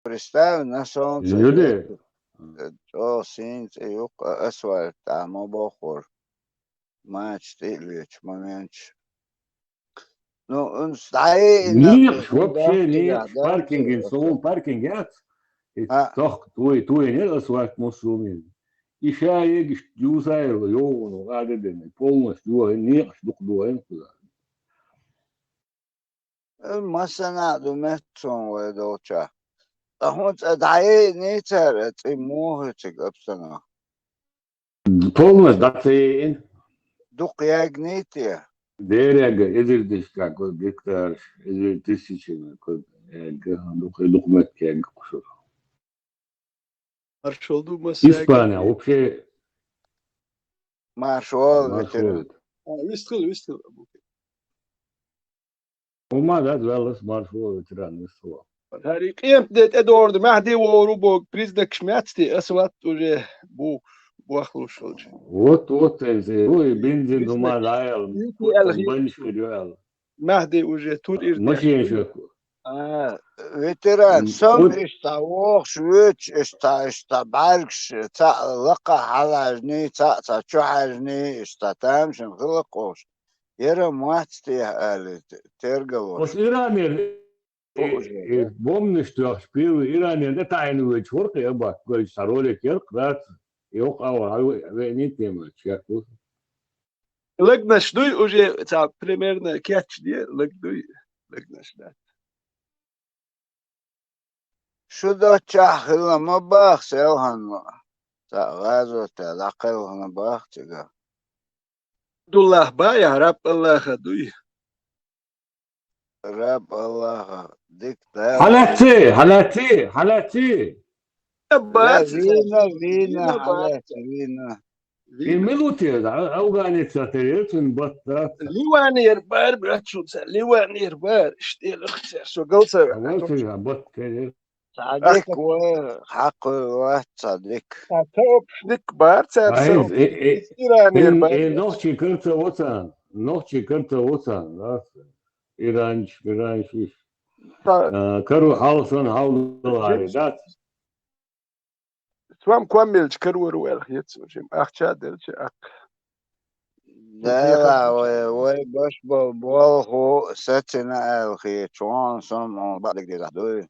представь, солнце Люди. то синт юк асфальт, а бохор. Матч тыльч момент. Ну, он стоит. Нет, вообще нет. Паркинг, инсулин, паркинг, нет. Toch, tu je net als wat moslimin. Ik ga je zeggen, joh, nou, dat полностью niet doen. مثلا دو متون و دوچه. هون دعای نیتر تیموه تقبسنا. Полностью, dat ze in. Духяг нития. Derega, ezildiş kako gektar, eziltisiçin ko dokument keg kusur. Marş oldu masaya. İspanya, вообще. Marşol. Вистыл. Olmadı, велос marşol veteran Mustafa. هاري قيمت ديت ادوارد مهدي وروبو بريزدك شماتي اسوات وجه بو بوخلوش olacak. Вот, ой, бензин дума даял, банш veriyor. مهدي وجه تور Машин şu. Veteran, som istavok şüç istabarkş ta laqa halajni ta çuhajni istatamşın hılqoş. Yere muatsti ali tergaloş. Вот Иранер, помнишь, что я шпил, Иранер, да тайну ведь ворка, я бак, говорит, старолик, я крат, yok ama ne diyeyim ya. لقناش دوي وجه تاع بريميرنا كاتش دي لقدوي لقناش ده Şu da çahılama bak sevhanma. Ta gazo ta laqılına bak çıga. الله با يا رب الله خدوي Rab Allah'a dikte. Halati. Vina, halati. الملوتي أوغاني تساتيرتون بطات ليوانير بار براتشوتس ليوانير بار اشتيل اختار سو قلت أولتي بط كده صديق وحق وصديق توب ديك بار تسو إيرانير بار نوخشي كرتا وطن إيرانش كرو حالسون عارضات توام كوامل كرور والخيت وجم أخشاد لا وي باش بوالخو ستنا الخي شوان سم بعد كده دوي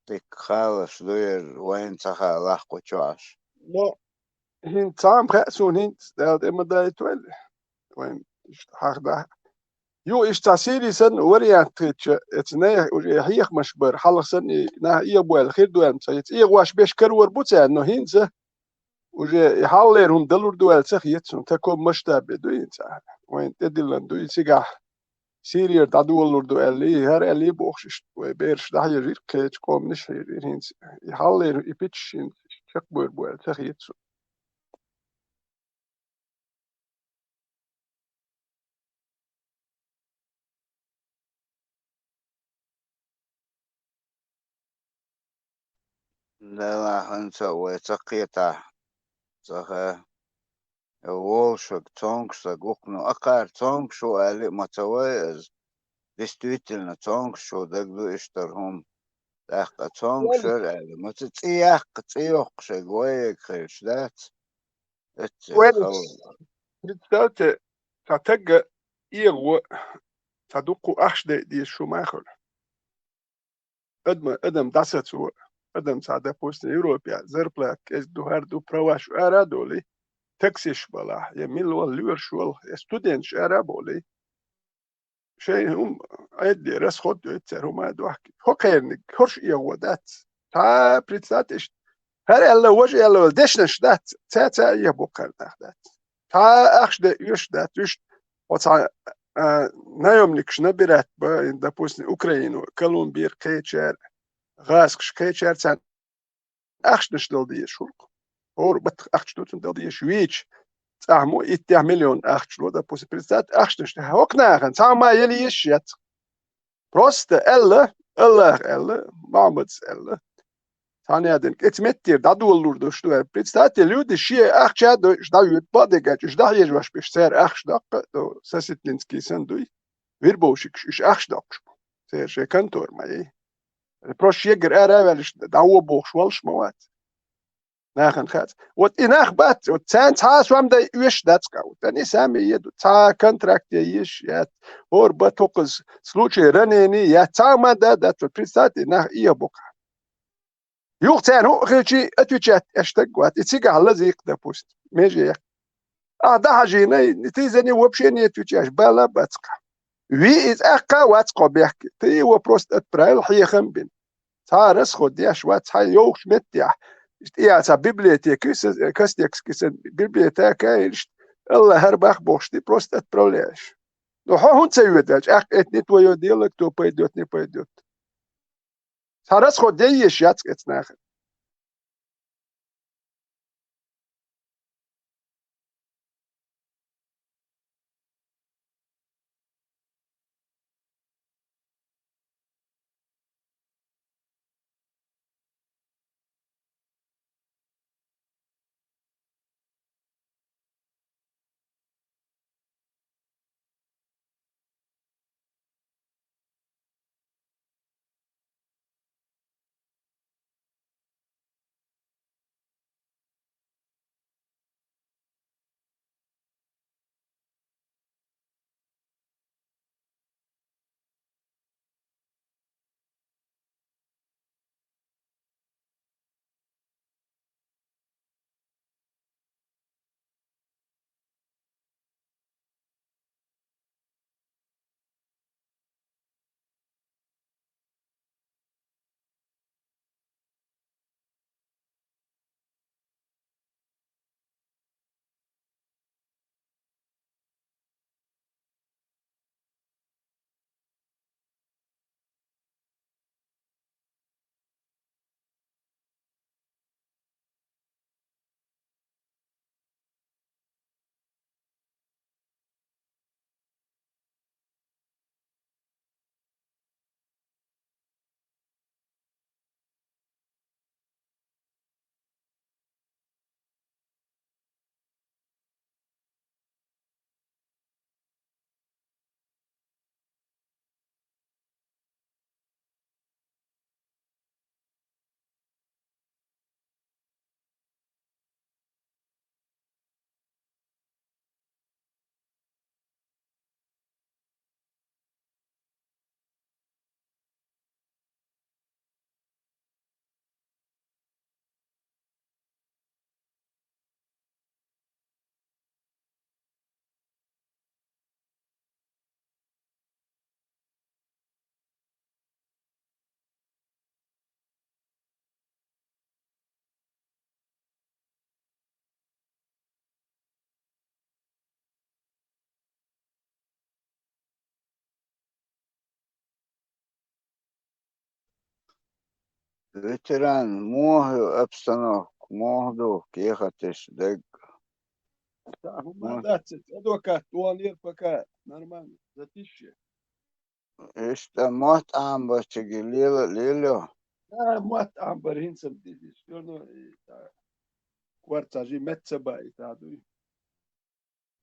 تك خالص دوير وين تخا لاحقو تشواش لا هين تام خاسون هين داد إما داي توال وين حقدا يو إشتاسيري سن وريان تيتش اتناي هيخ مشبر حلق سن نه يبوال الخير دوان سيت واش بيش كرور بوتا إنه هينزه وجه يحاولون دلور دوال سخيتهم تكون مشتابه دوين ساعة وين تدلن دوين سجاح سيرير تدور دوال لي هر اللي بوخش وبيرش ده يرير كيتش كوم نش يرير هينز يحاولون يبتش شكبر بوال سخيتهم لا هنسا وتقيتا صخا волшек цонгса гукну акар цонгшу али матавайз действительно цонгшу дагду иштархум дахка цонгшер али матцияк цiyokше гоек хершдат представьте تتجه إيغو تدقوا أحد دي شوماخر أدم دستو أدم ساده پوست أوروبا زربلاك إز دوهر دو پرواش أرادولي تكسيش بلا يميل والليور شوال استودنتش أرابولي شيء هم أيدي رس خود يتسر هم أدوحك هو كيرنك هرش إيغو دات تا بريتساتش هر ألا وجه ألا دشنش دات تا يبوكر دات تا أخش ده يش دات يش وطا наемник набирать допустим Украину Колумбия كيتشار غاسكش كيتشار تاع أخش دل دي شرق اور بت أخش دل دي شويش تعمو 1 مليون أخش لو допустим представь أخش هوكنا تاع ما يلي يشيت просто ألا محمد ألا ثاني هذا اتمتر ده دولور شو представьте люди شيء أخش ده يتبادق ده يجوش بيشتر أخش ده ساسيتلينسكي سندوي ويربوشك إيش أخش ده سير شيء كنتور معي prosh yeger wel dawo boch walsh mawat nachen gaat wat inach bat wat tant has wam da wish that's go dan is am yedu ta contract yish yat or batokos случай ранени я тама да присати на iya boka юг тан хо хичи атвичат اشتق وات اتسيق على زيق دا بوست ميجي ده حاجينا تيزني وبشيني اتوچاش بالا باتقا وي از اقا واتقا بيحكي تي هو بروست اتبرايل حي خنبن تارس خدياش وات حي يوخ متيا يا تا بيبليوتيك كاستيكس كيسن بيبليوتيكا الله هرباخ بوشتي بروست اتبرايلاش نو هون تسويداش اق اتنيت ويو ديلك تو بايدوت ني بايدوت تارس خدياش ياتك اتناخ Veteran morreu обстановку, mordo кехатеш дег. адвокат туанир пока нормально затишье Ишта мот амбачеги лило. مات عم برهين سمدي شلون كوارتاجي متسبا يتعدو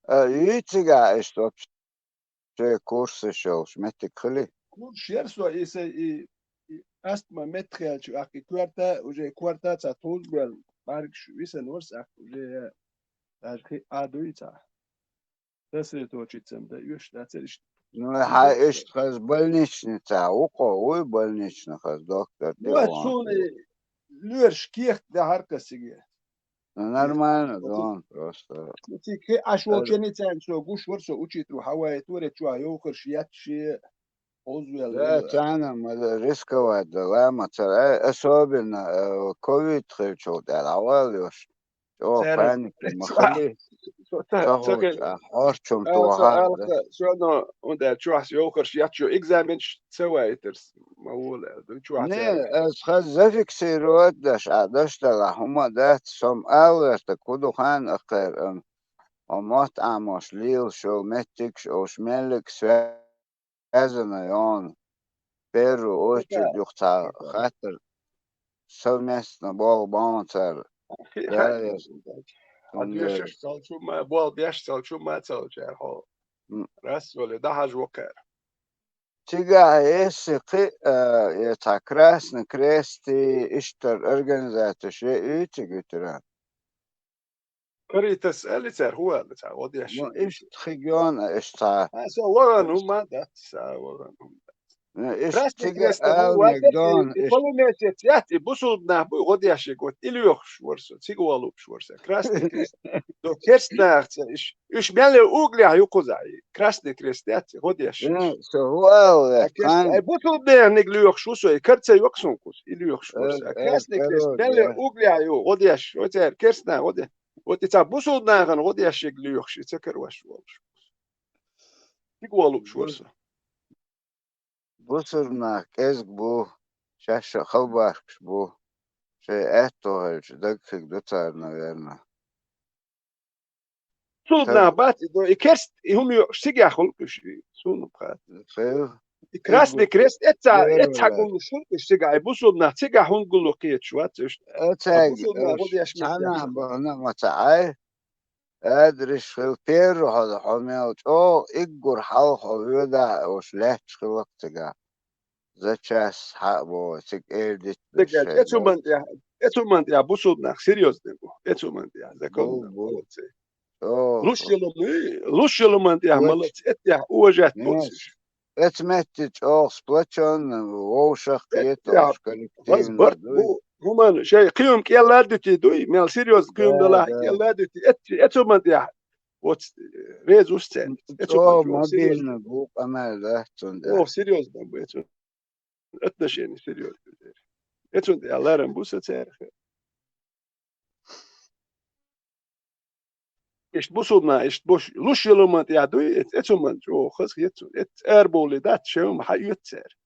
Yitiga ишта вообще курсы шел, шмети кли. كل شيرسو إيسا أستما متخيل شو أكي كوارتا وجي كوارتا تا توزبل بارك شو إيسا نورس أك وجي أجي عدو يتا تسري توشي تسمدا يوش تاتريش Ну, хай ишт хаз больничница, ой больничный хаз доктор Ну, Тилуан. отсюда лёрш кех да харка сиге. Ну, нормально, да, он просто. Тики ашвокени ценсо гуш ворсо учитру хавай туре чуа йохерш ятши Да, озвел. цена надо рисковать, да, ломаться. Особенно ковид хричал, да, лавалёш. О, паники, махали. Тахуч, орчум туаха. Шо онда чуас йохерш ятшо экзаменш цевайтерс маула. Не, es хаз зафиксировать даш, даш да, хума да, сом алерта кудухан ахер. Амат амаш лил шо метикш ошмелик связано он. В первую очередь юхта хатер совместно был баунсер. Да, я Адвешеш салчума бол беш салчума салчер хо. Раз вали да хаж вокер. تيجا يسقي يتا كراسن كريستي اشتر organizēta šie īčigi turā. Arī tas Elicēr huēlis, odies. No išthigiona ištā. So varan umadat, varan umadat. Ištiga elnegdon ish. Polonēsiet, jā, busulbnā bū odiešīgot, iļohš vorso, ciguolūpš vorso. Krasni krist. Do kerstnāks, ish mēle ugļā jukuzāji. Krasni krist, jā, odiešīš. So huēl, Busulbnē negļohš uso, karce joksunkus, iļohš vorso. Krasni krist, mēle ugļā ju, odieš, ocer, kerstnā, odieš. Oticā busulbnāgan odiešīg ļohš, icekarvaš volš. Ciguolūpš vorso. Busurnak ezgbu шаша халбаркшбу ше этоэлж дагхиг дуцаар наверное. Судна бати до и керст и хумио сигяхул кши суну прат. И красный крест это гул шулкш сига и бусудна сигяхун гулу киечват. Это чана бана матаай أدرس في البير هذا حميل أو إجور حلق ويدا وشلت خلق تجا زتشاس حبو تك إيردت اتومنت يا بوسودنا سيريوس ديبو اتومنت يا زكون لوشيلومنت يا مالت اتيا وجهت بوتش اتمتت أو سبلتشون ووشق يتوش كولكتيف همان شيء قيم كيلا دتي دوي مال سيريوس قيم دلا كيلا دتي اتومنت يا وات ريزوستن مدين بوق أمال ده سيريوس دبو اتنشيني سيريوس اتومنت يا لارن بوسة تاريخ إيش بوصلنا إيش بوش لوش يلومت يا دوي اتومنت جو خس يتو اربولي دات شو ما حيوتر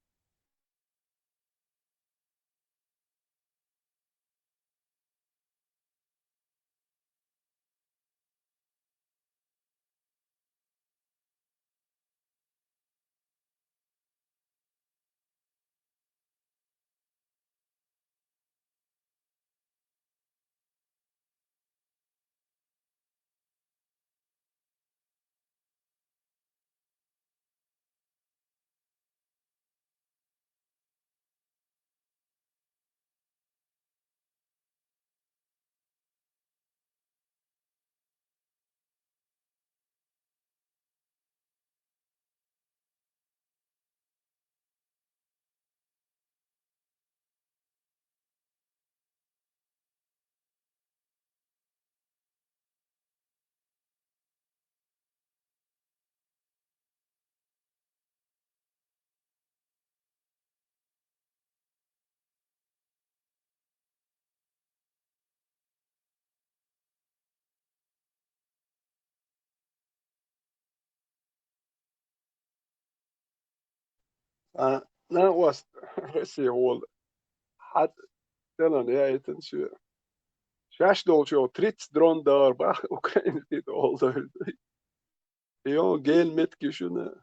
لا واس رسي هو حد تلون يا يتنشي شاش دولشو تريتس درون دار باخ اوكرين ديت اول دار يو جين متكشنا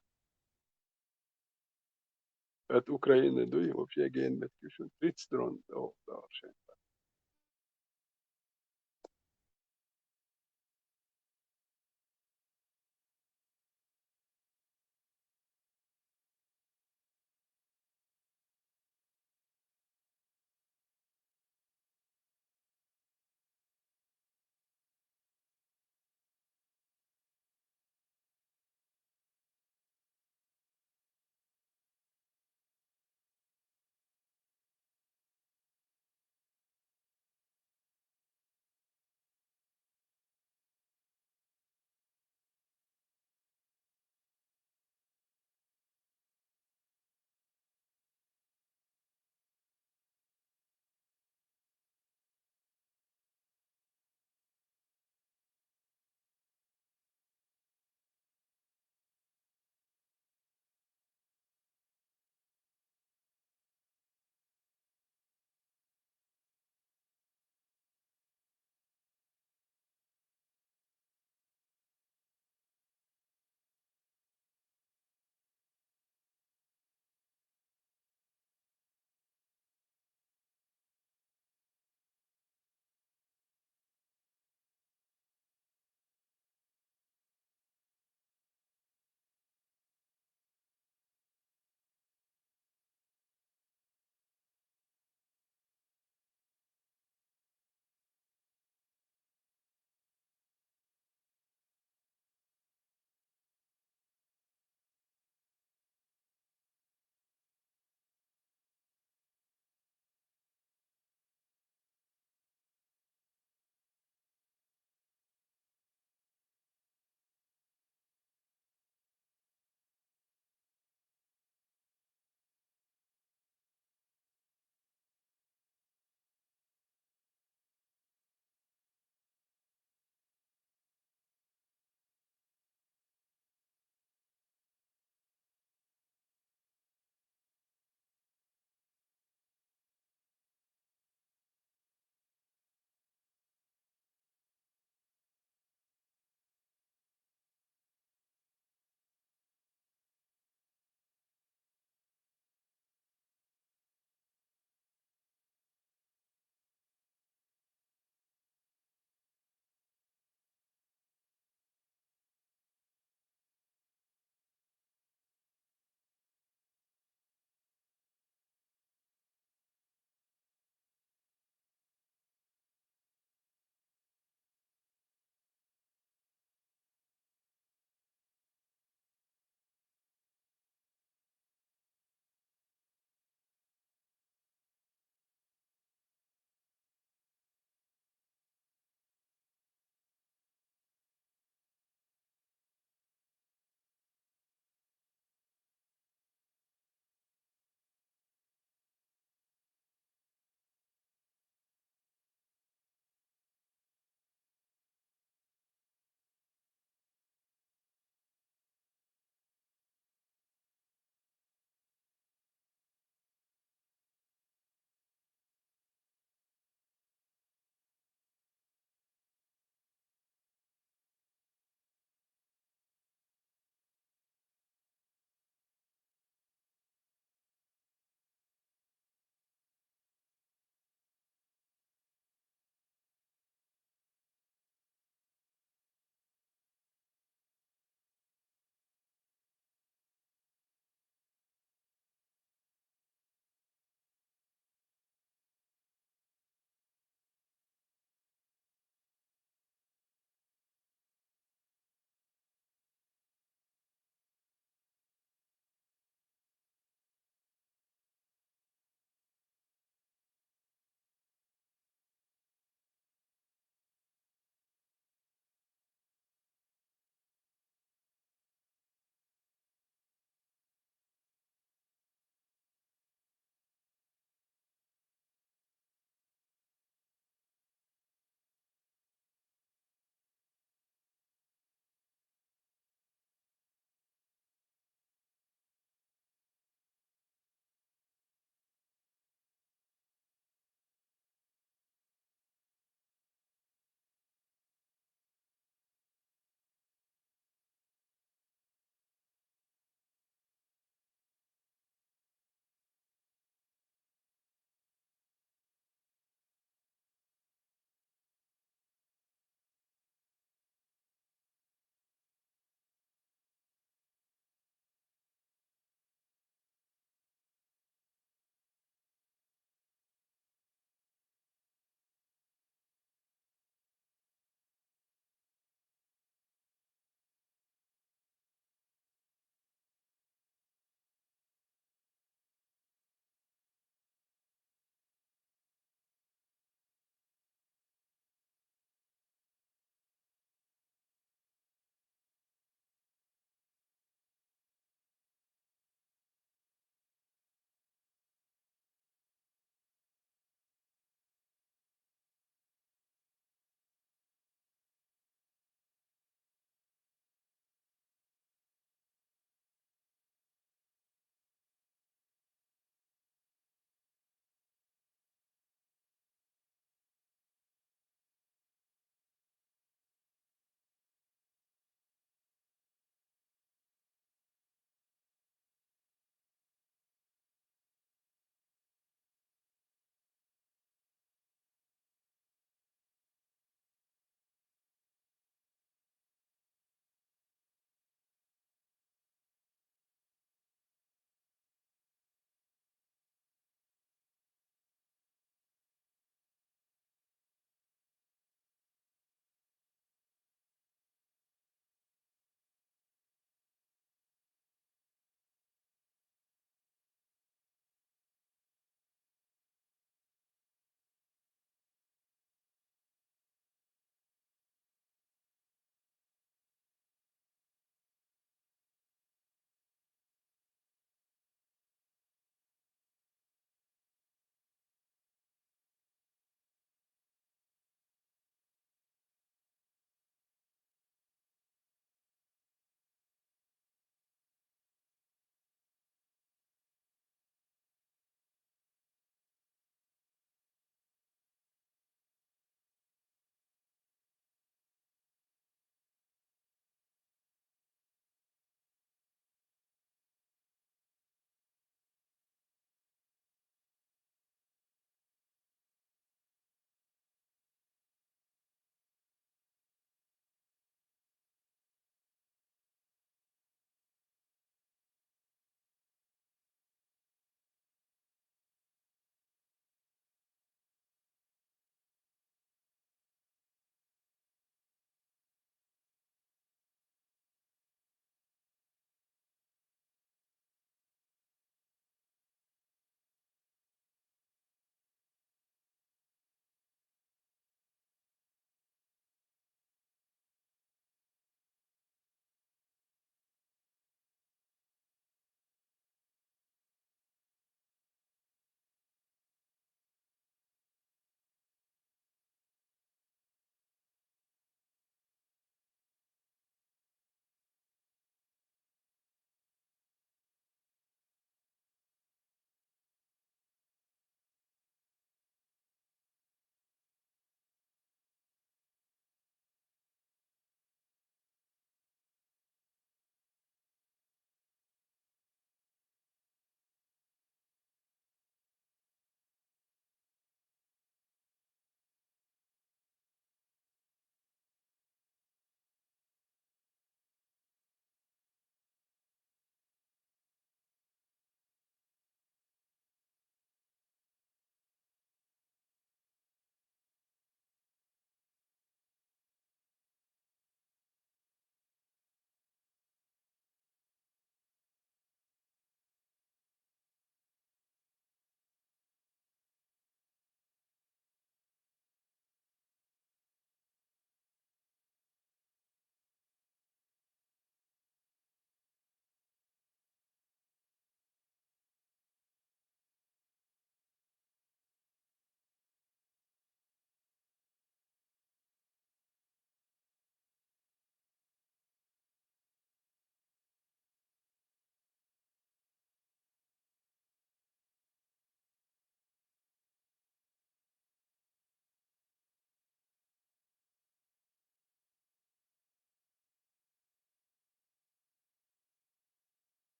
ات اوكرين دوي вообще جين متكشن تريتس درون دار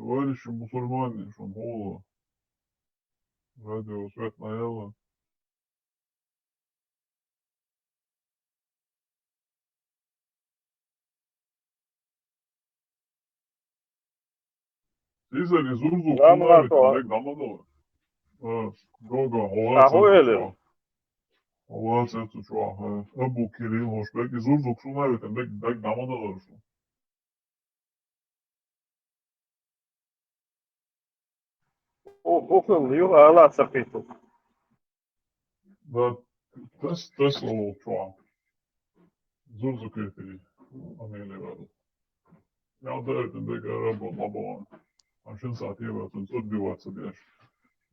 товарищи мусульмане, Шамбола, радио Свет Наэла. Sizleri Zurzuk Ramazan Sunayvet'in bek Ramazan. Goga, Ahoyeli. Hava ses uçağı. Ebu Kiril, hoşbek. Zurzuk Sunayvet'in bek Ramazan. Okul yıl ağla sapıtı. Da Tesla uçağı. Zurzuk etiri. Ameli verdi. Ya da etin bek Araba Laban. Aşın saati versin, söz bir vatsa bir.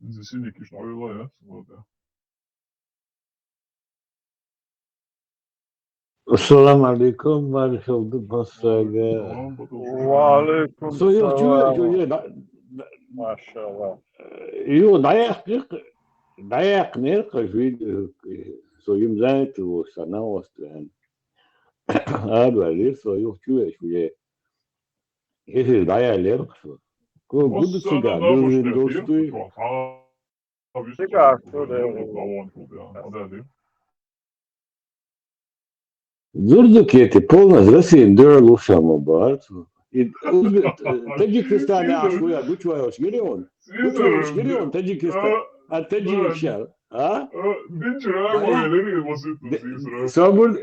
Zisini kiş ayıla ya. Assalamu alaikum, marhaba basaga. Aleyküm selam. Yo, Maşallah. yo, dayak ne kafir soyum zaten o sana ostran. Abi, soyum şuye. Ese dayaklar. Ko gudu siga, dövün dostu. Siga, şöyle. Зурдукети полностью Россия дёрла шамабарт. И Таджикистан ашуя гучваёш гирион. Гучваёш гирион Таджикистан. А Таджикистан. А? Собул.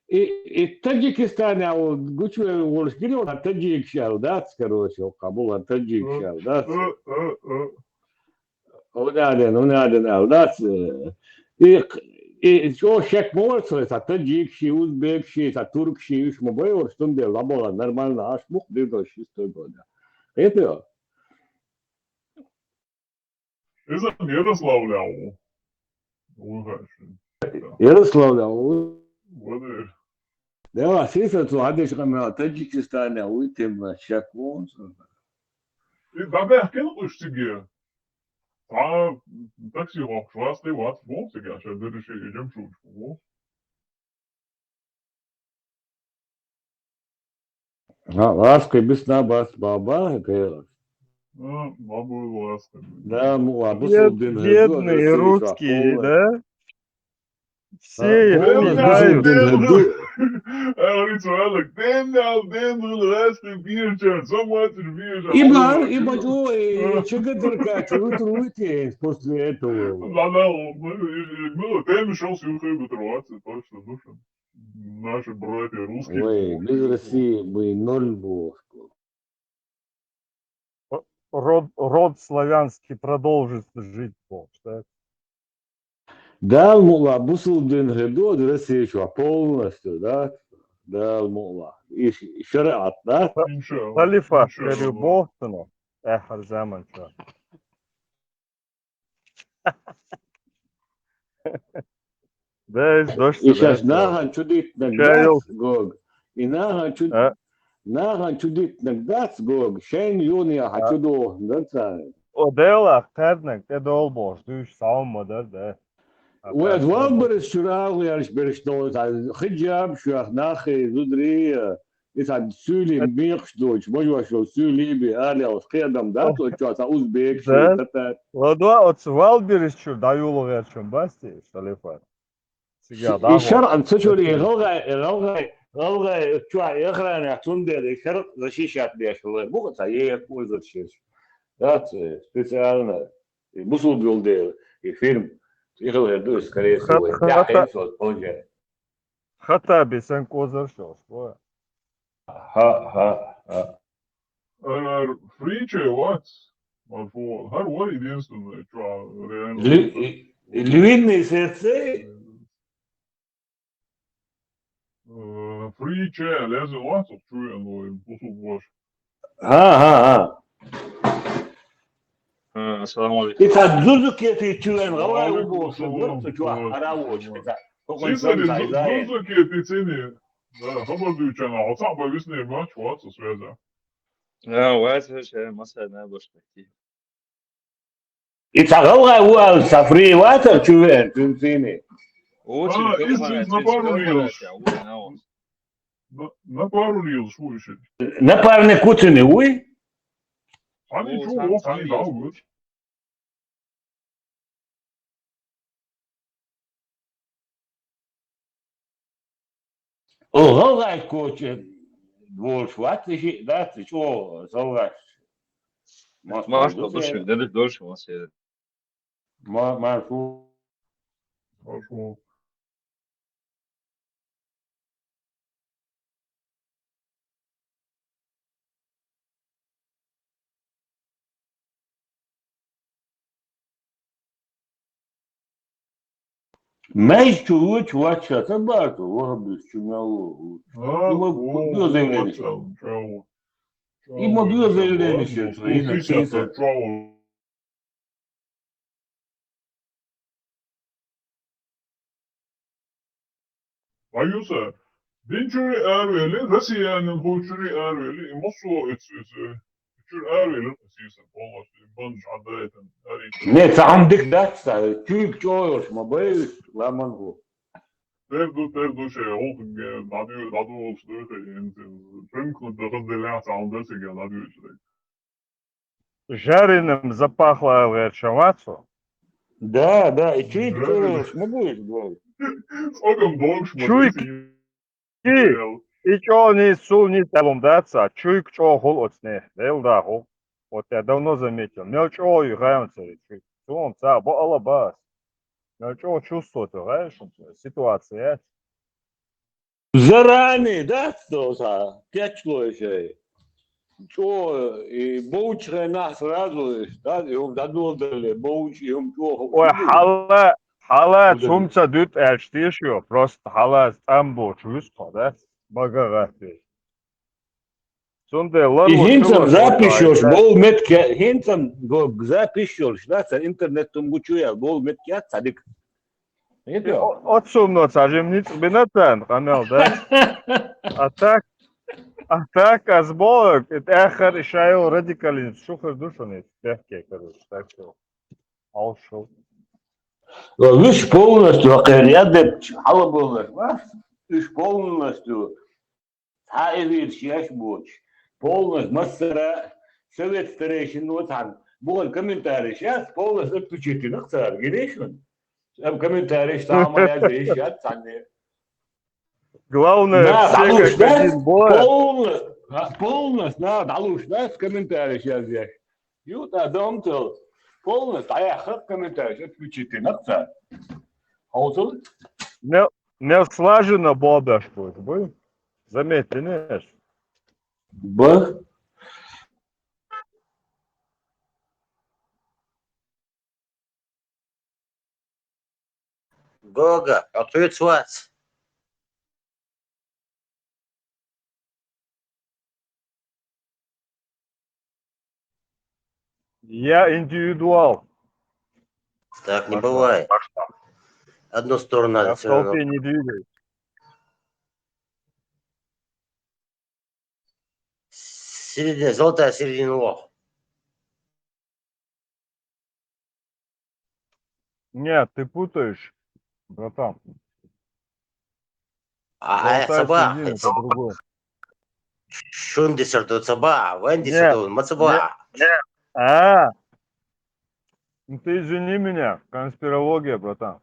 И Таджикистан а гучваёш гирион Таджикистан, да, короче, Кабул Таджикистан, да. Он да. И что шек молодцы, это таджикши, узбекши, это туркши, уж мы боевали, что мы лабола нормально, аж мух 2006 года. Это? Это Ярославляу. Ярославляу. Вот. Да, сисату адеш кама Таджикистане уйтем шек молодцы. И dabei kennst du dich. Taxi rock, schwarz, der was, wo sie gar schon, das ist ja im Schutz, wo? Ласка без набас баба, говорят. Баба ласка. Да, бедные русские, да? Все их знают. Ибо чего-то трудите после этого. Да, ты мешал с Юхой Батроваться, точно, душа. Наши братья русские. Ой, без России мы ноль был. Род славянский продолжит жить, так? Да, мула, бусулдин гедо, Россия еще полностью, да? Да, мула. И шариат, да? Халифа, любовь, ну, эхар zaman şu. Да, дождь. И сейчас нахан чудит нагдац гог. И нахан чудит нагдац гог. Шен юния хачудо, да? O deyla, ternek, de dolboş, düş savunmadır da. وأدوار برشراوي يعني برشتوت خجاب شو أخناخي زدري يسعد سولي ميقش دوش مجوا شو سولي بآلي أو قيادم دات وشو أوزبيك شو تتات Ладва отсвал берешь даюлу верчем басти, телефон. الشرع تشوري غلغة شو يخرن يحتون ده الشرع رشيشات بيش الله مو تايه كويس الشيش دات سبيشالنا بوصل بيول ده الفيلم يغلق دوس скорее всего Hatta bir sen kozarşos bu. Ha. Friče what? Varför har varit единственное, tror jag. Львиные сердце. Friče, läser what? Så tror jag ändå på så vars. Ha. السلام عليكم. إذا زوجك يتشوين غواي وبو صبرت شو أراوش إذا زوجك يتشيني خبر ديوچانا عصام بيسني ماتش واتس связа. وقتها شيء مثلا بشتكي. إذا غواي هو سفري واتر شوين تنسيني. Очень Напару yıl şu işe. Напарник куцини уй? Hani çoğu, hani daha good. Олгай куче. Волш ватыши, да, ты чё, золгаш? Маш подушек, да, дольше у нас едет. Маршу. Хорошо. Меч чулуч вача, табарту, вогабис чумялу. Има бил заявление. Има бил заявление, что и на кейса. Ayusa, Dinçuri Erveli, Rusiyanın Hoçuri Erveli, Mosu Üçür Erveli, Siysen, olmaz, Banj Adayeten, Не, сам дик датса, чуйк чойош, ма бэйс, ламангу. Terdu şey oldu, nadı olsun, Пункт разделяться, а он дальше я надо Жареным запахло, говорит, шавацу. Да, и чуйк чойош, ма бэйс, говорит. Сколько долг Чуйк, и чё не сул не талом даться, чуйк чё хол отсне, дел да хол. Вот я давно заметил, мел чё играем цари, чуйк. Он ца, бо алабас. Мел чё чувствует, знаешь, ситуация. Заранее, да, что-то, 5 человек. Чё, и боучре нас сразу, да, и он додолдали, боуч, и он чё. Ой, хала цумца дют эльштишё, просто хала тамбо чувство, да? Багараты. Сонде лан И хинцам запишешь, бол метке, хинцам запишешь, да, с интернетом гучуя, бол метке цадик. Отцумно цажем ниц бинатан, канал, да? А так, азболок, это эхар шайл радикалин, шухар душанит, легкий, короче, так что. Алшо. Лишь полностью, рядом, халаболок, лишь полностью, таивир шешбуч, полностью, мастера, совет старейшин, вот там, был комментарий, сейчас полностью отключите, ну, царь, грешен. Комментарий, что моя вещь, я цанne. Главное, все как один бой. Полностью, да, далуш, да, с комментарием сейчас здесь. Юта, домтел, полностью, а я хат комментарий, отключите, ну, царь. Хаусул? Не слажено бодаш будет, бы? Заметьте, не? Б. Гога, ответ свац. Я индивидуал. Так не бывает. Одну сторону надо Я в толпе не двигаюсь. Середина, золотая середина лох. Нет, ты путаешь, братан. А Золотая саба. середина, это другое. Шунди сорту саба, венди Нет, сорту мацаба. А, ну ты извини меня, конспирология, братан.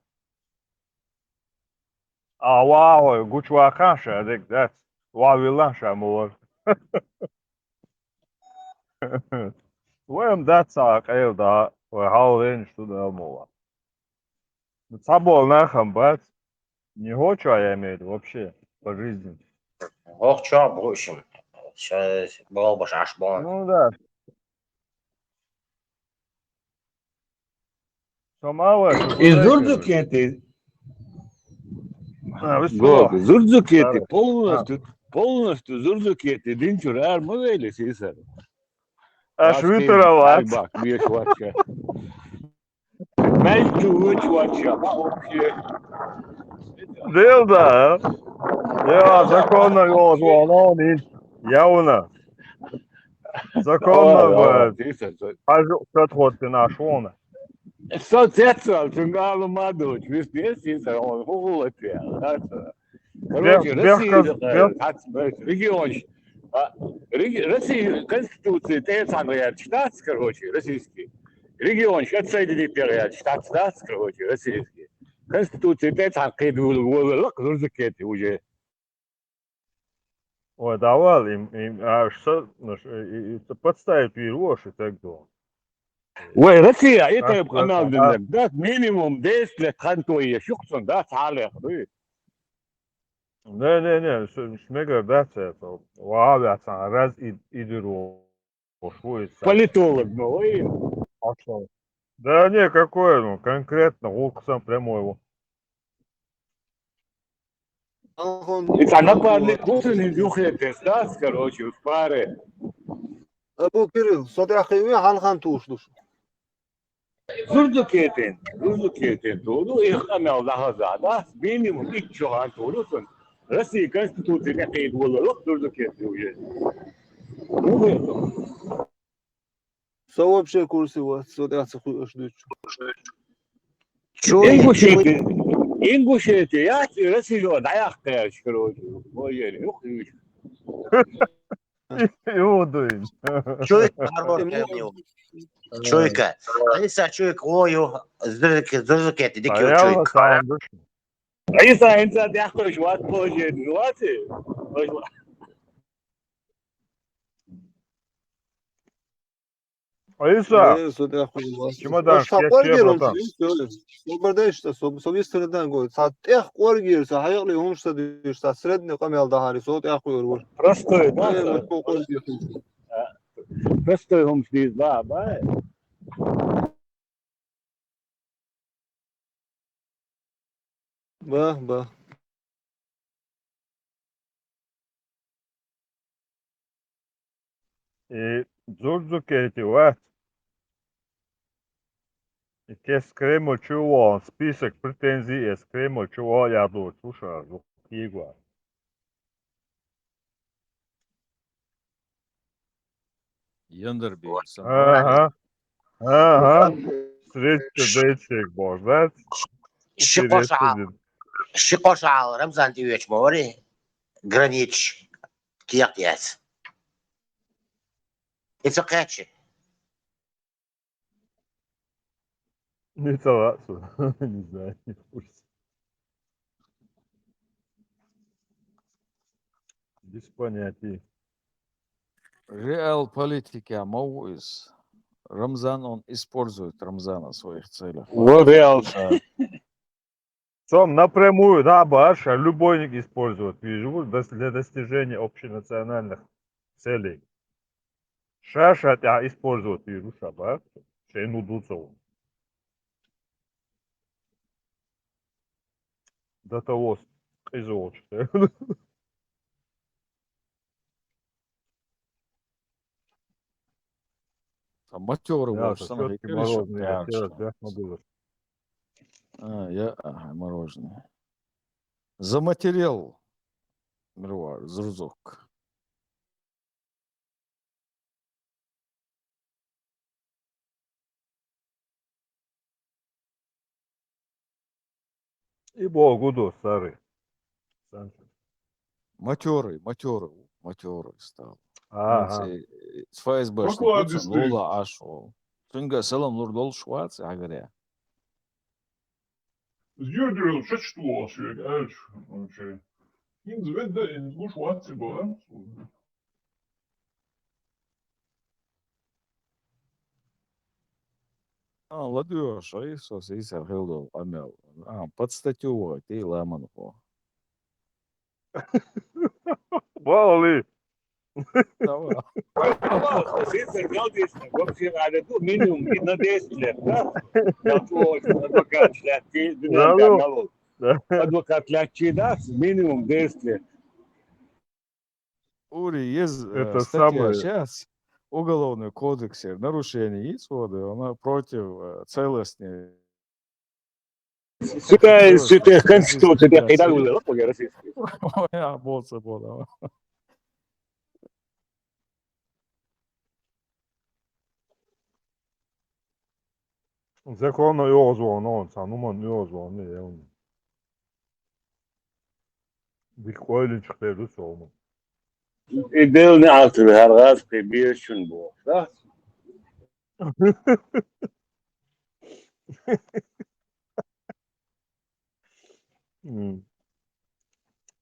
А вау, гучвахаша, адек, да, вавилаша, муар. Твоем датса, кайл, да, хаурен, что да, муар. Сабол нахам, бат. Не хочу, а я имею в виду вообще по жизни. Ох, чё, брусим. Сейчас был бы шашбон. Ну да. Самала, И зурдукеты. Гога, зурдукеты, полностью зурдукеты, динчур, армавели, сисар. Аж вытировать. Бак, бьешь вача. Мельчу вача, вообще. Дел, да. Я законно его звонил, явно. Законно, подход ты нашел. Соцсеть, чунгало мадуч, везде сисар, он хулатя. Короче, Россия регион. Россия Конституции, это самый штат, короче, российский. Регион, отсоединить штат, короче, российский. Конституция, это самый уже. Ой, давай им что подставить вирус и так далее. Ой, Россия, это да, минимум 10 лет хантуя, шуксон, да, салех, да. Не, шмегар это вавятся раз идет швой. Политолог, ну, и... Да не, какое, ну, конкретно, волк сам прямой его. И тогда парни кусали дюхетес, да, короче, в паре. Абу Кирилл, содяхиве халхан тушлуш. Зурдукетен, ну, их амел лахаза, да, минимум, и чохан тулусон. Россия Конституция, как и было, зурдукетен уже. Сообщие курсы у вас, содяхиве ждут. Ингушетия, я Россию даяхтая, короче, ой, Иудуин. Чуйка, чуйка. Алиса чуйка, ою, зыркет, дикий чуйка. А если я хочу вас позже, Алиса, чемодан, простой, да? Простой homestay, да. Ба. и Зурдукети, вот. И те скремо чего, список претензий, и скремо чего я буду, слушай, Игва. Яндарбек, Ага. Средство дечек, бож, да? Шикошал, Рамзан Дивич Мори, Гранич, Киякьяс. Это качи. Не целаться, не знаю, не в курсе. Без понятий. Реал политика Мауис. Рамзан, он использует Рамзана в своих целях. Вот реал. Сам напрямую, да, Баша, любойник использует, вижу, для достижения общенациональных целей. Шаша использует вируса, да? Шейну Дуцову. До того изолчатое. Матерый Ja, вот, das что wird morożny, ja teraz było. Мороженое. Заматерел, Мирвар, Зурзок. И Богу старый. Матерый стал. Ага. С ФСБшник Лула Ашо. Тунга селом Лурдол Швац, Агаря. Zjurdur шачту, вообще. Инзведда, инзвуш ватси была. Ладуш, а Иисус, Иисус, Хилдол, Амел. Под статью, ты Ламанхо. Вали. Давай. Минимум на 10 лет, да? Адвокат лячи, да? Минимум 10 лет. Ури, есть Это статья самое... сейчас в Уголовном кодексе нарушение есть воды, она против целостности. Святая Конституция, я когда было, российский. Я болса подал. Законно йозво, но он сам, ну, йозво, не, он. Бихойлич хлебу солому. İdel ne altı her gaz bir şun bu. Da.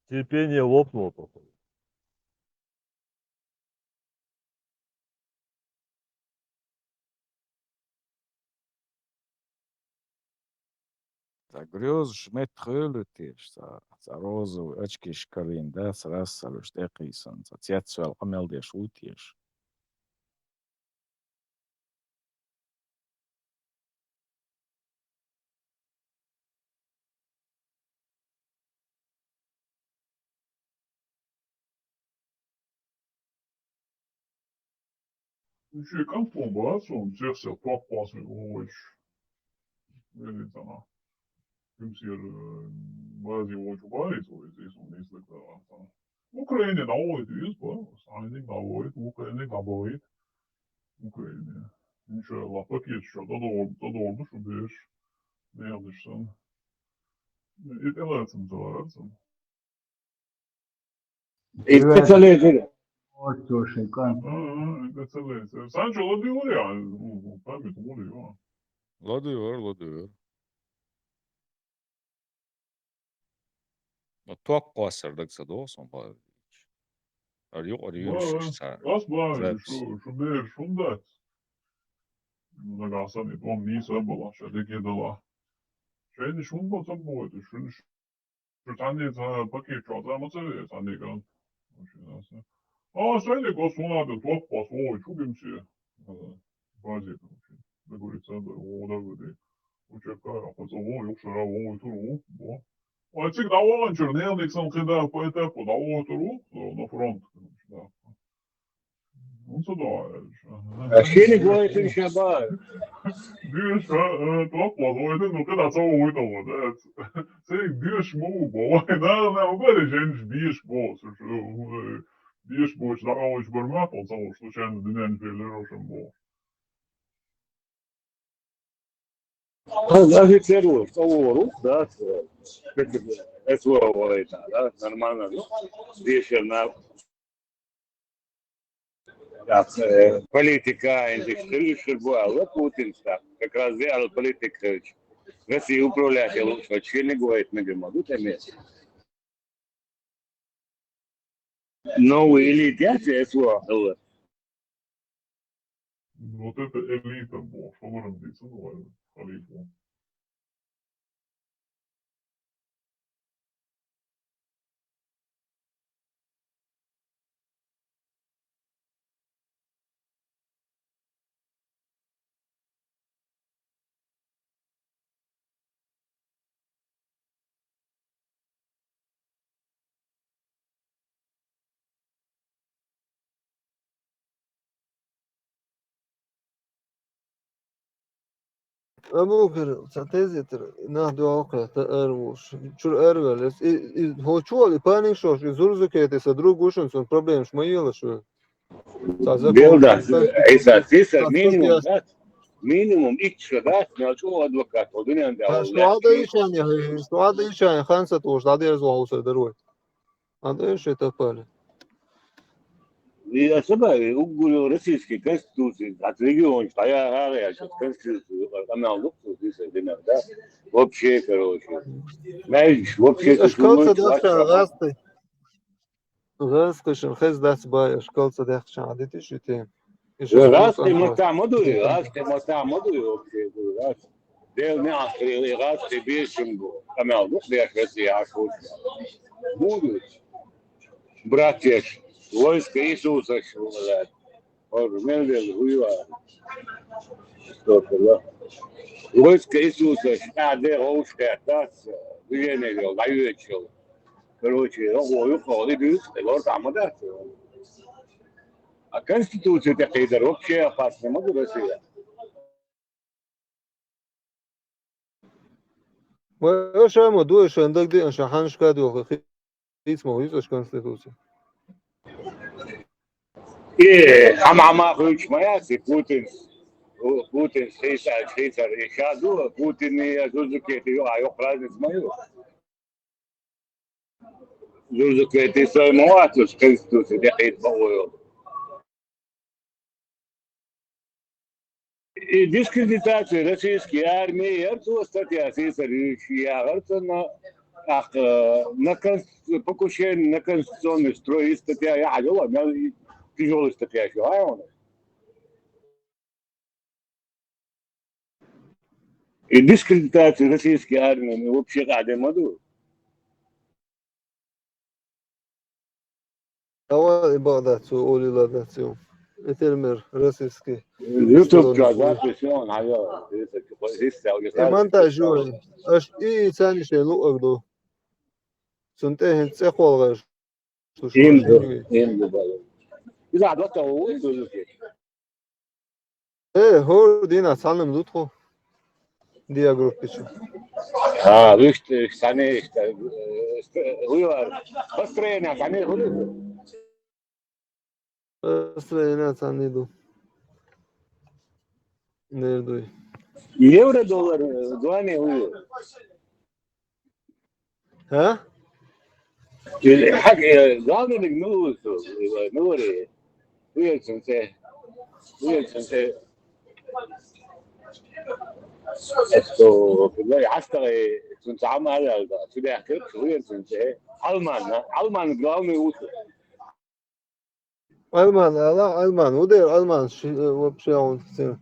Терпение лопнуло, походу. Так грёз met хөлөтеш, за розовый очки шкалин, да, сразу салюш декисон, за цяцвел амелдеш утеш. Еще quand on boit, on tire sur toi pour se comme si базе Войчубайс, здесь он есть декларация. В Украине наводит, есть, Санник наводит, в Украине наводит. В Украине. Inşallah paket şu da doğdu şu bir. Ne yanlışsan. İtelersin çağırarsın. İtteseleydi. İtelersin. Sen çoğu diyor ya. Tabii oluyor. Ладуер. No toqqasırdık sadosan ba. Arıyormuş sa. Asla şu bir şunda. Нагасан и том ниса была, что таки дала. Что не шумба там будет, что там не пакет, что там оцелит, а не ган. А, сами государство топ посой, чубимся. Базе, короче. Договориться, да, вода, учекая, позову, юкшара, вову, туру, во. А цик даван, чернелник сам кидав по этапу, даву, туру, на фронт, короче, да. Ну, сюда. Şimdi bu ayetin şaba. Diyoruz top oydu, no kadar sağ oydu oldu. Sen diyoruz mu bu? Ne böyle gente diyoruz bu. Diyoruz bu işte daha hoş görmek olsa o случайно dinleyen şeyler olsun bu. Офицер вот, да, СВО это, да, нормально, ну, вечер на политика, индустрия, была, Путин, как раз сделал политик, России управлять, вообще не говорит, не могут иметь. Новые элиты, СВО, Вот это элита была, что можем здесь называть, халифу. أبوكر تاتيزيتر نهدو أوكر تأرموش شو أرغلس هو شو اللي بانيك شو زورزو كيتي سدرو جوشن سون проблем شو ما يلا شو Bilda, esa minimum iki da, znači advokat, odinyan da. Что هذا يشان خمسة توش هذا يرزوه سدروي هذا إيش يتقبل И особо угу российский конституции, от региона, что я сейчас конституцию, канал лукту, здесь да, вообще, короче, знаешь, вообще. أشكال صدق غاستي غاستي خز دست باي أشكال صدق شعدي تشوتين غاستي مستعمدوي вообще, غاستي ديل نعطي غاستي بيشمبو канал лукту, я красивый, ашут, будут, братья. Войско Иисуса, войско Иисуса, воюет. Короче, а Конституция такая вообще опасна, могу Россия. وإيش هم دوش عندك دي إنش حنش كادو خيس موجود إيش Конституция. И ама ключ моя, Путин Швейцар, и сейчас Путин и Зузуки, это его праздник мою. Зурзукети Саймуатус, Конституция, дехает по-моему. И дискредитация российской армии, это статья сессорищая, это покушение на конституционный строй, статья, тяжелая статья, и дискредитация российской армии вообще قاعدة مدور. Давай багдацию, Оли ладацию. Этермер российский. YouTube запись, он, монтажу. Аж и цанише луагду. Сунтехен цехолгаш. إذا عدوك هو يقول هو دينا سالم دوتو. ديا جروب بيشو. ويش ثاني هو بس ترينا ثاني هو بس ترينا ثاني دو. نردوي. يورو دولار دواني هو. ها؟ الحق قالوا لك نوري ويلسنسي esto كله عسكري كنت عامل في الأخير ويلسنسي Alman قالوا يوصل Alman ودير Alman вообще он sen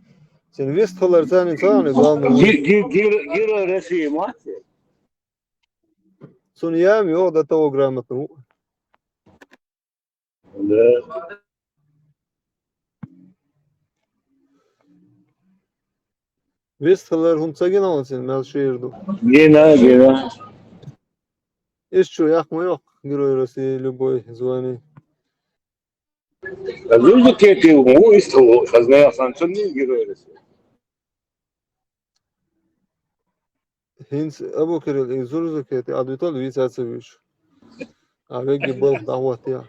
Westfaller senin sana главное гиро России мать Суньями о до того грамотно. Да. Вестхалер хунцаген алсын Мелширду. Гена. Еще яхму yok. Герой России любой звони. Люди кети у исто, знаю санчонный герой России. Хинс Абу Кирилл и Зурзукети адвитол Вицацевич. А веги был дават я.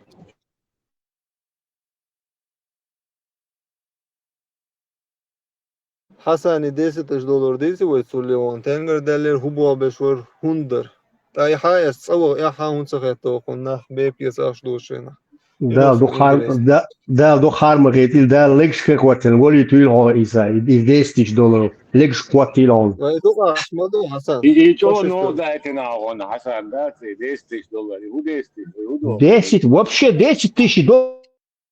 Hasani $10 ديسي ويتسوليون تنجر دالير هبوا بشور هندر تاي حايس تصور يا حاون سخيتو قلنا بيبيس أشدوشينا Да, до хармагетил, да, легш хекватен, воли туил хо иса, и $10, легш хватил он. Вайдука Ашмаду Хасан. И что, ну, да, это на он, Хасан, да, $10, 10, вообще $10,000,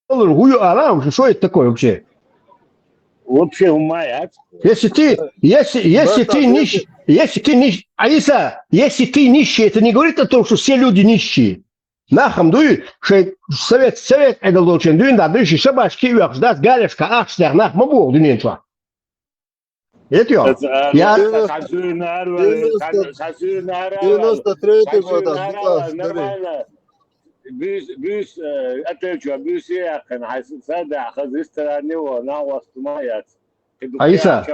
гую арам, что это такое вообще? Вообще умает. Если ты нищий, Аиса, если ты нищий, это не говорит о том, что все люди нищие. Нахам дуй, что совет это должен дуй, да, дыши собачки уях, ждать галешка, ахштер, нах мабур, дуненчва. Это я. 93 года, нормально. Büs atölçü büsü yakın sada Kazakstan'ı o na vastmayat. Аиса,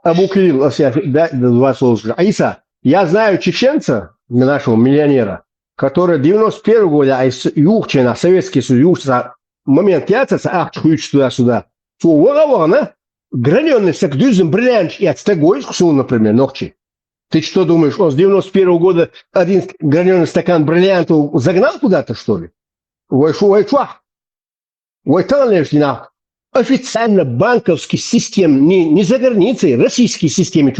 Абу Кирилл, да, два слова. Аиса, я знаю чеченца, нашего миллионера, который 91 года из Юрчина, Советский Союз, Юрчина, момент яцеца, чуешь туда-сюда. Вора, граненый сакдюзем бриллиант и отстегой, например, ногчи. Ты что думаешь, он с 91 года один граненый стакан бриллиантов загнал куда-то, что ли? Официально банковский систем, не за границей, российской системе,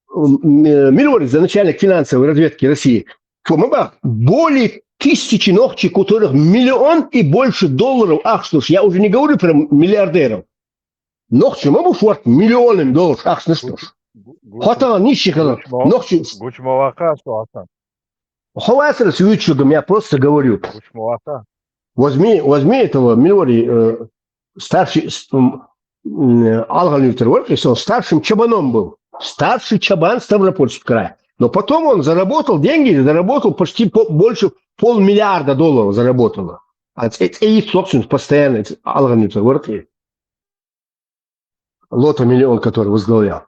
Милорис, за начальник финансовой разведки России, более 1000 ногчей, которых $1 миллион и больше долларов, что ж, я уже не говорю про миллиардеров. Ногчи, миллионами долларов, ну что ж. Хватало нищих, ногчи. Гучмалака, что Асан? Хватало с ютубом, я просто говорю. Гучмалака. Возьми этого Милори, старший Алган Викторович, он старшим чабаном был. Старший чабан Ставропольского края. Но потом он заработал деньги, заработал почти больше $500 миллиарда заработало. А это их собственность постоянно, Алган Викторович. Лото миллион, который возглавлял.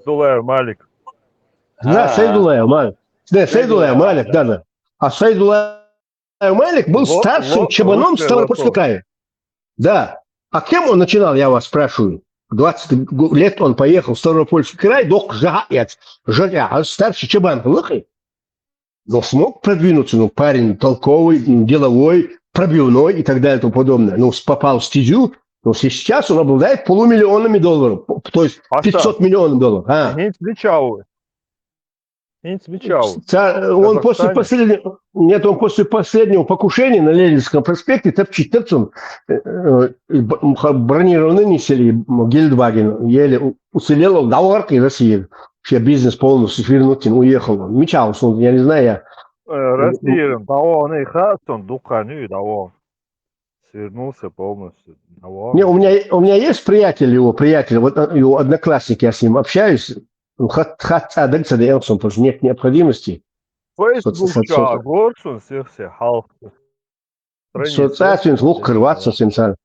Дулаев Малик. Да, Сайдулаев Малик. Да, Сайдулаев Малик, да. А Сайдулаев Малик был старшим чабаном Ставропольского края. Да. А кем он начинал, я вас спрашиваю? 20 лет он поехал в Ставропольский край, док жаря, старший чебан, лыхай. Но смог продвинуться, ну, парень толковый, деловой, пробивной и так далее и тому подобное. Ну, попал в стезю, но сейчас он обладает $500 000, то есть 500 миллионов долларов. Он после последнего, нет, он после последнего покушения на Ленинском проспекте Топчон бронированный несели Гельдваген, еле уцелел, долларкой России. Вообще бизнес полностью свернутин, уехал. Мечался он, я не знаю, я... Россия, он и Хастон, Дуканю, свернулся полностью. Не, у меня есть приятель, вот его одноклассник, я с ним общаюсь. Потому что нет необходимости. Социальный звук рваться сенсар.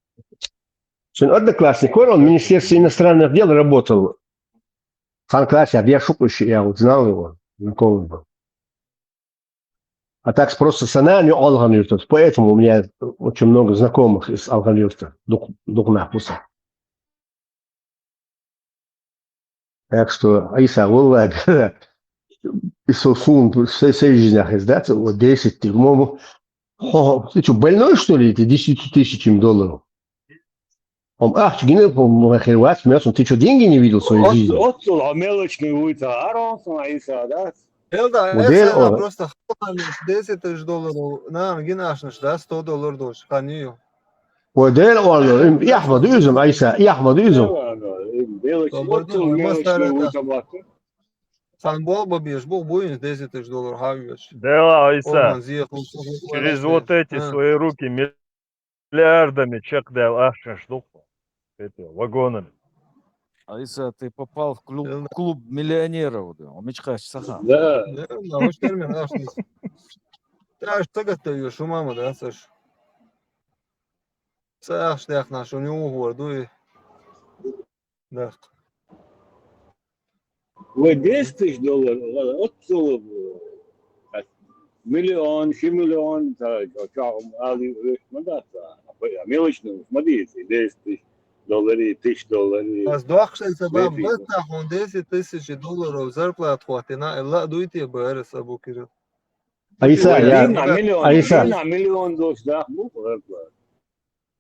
Одноклассник, он в Министерстве иностранных дел работал. В фан-классе, а я шукающий, я вот знал его, знакомый был. А так просто Санани Алганюртов. Поэтому у меня очень много знакомых из Алганюрта. Духнапуса. Так что, Айса, Уллад, и Софун, все жизнях издать, вот 10 ты, по-моему, ты что, больной, что ли, эти 10 тысячами долларов? Он, ты что, деньги не видел в своей жизни? Елда, просто $10 000, на, гинашнаш, да, $100 дольше, ханию. ودير والله يحفظ يزم عيسى يحفظ يزم Санбол бабиш, бог буин $10 000 хавиш. Да, Айса, через вот эти свои руки миллиардами чек дал, штуку, вагонами. Айса, ты попал в клуб миллионеров, да, Мечхаш Саха. Да, hoş gelmeyin aşkınız. Таш тагатаю, что мама, да, Саш? Саш, так наш, у него горду и... Да. Вот $10 000, вот миллион, 2 миллион, мелочную, смотрите, $10 000, $1000. Аз доахшайся бам, быстахон $10 000 зарплат хватина, элла дуйте бэрс абу кирил.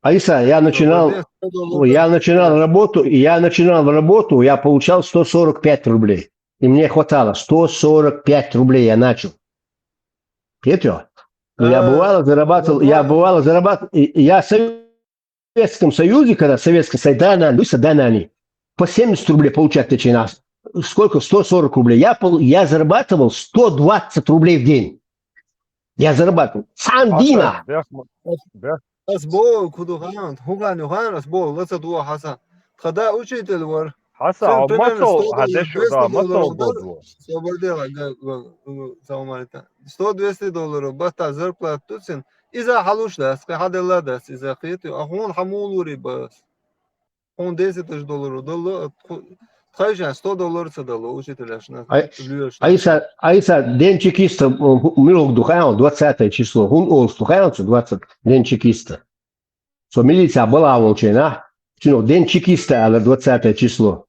Айса, я начинал работу, я получал 145 рублей. И мне хватало 145 рублей я начал. Петя, я бывало зарабатывал, я в Советском Союзе, когда Советский Союз, по 70 рублей получать начинал. Сколько? 140 рублей. Я зарабатывал 120 рублей в день. Я зарабатывал. Сандина! Асбол, кудухан, хуган, асбол, лаца дуа хасан. Когда учитель вар. Хасан, масол году. $100-200 бата зарплат туцин. إذا حلوش دست که حد الله دست إذا خیلی آخون حمولوری بس اون $10 دلار خیلی $100 صدالو учителяш на Айса, день чекиста, милок духайл, 20 число, он олс духайлся 20, день чекиста. Со милиция была волчена, день чекиста, але 20 число.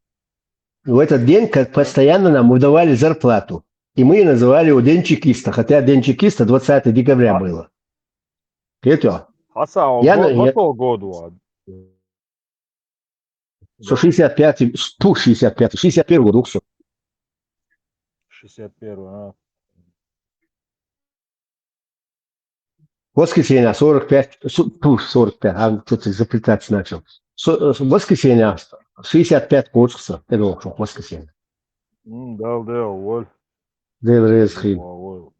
В этот день, как постоянно нам выдавали зарплату. И мы называли его день чекиста, хотя день чекиста 20 декабря было. Петя, я году. 61 году, все. 61, Воскресенье 45, что-то заплетаться начал. Воскресенье 65 курсов, я думал, что воскресенье. Воль. Дел Резхил.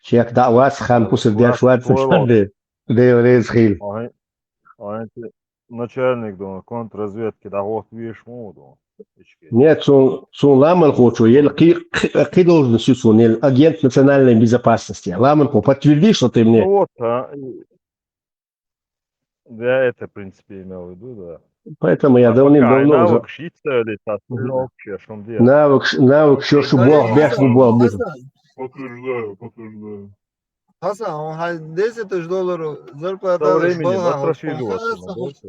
Чек да вас хан пусер дершварцер. Дел Резхил. Начальник, думаю, контрразведки, да вот видишь, думаю. Нет, сон ламан хочу, какие должности сон, агент национальной безопасности. Ламан, подтверди, что ты мне. Вот, я это, в принципе, имел в виду, да. Поэтому я давным-давно... Навык шиться или вообще, что делать? Навык, все, что был, бешеный был. Подтверждаю. Хасан, он $10 зарплата. Со временем отрошилось.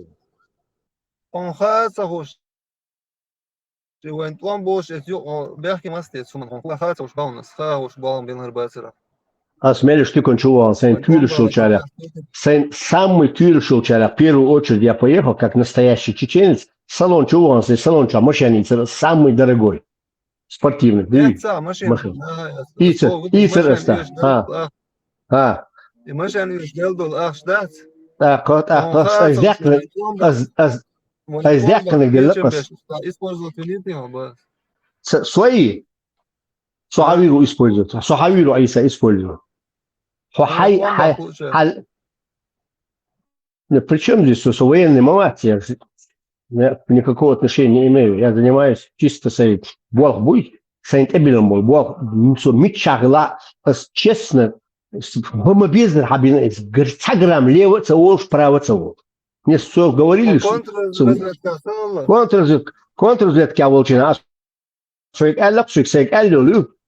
Он хаса хош. وين توان بوش بيحكي مستيت شو من هون خلاص وش باونس خاوش باون بين هرباترا А смелишь ты кончувал, сын тюрю шелчаря. Сын самый тюрю шелчаря. В первую очередь я поехал, как настоящий чеченец, салон чувал, салон ча, машина, самый дорогой. Спортивный. Машина. И машина يش دلدل أخشدات. Использовать филиппино, бas. Свои. Сухавиру используют. Сухавиру Аиса используют. Причем здесь военные молодцы? Я никакого отношения не имею. Я занимаюсь чисто своим. Бог будет. Сайт Эбилом мой. Бог. Митчагла. Честно. Бомбезный хабин. Грцаграм лево цеол, право цеол. Мне все говорили, что... Контрразведка волчина.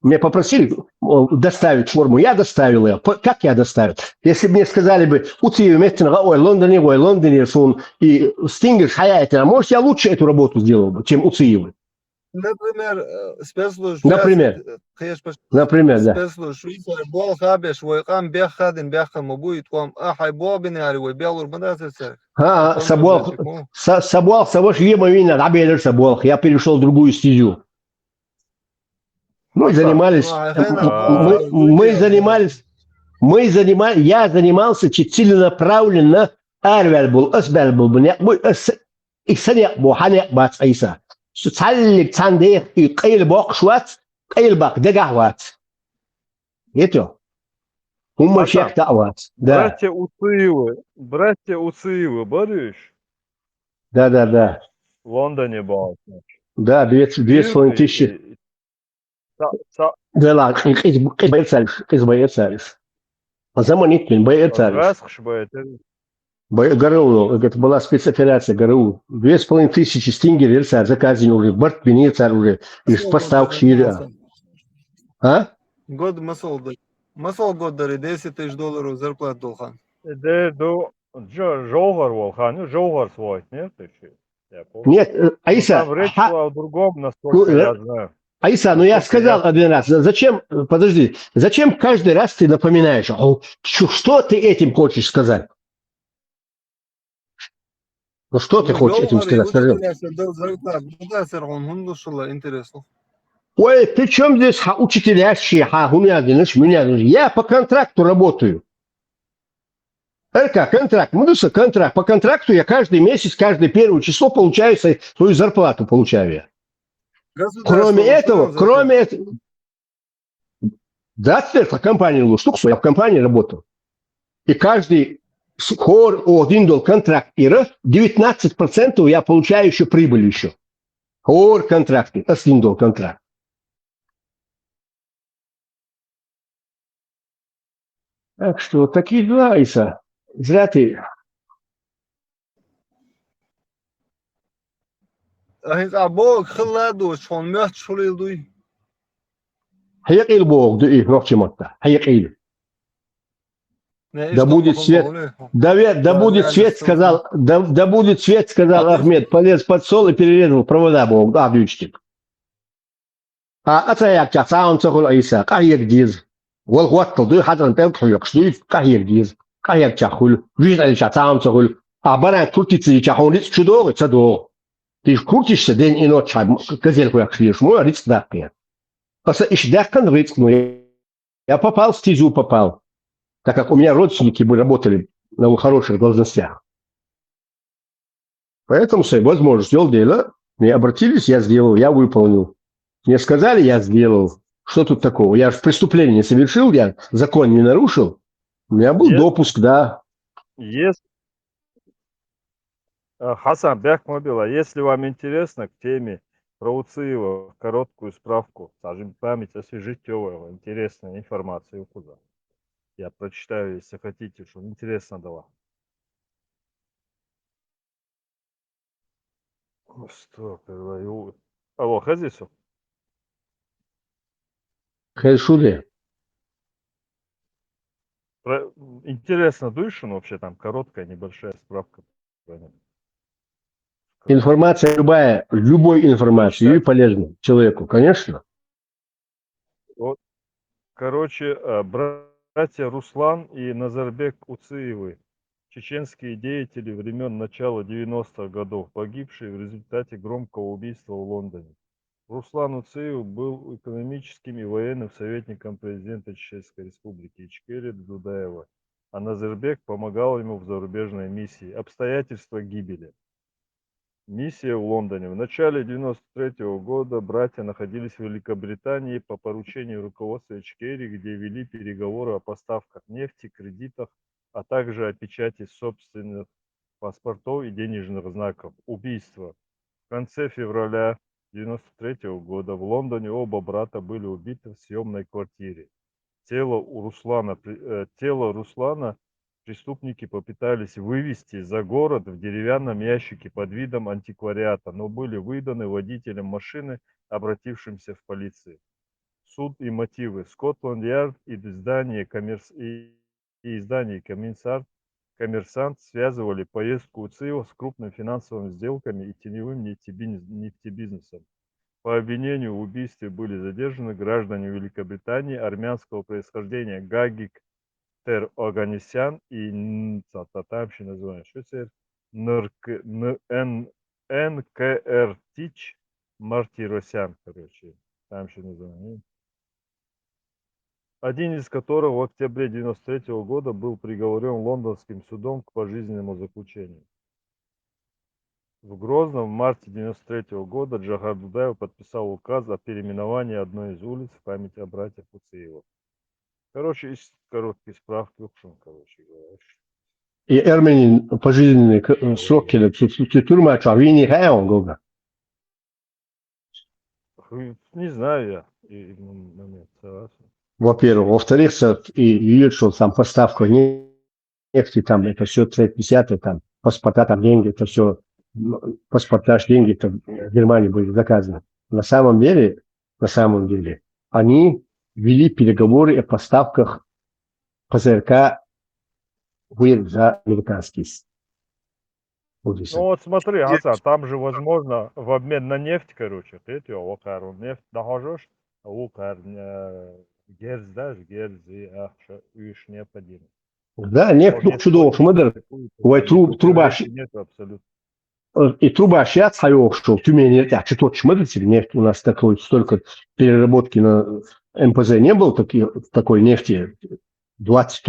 Мне попросили доставить форму, я доставил ее. Как я доставил? Если бы мне сказали бы, ой, Лондоне, и Стингер, Хаятина, может, я лучше эту работу сделал бы, чем Уциевы. Например, спецслужбы. Например, да. Спецслужбы. Бол хабеш, войкам бехадин, бехам будет вам, хайбол бинari, вой белур бадасер. Собол, ема рабелер собол. Я перешел в другую стезю. Я занимался целенаправленно, Братья Уциевы, борешь? Да. В Лондоне был. Да, 2500. Да ладно, боец. А заманить меня, боец. ГРУ, это была спецоперация ГРУ. 2500 стингер, заказаны уже, борт пенится уже, из поставок шире. А? Год масол год дари, $10,000 зарплат долхан. Жогар волхан, Жогар свой, нет? Нет, Аиса. Там речь шла о другом, насколько я знаю. Аиса, я сказал один раз, зачем каждый раз ты напоминаешь, что ты этим хочешь сказать? Ну что ты хочешь этим сказать? Ой, при чем здесь учителящие, я по контракту работаю. Контракт. Контракт. По контракту я каждый месяц, каждое первое число получаю свою зарплату, получаю я. Кроме этого, да, компания штук, я в компании работал. И каждый один контракт, 19% я получаю еще прибыль еще. Контракт, $1 контракт. Так что такие дела, Иса. Зря ты. Бог خلادوش فون مات شولي دوي. هيقيل بوغ دوي نوختي مكة. هيقيل. Да будет свет, сказал Ахмед. Полез под стол и перерезал провода Бог. Да, дючтик. А цаяк саун цохол Иса. Кахьек диз. Волхваттал дуй хадан пелкхуйок. Штуй кахьек диз. Кахьек чахул. Жизнь алиша саун цохол. А баран туркицы чахол лиц чудо, цадо. Ты крутишься день и ночь, газельку як шьешь, мой рыцк дакнет. Просто ишдакан рыцк, я попал, в стезю попал, так как у меня родственники бы работали на хороших должностях. Поэтому с возможно, сделал дело, мне обратились, я сделал, я выполнил. Мне сказали, я сделал. Что тут такого? Я же преступление не совершил, я закон не нарушил. У меня был допуск, да. Хасан Бяхмобила, если вам интересно к теме про Уциева, короткую справку, скажем, память освежить его, интересная информация куда. Я прочитаю, если хотите, что интересно дала. Что, говорю. Алло, Хазису? Хайшуде. Интересно, Дуйшин вообще там короткая, небольшая справка. Информация любая, любой информации, ее полезна человеку, конечно. Вот, короче, братья Руслан и Назарбек Уциевы, чеченские деятели времен начала 90-х годов, погибшие в результате громкого убийства в Лондоне. Руслан Уциев был экономическим и военным советником президента Чеченской Республики Ичкерия Дудаева, а Назарбек помогал ему в зарубежной миссии. Обстоятельства гибели. Миссия в Лондоне. В начале 1993 года братья находились в Великобритании по поручению руководства Ичкерии, где вели переговоры о поставках нефти, кредитах, а также о печати собственных паспортов и денежных знаков. Убийство. В конце февраля 1993 года в Лондоне оба брата были убиты в съемной квартире. Тело Руслана преступники попытались вывести за город в деревянном ящике под видом антиквариата, но были выданы водителем машины, обратившимся в полицию. Суд и мотивы. Скотланд-Ярд и издание «Коммерсант» связывали поездку Уциева с крупными финансовыми сделками и теневым нефтебизнесом. По обвинению в убийстве были задержаны граждане Великобритании армянского происхождения Гагик Тер Оганесян и НКР Тич Мартиросян, короче, там еще называют. Один из которых в октябре 1993 года был приговорен лондонским судом к пожизненному заключению. В Грозном в марте 1993 года Джохар Дудаев подписал указ о переименовании одной из улиц в память о братьях Уциевых. Короче, из короткой справки, короче говоря. И Эрменин пожизненный срок, тюрьма, что вини хаон гога. Не знаю я. Во-первых. Во-вторых, и видят, что там поставка нефти, там это все 50 там паспорта, там деньги, это все паспорта, деньги, это в Германии были заказаны. На самом деле, они вели переговоры о поставках ПЗРК за американские. Ну вот смотри, Асан, там же возможно в обмен на нефть, короче, ты нефть нахожешь, герзи, уж необходимо. Да, нефть, ну чудо, шмыдер, трубаш. И труба сейчас хайошел, Тюмени, что шмыдер, нефть у нас такой, столько переработки на МПЗ не было такой нефти, 20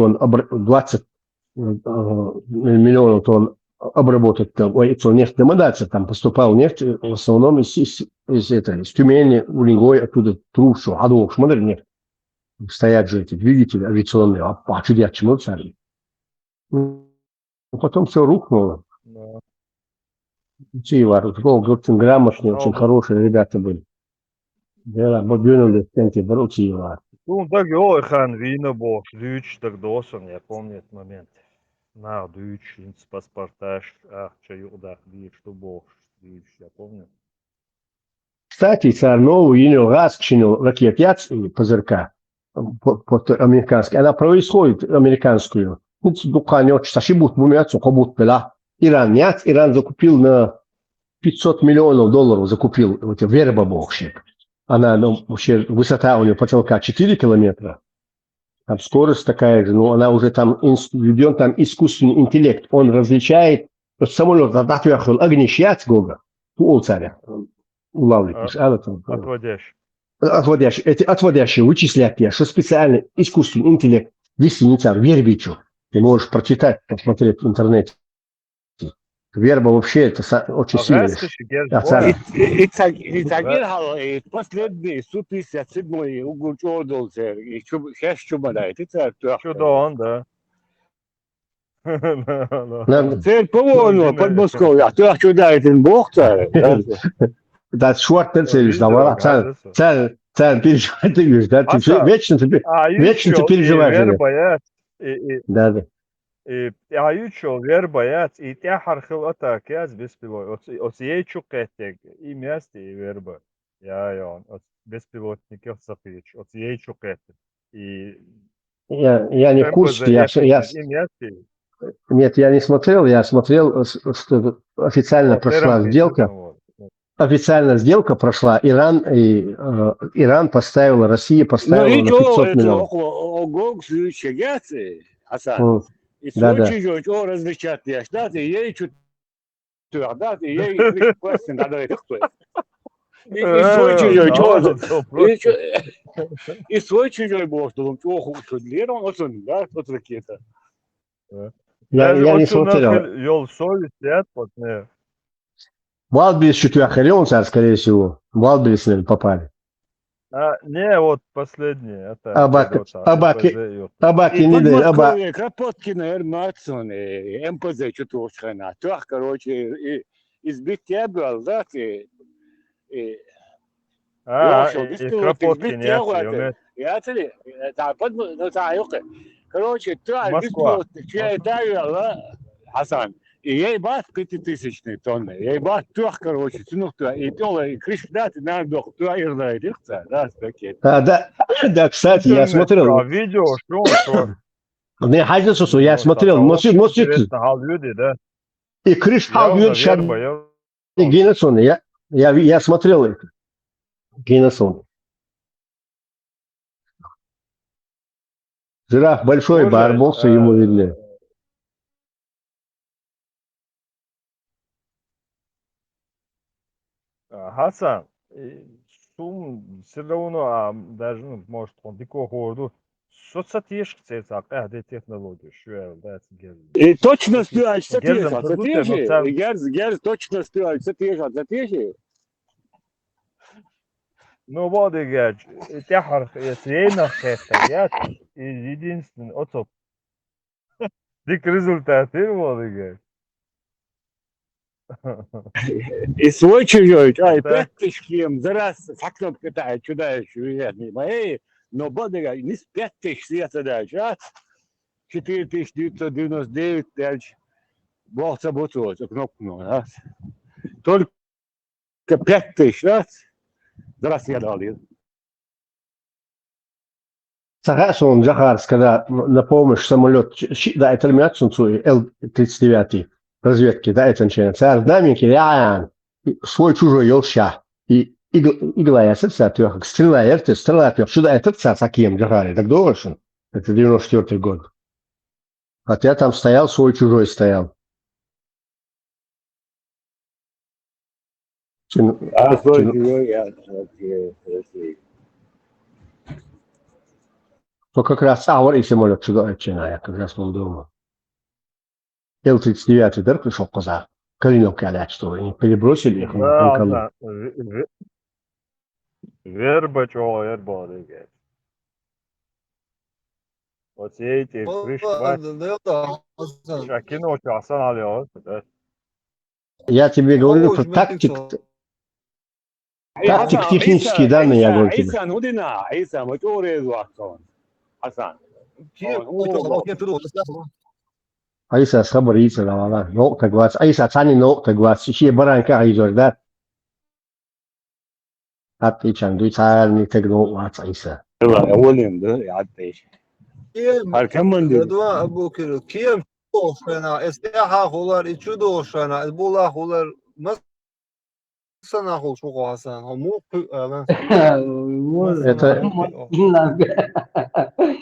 миллионов тонн обработать, нефть намодаться, там поступала нефть в основном из Тюмени, Уренгой, оттуда труб, что адов шмыдер нефть. Стоят же эти двигатели авиационные, а чудят чему царь. Потом все рухнуло. Очень грамотные, очень хорошие ребята были. Да, бодюнули в центре Барутиева. Ну, так его хан вина бог, дюч, так досан, я помню этот момент. На, дюч, паспортаж, чаю, да, что бог, дюч, я помню. Кстати, царнову иню раскчину ракет ПЗРК американский. Она происходит американскую. Иран закупил на 500 миллионов долларов, закупил верба богщик. Она, вообще, высота у нее потолка 4 километра. Там скорость такая же, но она уже там введен там искусственный интеллект. Он различает, самолет огнищать Гога, у царя улавливаешь. Отводящий. Эти отводящие вычислят тебя, что специально искусственный интеллект весенница, вербичу. Ты можешь прочитать, посмотреть в интернете. Верба вообще это очень сильно. Чудо он, да. Цель по-моему, Подмосковье. А ты чудо, это бог царь. Да, шварт цель, царь переживает, ты видишь, да, ты вечно ты переживаешь. Да. Аючо вербаят, и те хархил атакяз беспилот. Осей чукетек, и месте, и верба. Я, беспилотников сапич, осей чукетек. И я не в курсе, я Нет, я не смотрел, я смотрел, что официально прошла сделка. Официально сделка прошла, Иран поставил, Россия поставила на 500 миллионов. Да, да. И свой чужой бог, что он да, вот ракета. Я не смотрел. Валберис чуть охерелся, скорее всего. Валберис, наверное, попали. Не, вот последний. Абаки не дают. Кропотки, наверное, Матсоны, МПЗ, что-то ушхана. Трах, короче, избить тебя, да, ты... и Кропотки не отсюда. Короче, Москва. Хасан. И ей бат 5000 тонны. Ей бат трех, короче, цену, и пёла, и крышдат, и надо дох, то ирда, и дыхца, да, спекет. Да, кстати, я смотрел. Видео, что? Не, Хайзесусу, я смотрел. И крышдат, и Генесон, я смотрел это. Генесон. Жираф большой, барбоксы ему видны. Хасан, сум все равно, даже, может, он дико ходу. Что сатишь, цеца, какая технология, что я, да, и точно спеваешь, сатишь, Герз точно спеваешь, сатишь. Ну, вот и говорит, тяхар, срейнах, единственный, отоп. Дик результаты, вот и говорит. И свой чужой, ай, 5000 кем, зараз фактом питает, чудо, мои, но бодыга, не с 5000 света дальше, а 4999 дальше, бог заботу, кнопку, а? Только 5000, а? Зараз я дал. Сагасон Джахарс, когда на помощь самолет, да, это Л-39 разведки, да, это начинается. Динамики, реально, свой чужой елща. И игла я как стрела, сюда этот Саким Джахари, так должен. Это 94-й год. Хотя там стоял, свой чужой стоял. То как раз и самолет сюда я как раз был дома. Л-39 дыр пришел коза. Калиновка опять, что они перебросили их на Колу. Вербачева, вербали. Вот эти кино Хасан Алиев. Я тебе говорю, что тактик технические данные я говорю тебе. Айса схабарится, да, нокта 20. Айса цани нокта 20. Ще баранка айзор, да? Отлично, дуйцальный тегнул 20 Айса. أولين ده يعطيش. Harkeman da bu Kiev doğuşuna esteha holar içi doğuşuna bula holar sana hol çok Hasan hamu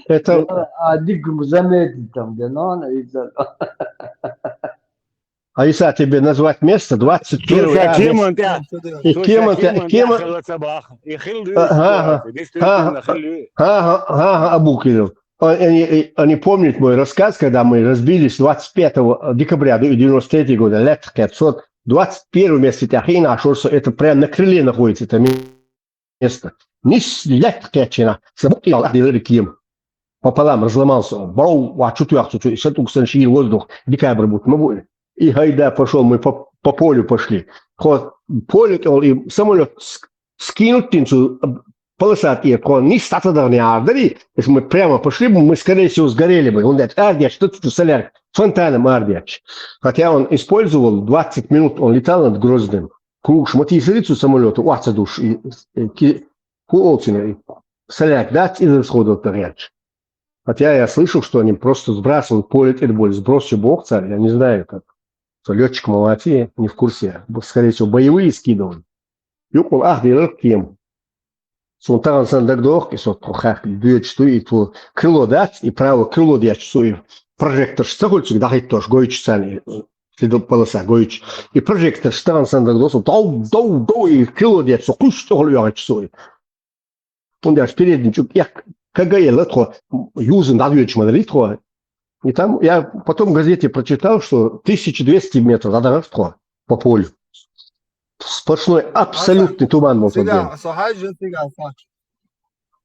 Это адик заметить там, где надо и за. Айса, тебе назвать место 21 Абукилев. Они помнят мой рассказ, когда мы разбились 25 декабря 93 года, лет 500, 21 место Тяхина, Ашурса, это прямо на крыле находится, это место. Nis lättketchina, se покидал Ким. Пополам разломался. Брау, а чутьяхцу, сатук санши воздух, декабрь будет, мы и хайда пошел, мы по полю пошли. Ход поле, и самолет скинут тинцу, полосат и он не статудар не ардери. Если мы прямо пошли бы, мы, скорее всего, сгорели бы. Он говорит, ардиач, что-то соляр, фонтаном ардиач. Хотя он использовал 20 минут, он летал над Грозным. Круг шмотисерицу самолета, уаца душ, и Хуолцина, соляр, дать, и расходовал переч. Хотя я слышал, что они просто сбрасывают поле более сбросче бог царь. Я не знаю, как. Что летчик молодцы, не в курсе. Скорее всего, боевые скидывали. Юкул делал кем. Сунтан Сандагдох, и сотхах дюйчту, и то крыло дать, и право крыло дячсу, прожектор штагольчик, да, тоже гоич сани, следом полоса гоич. И прожектор штан Сандагдос, доу, и крыло дячсу, куш что ли ячсу. Он даже передничек, я КГЛ, это юзен дадьюч мадритхо. И там я потом в газете прочитал, что 1200 метров надо по полю. Сплошной абсолютный туман был тот день.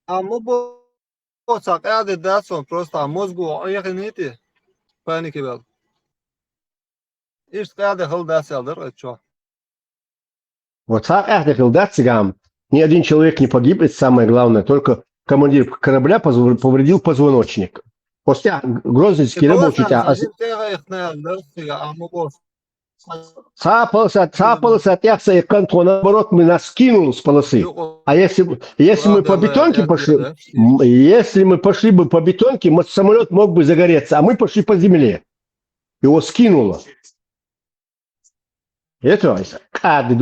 А мы боцак, это датсон просто мозгу еханите, паники был. Ишь, когда хал датсалдер, это что? Вот так датсигам. Ни один человек не погиб, это самое главное. Только командир корабля повредил позвоночник. После грозненский рабочий цапался, отъехался, и контроль, наоборот, мы нас скинул с полосы. А если мы по бетонке пошли, если мы пошли бы по бетонке, самолет мог бы загореться, а мы пошли по земле. Его скинуло. Это каждый, а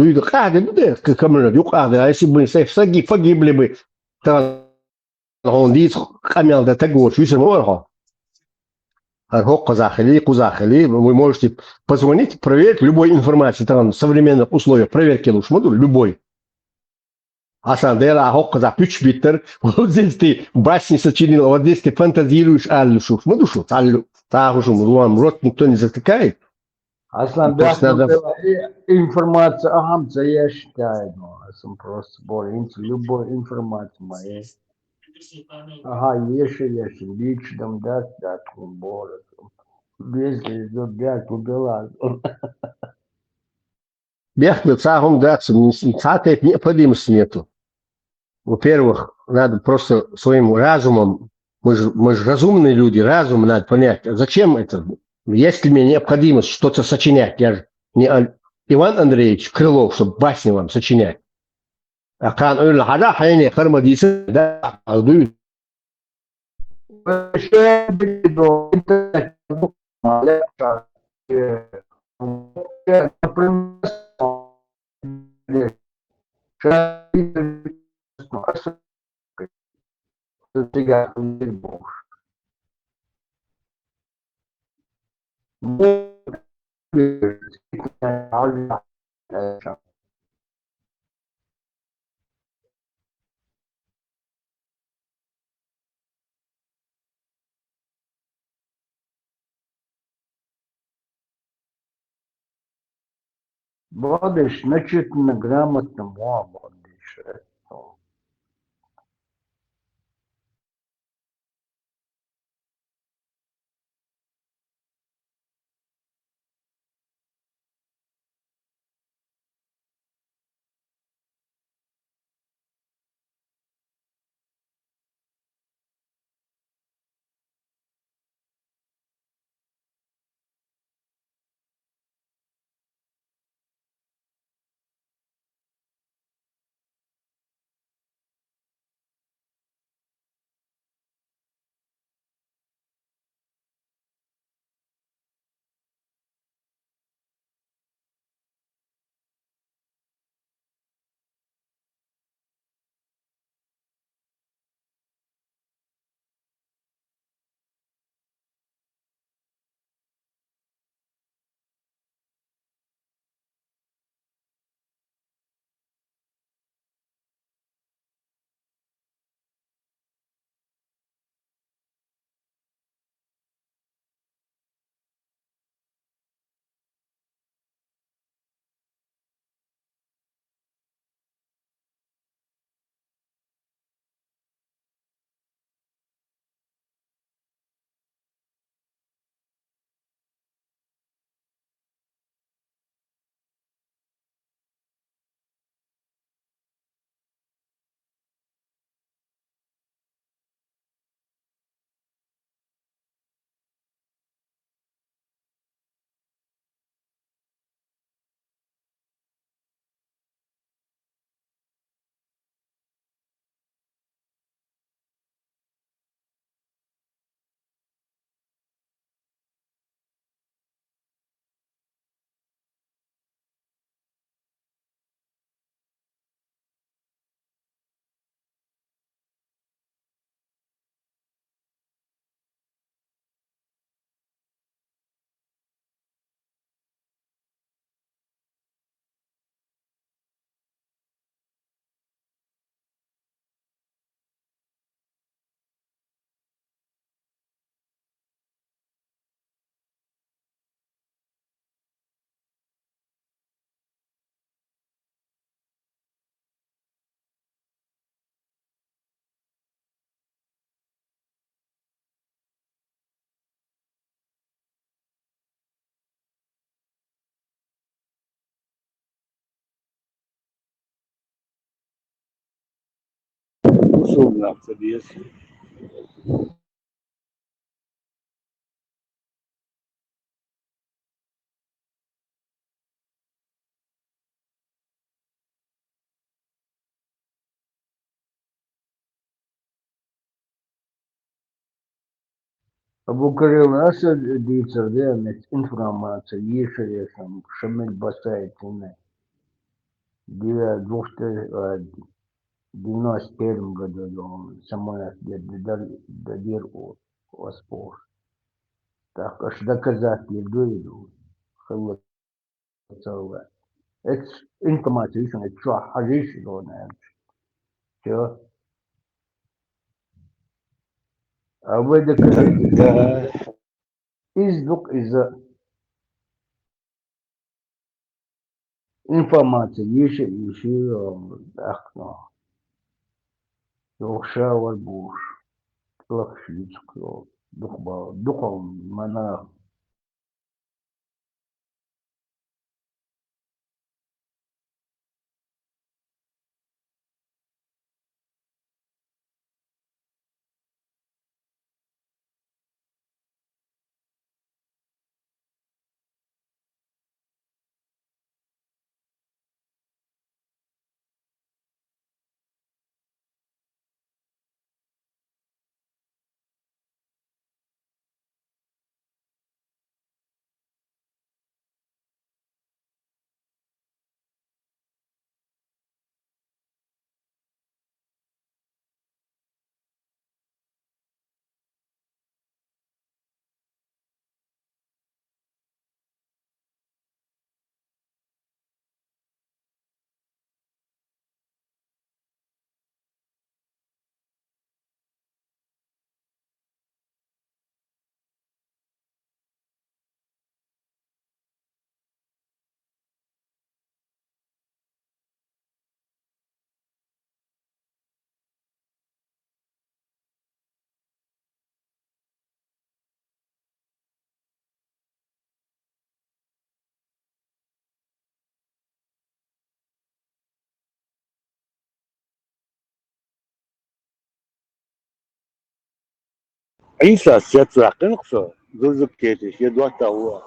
если бы мы погибли бы, то он дит камел до того, что мы вы можете позвонить, проверить любой информации в современных условиях. Проверки лучше любой. А Сандера, Хоккоза, Пючбиттер, вот здесь ты басни сочинил, вот здесь ты фантазируешь, аллюшу, душу, рот никто не затыкает. Аслан, информация, я считаю, просто более любой информация моей. Ага, еще, лично, да, более. Без дела. Бехнут цагом даться, цакает необходимости нету. Во-первых, надо просто своим разумом, мы же разумные люди, разум надо понять, зачем это? Есть ли мне необходимость что-то сочинять? Я же не Иван Андреевич Крылов, чтобы басни вам сочинять. А кан öyle hada hayne kırmadıysa da aldı. Будешь начитанно грамотным, будешь. условно обсудить. Abu Karil nasıl değilse информация ешересом шамиль басайтine диа 91 году он самолет дадир воспор. Так аж доказать не дойду. Хлоп целое. Это информация еще не что хажиш лоне. Что? А вы доказать из информация еще так но. Йохшавар буш. Лакшицкого. Духом монах. عيسى سيتساق نقصه زوجك كيتش يدوات هو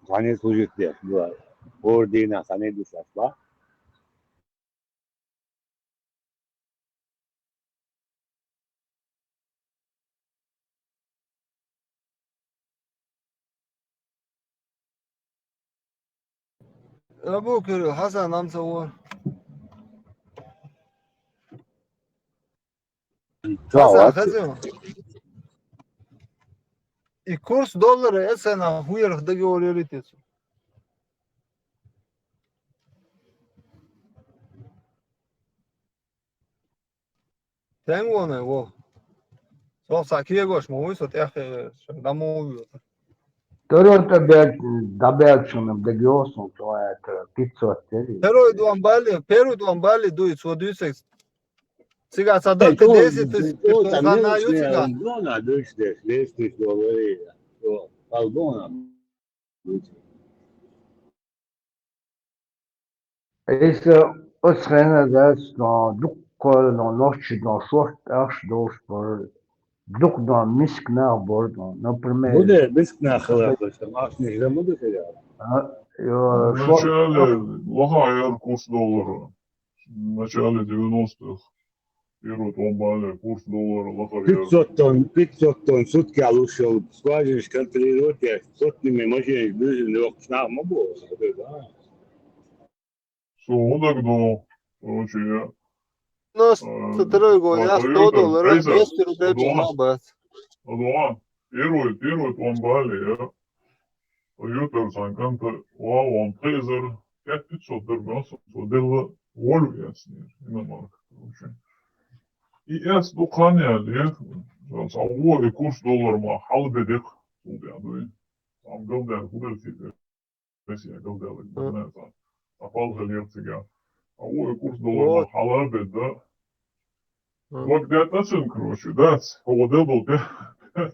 خاني سوجك ده دوا اوردينا خاني دساسلا Abu Karil Hasan Amsawar. Hasan Hazım. Kurs doları esena huyarık da görüyoruz. Tengo ne o. Sok sakiye goş mu uysa tehke damu. Toronto добавочным догиосом, то это 500 тысяч. Перу дуамбали дует сводуйся. Сега садок 10 тысяч. Она юцига. Албона дышишь, лестишь говори. Албона. Если оценка даст на дукол на ночь на шорт аж до спор дук на миск на борд, например. Буде миск на хлеб, что машины не буду терять. Вначале лохая курс доллара. В начале 90-х. Первый томбали курс доллара лохая. 500 тонн сутки ушел. Скважинешь контролировать, сотнями машин движения на мобу. Тогда, короче, я... Нас тройго, я $100, 200 рублей помогает. Адуан, первый томбали, я... Toyota Sankanта, он Трезер, 5500 дербился, дело волю яснее, иномарка, короче. И я с духания лет, и курс доллара ма халбедек, убядуй. Там голден, худельтите, Россия голдела, не знаю, там, опал галерцига. И курс доллара ма халбед, да. Вот где-то цен, короче, да, холодел был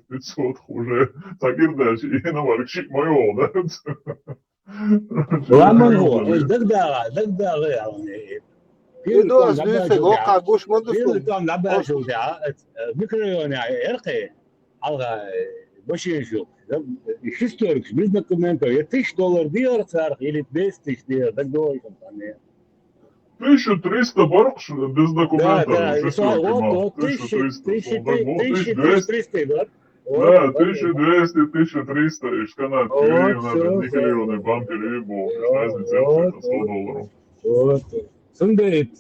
500 уже, таких дальше, и иномарка, шик моего, да. Ламан هو دغدغه يعني يدوس بيسك وقع قوش في مدسكم الكام لعبها شو ساعة ميكرويون يرقي على باش يشوف يشترك بالنسبة كومنتو يتش دولار ديار صار или 200 ديار так долго там 1300 баркш без да документов. вот 1300 да Да, 1200, 1300, и шканат, надо никелированный бампер и был, разница $100. Вот. Сунды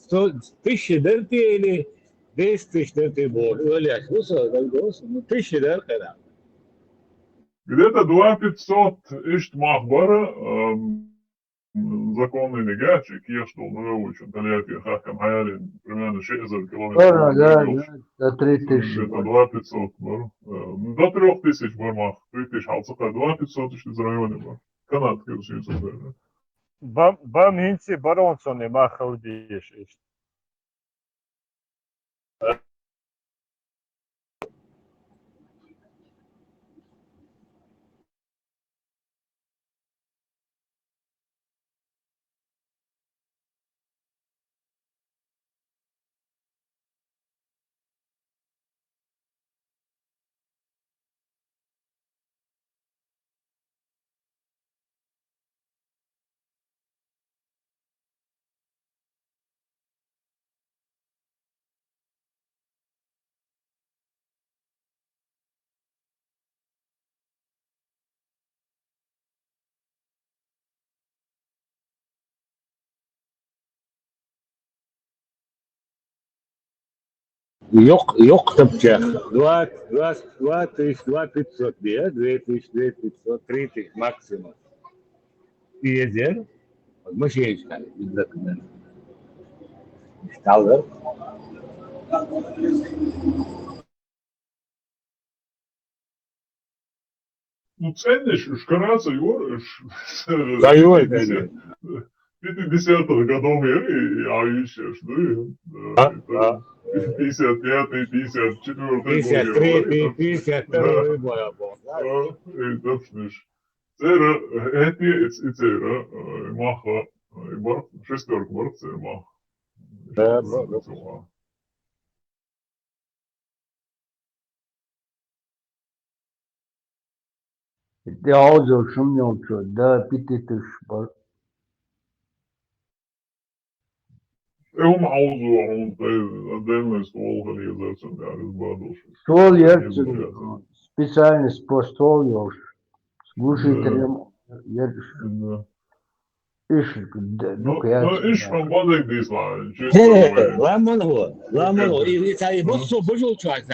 1000 дерти или 200 дерти был. Оля, слушай, так дос, 1000 дерти, да. Где-то 2500 ишт махбара, законный негачик, я что выучен, Тольятти, Хахкам, Хайали, примерно 60 километров. Да, 3000. Где-то 2500 бар. До 3000 бар мах, 3000 халцаха, 2500 ишт из района бар. Канат, кирши, супер. Баминси баронсони махалдиш. Yok топчах. 2500 дия, 2500, 3000 максимум. Езер, машинка, без документов. Шталвер. Ну, ценишь, шкараться, юриш. Да, юриш. 50-х годов я еще, да? 55-й, 54-й 53-й, 52-й боя был. Точніше. Це цера, маха, шестерка бар, це мах. Det avgör som jag tror. Det pittigt bara. هم عاوزوا отдельный ствол реализацию для избавился. Ствол ярче. Специальный ствол ёж. Слушателям ярче. Иш, ну иш from body design. Ламан هو. И царь босс божил чувак.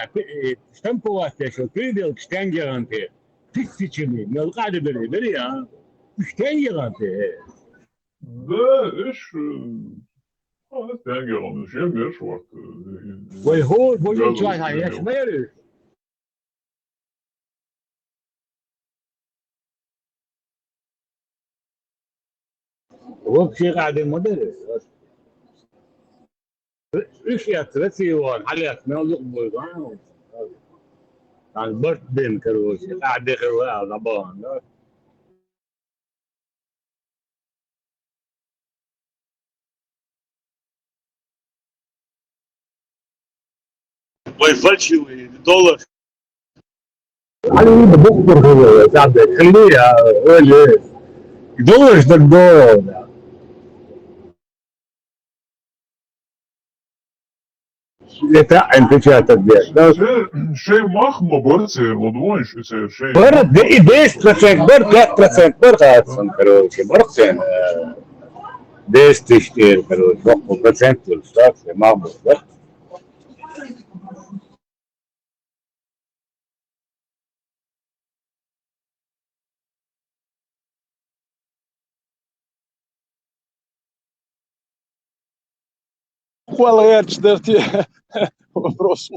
Штамповать что придел к штангеранте. Тысячами. Мелкады бери, а. Штангеранте. Да, иш Stengelen, geen meer zwart. Wij hoor, voor je twee gaan je smeren. Ook hier aan de modellen. Ik ja, dat is gewoon. Alles, nou ook mooi gaan. Dan wordt ben keroos. Aan de geweld, dat baan. Вальфальшивый доллар. علي بكبر هو تعب خليها ولا دولار دولار يتاع انت شاتك شيء مخمة برسي موضوع شيء برد ديش 3% برد 3% برد هاتسن كروشي برسين ديش تشتير كروشي وقت برسنت والشاك ما برد Hvala Jerč, da ti je вопрос.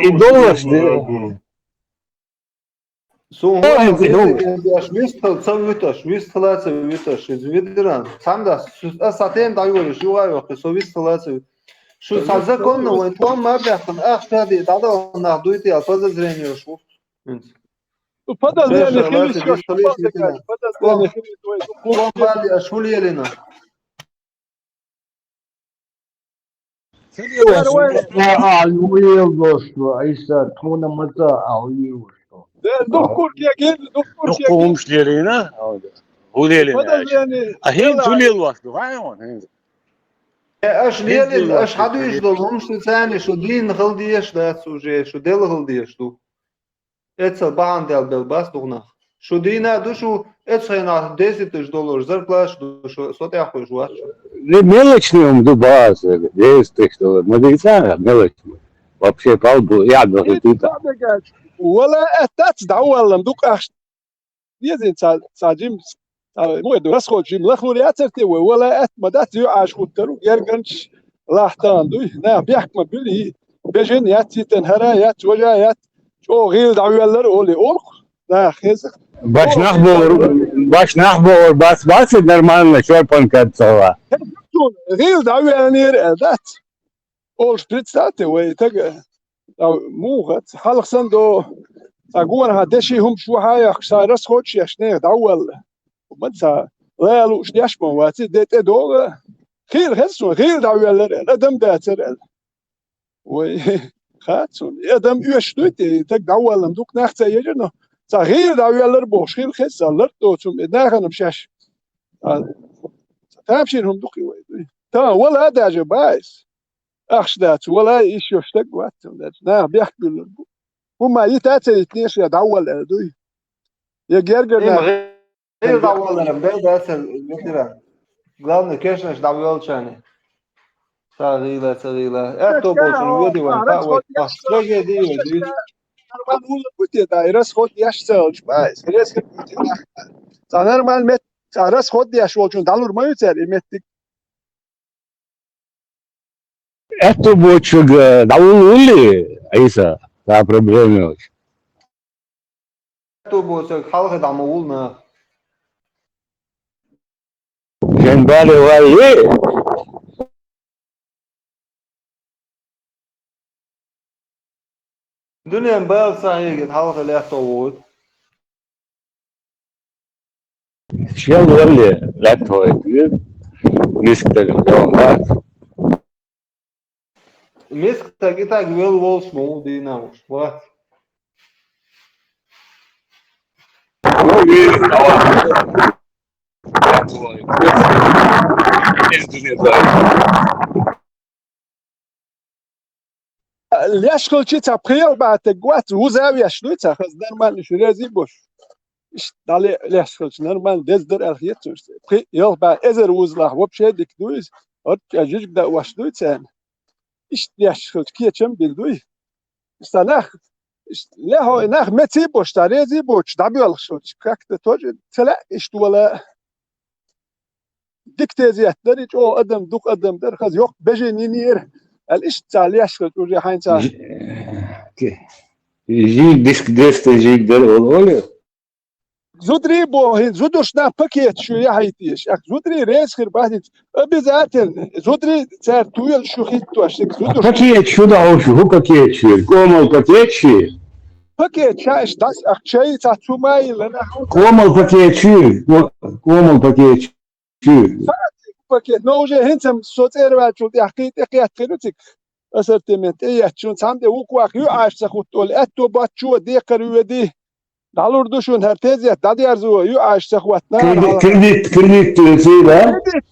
И доллар что? Son yaş vistalaca vitaş izvidiran. Tam da satayım da yürüyüş yok. So vistalaca. Şu zakonno o tom mabahın ahşadi da onlar duydu ya fazla zreniyor şu. Подозрение Шеша, хилиш ёш, подозрение хилиш твой. Компания Шулелина. أعويل دوستو عيسى تكون متى أعويل دكتور كيا دكتور كيا Komşularına Hulelin. подозрение. Ahin Zulil vakti hayvan. اش ليلين اش حدو يشدلهم شو ثاني شو دين غلديش ده سوجي شو ديل غلديش دو اتسل بان ديل بالباس دوغنا شو دينا دو شو اتسينا $10,000 зарплат شو صوت ياخذ جوات Мелочные ум дубас, есть так что мудрецам мелочные. Вообще палбу я говорю тут. ولا اتات دعوه لمدوك اخ يزين ساجيم مو درس خو جيم لخوري اترتي ولا ات مدات يو عاش خطرو يرجنش لاحتان دوي نا بيحكم بلي بجن ياتي تنهرا يات وجا يات شو غير دعوالر اولي اولخ نا خزق Baş nahbor bas нормально şorpan katsawa. غير دعوالر ذات اول شبريتساتي وي تق موغت حلق سندو تقول هدشي هم شو هاي خسارس خوش يشنه دعوال ومنسى لا لوش ديش مواتي ديت ادوغ خير هسون غير دعوالر ادم داتر وي خاتون ادم يشنوتي تق دعوال مدوك ناخت يجنو غير دعوالر بوش خير خسالر دوتم ناخن مشاش تامشينهم دوقي وي تا ولا داجه بايس اخشدات ولا ايش يشتق واتم نا بيحكي هما يتاتي يتنيش يدعوال دوي يا جرجر غير دعوالنا بدا اسل مثلا главное конечно ж дعوалчане صغيرة اتو بوشن ودي وين تا وين سوجي دي ودي نورمال بوتي دايرس خود ياش سالش بايس ريس بوتي نورمال مت راس خود ياش ولچون دالور ما يتر مت Это бочуг даули Айса, да проблема. اتو بوشن خلق دعمولنا Женбали вали. الدنيا مبال صحيح خلق لا توود Чел вали, латвой. Нисктелем да. مسك تاجيتك ويل وول سمو دي ناوش وات اليشكل شي تابخير بعد تقوات وزاوية شنو تاخذ نورمال شرازي بوش اش دالي اليشكل نورمال دزدر الخيط بخي يل بعد ازر وزلاه وبشي ديك دويز ارك اجيج دا واشنو تان اش اليشكل كي تشم بيلدوي استناخ لا هو ناخ متي بوش تاريزي بوش دابي الخشوت كاكت توج تلا اش ولا ديكتازيات دريج او ادم دوق ادم در خز يوق بجي نينير الاش تاع اليشكل توجي حين تاع Jig disk deste jig der ol. زودري بوهين زودوش نا باكيت شو يا هيتيش اك زودري ريس خير بعد обязательно زودري تاع تويل شو خيتو اشك زودوش Какие чудо ушу, какие чудо. Комал какие. باكيت شاش داس اك شاي تاع توماي لنا Комал какие чудо. Комал какие чудо. باكيت نو جي هنتم صوتير واچو حقيقه قيات خيرتك اسرتمنت اي چون سامده وكو اخيو عاش تخوتول اتو باتشو دي قرودي دالور دوشون هر تزيت دادي ارزو يو عاش تخوتنا Кредит تسيبا.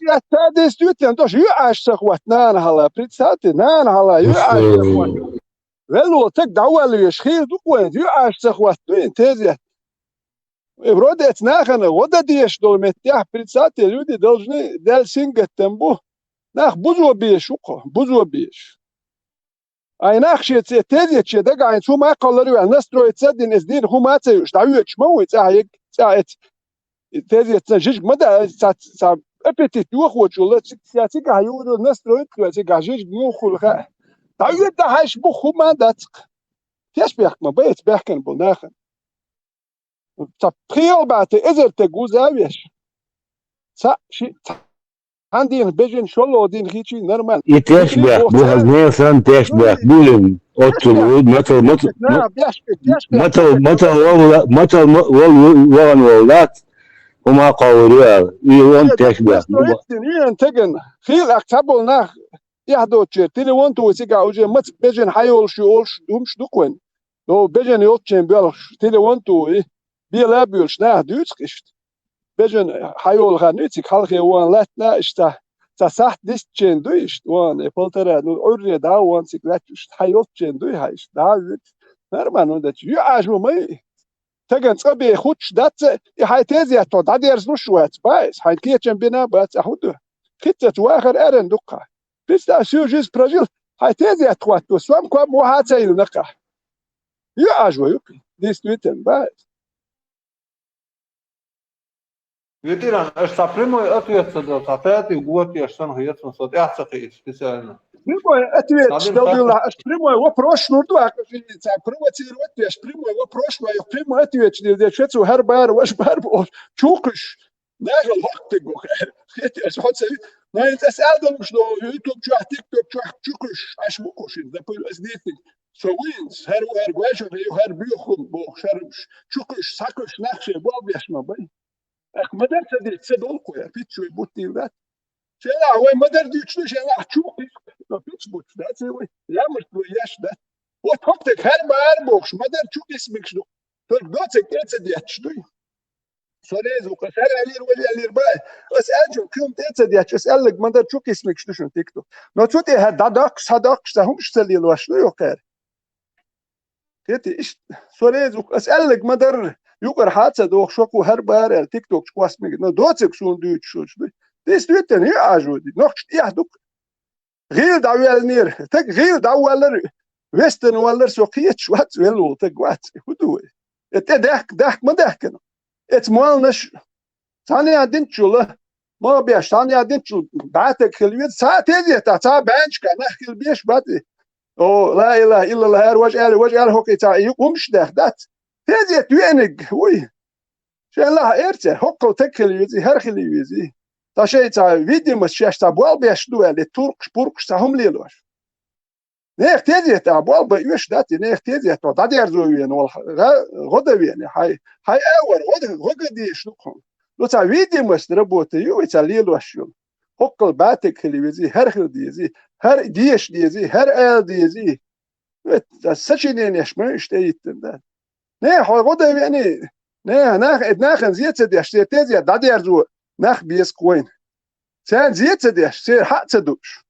يا تادي ستوتن دوش يو عاش تخوتنا هلا بريتساتي نان هلا يو عاش تخوتنا ولو تك دعوه يشخير دوكوين يو عاش تخوتنا تزيت برودت ناخنا ودا ديش دول متيح بريتساتي люди должны дальсингат тембу нах бузу бишуко бузу биш ай нах шеце тезет че дага ин сума қаллары ва настроиться динес дин хумаце штауч моуц аяк цаэт тезет жиж мада са апетит юхочулы сяти гаюру настроить квази гажиж мухулха таует да хаш бу хумадат тяш бяхма бэт бяхкен бу нах تا پریال بعد ازر تگوز اویش تا شی Handin bejin şolo din hiçi normal. İteşbek, bu hazneysen teşbek, bulun, otur, metal olan olat, وما قولوا يوم تشبه إيه تجن خيل أكتبوا يهدو تشير تلي وانتو سيجا وجه مت بيجن حيول شولش دومش دوكوين لو بيجن يوتشين بيلش تلي وانتو إيه بيلا بيلش نه دوتش كشت بيجن حيول غنيتك خلقي وان لاتنا إشتا تسحت ديستشين دويشت وان بلترا نو أوري دا وان سيكلاتش حيول تشين دوي هايش دا نرمان وندش يعجبوا مي تجن صبي خوتش دات هاي تيزي تو داديرز نشوات بايس هاي كيتشن بنا بات أحده خطة واخر أرن دقة بس سوجيز براجيل هاي تيزي تواتو سوام كوام وهات سيل نقع يعجبوا يوكي ديس تويتن بايس Ветеран, аж за прямой ответ задал, а ты год я что он говорит, он садится специально. Прямой ответ, что было, аж прямой вопрос, ну да, провоцировать, аж прямой вопрос, прямой ответ, что это хербар, ваш бар, чукиш, даже лохты го, это аж хоть но это садом, что YouTube, что TikTok, что чукиш, аж мукушин, да появилось дети. So wins, her gwajor, her biuchum, bo чукиш, sakиш, nachse, болбешма, бай. Ах, мадер садит, садолку, я питчу и бутил, да? Шела, ой, мадер дючну, шела, чукиш, но питч бут, да, целый, я мертвый, яш, да? Вот хоптек, хербар, бокш, мадер чукиш микшну, только доцек, это дячну. Sorez o kasar alir wali alir bay as ajo kum tetsa diach as alleg mandar chuk ismik shtushun tiktok no tuti ha dadak sadak sahum shtalil washnu yoker teti ish sorez o as alleg mandar yukar hatsa do shoku har bar tiktok kwasmig no dotsek sun duch shuchdu des dutten hi ajo di noch yahduk غير داوال نير تك غير داوالر ويستن والر سوقيت شوات ولو تقوات هدوء اتدك ما دهكن ات مالنش ثانية دنتشوله ما بيش ثانية دنتشول بعتك خلويت ساعة تيجي تا بانش كان احكي بيش بعد او لا اله الا الله وجه هوكي تا يقومش دات تيجي توينك وي شان الله ارتي هوكو تكلويزي هرخلويزي تا شيء تا فيديو مش تا بوال بيش دوال تركش بوركش تا هم ليلوش نيخ تيجي تا بوال بيش داتي نيخ تيجي تا دادير زوين وال غدوين هاي اول غدي شنو لو تا فيديو مش دربوتي يو تا ليلوش هوكل باتك خلويزي هرخلويزي هر ديش ديزي هر ال ديزي سچينين يشمش تيتن ده نه غدوين يعني نه ناخن زيت دي اشتيتي دادير زو ناخ بيس كوين سان زيت دي اشتي حق تدوش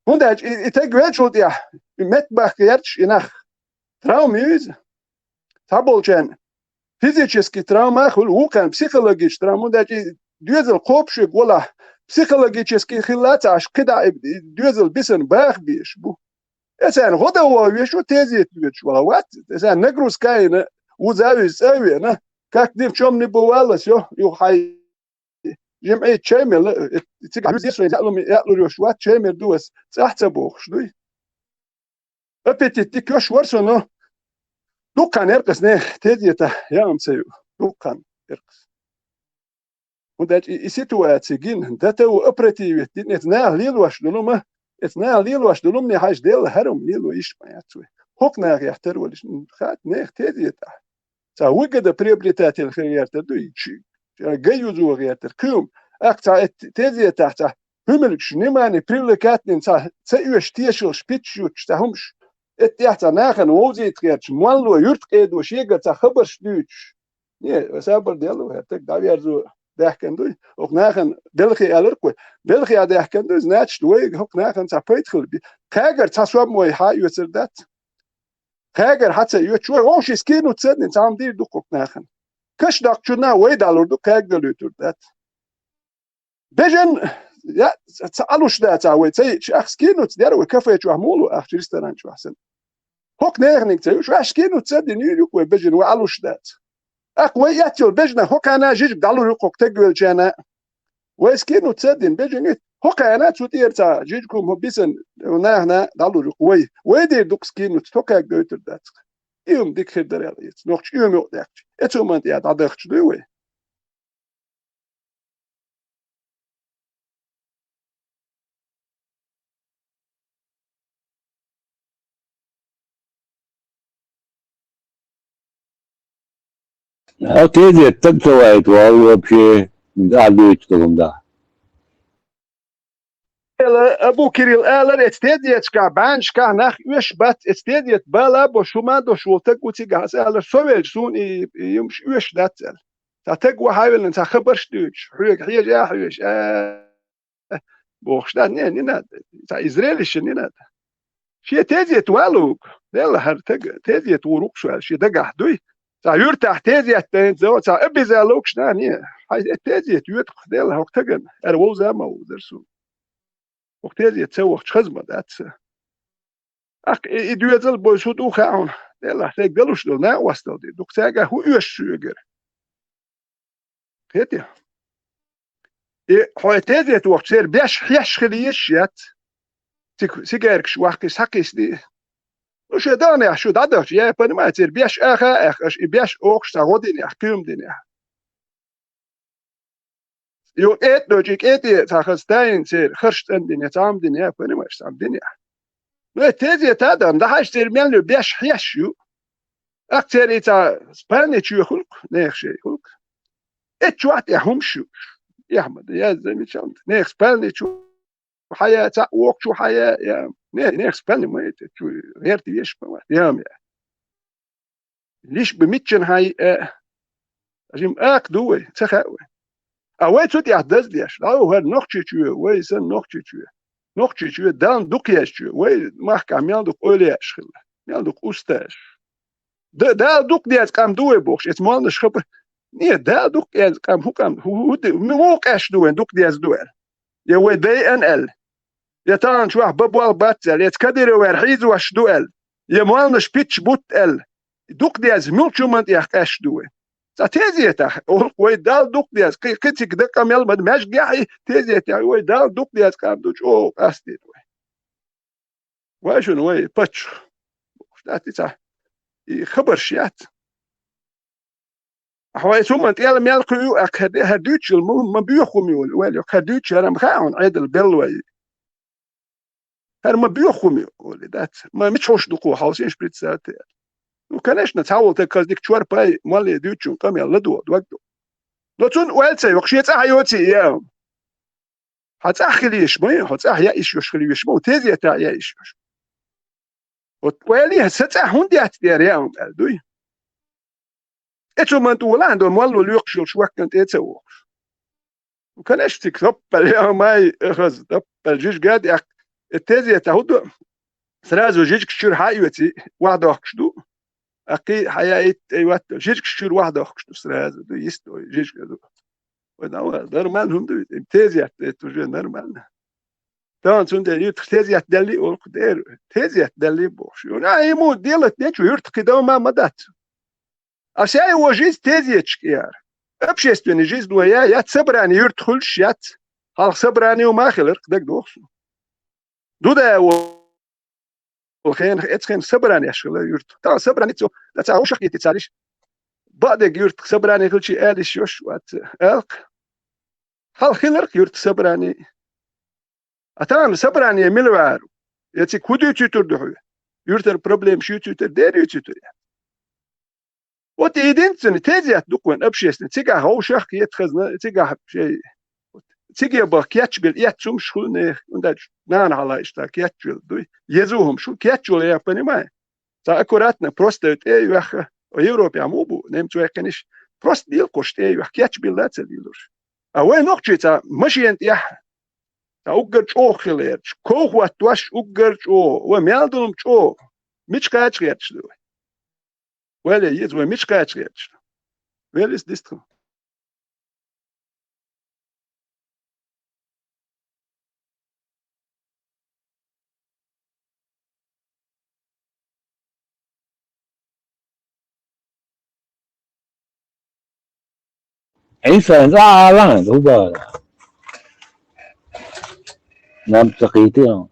und ich denke schon ja mitmach jetzt nach Traumüse Tabelchen физический травма وكان психологический травма und düzel kopsche gola психологический хилат аж كده düzel bisschen bach biش bu это года وش тезит ведь вот это нагрузка на وزاوي на как ни в чем не бывало все и جمعية شامل تيجي زي يقلوا شوات شامل دوس تحسبوه شنو أبتي تكوش ورسونو دكان يرقص نه تديته يا مسيو دكان يرقص وده السيتواتي جين ده تو أبرتي نتنا ليلوش دلومه نتنا ليلوش دلوم نه حاج ديل هرم ليلو إيش ما يتوه هوكنا يحتر ولش خات نه تديته سوجد بريبريتات الخيار تدوي شيء جايو زوغياتر كوم أكتا تيزي تحت هملكش نماني بريلكاتنين تسيوش تيشل شبيتشوش تهمش اتيحتا ناخن ووزي تغيرش موالو يرتقيدو شيغا تخبرش دوش نيه وسابر ديالو هاتك داوير زو داحكن دوي ook nagen België ellerkwe België dahken dus natch doig ook nagen tapetgel kager taswab moy ha yutzer dat kager hatsa yutchur osh skinu tsedin tam dir dukok nagen كش دكتورنا ويدالور دو كاك دلوتور دات بيجن يا تسالوش دات اوي تي شخص كينو تديرو كافي جو عمولو اخ ريستوران جو حسن هوك نيرنيك تي شو اش كينو تسدين يو بيجن والوش دات اخ وياتيو بيجن هوك انا جيج دالور كوك تغول جانا ويس كينو تسدين بيجن هوك انا تودير تا جيجكم بيسن هنا دالور وي دير دوكس كينو توكاك دوتور دات يوم ديك خدر يت نوخش يوم يودك اتو من يا دادخش دوي Ответить так бывает, вообще адует что да. ابو كيريل الر استديت كا بانش كا نخ وش بات استديت بلا بشوما دو شولتك وتي غاز الر سويل سون يمش وش داتل تاتك وهايل انت خبرش دوش حيج حيج يا حيج بوخش دا نينا تا اسرائيلش نينا شي تزيت والوك يلا هر تزيت وروك شو شي دغ دوي تا يرتاح تزيت زو تا ابي زالوكش دا ني تزيت يوت خدل هوك تگن ار وزا ما وزرسو وقتی تسوق خدمة دات اخ يدوزل بوشوت او خاون يلا تك دلوش دل نا واستل دي دوك ساغا هو يش شوگر هتي هو تيزيت وقت سير بيش حيش خليش يات سيجاركش وقت ساكيس دي وش داني شو دادش يا بني ما تير بيش اخا اخ بيش اوكش تاودين يحكم دين يو ات لوجيك اتي تاخستاين سير خرشت دين يتام دين يا بني ما يشتام دين لا تيزيت هذا ده حاجه سير ميل بيش حيش شو اكثر إذا سباني شو خلق نيخ شيء خلق اتشوات يهم شو يا أحمد يا زلمة شانت نيخ سباني شو حياة وقت شو حياة يا نيخ سباني ما شو غير تيجيش ما يا ليش بمتشن هاي أجيم دوي تخاوي أوي تود يحدث ديش لا هو نقطة شو وي سن نقطة شو دان دوكياش شو وي ما كم يالدوك أولياش خلا يالدوك أستاش ده دوك ديش كم دوي بوش اسمه نش خبر نيه ده دوك يعني كم هو مو كاش دوين دوك دياز دوين يا وي دي ان ال يا تان شو بابوال باتل يا تكدر ورحيز واش دوال يا مالنش بيتش بوت ال دوك دياز ملشو من يا كاش دوين تيزي تا وي دال دوك دياز كيتك ده كم يلا ماش جاي تيزي تا وي دال دوك دياز كم دوش او استي دوي واش وي باتش شتاتي تا خبر شيات هو ثم انت يلا ميالكو هدوتش ما بيخوم يقول ولا هدوتش انا مخاون عيد البلوي هر ما بيخوم يقول ذات ما مش دقو حوسين شبريت ساعات وكانش نتحول تكاز ديك شوار باي مال دوتش كم يلا دو وقتو لو تون والتي وقشيت حيوتي يا حتى اخليش ما حتى يا ايش يخليش ما تيزي تاع يا ايش وتوالي ستا هوندي اتدير يا دوي اتو ما انتو لاندو مالو ليقشل شو كنت اتسو وكانش تكتب يا ماي اخذ دب الجيش قاعد التازي تهود سرازو جيج كشير حيوتي واحدة وخشدو أكيد حياة أيوة جيج كشير واحدة وخشدو سرازو دو يستو جيج كدو وداوا نورمال هم دو تازي تجي نورمال طبعا سند يوت تازي تدلي والقدير تازي تدلي بوش يونا يمو ديلت نيتشو يرتقي دو ما مدات أشياء هو جيز تازي تشكيار أبشيستوني جيز دو يا تصبراني يرتخلش يات هل صبراني وما خلق دك دوخسو دودا وخين اتخين صبراني اشغل يرت تا صبراني تو لا تا وش حكيتي تساليش بعد يرت صبراني كل شيء اليش يوش وات الق هل خلق يرت صبراني اتام صبراني ملوار يتي كودو تشتر دحو يرت البروبليم شو تشتر دير تشتر وتي دينتن تيزيات دوكون ابشيس تيغا هو شخ يتخزن تيغا شيء تيجي بكياتش بالياتشوم شغلني ونداش نان على اشتا كياتشول دوي يزوهم شو كياتشول يا بني ما تا اكوراتنا بروستوت اي وخ اوروبا موبو نمتو يكنش بروست ديل كوشت اي وخ كياتش بيلات ديلوش اوي نوكشي تا ماشي انت يا تا اوغرچ او خليرچ كوخوات واش اوغرچ او وميالدوم چو ميچ كاتش ريتش دوي ولا يزو ميچ كاتش ريتش ويل از ديسترو عيسى لا لا هو نام تقيتين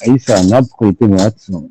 عيسى نبقي تماتسون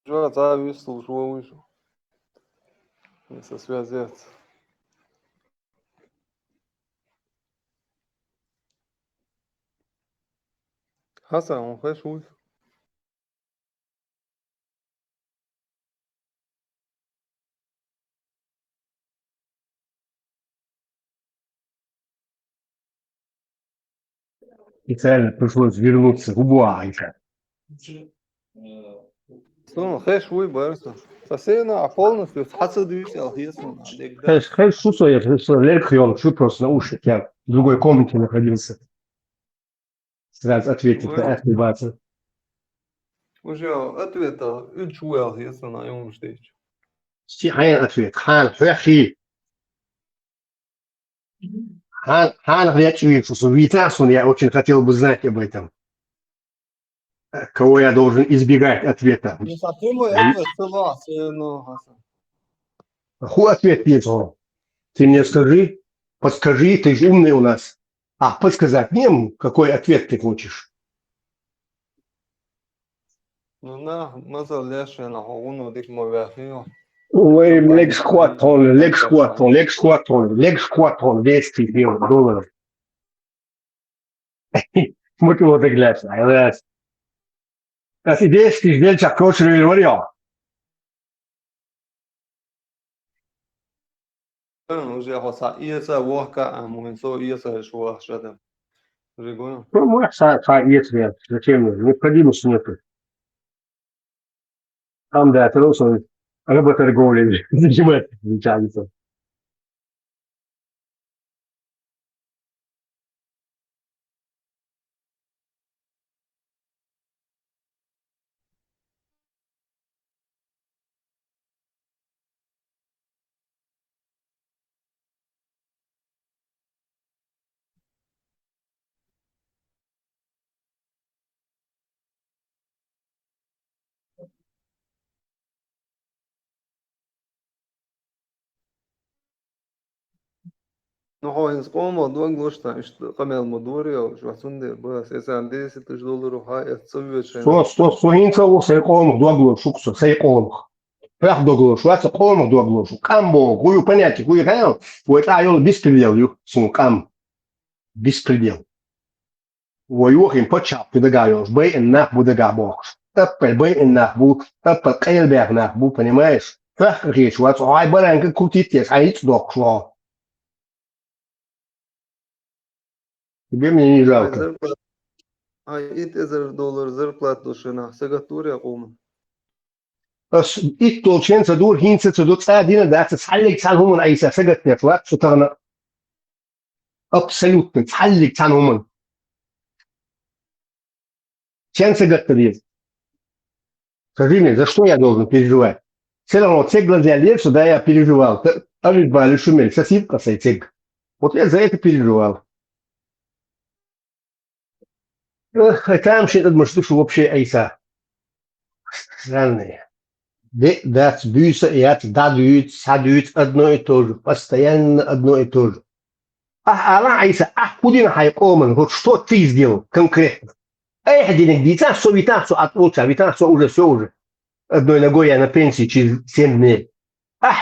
Жара вышел, шо вышел. Со связаться. Хасан, он хэш вышел. Специально пришлось вернуться в Буайка. Сон хэш выбрался. Сосена полностью хасад вышел, ясно. Хэш шусо, я леркхион, чуть просто наушник, я в другой комнате находился. Сразу ответить на это баца. Уже ответа учуял, ясно, на нем встреч. Стихайн ответ. Хан хэхи. Хан Рячвицу, Витасун, я очень хотел бы знать об этом. Кого я должен избегать ответа? Ху ответ Петро? Ты мне скажи, подскажи, ты же умный у нас. А, подсказать мне, какой ответ ты хочешь? Ну, на, маза леша на хогуну дик мовяхио. Ой, leg squat, $200. Muito obrigado, aliás. As ideias que ele já trouxe no Oriol. Уже хоса иеса ворка, а муинсо иеса шуа шадам. Регуем. Ну, essa isso, зачем нужно? Необходимости нету. Там, да, просто работорговля занимает, начальница. Ну, хоин скомо дуан глошта, что камел модурио, швасунде, бас, если $10,000 хай, цовечен. Соинцово сайколом догло шуксо, сайколом. Прах догло шуаца колом догло шу. Камбо, гую понятие, гую канал. Вот айол беспредел, ю, сункам. Беспредел. Воюхим почап, педагайош, бей нах будагабокс. Apple бейн нахбу, Apple кайлбяк нахбу, понимаешь? Как речь, вот, ай, баранка крутит, а и сдох шло. Тебе мне не Ай, жалко. зарплата. Ай, $1000 зарплату шина. Сагатур я قوم. As ik tot sinds dat door geen zit doet sta dienen dat het hallig zijn hoe men is zeggen net wat zo dan absoluut niet hallig zijn hoe men sinds zeggen dat is. Скажи мне, за что я должен переживать? Все равно те глаза лет, сюда я переживал. Алибали шумель, сосед касается. Вот я за это переживал. Там что-то думаю, что вообще айса. Странные. Да, бюса и от дадут, садут одно и то же. Постоянно одно и то же. Она айса, куда хайкомен, вот что ты сделал конкретно? Эх, денег, дитя, все витаться от луча, витаться уже все уже. Одной ногой я на пенсии через 7 дней.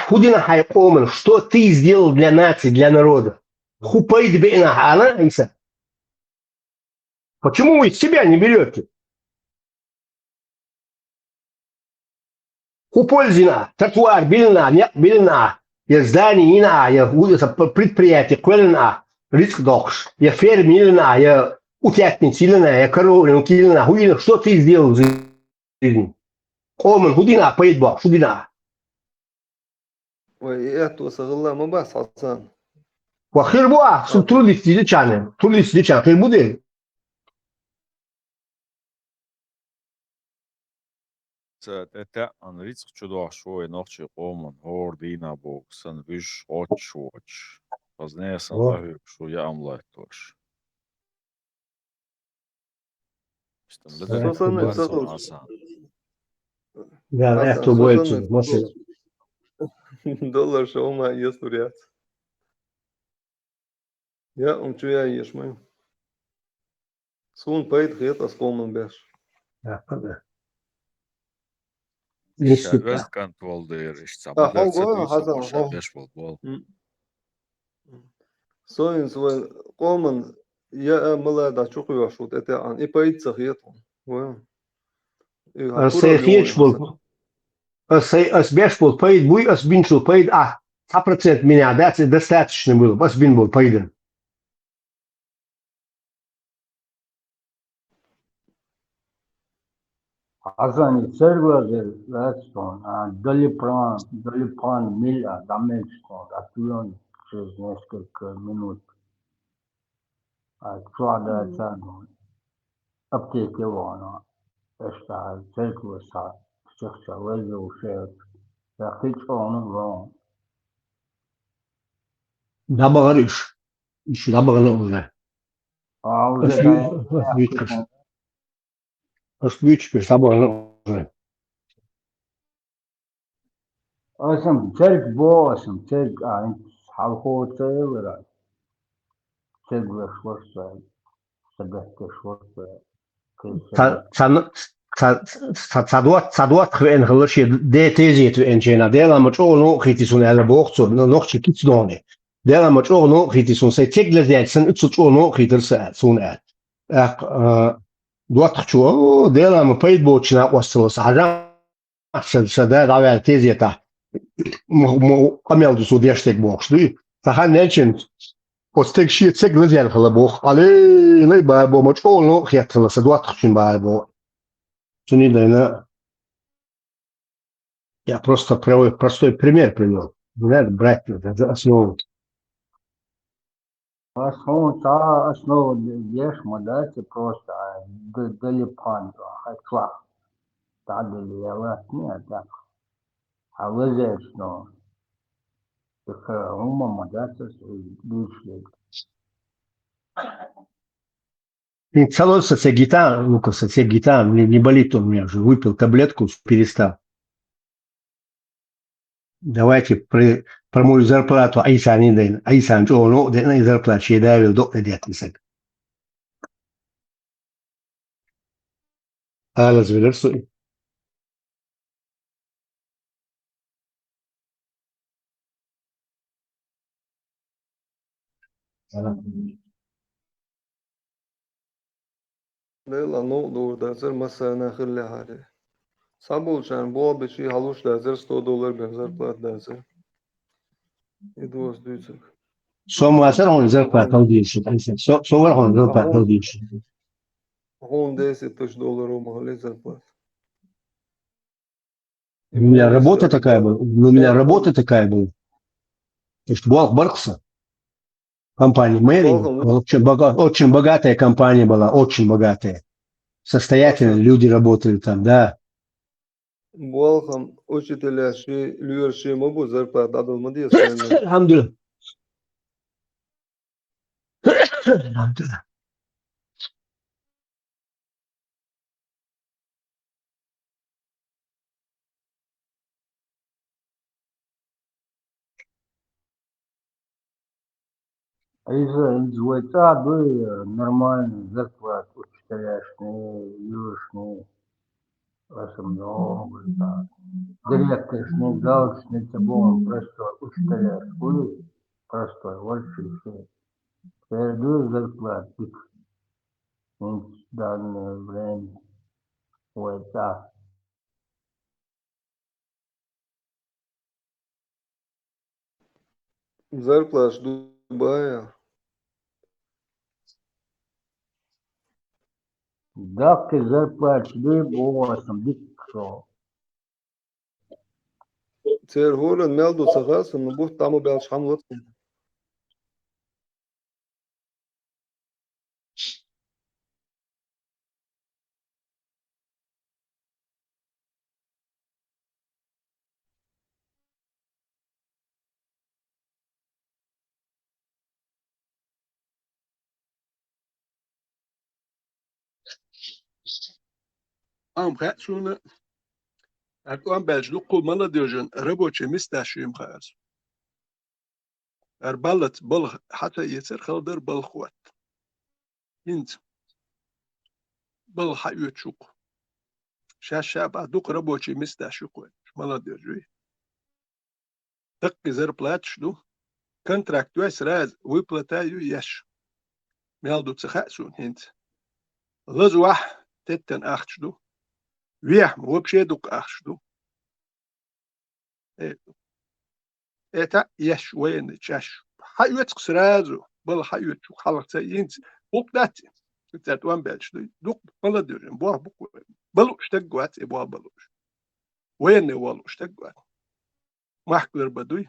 Худина хайкомен, что ты сделал для нации, для народа? Хупай дебена, она айса. Почему вы себя не берете? Хупользина, тротуар, билина, нет, билина. Я здание, ина, я предприятие, квелина, риск докш. Я фермилина, я утятницилина, я коровлин, килина, хуина, что ты сделал в жизни? Комен, худина, поедба, худина. Ой, я то сагла, мы бас Хасан. Вахирбуа, трудись личане, хир буде. Tätä on ritsk чудо шо ночи комон ордина боксан виш очоч. Познесан лахи шо я амлайтош. Штам беда басан асан. Да, это больше, может. $1 шо ма ястурят. Я умчу я ешь мы. Сун пойд хет аскоман беш. Да, да. Шабес контролдер ишца. Хого Хасан, Шабеш бол. Соин свой коман я молода чукую шут это ан и пойд сахет. Ой. Сехич был. Сбеш был пойд буй, бинчул пойд, 100% меня, да, это достаточно было, бин был пойден. Азани сервер Редстон, Далипран Миля, Дамельстон, отвлен через несколько минут. Чуада Цану, аптеки вона, эшта церквуса, всех везу шеют, я хочу он вон. Да, говоришь. Еще да, уже. Уже да. Оствичка, собой уже. Asım çelik boğasım çelik halko çelik çelik şvarsa sabahta şvarsa Sadot en gelukkig de tezit en China dela met no kritisun ala bochtso no noch kits doni dela met no kritisun se tegle zelsen utsu no kritirsa sun at دوات خشوا ديلا ما بيد بوتشنا وصلوا ساعة سدا دعوة تيزيتا قميل دسو ديشتك بوخشدي فهل نيشن وستك شيء تسك لزيان خلا بوخ علي لي بابو مجول نو خيات خلا سدوات خشين بابو سني دينا я просто простой пример привел. Надо брать это основу. основу ешь модати просто далипан хачва تعدل اليوات نيتا حوزش نو هم مدرسة بيشلك И целый сосегитан, ну-ка, сосегитан, не болит он у меня уже, выпил таблетку, перестал. Давайте про мою зарплату Айсан не дайн. Айсан, что ну, дайн зарплату, я давил до дядьки. Разведерсуй. لا نقدر دازر مثلا خلي حاله سابولشان بو بشي هلوش دازر $100 بنزر بلات دازر يدوس دوزك Só serão zarplato disso. Só serão zarplato disso. هون $10 ومهلي зарплат. У меня работа такая была. У меня работа такая была. То есть Баркса, компания Мэри, очень богатая компания была, очень богатая. Состоятельные люди работали там, да. Буалхам учителя ши люер ши мобу зарплат адал мадия сойна. Алхамдулилlah. Алхамдулилlah. из Уайца был нормальный зарплат, учителяшный, южный, основной, директоршный, галочный, табун, простой, учителяшный, простой, большой. Передаю зарплат, в данное время Уайца. Зарплат Дубая. Dak zarplат шли босом, дикшо. Цер хорен мелду сагасом, но бух таму белш хамлот. خاتشون أكوان بلج لقو مالا ديوجن ربوشي مستاشيم خاز أربالت بلغ حتى يسر خلدر بلخوات هنت بل حيوت شوق شاشا بعدوك ربوشي مستاشيقوات مالا ديوجوي تقي زر بلاتشدو كونتراكت ويس راز ويبلاتايو يش ميالدو تخاتشون هنت لزواح تتن أخشدو ويح وبشيدوك أخشدو إتا يش وين تشاش حيوت قسرازو بل حيوت شو خلق تاينت بوك داتي تات وان بلش دوك بلا ديرن بوه بوك بلو اشتقوات بوه بلوش وين والو اشتقوات محكور بدوي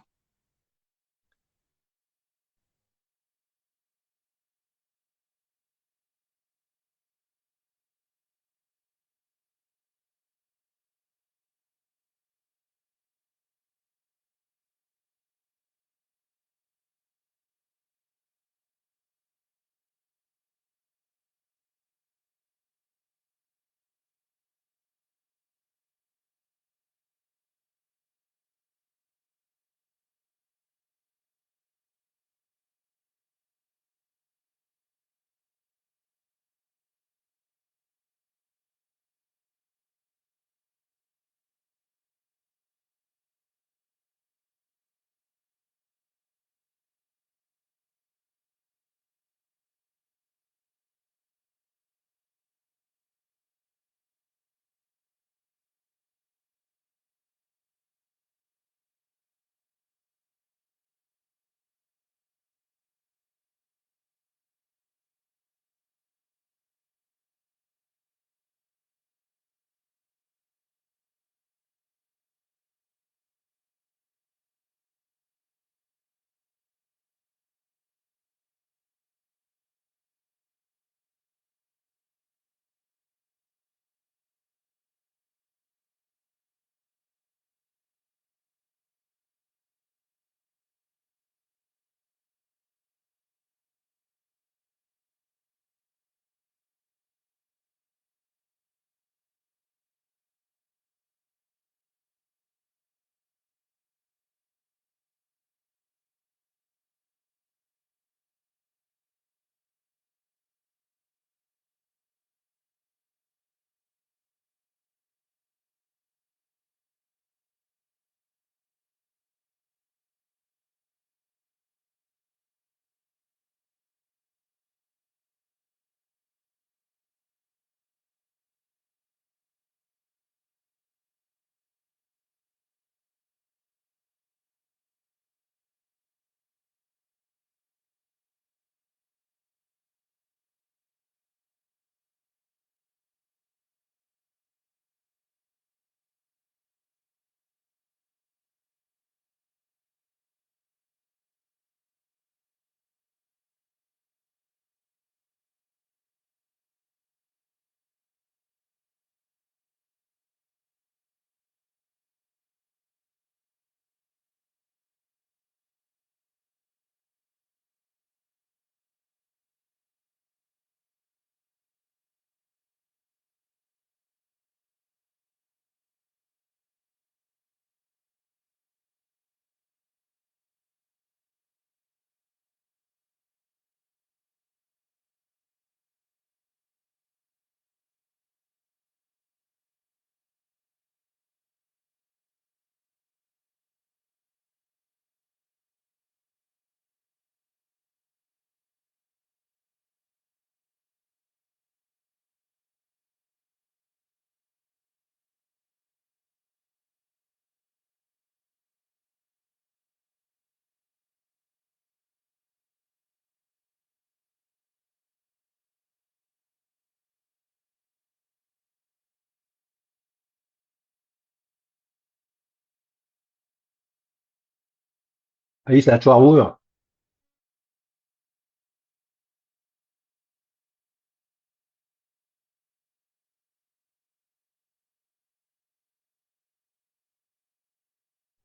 عيسى شو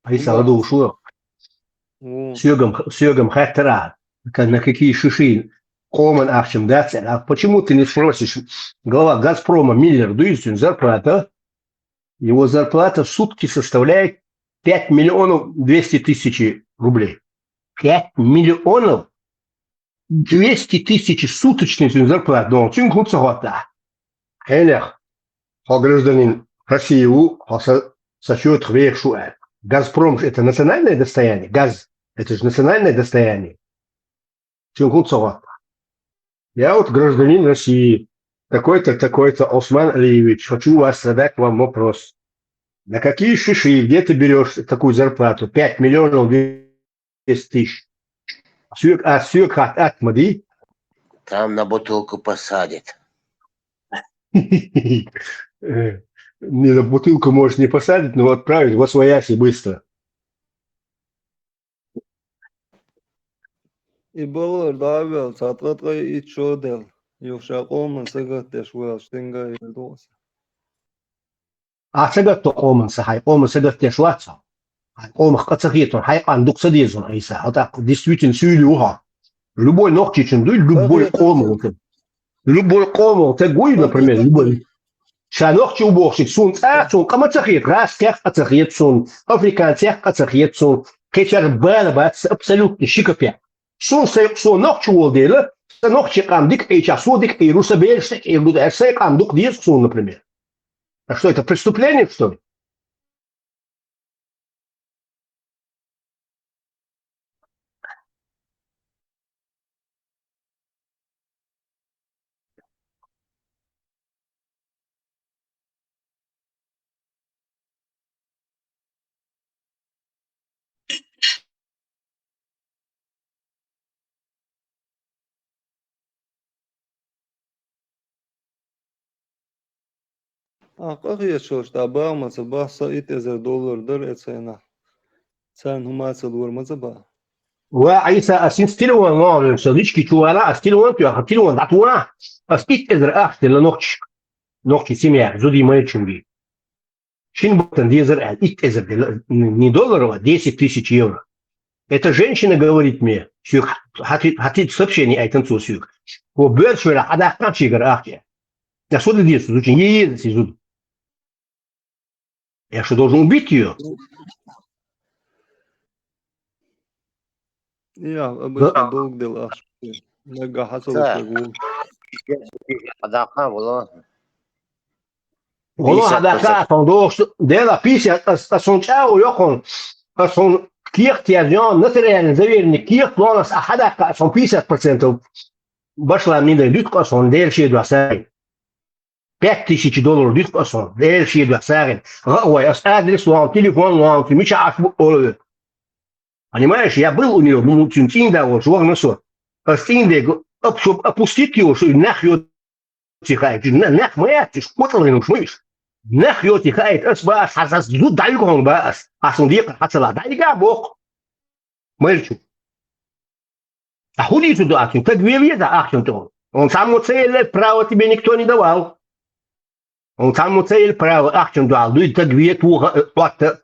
عيسى غدو شو сёгам хаттара, на какие шиши Оман Ахчем даться. А почему ты не спросишь, глава Газпрома Миллер Дуйсин зарплата, его зарплата в сутки составляет 5 миллионов 200 тысяч рублей. 5 миллионов 200 тысяч суточный зарплата. Но чем крутся года? Хелех, гражданин России, сочет вверх шуэ. Газпром – это национальное достояние. Газ – это же национальное достояние. Я вот гражданин России, такой-то Осман Алиевич, хочу вас задать вам вопрос. На какие шиши, где ты берешь такую зарплату? 5 миллионов 200 тысяч. А сюк от Мади? Там на бутылку посадят. Не на бутылку можешь не посадить, но отправить в освояси быстро. И было давил, сатратка и чодел. Юшаком сагат тешвел штинга и доса. А сагат то оман сахай, оман сагат тешватса. Оман хацахитон, хай андук садизон айса. Вот так действительно сюлюха. Любой ногтичен дуй, любой оман. Любой оман, ты гуй, например, любой. Шанохчи уборщик, сун камацахит, раз тех ацахит сун, африкан тех ацахит сун, кечар бэлба абсолютно шикапе. Сун нохчи уолдела, нохчи камдик, и часудик, и русабельштик, и рудерсей камдук диез сун, например. А что, это преступление, что ли? А как я что, что обамаса баса и $1000 дар цена. Цен хумаса лурмаза ба. وعيسى أسين ستيلون نور صديقي توالا ستيلون توالا دعوة أسبيت إذا أختي لنقش سميع زودي ما يتشمبي شين بطن ديزر إت إذا не долларов, а 10 тысяч евро. Эта женщина говорит мне, что хотите сообщение о танцу сюк. О бэршвера адахтан чигар ахте. Я что здесь очень ездит сюда. Я что должен убить ее? Я обычно долг дела. Нага хасал шагу. Адака было. Воло адака тондо дела 50 асончау йохон асон ких тиадион нотариально заверенный ких планос адака асон 50% башла мне дают асон дельши двасарин. $5000 дают асон дельши двасарин. Ой, адрес лон, телефон лон, ты меча ашбу олы. Понимаешь, я был у нее, ну, тюнтин да, вот, жуар носо. Остинде, чтобы опустить его, что нахуй тихает. Нах моя, ты шкотал не нужмыш. Нахуй тихает, асба, хазас, ду дальгон бас. Асундик, хацала, дальга бог. Мальчик. А худи сюда, аксин, как вельеда, аксин то. Он сам цель, право тебе никто не давал. Он сам цель, право, аксин дал. Ну и так век, вот.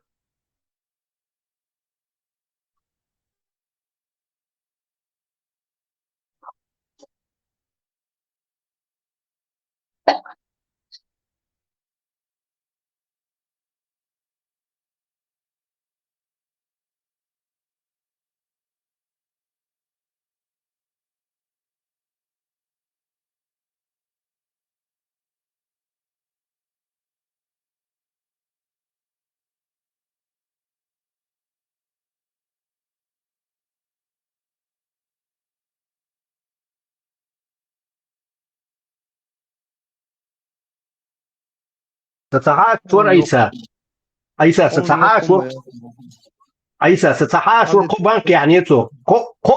تتعاش ورئيسة عيسى تتعاش عيسى تتعاش ورقبانك يعني это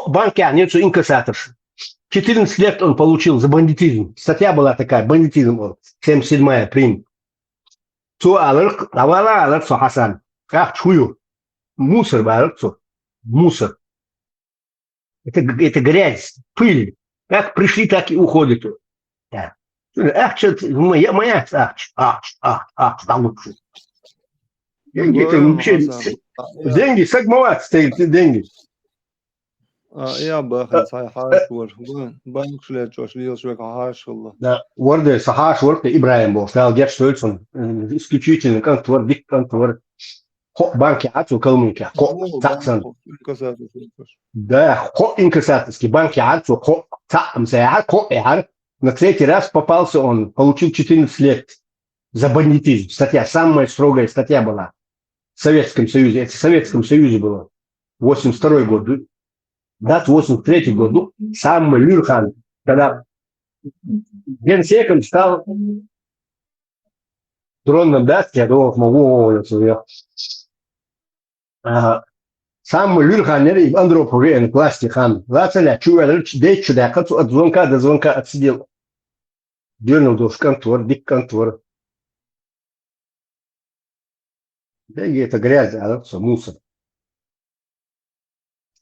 банк يعني это инкассаторш. 14 лет он получил за бандитизм. Статья была такая, бандитизм, 77-я, прим. То алырк, авала алырк со Хасан. Как чую. Мусор алырк со. Мусор. Это грязь, пыль. Как пришли, так и уходят. Да. Ах, что-то моя, да лучше. Деньги, это вообще... Деньги, сагмават стоит, деньги. يا باخي صحيح حاشور بانك شلت شوش ليل شوك حاشور Да, ворды сахаш, ворды Ибраим был. Сказал, дед Штольцон, исключительно контор, дик контор. Хо банки ацу калмыки, хо цаксан. Да, хо инкассаторский, банки ацу, хо цакам саяхат, хо эхар. На третий раз попался он, получил 14 лет за бандитизм. Статья, самая строгая статья была в Советском Союзе. Это в Советском Союзе было. 82 год. Да, 83 год. Ну, самый Люрхан, когда генсеком стал дронным датки, я думал, могу уволиться. Самый Люрхан, Андроповен, власти хан. Лацаля, чуя, дечу, да, от звонка до звонка отсидел. Дернул до контор, дик контор. Деньги это грязь, а это мусор.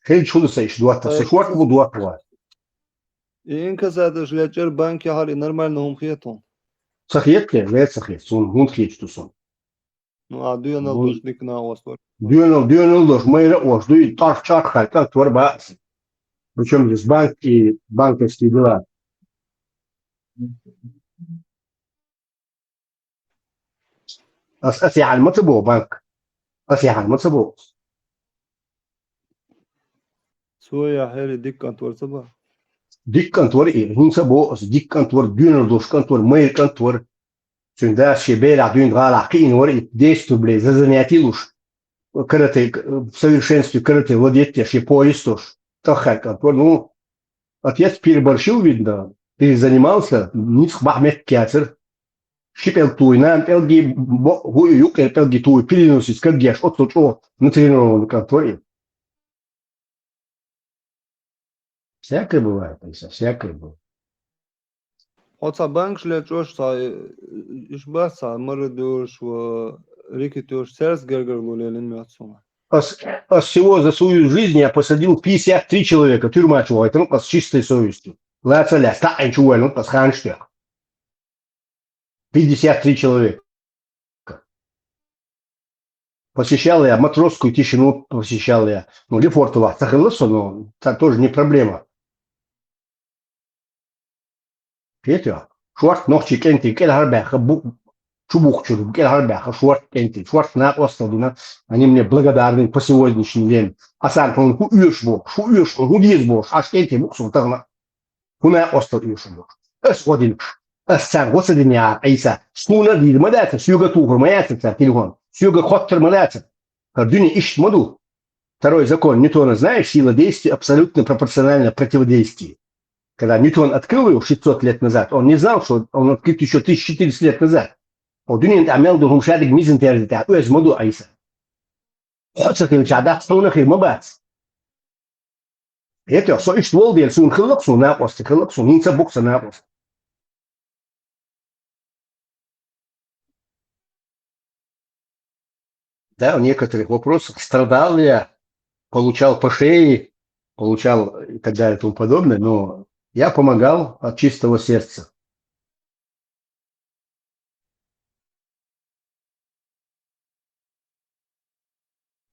خیلی چون سایش دوات سشوار بود دوات وار. این کسات شلچر بانکی هاری نرمال نهم خیتون. سخیت که وید سخیت سون هون خیت تو سون. دوی نلدوش دیکنا واسطور. دوی نلدوش میره واش دوی طرف چار خالق تور باس. Причем здесь банк и банковские дела. أساسي على المطبوع بنك. أساسي على المطبوع. سويا حيري ديك كانتور صبا ديك كانتور إيه هون سبوا ديك كانتور دون دوش كانتور مير كانتور سندا شبيل عدين غال عقين وري ديستو بلي занятилуш карате в совершенстве карате владеть я поистуш тохай кантор ну отец переборщил видно перезанимался ниц Махмед Кяцер шипел туйна пелги гую юк пелги туй переносить как геш от то на тренированном конторе. Всякое бывает, Алиса, всякое бывает. Отца банк шлячош са ишбаса мордуш в рикетош серс гергер лулелин мятсума. Всего за свою жизнь я посадил 53 человека, тюрьма чего, это ну с чистой совестью. Лацаля, стань чего, ну с ханштех. 53 человека. Посещал я матросскую тишину, посещал я. Ну, Лефортово, Сахалысо, но это тоже не проблема. Петя, шорт ногчи кенти, келхарбеха, чубухчу, келхарбеха, шорт кенти, шорт на острове, они мне благодарны по сегодняшний день. А сам он уешбо, удизбо, аж кенти буксу, тогда хуна остров уешбо. Эсводин, эссан, госадиня, айса, стуна дид, мадата, сюга тухр, маяца, телефон, сюга хоттер, мадата. Дюни ищет моду. Второй закон Ньютона, знаешь, сила действия абсолютно пропорциональна противодействию. Когда Ньютон открыл его 600 лет назад, он не знал, что он открыт еще 1400 лет назад. Вот дюнин амел духом шадик мизен терзит, уез моду айса. Хочется ты чадах стонах и мабац. Это все ищет волдел, сун хылоксу на посте, хылоксу, ница букса на посте. Да, в некоторых вопросах страдал я, получал по шее, получал и так далее и тому подобное, но я помогал от чистого сердца.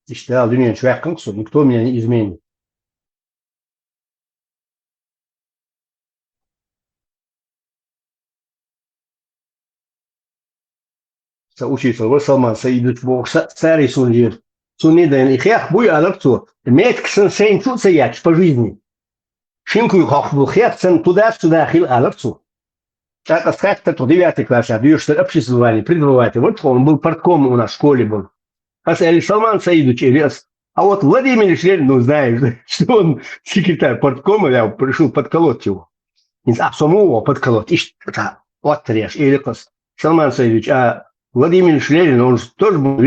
И считал, дюня, человек, никто меня не изменит. Учится, вот Салман Саидович Бог, царь Сунжир. Суниден и хех, буй алапцу. Мет ксэн сейн тут саяч по жизни. Шинку хохбу хех цен туда-сюда хил алапцу. Так остаться то 9 класс, а даешь обществование, придворование. Вот он был партком у нас в школе был. А Салман Саидович вес. А вот Владимир Ильич, ну знаешь, что он секретарь парткома, я пришел подколоть его. А самого подколоть. И что-то вот трешь. Или Салман Саидович, а Владимир Ильич Ленин, он же тоже был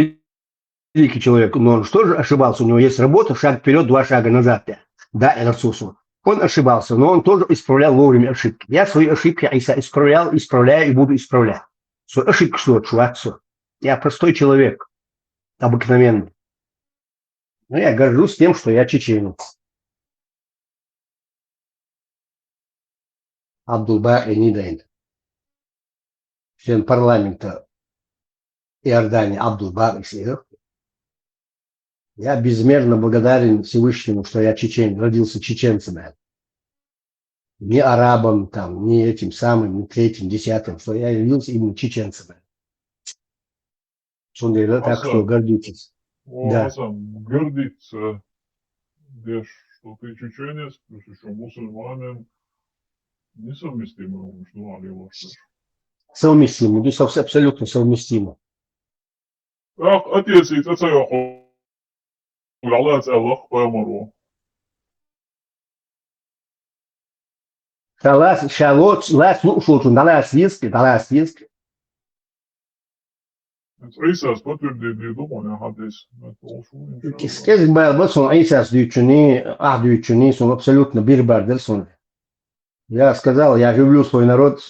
великий человек, но он же тоже ошибался. У него есть работа, шаг вперед, 2 шага назад. Да, Эрцусу. Он ошибался, но он тоже исправлял вовремя ошибки. Я свои ошибки исправлял, исправляю и буду исправлять. Свои ошибки что, чувак, все. Я простой человек, обыкновенный. Но я горжусь тем, что я чеченец. Абдул-Баки Нидайн, член парламента Иордании Абдул-Баки. Я безмерно благодарен Всевышнему, что я чечен, родился чеченцем. Не арабом, там, не этим самым, не третьим, десятым, что я родился именно чеченцем. Так что гордитесь. Да. Гордиться, что ты чеченец, плюс еще мусульманин, несовместимо, что Алила. Совместимо, то есть абсолютно совместимо. Ах, отец, и это я Аллах Аллах помору. Шалас, шалот, лас, слушай, далас есть. Isas paturdiye думаю, hadis. Скажи, басон Исас дючуни, сон абсолютно бирбардер сон. Я сказал, я люблю свой народ,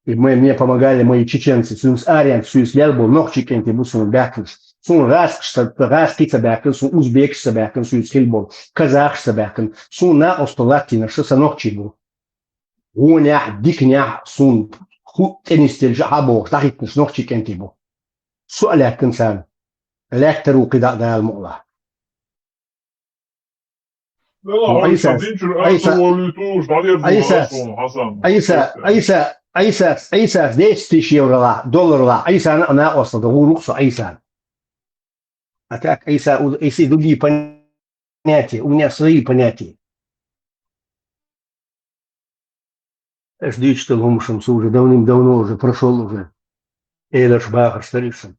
и мне помогали мои чеченцы, сюнс ариан, сюнс лялбо, нохчикенти, бусун бякин, сун раскица бякин, сун узбекица бякин, сюнс хилбо, казахица бякин, сун на остолатина, шиса нохчигу. Уня, дикня, сун, тенистель жабо, тахитнш нохчикенти бо. سؤالك إنسان لا يحتروا قضاء ذا المؤلة عيسى 10 يورو $10 عيسى أنا أصلا هو رخص عيسى أتاك عيسى другие понятия у меня свои понятия жди что ломшем уже давным-давно уже прошел уже Эйлаш Бахар старицын.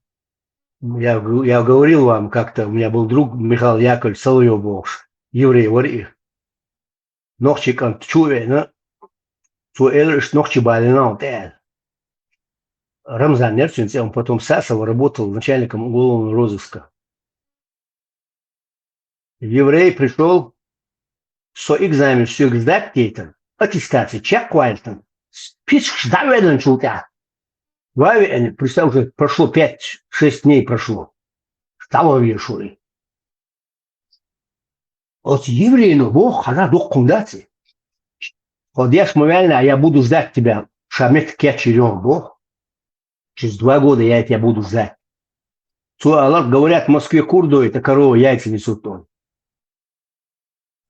Я говорил вам как-то, у меня был друг Михаил Яковлевич Соловьев, еврей, вари. Нохчи кан чуе, на цу Эйлаш нохчи балинал тел. Рамзан Нерчинц, он потом Сасово работал начальником уголовного розыска. Еврей пришел, со экзамен, все сдать кейтен, аттестации, чек квальтен, список сдавлен шутя. Представь, уже прошло 5-6 дней прошло. Стало вешали. Вот евреи, ну, Бог, она дух кундации. Вот я смывально, а я буду ждать тебя. Шамет кечерён, Бог. Через 2 года я тебя буду ждать. Говорят, в Москве курду, это корова, яйца несут он.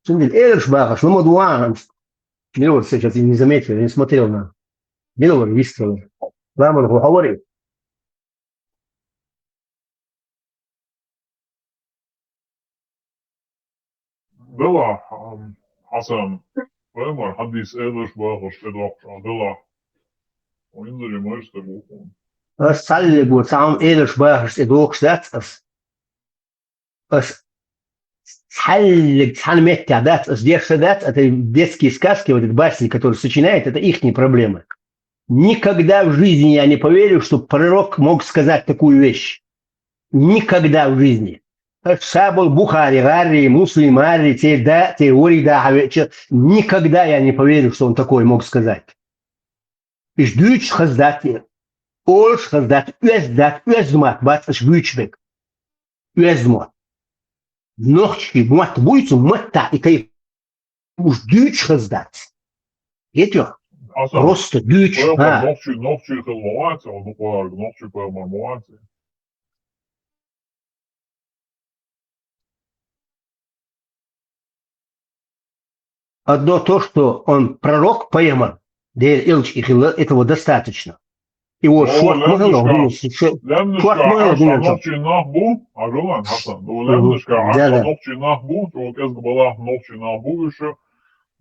Эльш Бахаш, ну, Мадуан. Миловар сейчас я не заметил, я не смотрел на. Миловар выстрелил. Ламан говорит. Была, Хасан, Пэмар, Хадис, Эдуш, Бахаш, Эдуакша, была. Он занимается тобой. Салли будет сам Эльш Бахаш, Эдуакша, Салли, Санметя, это детские сказки, вот эти басни, которые сочиняет, это их проблемы. Никогда в жизни я не поверю, что пророк мог сказать такую вещь. Никогда в жизни. Сабул Бухари, Гарри, Муслим, Арри, теории, никогда я не поверю, что он такое мог сказать. Ишдюч хаздати, олш хаздати, уездмат, баташ вючбек, уездмат. Нохчи, мат буйцу, матта, и кай ушдюч хаздати. Етё? Просто дюч. Ногчи хелмуати, он буквально ногчи пэмармуати. Одно то, что он пророк поэма, этого достаточно. Его шорт мало, ногчи нахбу, а жулан, Хасан, ногчи нахбу, то кез была ногчи нахбу еще.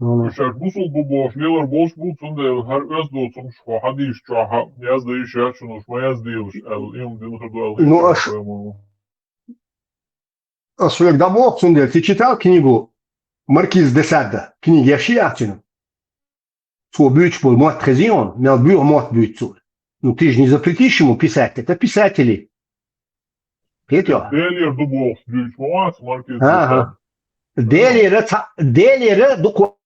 Şart busul bu boş, neler boş bulsun da her öz dolsun şu hadis çaha yazdığı işe şunu şu yazdığış el im dinle Когда Бог Сундер, ты читал книгу Маркиз де Садда, книги Ашиатину? Свой бюч был мот хазион, мел бюр мот бюцу. Ну ты же не запретишь ему писать, это писатели. Петя? Делер дубов бюч мот, Маркиз де Садда. Делер дуква.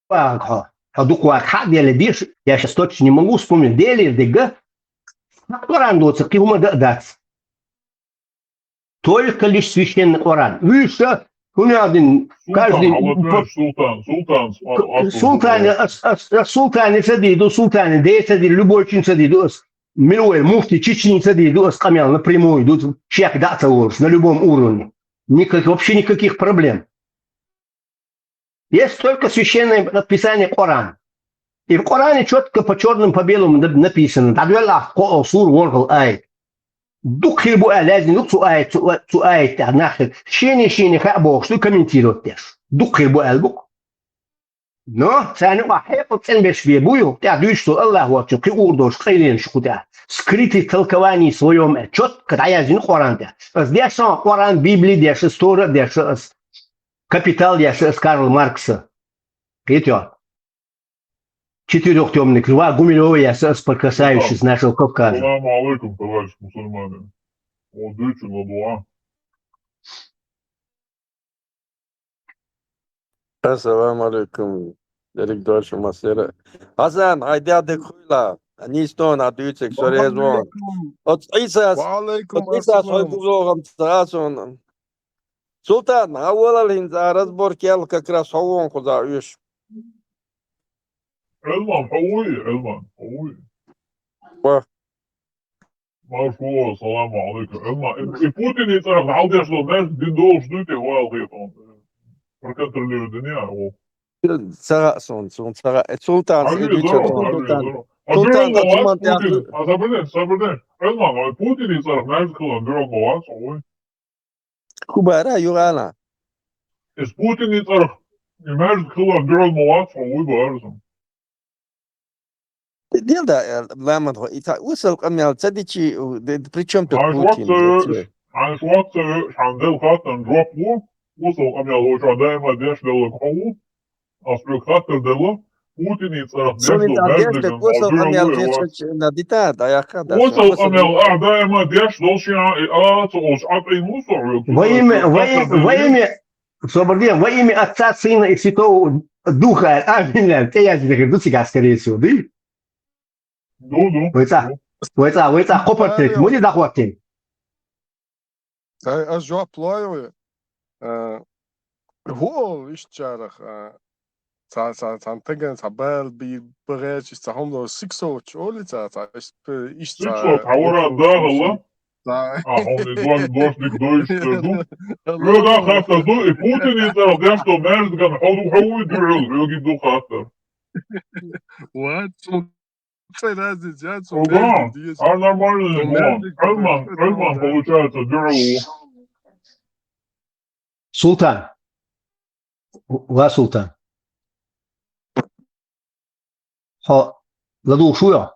А дуква хадели диш, я сейчас точно не могу вспомнить. Делер дега, Коран доцак, его надо дать. Только лишь священный Коран. Выше У меня один, каждый... Султан садиду, султан, да садиду, любой чин садиду, милой, муфти, чечни садиду, скамял напрямую, идут шех дата на любом уровне. Вообще никаких проблем. Есть только священное написание Корана. И в Коране четко по черным по белому написано. Духи бу алязни, ну цуайт, нахер. Шини, бог, что комментировать też. Духи бу албук. Но, цану ахепу ценбеш вебую, ты думаешь, что Аллах вот, что урдош, хайлен шкуда. Скрытый толкование своем, четко, да я зин Коран-то. Здесь Коран, Библия, здесь история, здесь Капитал, здесь Карл Маркса. Видите? Четырех темных, два Гумилева, я касающийся с нашего Кавказа. Салам алейкум, товарищ мусульманин. Отдыхайте на дуа. Assalamu alaikum. Dedik doşu masere. Hasan, haydi hadi kuyla. Niston adıcık sorezon. Ot İsa. Валейкум İsa ассалам. soyguzogam tsason. Sultan, аввалалин за разборки ал как раз ховон куда уж. Elman, حوي. Ба. Маршо, салам алейкум. Elman, и Путин и так, алды что, знаешь, дидол ждете, валгитон. Проконтролирует дня, о. Сарасон, Sultan Sultan, Sultan da tuman Sabırdan. Elman, Putin i taraf nerede kılan, bir olma var, soğuy. Kubara yurana. Es Putin i taraf, nerede kılan, bir olma var, soğuy bağırsın. Değil de Lamad ita usul kamyal tadici причем тут Путин. عن شوات شاندل خاطر دروب وصل قميال وش دائما ديش دلك حوو أصبح خاطر دلك Putin i taraf Solidarność usul kamyal na dita da yakada. وصل قميال دائما ديش دلشيا أوش عطي مصر. Во имя, Соборден, во имя Отца, Сына и Святого Духа, аминь, ты я тебе говорю, тебя, скорее всего, да? Вы копотите, мы не доходим. Аз جو плою. هو إيش جارخ. تانتجن تبال ببرج استهم سيكسوت أولي إيش سيكسوت حورا ده الله. هم دوش ديك دوش تردو. لو ده خاطر دو بوتين يتعرف داشتو مارس كان حوضو حوي درعو يوجي دو خاطر. What? Ага, а нормально. Эльман получается дыру. Султан. Ла Султан. Ладу шуя.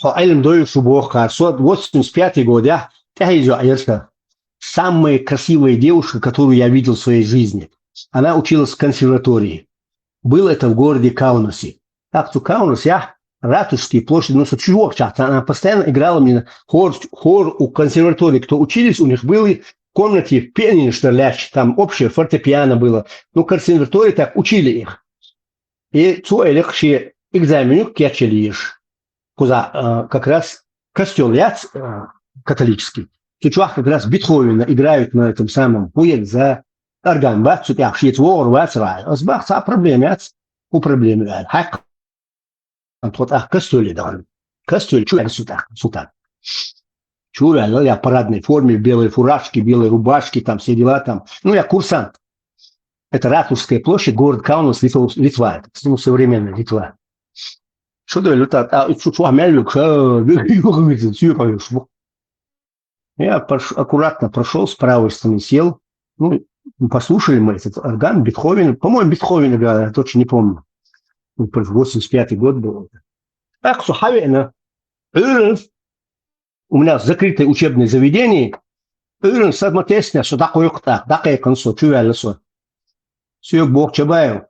Айлем дою шубоха. 85 год, я. Это самая красивая девушка, которую я видел в своей жизни. Она училась в консерватории. Было это в городе Каунасе. Так-то Каунас, я ратушки, площадь, ну, чего часто. Она постоянно играла мне хор у консерватории. Кто учились, у них были в комнате пение, что ли, там общее фортепиано было. Ну, консерватории так учили их. И цуэлихшие экзамены кечелиш. Куда как раз костел яц католический. Чувак как раз Бетховена играют на этом самом хуе за орган, бац, тут я шьет вор, бац, рай. Азбах, са проблемы, у проблемы, хак. Вот, костеле, да. Костеле, чуя сюда. Чуя, я в парадной форме, в белой фуражке, белой рубашке, там все дела там. Ну, я курсант. Это Ратушская площадь, город Каунас, Литва. Ну, современная Литва. Что да, летат? Я аккуратно прошел, с правой стороны сел. Ну, послушали мы этот орган, Бетховен. По-моему, Бетховен играл, я точно не помню. 85-й год был. Так, суховенно. У меня закрытое учебное заведение. Смотрите, что такое такое концо, чувствую. Сюк Бог Чабаев.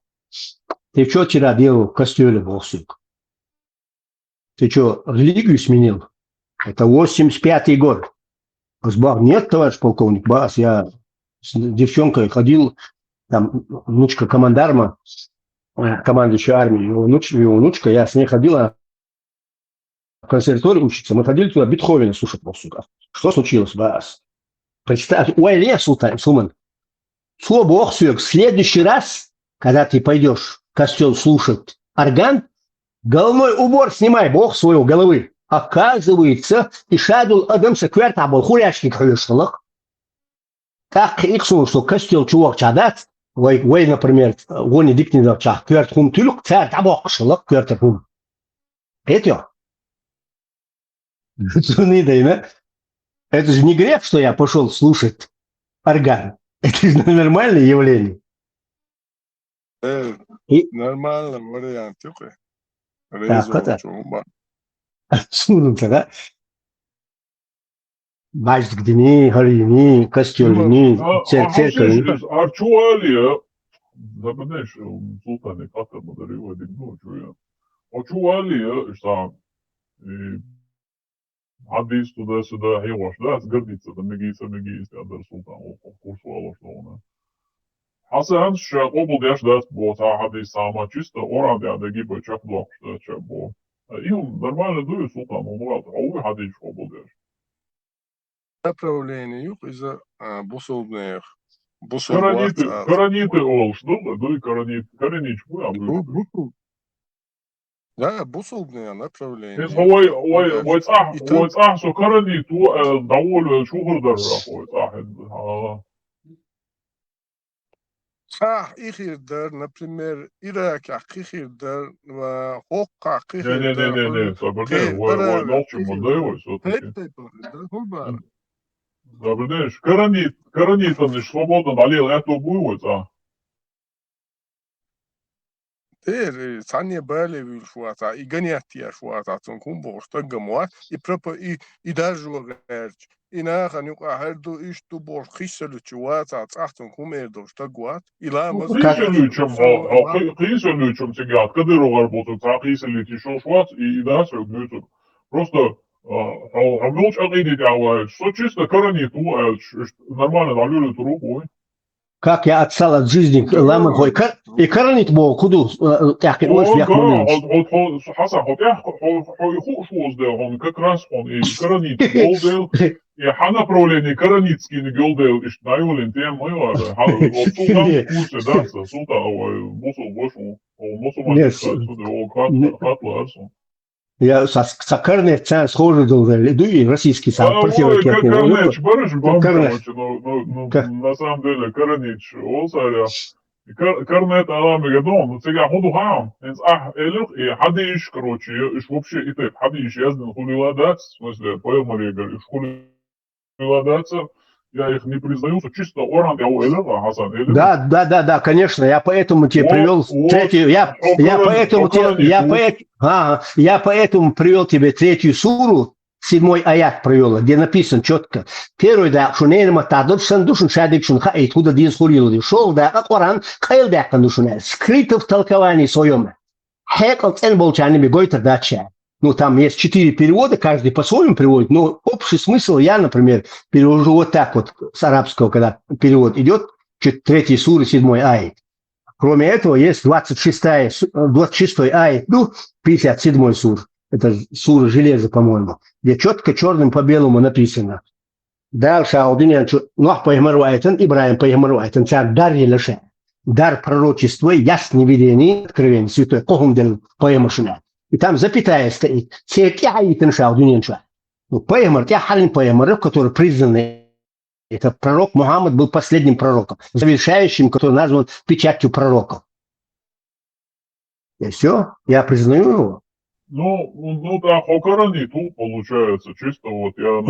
Ты что вчера делал в костеле, Бог сюк? Ты что, религию сменил? Это 85-й год. Бах, нет, товарищ полковник, бас, я с девчонкой ходил, там, внучка командарма, командующая армией, его внучка, я с ней ходила в консерваторию учиться. Мы ходили туда Бетховена слушать, Бог сюда. Что случилось, бас? Представь, ой, лесу-то, Суман. Что Бог свек, в следующий раз, когда ты пойдешь в костел слушать орган, головной убор снимай, Бог своего головы. Оказывается, и шадул адамса кверта был хуряшник хавешалах. Так их что костел чувак чадат, ой, например, гони дикни давча, кверт хум тюлюк, царь табок шалах, кверт хум. Это? Это же не грех, что я пошел слушать орган. Это же нормальное явление. Нормально, вариант. Так, это. Sunum da Majdik dini, halini, kostjolini, cerkevini. Arčuvalija, da bi neš, sultani katra modariva dignu, čujem. Arčuvalija, šta, hadis tu da se da hevaš, da je zgrdica, da megisa, da sultan, kursu aloštovna. Hasan, še obul deš da bo ta hadis sama čista, oran da giba čak blok, šta će bo. Им нормально дует султан, он рад, а увы hadis obul deš. Направление юг из-за бусулбных. Караниты ол, что ли? Да и каранич, да, бусулбные направления. Ой, что каранит, довольно шухардар, إخيردر, например, Ирак, إخيردر, وحق Не, Сабрдеш, ой, молчим, отдаёй, все-таки. Сабрдеш, каранит, он лишь свободно болел, это будет, Ter sanje bale vil fuata I ganiatia fuata ton kumbo staggamwa I propa I darjwa gerch ina kan yuqa hardu ishtu bor khisselu chuata tsahton kumerdo stagwat ila Қиселючим тягат, Кадыров работает, қиселить еще шват и да, все гнется. Просто хамлоч агидит авач, что чисто коронит, нормально налюли трубу. Как я отстал от жизни, ламы хой, и коронит Бог, куду, тяхкин, ой, свях момент. Хасан, хой хуш он как раз он и коронит голдел, и направление коронитский не голдел, и наиволен тем мы султан курсе, да, султан, босу бошу, мусульман, сюда, хатла, арсу. Я со Карнеч схожу иду и российский сам противоракетный. Карнеч, на самом деле, Карнеч, Олсаря, Карнет Аламегадон, ну сега ходу хам, элюх, и хадиш, короче, иш вообще и так, хадиш, язден хуливадец, в смысле, поел Мария, иш хуливадец, я их не признаю, что чисто оран я у Элева, Хасан. Да, конечно, я поэтому тебе привел третью, я поэтому привел тебе третью суру, 7 аят привел, где написано четко. Первый, да, что не матадор, сандушин шадикшин хаит, куда дин схурил, шел, да, а Коран, кайл да, кандушин, скрыто в толковании своем. Хекл цен болчанами гойта дача. Ну, там есть 4 перевода, каждый по-своему приводит, но общий смысл я, например, перевожу вот так вот с арабского, когда перевод идет, 3 суры, 7 аят. Кроме этого, есть 26 аят, 57 сур. Это сура железа, по-моему, где четко черным по белому написано. Дальше Нох поимаруайтен, Ибраим поимаруайтен, царь дар елеше, дар пророчества, ясное видение, откровение, святой Когумдел поимашина. И там запятая стоит. Ну, поэмар, тяхалин поэмар, который признанный, это пророк Мухаммад был последним пророком, завершающим, который назван печатью пророков. И все, я признаю его. Ну так, окорони тут получается, чисто вот я...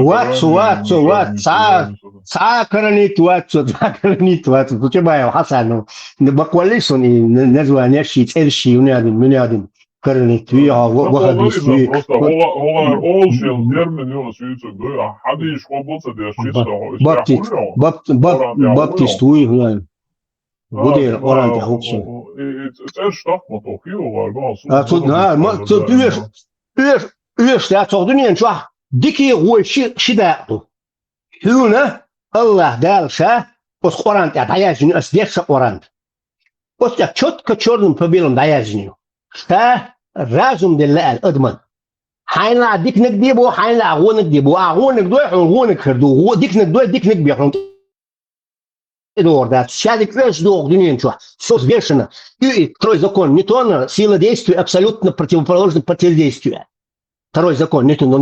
Сакаранит, у тебя Хасан, баквалисон и название щит, эльщи, унядин. Коронит, Просто олшел термин его свидетель, да, хадиш хобоца, да, чисто... Баптист, Гудер, оранте, хуксу. Это что, мотох, его варгал. А тут, видишь, я отсюда не ничего, дикие ой, шидату. Хюна, Аллах дальше, вот оранте, а даяжню, сдержа орант. Вот я четко черным по белому даяжню. Что разум для Адман. حيلا ديك نكديبو حيلا غونك ديبو غونك دوي غونك خردو ديك نك بيخون dat сядет весь долг ничего. Все взвешено. И второй закон Ньютона, сила действия абсолютно противоположна противодействию. Второй закон Ньютона.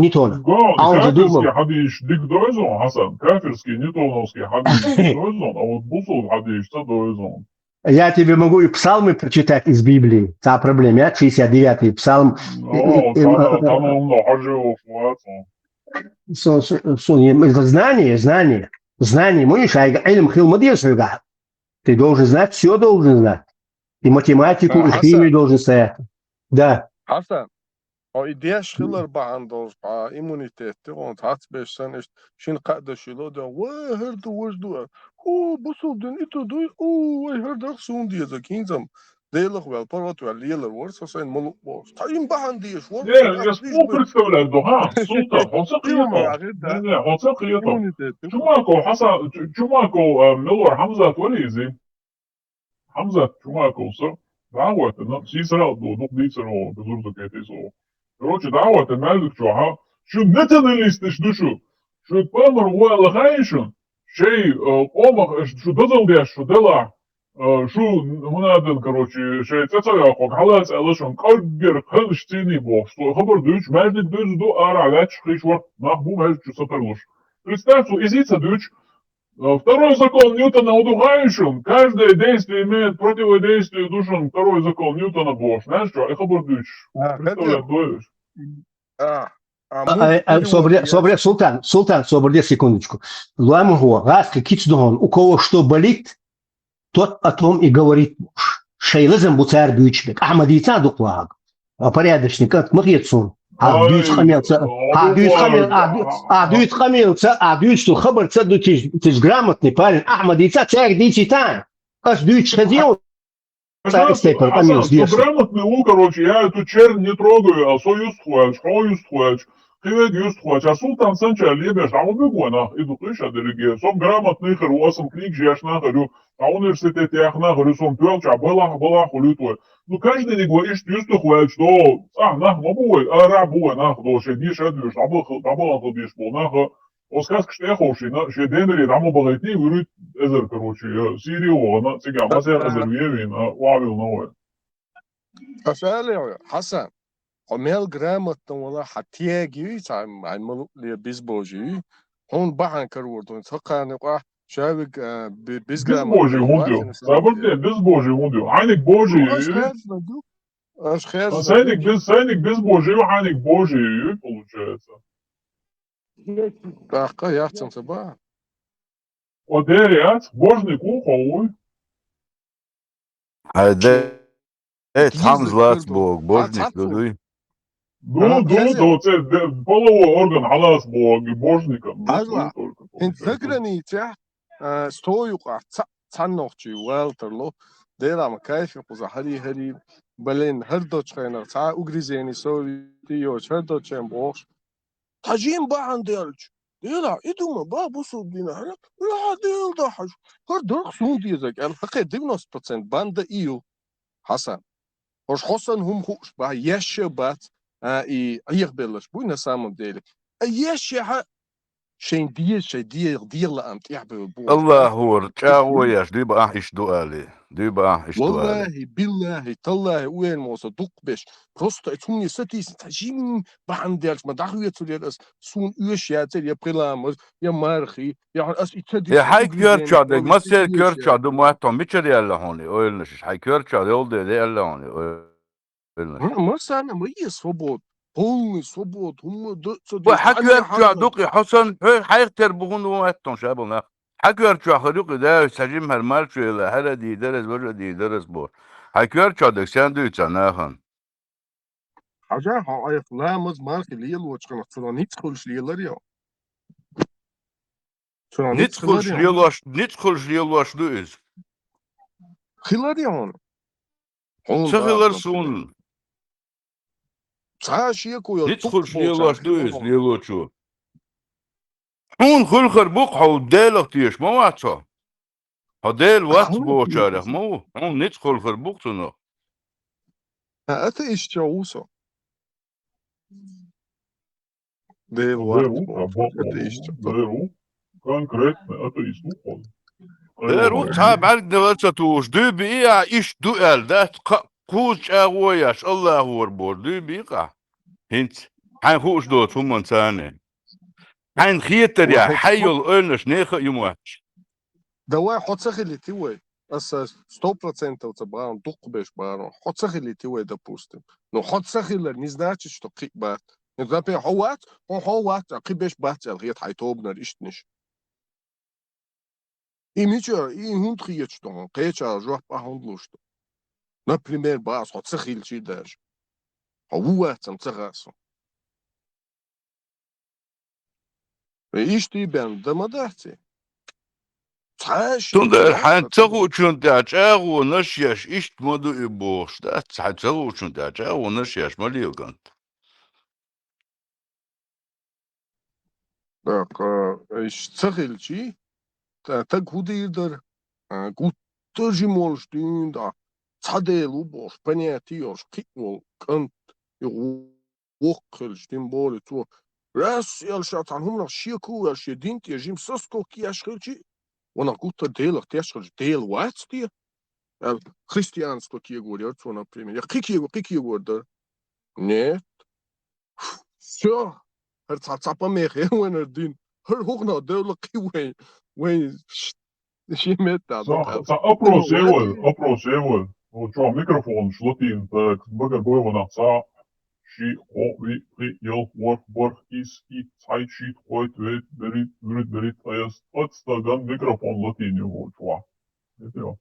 А он задумал. حديش ديك دويزون حسن كافرский ньютоновский حديش دويزون а вот бусул حديش це دويزون. Я тебе могу и псалмы прочитать из Библии. Та проблема, 69-й псалм. Знание, можешь, ты должен знать, все должен знать. И математику, и химию должен знать. Да. Hasan, o ideja schiller behandelt, immuniteit, want hartbeest is geen kadashilo, de we herde woord busel den ito doe, we herde zo'n die ze kinzam. Delig wel, maar wat wel leerder wordt, zo zijn moluk wordt. Taim behandel is wordt. Ja, je spoel представляет, доха, султан, он сакрито. Чумако, Миллер, Хамзат, Вализи. Хамзат, Чумако, все. دعوة سيسرا دوق ديسرا بزرد كاتيسو. короче, دعوة المالك شوها شو نتنليستش دشو. شو بامر ولا غايشن. شيء قومك شو دزل شو دلع. شو هنادن короче شيء تتسوي أخوك حلاس ألشون كارجر خلش تيني بوش. خبر دوش ماجد دوش دو أرعلات شخيش ورد محبوب هاش شو سطرلوش. Представьте, изица дочь. Второй закон Ньютона удухающим. Каждое действие имеет противодействие душам. Второй закон Ньютона Бош. Знаешь что? Я хабар дочь. Представляешь, Султан, собрали секундочку. Ламгу, раз кицдон, у кого что болит, тот о том и говорит. Шейлазм буцар бючбек. Ахмадица дуклаг. Порядочник, как махецун. Дюйт хамился, что хабар цаду ты ж грамотный парень. Ахмадица царь дичитан. Аж дюйт ходил. Грамотный короче, я эту чернь не трогаю, а союз хуяч. Хивек юст хуяч, а султан санча лебеш, а он бегуна, иду тыша делеге. Сом грамотный хруасом книг жеш нахарю, а университет ях нахарю, сом тюэлча, была хулютуя. Ну, каждый не говорит, что юсту хуяч, что, нах, мабуй, рабуй, нах, до, шедиш, эдвиш, абала хубиш, бол, нах, осказ кштеховший, ше денери, рамо балайтни, вырит, эзер, короче, Сирио, на, цыгя, масер эзер вевин, уавил новое. أسأله حسن عمل grammaton ولا حتيجي تعم عمل لي بيزبوجي هون بعن كروردون تقع نقع شابك بيزبوجي هونديو صابرتي بيزبوجي هونديو عينك بوجي أشخاص سينك بيزبوجي وعينك بوجي получается так яхтен собак одерят божный куховый там злат бог божник дудуй دو половой орган халас божником انت ذكرني تاع ستويقع تنوختي والترلو ديرام كيف يقوز هري بلين هردوش خينا تاع اوغريزيني سويتيو هردوش بوش تاجين باعن ديلج ديلا ادوما بابوسو دينا لا ديل ضحج هردوك سون ديزك الحقيقه 90% باندا ايو حسن وش حسن هم خوش با يشبات и يقبلش بو на самом деле يشها شين دير أمت يحبل بو الله هو رجعوا ياش دي بقى إيش دقالي والله بالله تالله وين موسى دق بش просто توني ستيس تجيم بعنديش ما دعوة تريد سون يش يا تري يا بريلام يا مارخي يا أس يتدي يا حي كيرتشادك ما سير كيرتشاد ما توم بيشري الله هوني أولنش حي كيرتشاد يولد ده الله هوني ما سأنا ما يسوبود полный свобод حكيرتشا دوقي حسن حيختر بغون واتون شابنا حكيرتشا خلوق ده سجيم هالمالشو الى هلدي درس وجدي درس بور حكيرتشا دك ساندويتش ناخن حاجه هاي فلامز مارك ليل وچقنا ترانيت خلش ليلر يا نيت خلش ليل واش دوز خلار يا هون سون ندخل ليلوش دويس ليلوشو هون خلخر بقحو ديلك تيش ما واتسا هديل وات بوشارك مو هون ندخل خربوقتنا أتى إيش جاوسا Дел конкретно атеист уходит. روح صعب عليك دلوقتي دو بيقع إيش دو قال ده كوش أغوياش الله هو البور دو بيقع هنت حين خوش دوت هم انسانه حين خيتر يا حيو الأرنش نيخ يمواتش Давай хоцахили ты вы. Ас 100% забрал духбеш барон. Хоцахили ты вы, допустим. Но хоцахили не значит, что кикбат. Например, хоуат, а кибеш бат, алгет хайтобнер иштниш. И мича, и хунд хиет что, кеча, жуах пахундлу что. Например, бас, хоцахили чи даже. Хоуат, сам царасу. Ишти бен дамадати. تندر حن تغو چون تاچاغو نشيش إيش مدو إبوش ده تغو چون تاچاغو نشيش مليو كنت Так, цахилчи, так худирдер, гуттажи молш дюнда, цаделу бош, понятиош, кикмол, кант, вокхелш, тем более, то, раз, ялшатан, хумнах, шику, ялшединт, яжим соско, кияшхилчи, она гутта делах, тяшхилч, дел вацти, христианство, кия говорят, то, например, я кики говорят, нет, все. Цапа мехе, when din. Her hoog nou duidelijk when she met dat. Опрос вот что, микрофон шлотин, так, багагой вона ца, ши, ви, ел, борх, ис, и, цай, шит, хойт, вейт, берит, отстаган микрофон латин его, чва. Это я.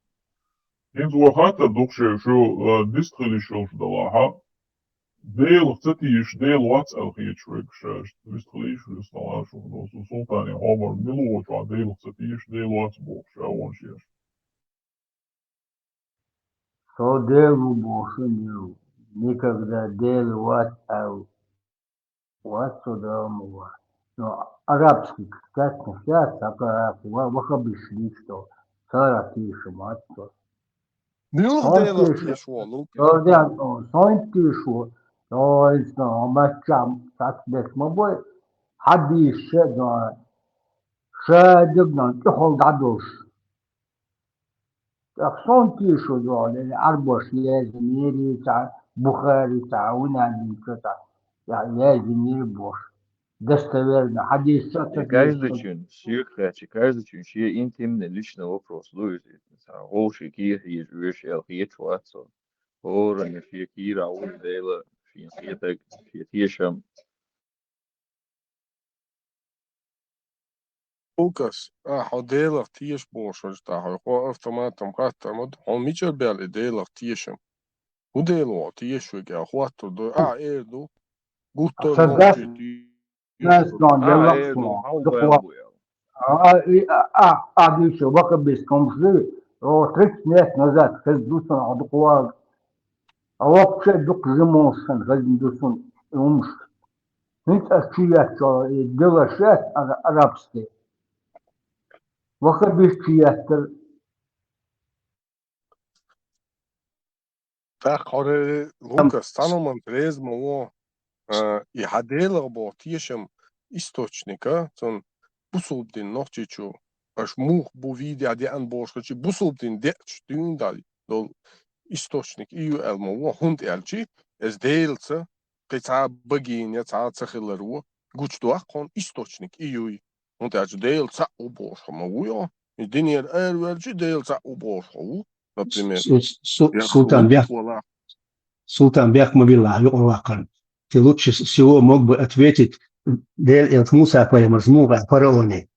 Хинз вахата, духше, шо, дистрилишил, ждала, ха. Deel цатиш, deel wats elgietschweg, wistgelief, dus nou als we sultan in Homer Milo, deel цатиш, deel wats box, ja, ons yes. So deel box, никогда deel wats удалмова. Но арабский, кстати, сейчас, вахабишли, что сара тише матство. То есть, мачам, так бес мобой, حد شادقنا تخل دعوش أقصون تيشو دول أربوش لازم يري تاع بخاري تعاوناني تاع يعني لازم يربوش دستويرنا حديث Каждый чин, каждый чин, ши интимный личный вопрос, Луизи, голши кир, ежвеш, елхиечуацо, оран, ши кира, удела, ши хиетек, ши тиешам. Lucas, deel tiers boos daar. Gewoon automaat gaat maar gewoon Mitchell bel deel tiers. Hoe deel tiers we gaan wat door do goed еще вахабис комшли, 30 лет назад, Хездусан Адукуаг, а вообще дук зимонсан, Хездусан умш. Это чья дело шесть арабский. Вахабис чья-то. Так, Лукас, станом трезмо, и ходила по тишем источника, он бусулдин ночью, аж мух бувиди, а де анборшки, бусулдин дечь, дюн дали, до источник, и элмо, хунд элчи, es дейлца, кайца богиня, ца хилеру, гучдуах, он источник, и он дечь дейлца уборша, мауя, и денер элчи дейлца уборша, например. Султан Бяхмавилла, ты лучше всего мог бы ответить Дель Муса по Мазмура фараоне.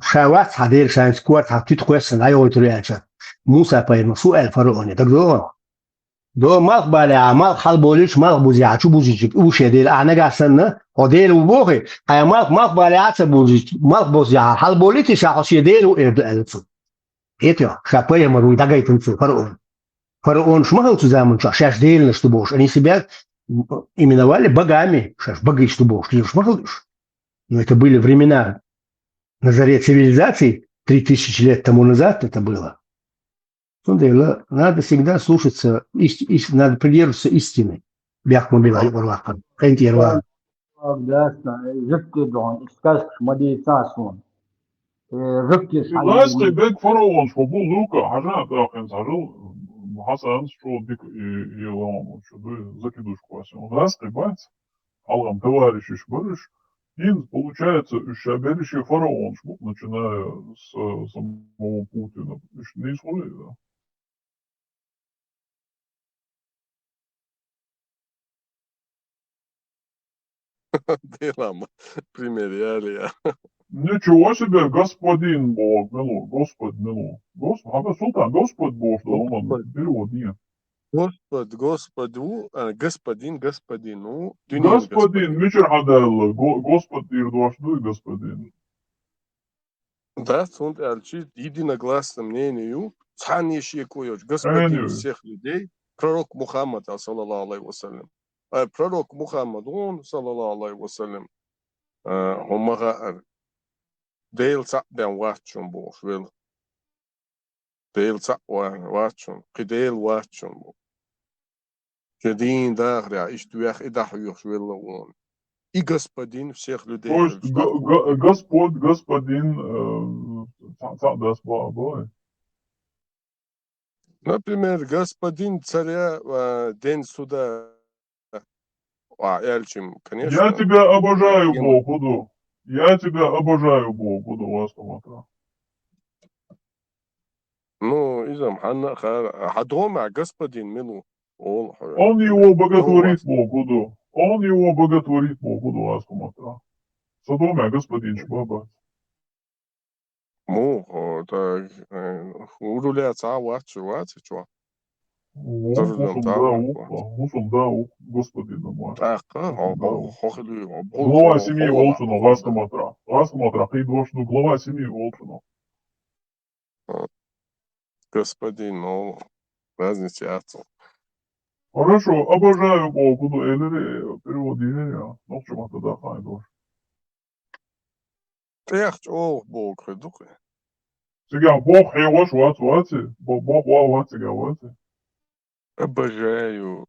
Шават Хадир Шанскуат Хатит Хуэсэн Айотриача. Муса по Суэль фараоне. Так до мах баля, мах халболич, мах бузячу бузичик. Уше Дель Анагасана, Одель Убохи, а мах баляца бузич, мах бузя, халболити шахоси Делю Эльцу. Это Шапея Маруй Дагайтинцу фараон. Фараон шмахал цузамунча, шаш Дель что бош. Они себя именовали богами, боги, что бог, что шмахалыш. Но это были времена на заре цивилизации, 3000 лет тому назад это было. Надо всегда слушаться, надо придерживаться истины. Rückte dan, skazk meditasun. Rückte Ласки бек фараон, что был лука, хажа трахен сажал, Хасан, что бик и лам, что бы закидушку васил. Ласки бац, алам товарищи шбарыш, и получается, шаберищий фараон, начиная с самого Путина. Не исходит, да. Делам, примеряли. Ничего себе, господин Бог, милу, Господь, милу. Господь, Султан, Господь Бог, что он перевод нет. Господин, господину. Господин, мичер хадал, Господь ирдуашду и господин. Да, он альчит единогласным мнению, цанящий коёч, господин всех людей, пророк Мухаммад, саллаллаху алейхи вассалям. Пророк Мухаммад, он, саллаллаху алейхи вассалям, он Дейл цак бен ватчун бул, вел. Дейл цак ватчун, кидейл ватчун бул. Кедин дагря, иштуях и дахуюх, вел он. И господин всех людей. То есть Господь, господин, цадас бой. Например, господин царя, день суда. Эльчим, конечно. Я тебя обожаю, Бог, буду. Я тебя обожаю, Бог, буду вас смотреть. Ну, изам, хадома, господин, милу. Он его боготворит, Бог, буду. Он его боготворит, Бог, буду вас смотреть. Содомя, господин Шбаба. Ну, так, уруляться, чего? Мусум дау, господин мой. Глава Глава семьи Волчина, вас смотреть. Вас смотреть, ты должен глава семьи Волчина. Господин, ну, разница отцу. Хорошо, обожаю Бог, буду элери, перевод Егеря. Ну, в чем это да, найдешь. Echt, Бог, духе. Сега, Бог его швацвати, Бог вавати гавати. Обожаю.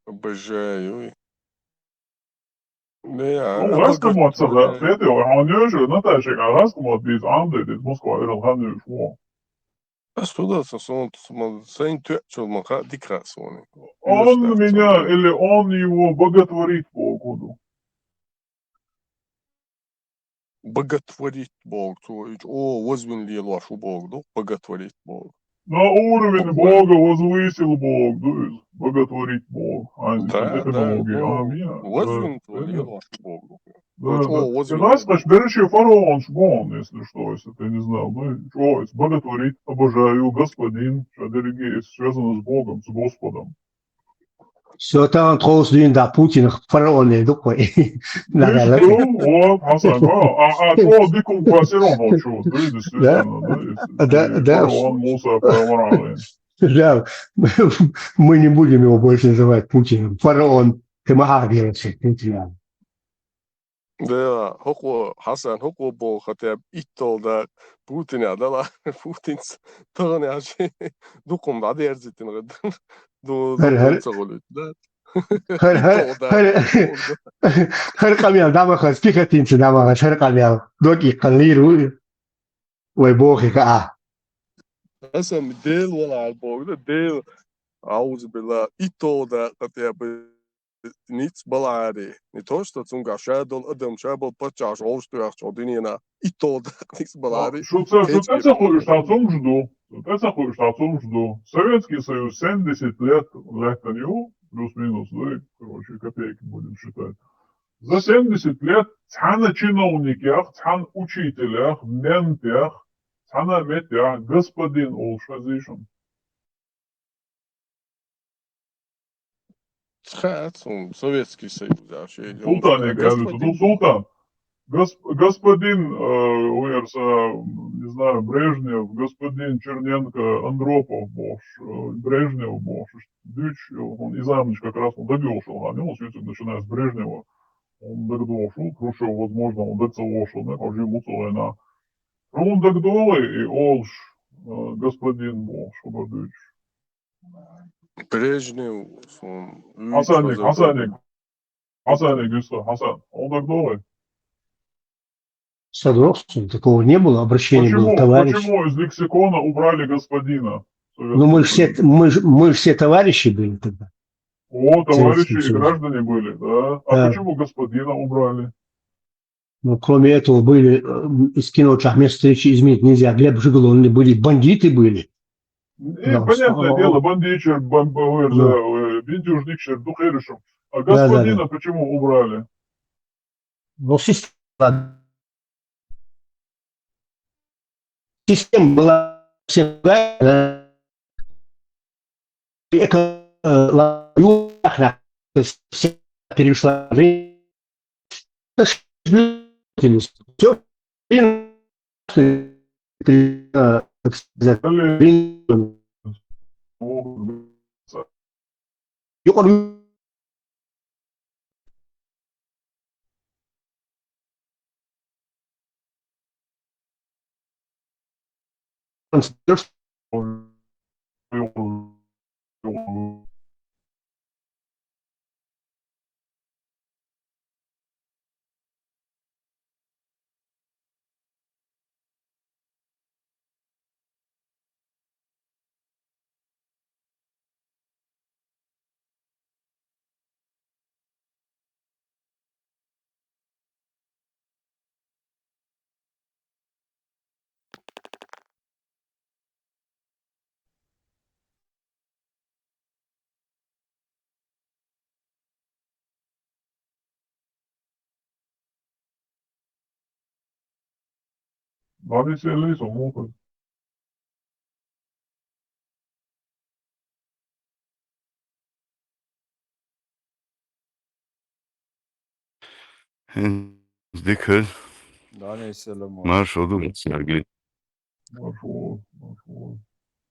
Ну, раскомат сага, это ханёжу, Наташа, раскомат без амды, без Москва, это ханёж во. Сюда сын тёчел маха дикрасоны. Он меня или он его боготворит Богу. Боготворит Бог, то есть, возвен ли вашу Бог, да? Боготворит Бог. На уровень Бога возвысил Бог, то есть боготворить Бог. Да, технологии, возвен ли вашу Бог. Да. Ты скажешь, берущий фараон шбон, если что, если ты не знал. Ну, что, боготворить, обожаю, господин, религия связана с Богом, с Господом. Все там трос-дюн да Путин фараон и такой. Вот, Хасан, а что диком квасирон учу, да, действительно, да, фараон Муса Парамаралин. Да, мы не будем его больше называть Путиным. Фараон Тимахагирович. Да, Хасан, Бог, хотя иттол да Путин, да, Путин, то не ажи, дуком да дерзитин гадан. Херкамел, дамаха, спихатинцы, дамаха, херкамел, доки канлиру, ой, бог их, Асам дел вала албог, дел ауз била, ито да, хотя бы ниц балари, не то, что цунга шадол, адам шабол, пачаш, олштуях, чодинина, ито да, ниц балари. Что ты заходишь на том жду? Советский Союз 70 лет на него, плюс-минус, да, короче, копейки будем считать. За 70 лет цана чиновниках, цан учителях, ментях, цана метях, господин Олшазишин. Советский Союз, да, Султан, я говорю, Султан. Господин, не знаю, Брежнев, господин Черненко, Андропов, Брежнев, Дыч, он Изамович как раз он добился, он начиная с Брежнева, он догдошел, Хрущев, возможно, он догцелошел, не хожу муцелена. Он догдолы и олш, господин Бош, Дыч. Брежнев, Хасаник, Хасан Игиса, Хасан, он так думает. Согласен, такого не было, обращение было товарищ. Почему из лексикона убрали господина? Ну мы же все товарищи были тогда. О, товарищи и граждане были, да? А почему господина убрали? Ну, кроме этого, были из кино место встречи изменить нельзя. Глеб Жигалов были, бандиты были. Понятное дело, бандичер, бендюжникшер, духеришем. А господина почему убрали? Ну, система была всем перешла все Bobby Sellers och Mårten. ذكر عليه السلام. ما شو Сергей. Маршал.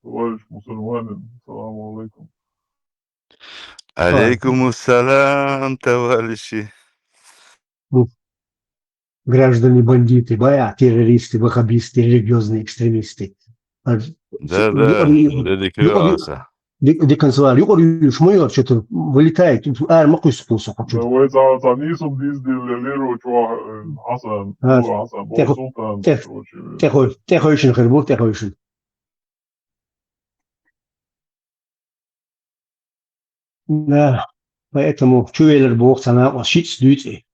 Товарищ мусульманин, саламу алейкум. Алейкум ассалам, товарищи. Граждане бандиты, террористы, ваххабисты, религиозные экстремисты. Да, религиоза. Деканцелар, шмуер, что-то вылетает, махуй спусок. Вы за нисом диздилеру Хасан, Султан. Техойшин, Хербур, техойшин. Да, поэтому чуэлер бог цана осчит сдюйте.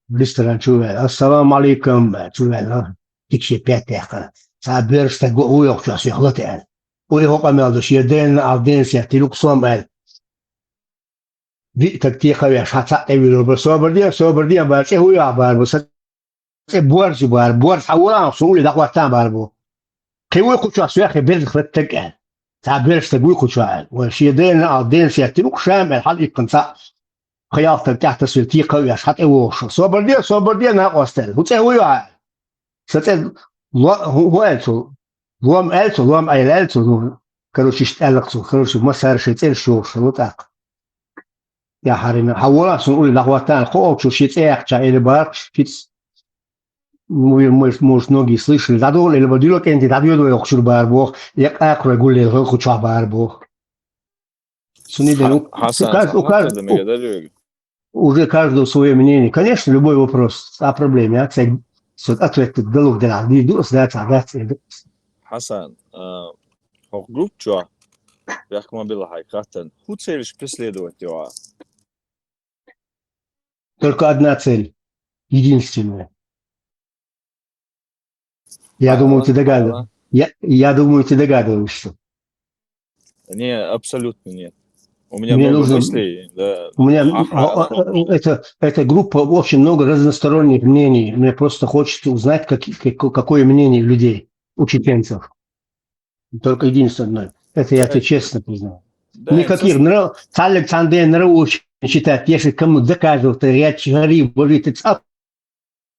В ресторан чуэл. Ассаламу алейкум, чуэл. Тикше пятеха. Саберста го уйох час яхлатен. Уйох амелдош еден алденсия тилуксом эл. Ви так тихо шаца эвило собердия барче уйа барбо. Се буарси буар хаула сули дакватан барбо. Кеуй кучас яхе берд خلتك. تعبيرش تقول كشاعر وشيدين عدين سياتلوك شامل حد يقنصا خياط تحت سلتيقة ويشحط اوش صبر دي انا قاستل هو تسوي ستل هو التو لوم اي التو كروش يشتلقوا كروش ما صار شيء تل شوش وتاق يا حريم حولا سنقول لغواتان خوك شو شيء تاق جاي البار شيء может, многие слышали, задол или водило кенти, дадио я хочу барбох, я как регуле хочу барбох. Уже каждого свое мнение. Конечно, любой вопрос о проблеме, ответ долг для Хасан, группа, как мы были хайкатен, ху целишь преследовать его? Только одна цель, единственная. Я думаю, ты догадываешься. Я думаю, ты догадываешься. Не, абсолютно нет. У меня много мыслей. Да. У меня эта группа очень много разносторонних мнений. Мне просто хочется узнать, какое мнение людей, у чеченцев. Только единственное. Это я тебе честно признаю. Да, никаких нравов считать, если кому доказывают,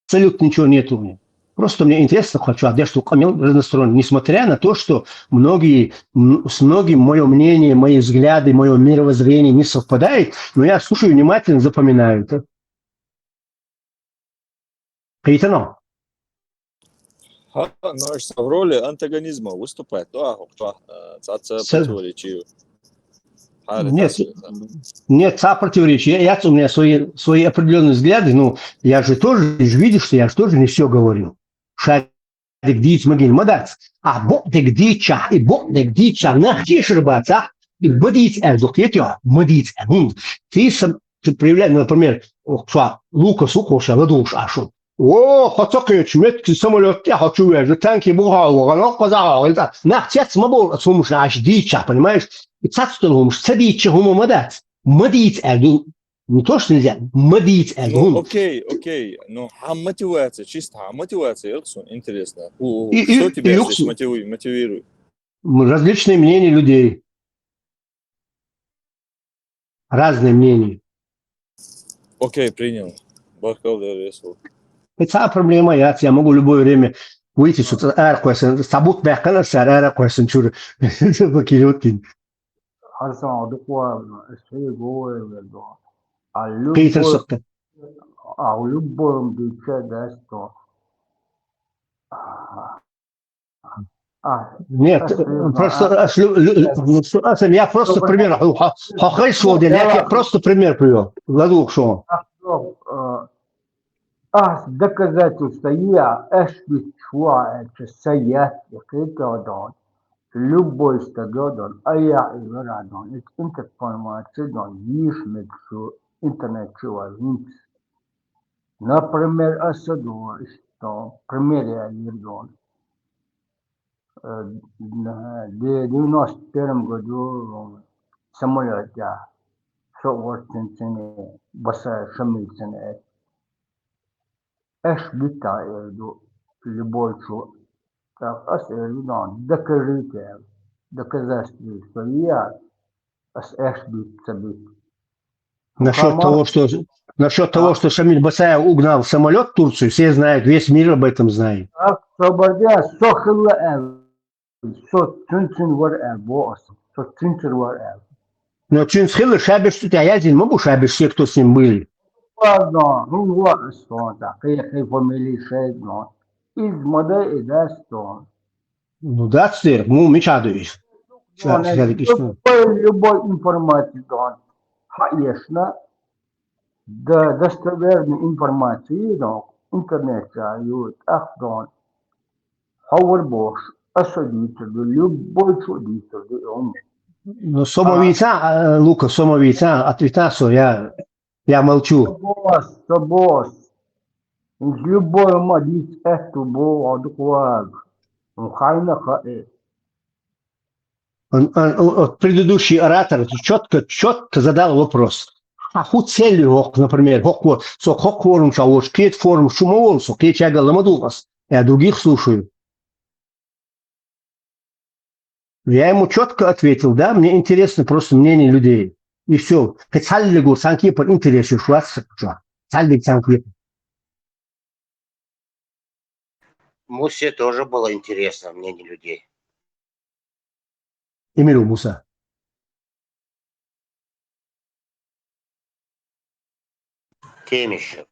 абсолютно ничего нет у меня. Просто мне интересно, хочу одежду разносторонне, несмотря на то, что с многим мое мнение, мои взгляды, мое мировоззрение не совпадает, но я слушаю внимательно, запоминаю это. Каитано. Но в роли антагонизма выступает, да, противоречию. Нет, противоречия. У меня свои определенные взгляды, но я же тоже видишь, что я же тоже не все говорю. Шарик дичь могиль мадац. А бок-дик дича, и бок-дик дича, нахтишь рыбаца, и бадить эзухетё, мадить эзунд. Ты проявляешь, например, лука сукоша, ладуш ашу. О, хотокеч, метки самолет, я хочу же танки бугал, оно казало, это нахтец мабол, сумушна аж дича, понимаешь? И цацтон садича гумо мадать. Мадить эзунд. Не то, что нельзя, мадить эзунд. Окей, но мотивация, чисто мотивация, интересно. Что тебя здесь мотивирует? Различные мнения людей. Разные мнения. Окей, принял. Это проблема, я могу в любое время выйти сюда, сабут бэкана сара квасан чур. Покилотин. Харсан дуква сей гоэ до. Питер Сокта. А в любом диче десто. Нет, просто я просто пример. Я просто пример привел. Ладу, что? Доказательства я эшвичуа саят якитодон. Любой стадион, а я и радон. Это информация дон ишмексу интернет чувазинц. Например, осаду, что пример я не дон. В 91 году самолет я Шоуортинсене, Баса Шамильсене. Эш бита любой человек. Так, асеридон, докажите, доказательства, что я эш бит собит. Насчет того, что Шамиль Басаев угнал самолет в Турцию, все знают, весь мир об этом знает. Но Цинцхилла шабиш, что я один могу шабиш все, кто с ним были. Ну да, стер, мечадуешь. Любой информации, конечно, достоверной информации, интернет, Ахдон, Хауэрбош, осудитель, любой судитель. Но самовица, Лука, самовица, ответасу, я молчу. Босс. Любой модит эту бо, Предыдущий оратор четко задал вопрос. А худ целью, например, хокворум чавош, кет форм шумоволсу, кет чага ламадулас. Я других слушаю. Я ему четко ответил, да, мне интересно просто мнение людей. И все. Саллигу санки по интересу шуаться. Саллиг санки. Мусе тоже было интересно мнение людей. Эмилю Муса. Темишев.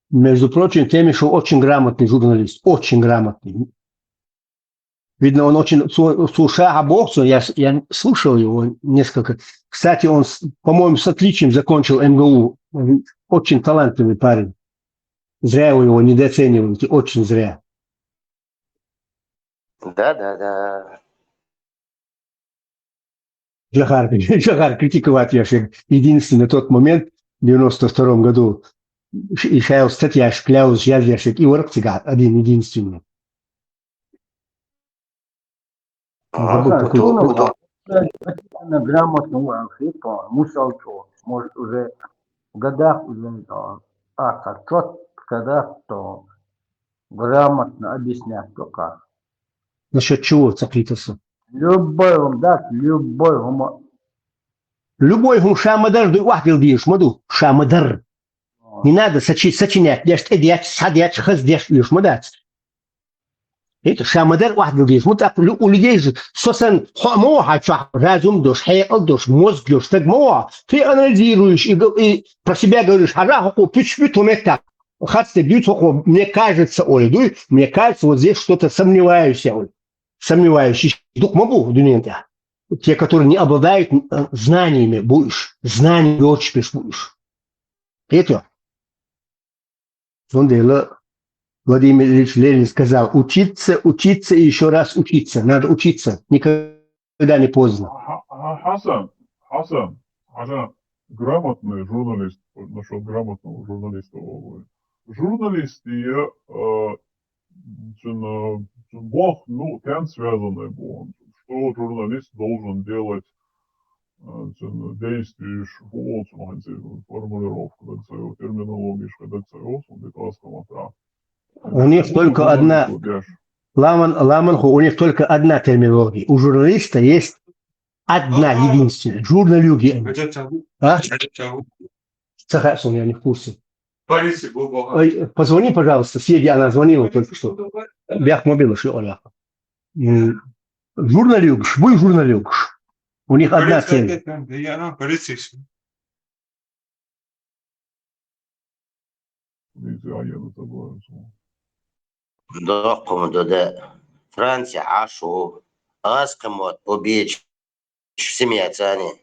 Между прочим, Темишев очень грамотный журналист. Очень грамотный. Видно, он очень слушая боксу, я слушал его несколько. Кстати, он, по-моему, с отличием закончил МГУ. Очень талантливый парень. Зря вы его недооцениваете, очень зря. Да. Жахар критиковать я единственный тот момент в 92 году. И шаял статья шкляус яшек и оркцигат один единственный. Грамотного архипа Мусалчо, может уже в годах уже когда то грамотно объяснять только. Насчет чего цаклитоса? Любой шамадар дуй вахдил диеш маду шамадар. Не надо сочинять, дешь садять хаздеш лишь мадать. Это шамадар вахдил диеш. Вот так у людей же сосан моа разум душ, хейл душ, мозг душ, так моа. Ты анализируешь и про себя говоришь, хараху пичпиту мета. Хатste бьют, мне кажется, Оль, мне кажется, вот здесь что-то сомневаюсь, Оль. Сомневаюсь. Дух могу в дуне. те, которые не обладают знаниями, будешь, знаниями будешь. Это. Владимир Ильич Ленин сказал, учиться и еще раз учиться. Надо учиться. Никогда не поздно. Хасан, грамотный журналист, насчет грамотного журналиста. Журналист Бог, тем связанный Бог. Что журналист должен делать действия, формулировку, терминологию, у них только одна, Ламанху, у них только одна терминология. У журналиста есть одна единственная. Журналюги. Сахарсон, я не в курсе. Позвони, пожалуйста, Седи, она звонила только что. Бях мобила, что Оля. Журналюгш, вы журналюгш. У них одна тема. Франция, Ашу, Аскамот, Побеч, Семьяцане.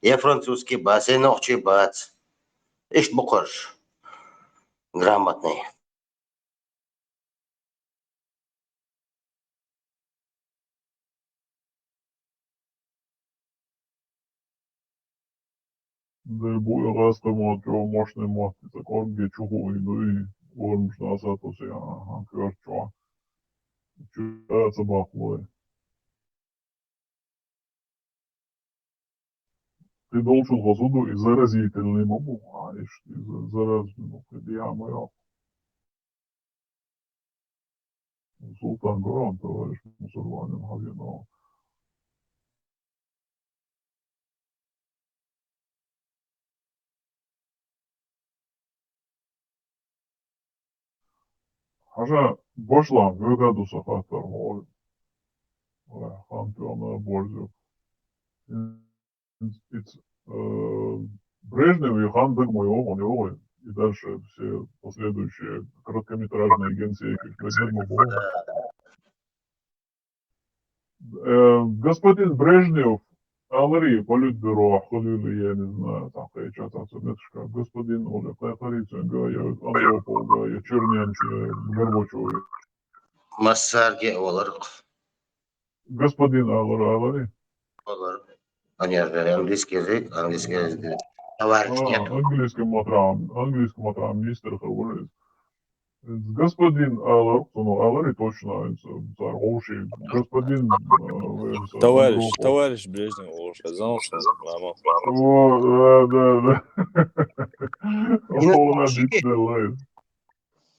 Я французский бац, я ногчий бац. Ишь букаш. Грамотный. Дай бог растемо, чого мощний мати, також є чого, і говоримо, що асатося, кверчо. Чується бахлой. Ты должен возуду и заразительный маму, а ишь ты заразный, ты я моя. Султан Гуран, товарищ мусульманин, Хавинов. Хажа башлам, градусов оторвал. Хантона Борзюк. Брежнев и Хан Дагмайов, он его, и дальше все последующие короткометражные агенции, господин Брежнев, Алари, Политбюро, Халюли, я не знаю, там что-то, господин Оля, Хайхариценга, Андропол, Черненко, Горбачев. Массарги Олар. Господин Алари. Олар. Они английский язык, товарищ нет. Английском матрам, мистер Харварис. Господин Алари точно, Царговший, господин... Товарищ Брежнев, уже знал, что мама. Да.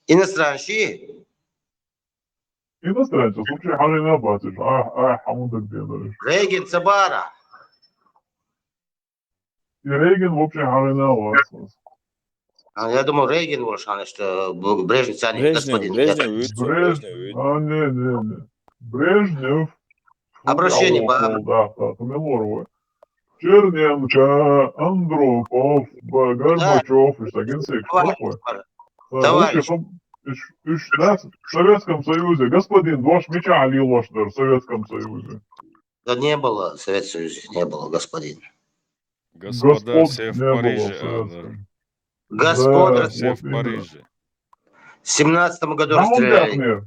Иностранщи? Иностранцы, вообще Харина Батиш, Хамудак Бедариш. Рейген Цабара. И Рейген вообще Харина Батиш. Я думал, Рейген был, что Брежнев тянет, господин. Брежнев. Не. Брежнев. Обращение Да, Милоровой. Черненко, Андропов, Горбачев, Ишагинсик. Товарищ. Да, в Советском Союзе. Господин, ваш меча Али Лошнер в Советском Союзе. Да не было в Советском Союзе, не было, господин. Господа, все в Париже. Господа, все в Париже. В 17-м году расстреляли.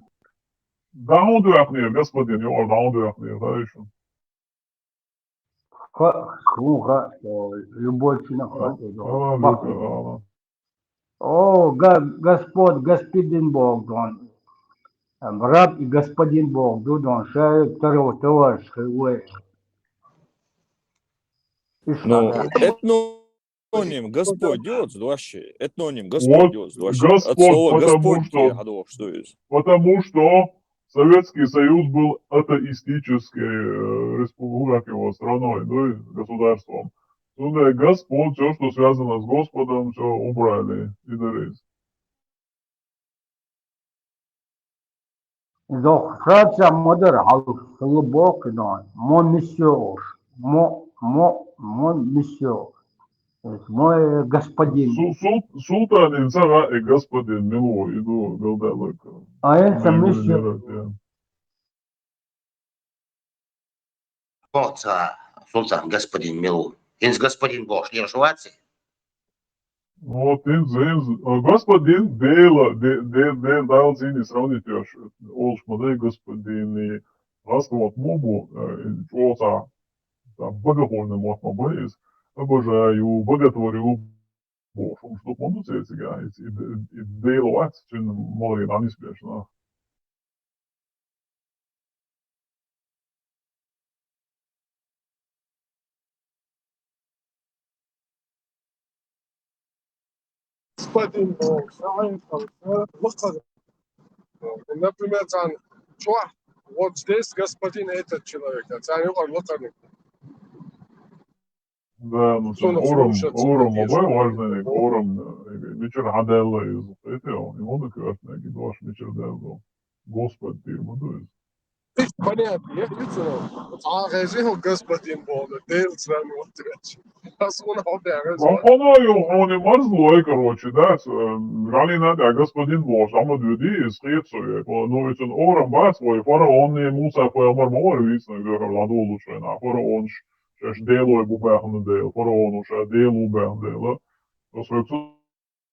Даундрахнер, господин, Даундрахнер, да, еще. Любовь на О, господин Бог, он. Раб и господин Бог, Дудон, шею второго товарища, Ну, этноним Господь Диос, вообще. Этноним Господь Диос, вообще. От слова Господь, что есть. Потому что Советский Союз был атеистической республикой, его страной, государством. Туда Господь, все, что связано с Господом, все убрали. Doch Франция модер глубоко, но мон месье, мон месье, мой господин. Султан инсара и господин мило иду голдалыка. А это месье. господин Милун. Инс господин Бош, не Швеции. Вот, господин daudz zinis raunītieši, Olš Madei господини, расколот мобу, чоца, там, богохольным можно боец, обожаю, боготворю Бошум, что он тут цецигает, и дейловать, чин молодые нам неспешно. Господин Бог, например, что вот здесь господин этот человек, он локальный. Да, ну, ором, обои важный, ором, вечер хаделла из этого, и он красный, и ваш вечер делал. Господь, ты ему дует. Понятно, я вижу, он господин Бог, дейл с вами вот речь. Он и морзлой, короче, да, Галина, да, господин Бош, ама двери, схицує, ну, ведь он ором басвой, фараон не муса по мармор, висно, где ладу лучше, на фараон ж дело и бубахну дел, фараон уж делу бах дела, то свою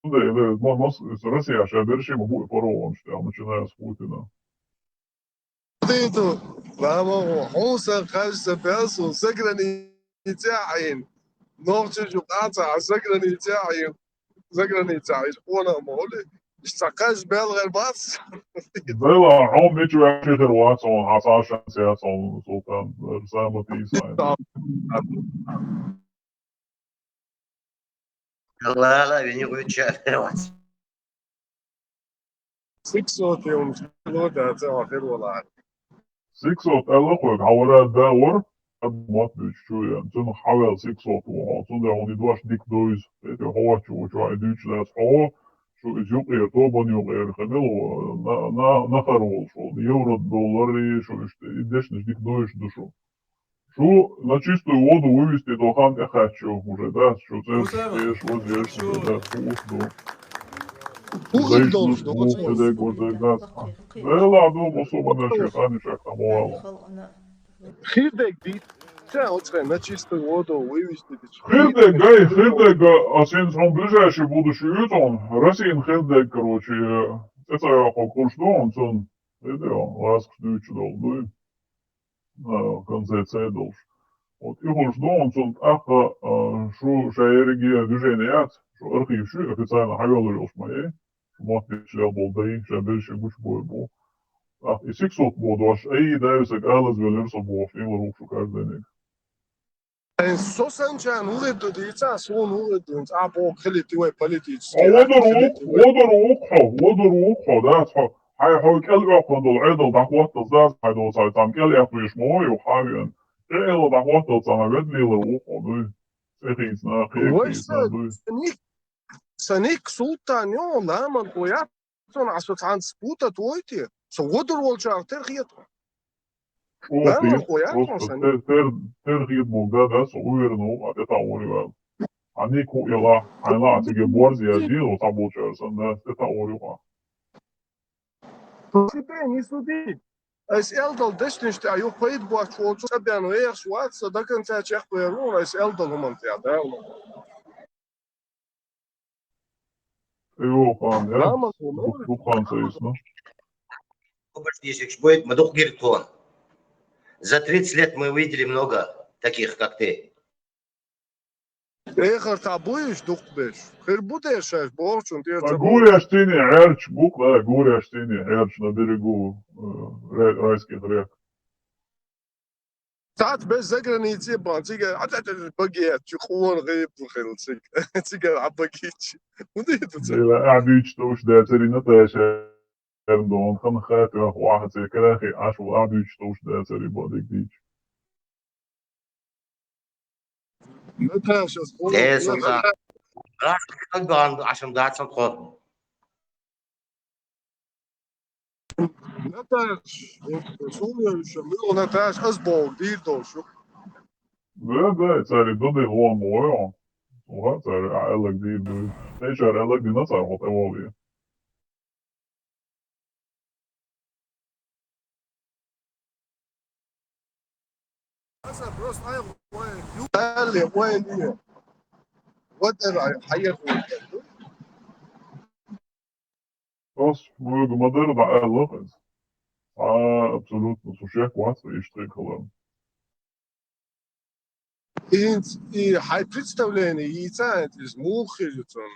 дел, мос, Россия, ша бершим бу фараон, что начиная с Путина. Это, мама, он кажется, персу, заграничаин. Ночью жугаться, заграничаин. Заграничаин, он амоле. Стакаш белгер бац. Было, он ведь вообще терваться, он хасашан сеяц, он султан, самый писай. Ла, вини вычервать. Сиксот يوم لودا تاع خير ولا Siksot elokoj, hawara dawar, mat bütçüye, tun havel siksot wa, tun da oni dwaş dik dois, ete hava çu ay düçler hava, şu yok ya toban yok ya khamel na kharol şu euro доллары, şu işte идешнеш dik dois душу. Şu на чистую воду вывести до ханка хочу уже, да, что церковь, вот здесь, да, вкусно. Hoe должен Хирдек дит. Ця оце на чисту воду вивести. Хирдек, а синдром ближайший будущий ютон, Россиин Хирдек, короче, это я покушал, он ласк стючу долду, в конце цедолш. Вот, и он аха, шо шаерги движение, шо архив шу официально хавел моей. Мат бичler bolday, şebel güç boy. Ah, isik sot bodoş, ey dersek alles verirse bu film şu kardenik. En sosancan uledu dica son uledu, abo khaliti ve politics. Odor, das hay kel ökondol edel bakvat das haydo saytam kel yapmış moy hayen. Kel bakvat sana vedliler okodu. Sekins na khiyis na du. Sanik sultan yom laman koyat son asot han sputa toyti. So odor olacak terhiyat. Laman koyat son terhiyat bulda da so uyerno adeta oluyor. Hani ku yala hala atige borziya değil o tabu çağırsında adeta oluyor. Теперь не суди. Es eldol destinšte, a jo pojed bo čvoču sabjano er švat, so do konca čeh pojerno, es eldol humantija, da je Yok han ya. Bu kan sayısına. Будет Мадух Гиртон. За 30 лет мы увидели много таких, как ты. Ехар табуиш духбеш. Хер будешь аж борчун ты. Гуряштини Эрч, буква Гуряштини Эрч на берегу райских рек. Тат без за границей бантига, а тат багет, чухон рыб хилцик. Тига абагич. Куда это? لا أبيش توش ده تري نتاشا دون خم خاطر واحد زي كده أخي عشو أبيش توش ده تري بعدك ديش. Наташа, عشان قاعد صدقه. Наташ, Наташ, Асбол, Дирдошу. ده تري ضد هو مويا. وها تري عقلك دي ليش عقلك دي نصر هتقولي. Tas moderne älloris. Абсолютно. Слушай, классно, и штрихалом. И хай представление, и цент из мухилютон.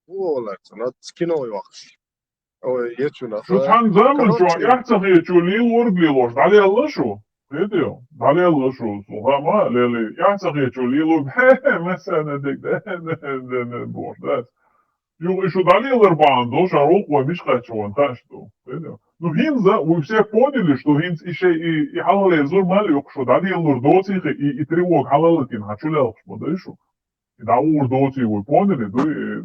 Волатон, от кино вахш. Ой, ечуна. Шо тан zaman şu yahtaki çölü orglilo. Dali Allah şu. Ne diyor? Dali Allah şu. Ama leli yahtaki çölü lo. Mesela ne bordas. Yok еще далее банду, шарок миш хочу, так что. Ну гинза, вы все поняли, что гинз еще и халале зур мали, что далее лордоти и тревог халалатин, хочу лел, что да еще. И да лордоти вы поняли, да и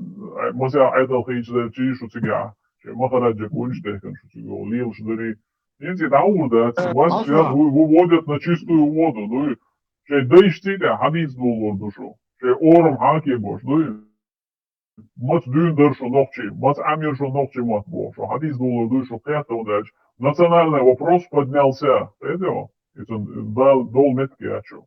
может это хич да чи что тебя, что махараджа кунштехен, что тебя лил, что да и гинз и да лордоти, вас сейчас выводят на чистую воду, да и что да и что хадис лорду что, что ором хаки бош, да и Мат дюндер шо ногчи, мат амир шо ногчи мат бо, шо хадис доллар шо пятый удач. Национальный вопрос поднялся, видел? Это дол метки ачу.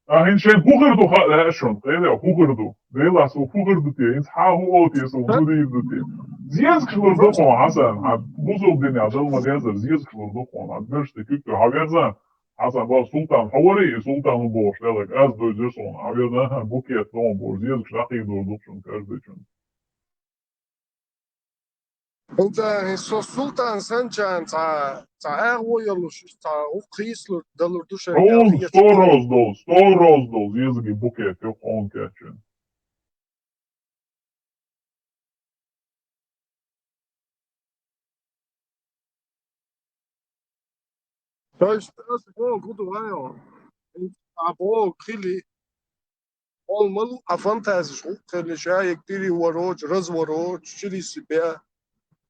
А иншен хухерду хашон, видел? Хухерду. Вела со хухерду те, инс хаху оти со худи идути. Зиязк шлурдохо Хасан, а бузул дня жал магазин, зиязк шлурдохо, а дверште кюкту хаверзан. Hasan var sultan favori sultanı boş dedik az duyursun haberden buket don boş yazık şahı durduksun kardeşim. Onda sultan sancan ta erwoyoluş ta o kıyıslı dalır düşen. Sto rozdol yazık buket yok on kaçın. То есть это было гудваю. А бо крили он мал а фантазию, крили шаек тири ворот, разворот, чили себя.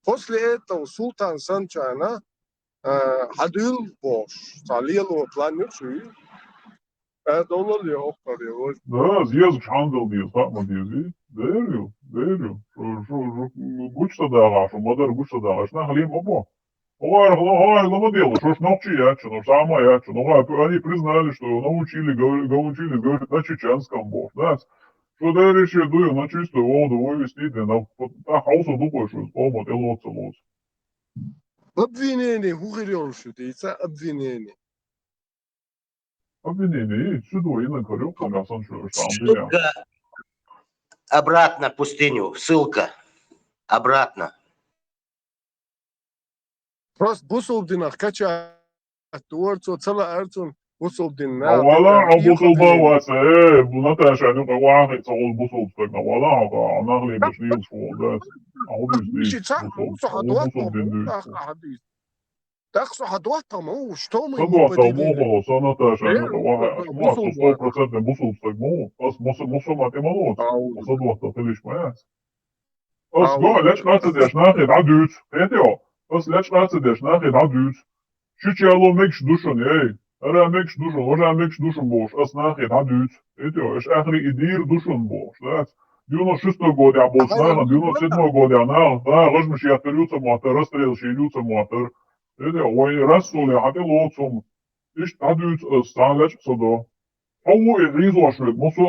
После этого султан Санчана hadil boş. Saliyelo planıyorsun. Dolar yok tabii. Да, yazık handel diyor, takma diyor. Değeriyor. Şu güçte dağlar, şu modern güçte dağlar. Ne halim o? Лама дело, что ж научи ну самое ячу. Ну, они признали, что научили говорить на чеченском, бог, да? Что да решили дую на чистую воду вывести, на хаусу думаешь, что помот и лоц. Обвинение, хугирёшь, это обвинение. Обвинение, сюда и на корёк, на санчу, Ссылка обратно в пустыню, ссылка обратно. Просто бусулдинах кача туорцо цела арцон бусулдинна. والله بوصل بواس Наташа, ну как واحد صول بوصل стегна, والله она غلي باش ليل شغل ده. ماشي صح موسو حدوات تقصو حدوات مو что мы не поделили. Наташа, ну 100% بوصل стегну, بس математик. صدوات تليش ماس. بس قول ليش قاعد تدش ناخذ عدوت. هاتيو. بس ليش قاعد تدش ناخذ عدوت. شو تشالو ميكش دوشن اي. أنا ميكش دوشن وجا ميكش دوشن بوش أصناخي عدوت. إنتوا إيش آخري يدير دوشن بوش. ده 96 год я был с нами, 97 год я на, да, рожмеш я терюца матер, расстрел шилюца матер. Это ой рассули, а ты лоцом. Ишь адует стангач содо. Ау и ризошвет. Мусу,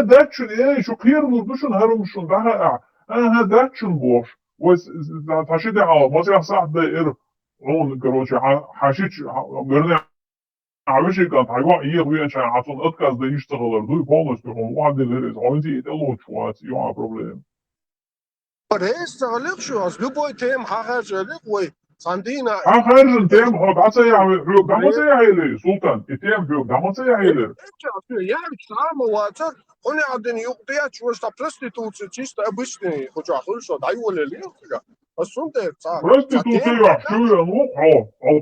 датчун, шо кирну душун харумшун, да, датчун бош. Ой, ташиде ала, мазя сахда ир. Он, короче, хашич, вернее, عاوشك حيوان يغوي عشان عطون أتكاز ده يشتغل دوي بولس بهم واحد اللي عندي يتلو شوات يوم بروبلم. رئيس تغلق شو أصل لبوي تيم خارج لقوي صندينا. خارج تيم هو بعثي يعمل حلو دعمتي يعيلي سلطان التيم حلو دعمتي يعيلي. يعني سامة واتر هني عندنا يقضيات شو است prostituție чисто обычный хотя хорошо дай ولا ليه كده. Проституция чуя,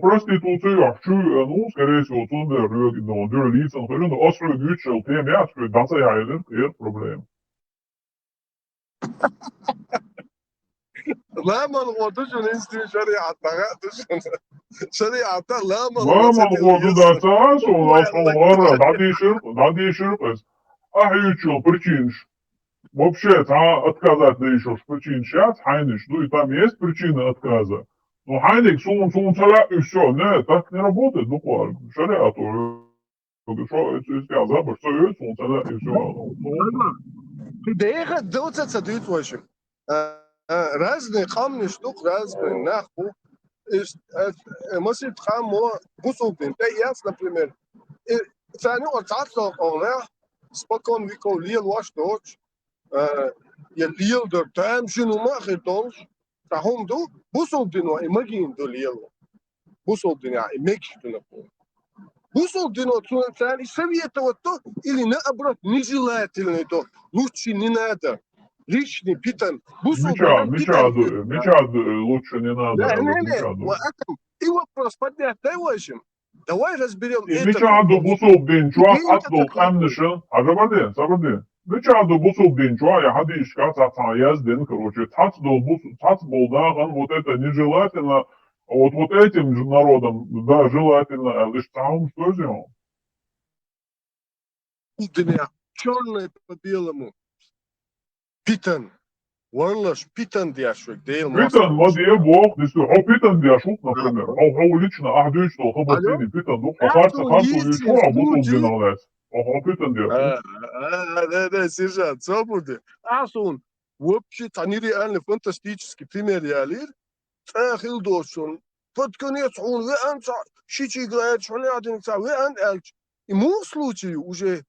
проституция чуя, скорее всего, цундер рög лицен, хрен, острый гючел, тем я, что данца яйлер, это проблем. لا ما نغوتوش ننسي شريعة شريعة لا ما نغوتو да цаас, у нас полгора, дади ширпес, ахючил, причинш. Вообще, отказать да еще причин сейчас, хайниш, ну и там есть причины отказа. Но хайник, сум, и все, нет, так не работает, ну, шариату. Что запах, что есть, он тогда и все. Дega делается дuitwashing. Разные камни штук, разные нахуй. Может хамо бусулбин. Да яс, например. Цану отцов он спокон вико лил ваш доч. Я лил der там шину махи долж. Тахом ду бусулбин и магин до лил. Бусулбин и мекшту напо. Бусулбин цани советовать то или наоборот нежелательно то. Лучше не надо. Личный питан. Мечад лучше не надо. Да, и вопрос поднять, дай вашим. Давай разберем это. Мечаду бусулбин чуак атдол хамнышын. Ажабаден, сабаден. Мечаду бусулбин чуак, я хадиш каца язден, короче, цацболдаган, вот это нежелательно. Вот этим же народом, да, желательно, лишь там что сделал? Черное по белому. Питан. Варлаш питан диашвик. Питан, мадье бог, действительно, питан диашвик, например. Лично, ахдюшто, хабатини, питан, ну, хатарца, хату, еще, а бутул диналец. Питан диашвик. Да, сержант, свободы. Асун, вообще, они реально фантастический пример реалир. Ахил дошон. Под конец он веант щичи играет, что не один веант эльч. И в моем случае уже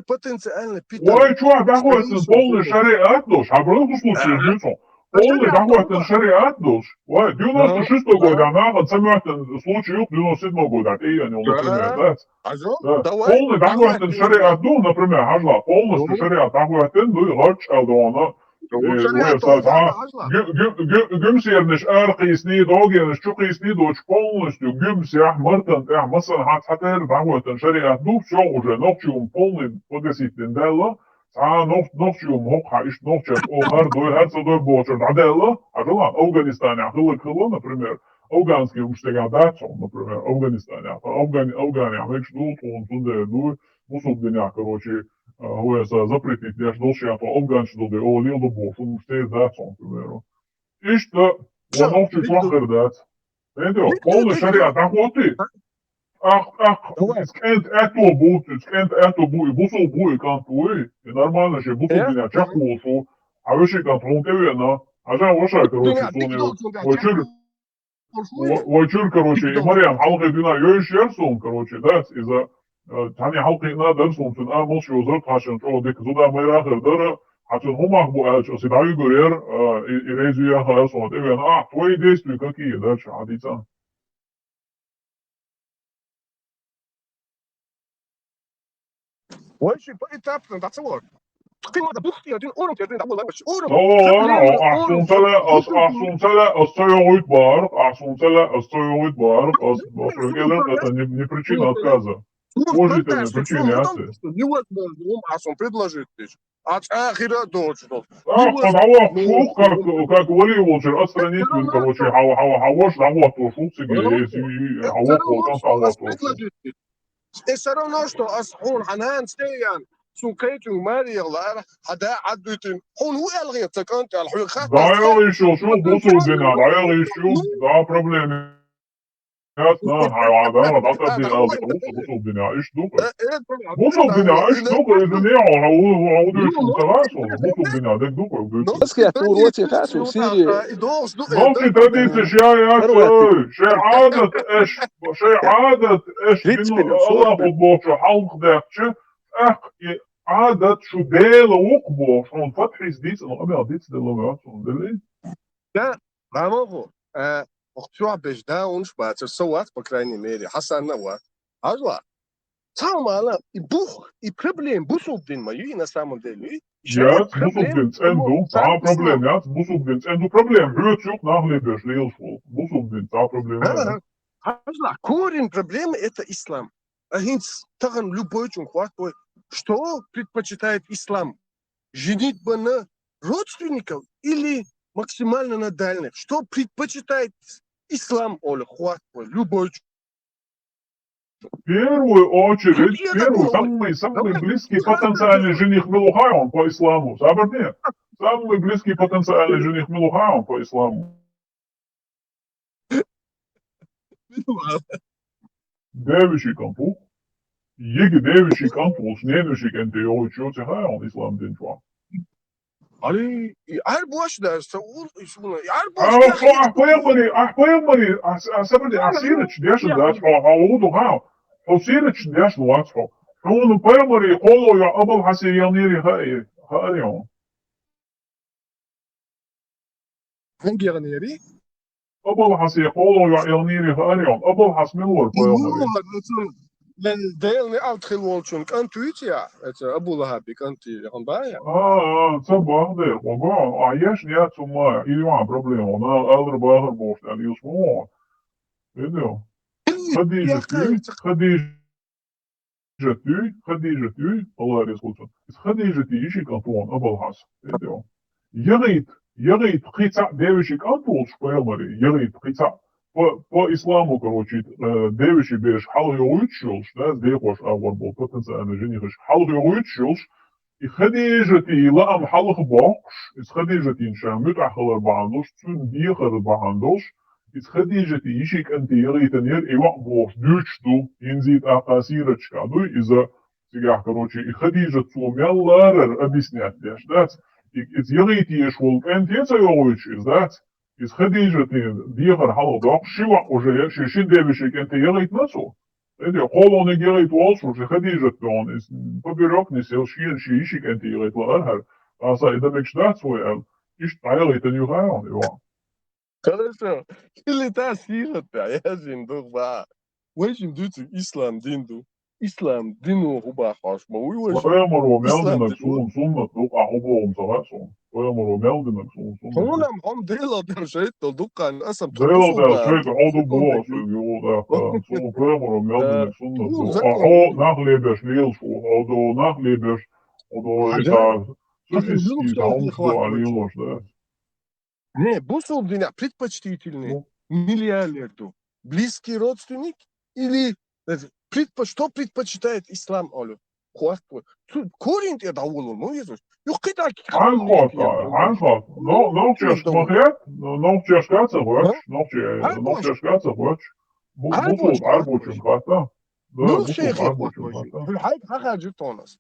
потенциально питание. Ой, чувак, такой полный шариат нож, а в другом случае лицо. Полный такой шариат нож. Ой, 96-й год, она самый случай 97-го года, и я не например, да. Полный такой шариат, ну, например, ажла, полностью шариат такой, ну, и лач, алдона. Гümsернеш арқисни догернеш чуқисни доч полностью гümсях мартан масан хатер баготан шариат ну все уже нохчум полный погаситен делла нохчум хокха иш нохчат охар дой хатса дой бочер делла ажла Афганистане ахылы например афганский умштега дачон например Афганистане Афгане амекш дул он тунде ну мусулденя короче Hoja запретить лишь долшия по афганщину да о лил до бош, он что да сон, примеру. И что он научил плохо дать. Entendeu? Полный шариат, а вот ты. Скент это будет, бусул будет кантуи, и нормально же бусул меня чахушу, а вы же кантун кевена, а же ваша короче сони. Войчур короче, и Мариан халкы дина ёйшерсон короче, да, из-за Tani halkına dersin tüm amel şozlar taşın o dik zuda merakırdır. Hatta humak bu elçi sidayı görür, ireziye hayal sonat. Evet, твои действия какие, да, Адица? Очень поэтапно, да, целок. Ты надо бухти один уровень, один double damage. Assoyuit bar, это не причина отказа. Положительные причины акции. Невозможно, он предложит лишь. От ахира до чего. Как Вали Волчер, отстранить, короче, хаваш, то шутсиги, если хаваш, И все равно, что он ханан стеян. سوكيتو ماري الله هذا عدوتين هون هو الغي تكنت الحقيقه ضايع يشوف شو بوصل بنا ضايع يشوف ده بروبلم Jasno, hayvanlar da tabii buzul bina iş dolu. Buzul bina iş dolu, izleniyor. O diyorsun seversin. Buzul bina dek dolu. Nasıl ya? Tuğroti kaçıyor Suriye. Nasıl tradisi şehadet eş Allah futbolcu halk dertçi. عادة شو ديلا وقبو شون فتح جديد انا ابي عديت دلوقتي شون دلي لا غامو شو باش دا ونشبات الصوات بكراني ميري حسن نوات ажла самала и бух и проблем бусулдин мою на самом деле ja bусулдин энду та проблем ja bусулдин энду проблем hörtjuk nachlebes leelsvol bусулдин та проблем ажла корень проблемы это ислам ахинц таган любой чунхват что предпочитает ислам? Женитьба на родственников или максимально на дальних? Что предпочитает ислам, Оля, любой? В первую очередь, самый близкий потенциальный жених Милухайон по исламу. Сабарне. Самый близкий потенциальный жених Милухайон по исламу. Девичий компух. Jegi deviši kantuls, neviši kente jau čoce hajon islam din čua. Ali, her boş derse ul ismuna. Her boş Ahpayamari, sabadi asiric deşin ders ha udu ha. Asiric deşin ders ha. Şunu payamari kolo ya abul hasiyaniri ha arıyor. hangi yaneri? Abul hasi kolo ya yaniri ha arıyor. Abul hasmilur payamari. Ben deel ne alt gelwolchun kan tuitja. Het Abu Lahab kan ti hanbaya. Sabah de, oga, ayaş niyat suma, ilma problem ona alır bağır boş ali usmo. Ne diyor? Khadija, Allah razı olsun. Khadija işi kanton Abul Has. Ne diyor? Yarayt qita devişik antol şpayamari, yarayt qita. По исламу, короче, девичий беш халги уйчулш, да, дехош авар был потенциально женихаш халги уйчулш, и Хадижати лаам халг бокш, из Хадижати иншамют ахалар бандош, цун дихар бандош, из Хадижати ишик антиеританер и вак бокш дючту, инзит ахасирочка, ну, из-за сега, короче, и Хадижа цумялларер объяснять, да, из ерити ешвол антица уйчулш, да, из Хадижа дихар халг шива уже шишин девишик антиерит насо. Это холоне герит волшу, что Хадижа он из поберег не сел шиен шишик антиерит лархар. А са это мечтать свой иш тайлит не угаон его. Хорошо. Или та сирата, я жинду ба. Вэшим дуту ислам динду. Ислам дину хуба хашма. Поэмору мелдинак суннат дук ахубоом сагасун. Поэмору мелдинак суннат. Хонам хом дела держит дукан асам. Дела держит ходу бос его да. Су поэмору мелдинак суннат. Ахо нахлебеш лилшу, ходу нахлебеш, ходу это сущеский таумство алилош, да. Не, бусул дня предпочтительный миллиардер, близкий родственник или что предпочитает ислам, Олю? Корень это давно, ну, Иисус. Анхот. Nog чешкаця хоч, nog чешкаця хоч. Бусул арбучим хата. Ну, шейх в хайп хахаджу тонас.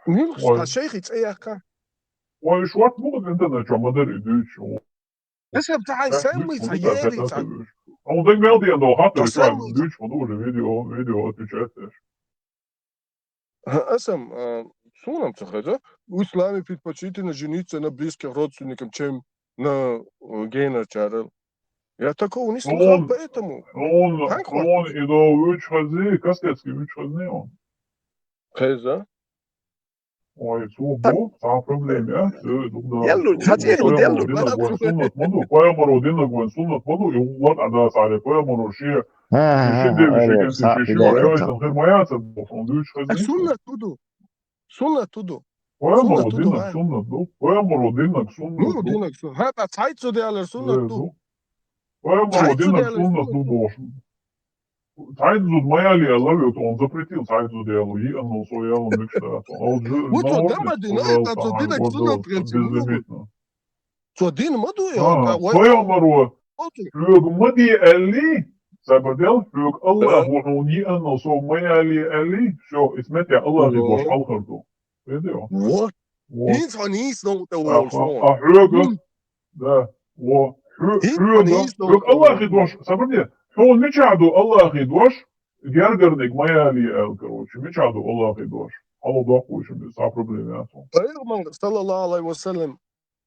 Милх шейх ица. Ой, шват moet internet ja maar er dus. Dus heb hij samen iets Он так мел die nog had, dus hij dus van door de video отвечает. Асам, сунам цахаджа, в исламе предпочтительно жениться на близких родственникам, чем на гейна чарел. Я такого не слышал, поэтому. Он и до учхази, кастецкий учхази он. Хайза? Ой, субо, сам проблем, я. Делу, хотел, делу. Поэмору динагвен суннат моду, и вот ада саре поэмору ши. Ши Sunna tudo. Поэмору динаг суннат ду. Поэмору динаг суннат ду. Динаг суннат. Хата цайт zu der суннат ду. Поэмору динаг суннат ду бошн. Цайт зуд маяли алавит, он запретил цайт зуд ялу, и оно свояло мечтает. Вот он дама динаг, а zu динаг суннат безлимитно. Zu din madu я. Поэмору Hög madi ali, sabadel, hög Allah وحوني أنه سو ميالي شو اسمتي الله يبوش الخردو. فيديو. What? Iets van iets nog te horen. Hög, да, hög Allah يبوش, sabadel. هو ميشادو الله يدوش جرجرنك ميالي короче, ميشادو الله يدوش. الله ضاقوش من صار проблемы أصلا. Peygambber sallallahu aleyhi ve sellem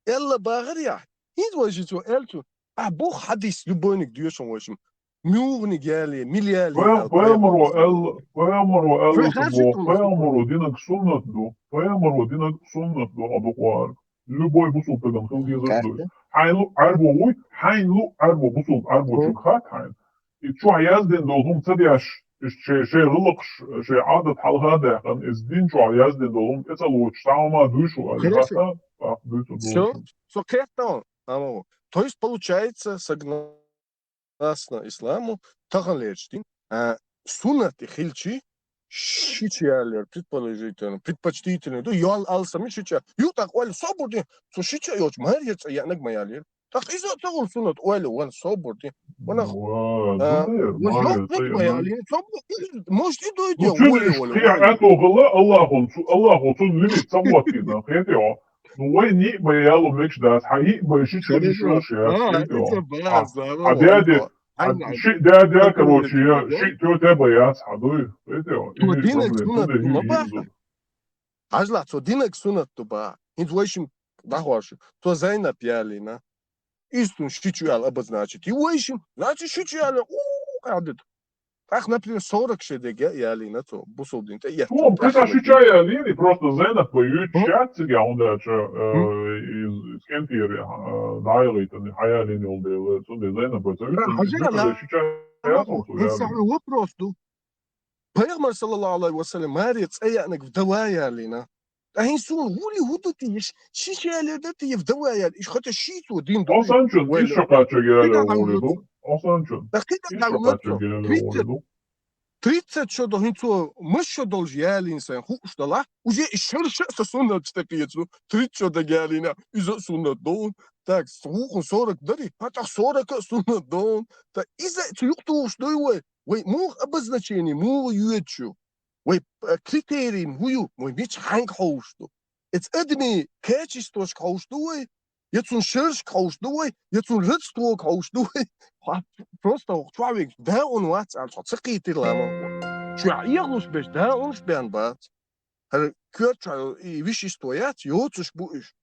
ella bağır ya. Hiç vajit so eltu. Bu hadis любойник diyorsun vajim. Мюрни гели, миллиали. Поэмору динак суннат ду адуқуар. Любой бусул пеган хилги заждуй. Арбу бусул чукхат хайн. И чу аяздин долгум цадяш شيء غلق شيء عادة حلقة داخل إزدين شو عيازدين دولهم إتلوش تعمل душу, Хорошо. Все, кэптон. То есть получается, согласно исламу, тахалечтин, суннат и хильчи, шичиалер, предположительно, предпочтительно, то ял ал сами шича, ю так валь собуди, то шича йоч марьется, я наг маялер, Так إذا تقول سنة أولي وأنا صبر دي وأنا وزمير وش ما يوم يطيع نقبل يعني صبر مش تدو يدي Ну, أولي чудиш, ولا хия أولي ето гла, Аллаху цун лимит самватина, хетио. Ну, вай ни баялу мекш дас, хаи байши чуди шул шиат, это хетио. баз, А дяди, короче, я, ши тё те баяс, хадуй, хетио. تو И, دينك блин, سنة туда ما ю بقى изу. عجلة تو دينك سنة تبا انت ويشم دهواش تو زينب يالينا истун шичуял обозначить. И уэйшим, значит, шичуял, адет. Так, например, 40 шедеге яли на то, бусолдин, те я Ну, это шичая лини, просто зена поют чатциг, я он даже из кентири, дайлитан, хая лини олдел, цуди зена поют, это шичая солсу, я نسأل вопрос, ду. Пайгамбар саллаллаху алейхи ва саллям марец аянак вдавая лина. Ахин сун вули худути шичали дати вдавая, иш хата шиту дин ду. Осанчун, ишо кача геле олиду. Осанчун. Так ты Ишо кача геле олиду. 30 щодо гінцо, ми щодо жялінся, хуштала, уже ширше сосунна чтепієцу, 30 щодо гяліна, і засунна дон, так, слуху 40 дарі, а так 40 сунна дон, та і за цю юкту штуй, вей, мух обозначені, мух юечу, вей, критерії мую, вей, міч ханг хошту. It's edmi, качество хоштуй, jetzt ein Schirsch kaufst du, jetzt ein Ritztor kaufst du. Просто человек да он вац, а что цикит лама. Что يغلس بس да он شبان بات. هل كرت يويش استويات يوتش بوش.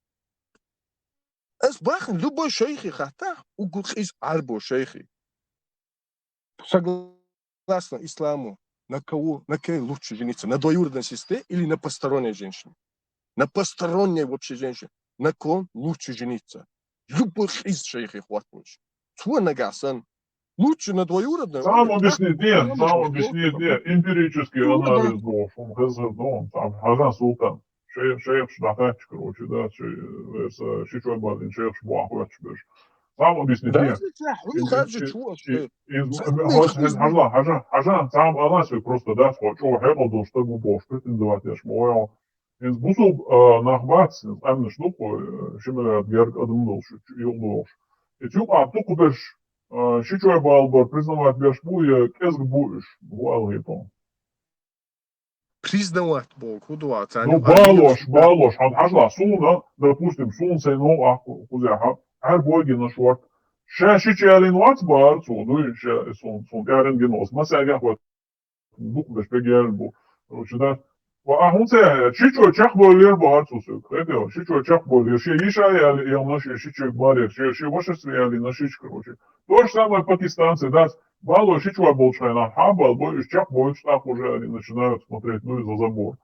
Es bachen любой шейхи хата, угу из арбо шейхи. Согласно исламу, на кого лучше жениться? На двоюродной сестре или на посторонней женщине? На посторонней вообще женщине. На ком лучше жениться? Любой из шейхи хватнешь. Твой нагасан. Лучше на двоюродной. Сам объяснит, нет, эмпирический анализ должен, хазардон, там, Хазан Султан, шейх шдатач, короче, да, шичой бадин, шейх шбуахуач беш. Сам объяснит, нет. Хажан, сам анализ просто, да, что хэбалду, что губо, что претендовать, я шмоял. Из бусуб нахбац, амна штуку, шимелят герг адмдолш, юлдолш. И тюк, туку беш, шичой балбар, признавать беш буя, кезг буиш, буалгипон. Признавать Бог, худуат. Ну, балош, хажла, суна, допустим, сун сейно, аху, кузяха, ар боги на шварт. Шичалин вац бар, суду, сун ярен генос, масяга хват, бук беш пегер бу. Короче, да, Ahunse, şiço çak bolyer bu harçusu. Kredeo, şiço çak bolyer. Иша я наши шичо болер. Ши ваши стояли на шич, короче. То же самое пакистанцы, да, мало шичо болчайна, хабал, бой, чак больше, так уже они начинают смотреть, ну, из-за забор.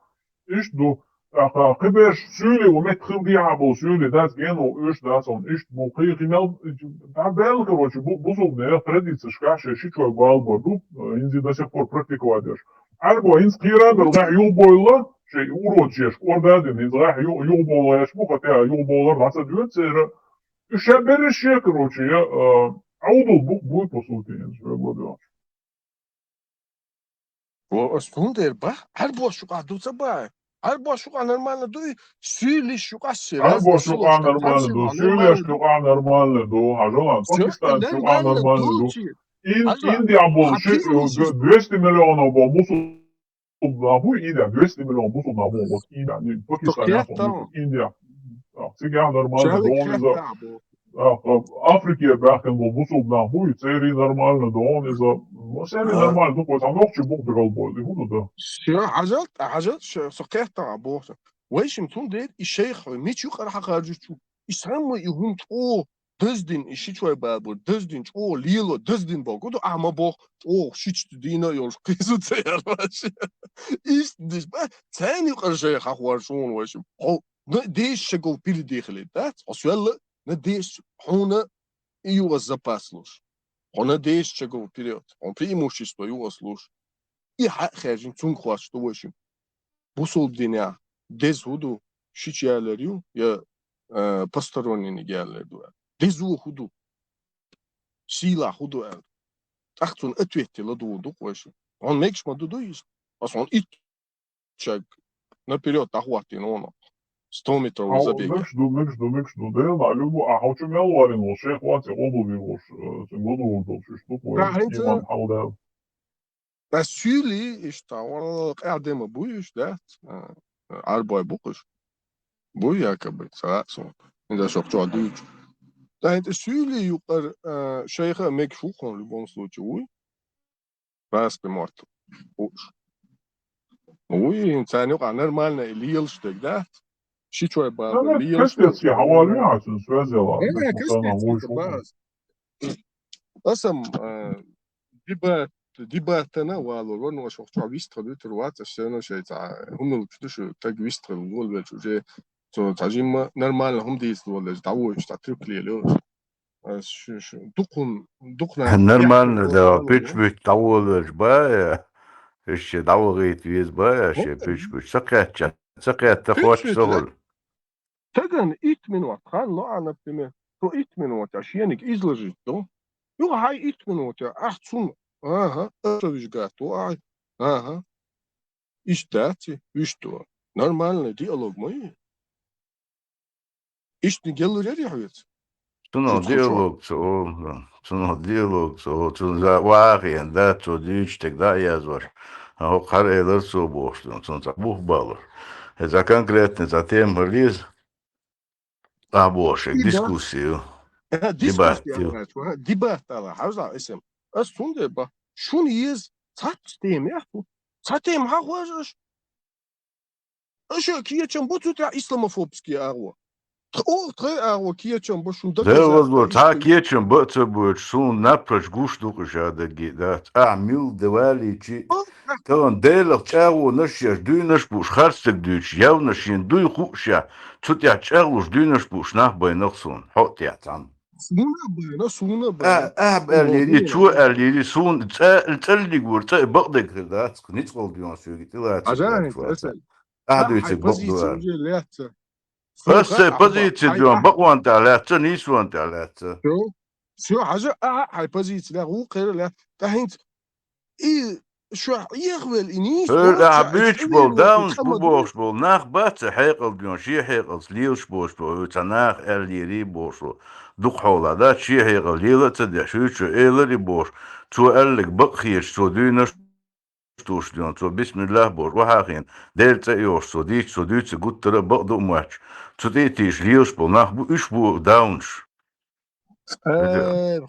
Иш, ду, кыбеш, сюли, умет хымбиабл, сюли, да, гену, иш, да, сон, иш, бу, химел, да, бел, короче, бузубная традиция, шкаша, шичо балбо, ду, инзи до сих пор практиковать. Арбо инспиратор да юлбойлар, şey urotçeş, oradaydın, izah юлбойлар, bu хотя юлбойлар nasıl diyor, sera, şeberi şey, короче, я, аудул bu по сути, я Оскундер ба, арбо шука дуца ба, арбо шука нормально дуй, сюли шука сера. Арбо шука нормально ду, сюли шука нормально ду, хажалан, Пакистан шука нормально ду. Индия был 200 миллионов был мусул на бу, Индия 200 миллионов мусул на бу, вот Индия, не Пакистан, Индия. Сега нормально, он из Африки бахен был мусул на бу, цери нормально, он из цери нормально, ну вот оно че бог бегал бой, и буду да. Все, عجلت سقيت عبوه. ويش متون دير الشيخ ميتشو قرح خارجتشو. يسمى يهم تو دزدين شيء بابو دزدين او ليلو دزدين باكو دو اما باك او شيء دينا يول قيسو تيار باش ايش ديش با ثاني قرشي خاخوار شون واش او ديش شغو بيل ديخلي دات اسوال نديش هنا يو запаслуш هنا ديش شغو вперед он преимущество его слуш и хажин цунхваш что واش бусул диня дезуду шичалерю я посторонние гялерду دزو خدو سيلا خدو ال تختون اتويتي لدو دو قوش он мекш ма дудуис а он ит чак наперед ахватин он 100-метровый забег. Мекшду, да, любу, а хочу мелварин, вот шех вати обуви, вот, году удал, что такое, имам халдал. Да сюли, ich da, erdeme buisch, да, арбой букуш, буй якобы, саатсо, да, шок чуадуч. Да, это сюли, юкар, шейха мекшухон, в любом случае, уй, распи морт, уж. Уй, инсан юка нормально, лилштег, да, шичуай баба, лилштег. Кастецкий хавали, а sen связала, Кастецкий, баз. Асам, ديباتنا والو رون وش وقت عبيست خدوت الوقت السنة شيء تاع هم الكدوش تجويست الجول بيجو جي تو تعجيم نرمال هم ديس ولا تعوج تعترك لي لوش شو دقنا نرمال ده بيتش تعوج بايا ايش تعوجيت ويز بايا شي بيتش سقيت تخوش سهل تجن إيت من وقت خان لا أنا بتمه تو إيت من وقت عشانك إزلجت تو يو هاي إيت من وقت أحسن Aha, öyle gato, aha. İşte, Normalne diyalog mu? İşte gelir ya hayat. диалог, за варен, да, то дичтек, да, язвар. А он харелер собош, он забух балор. Это конкретно за тем релиз, абошек, дискуссию, дебатию. Дебатала, хавза isem. Aslında bak, şunu yiyiz, sattım ya. Sattım ha hoş. Aşı kiyeceğim bu tutar İslamofobski ağu. O tre ağu kiyeceğim bu şunda. Да, возможно, так ечем быться будет, что он напрочь гуштук уже адаги, да. А, мил давали, чи. То он делал чагу, наш дюйнаш буш, харстик дюйч, явно шин дуй хуша. Тут я чагу ж дюйнаш буш, нах байнах сон. Хот я там. Суна bayna. Erleri, çoğu erleri son, telli gurta, bakdık da, nit oldu yon söyledi, la Acayip, Adıyıcık bakdılar. Lehte. Позиция diyorum, bak o anta lehte, nis o anta lehte. Şu hacı, hay pozisiya, o kere lehte, tahint, şu yığvel inis. Öyle büyük bol, dağınç bu boş bol, nah batı heykal diyorsun, şey heykal, liyoş boş bol, ötenak erleri boş bol. Duk havla da şey heykal, yılatı da şu eyleri boş. Çoğu erlik bakıyış, çoğu düğüne ştuş diyorsun, çoğu bismillah boş, vahakin, delte yoş, çoğu diç, çoğu diç, guttıra bakdı maç. Çoğu deytiş, liyoş bol, nah bu üç bu dağınç.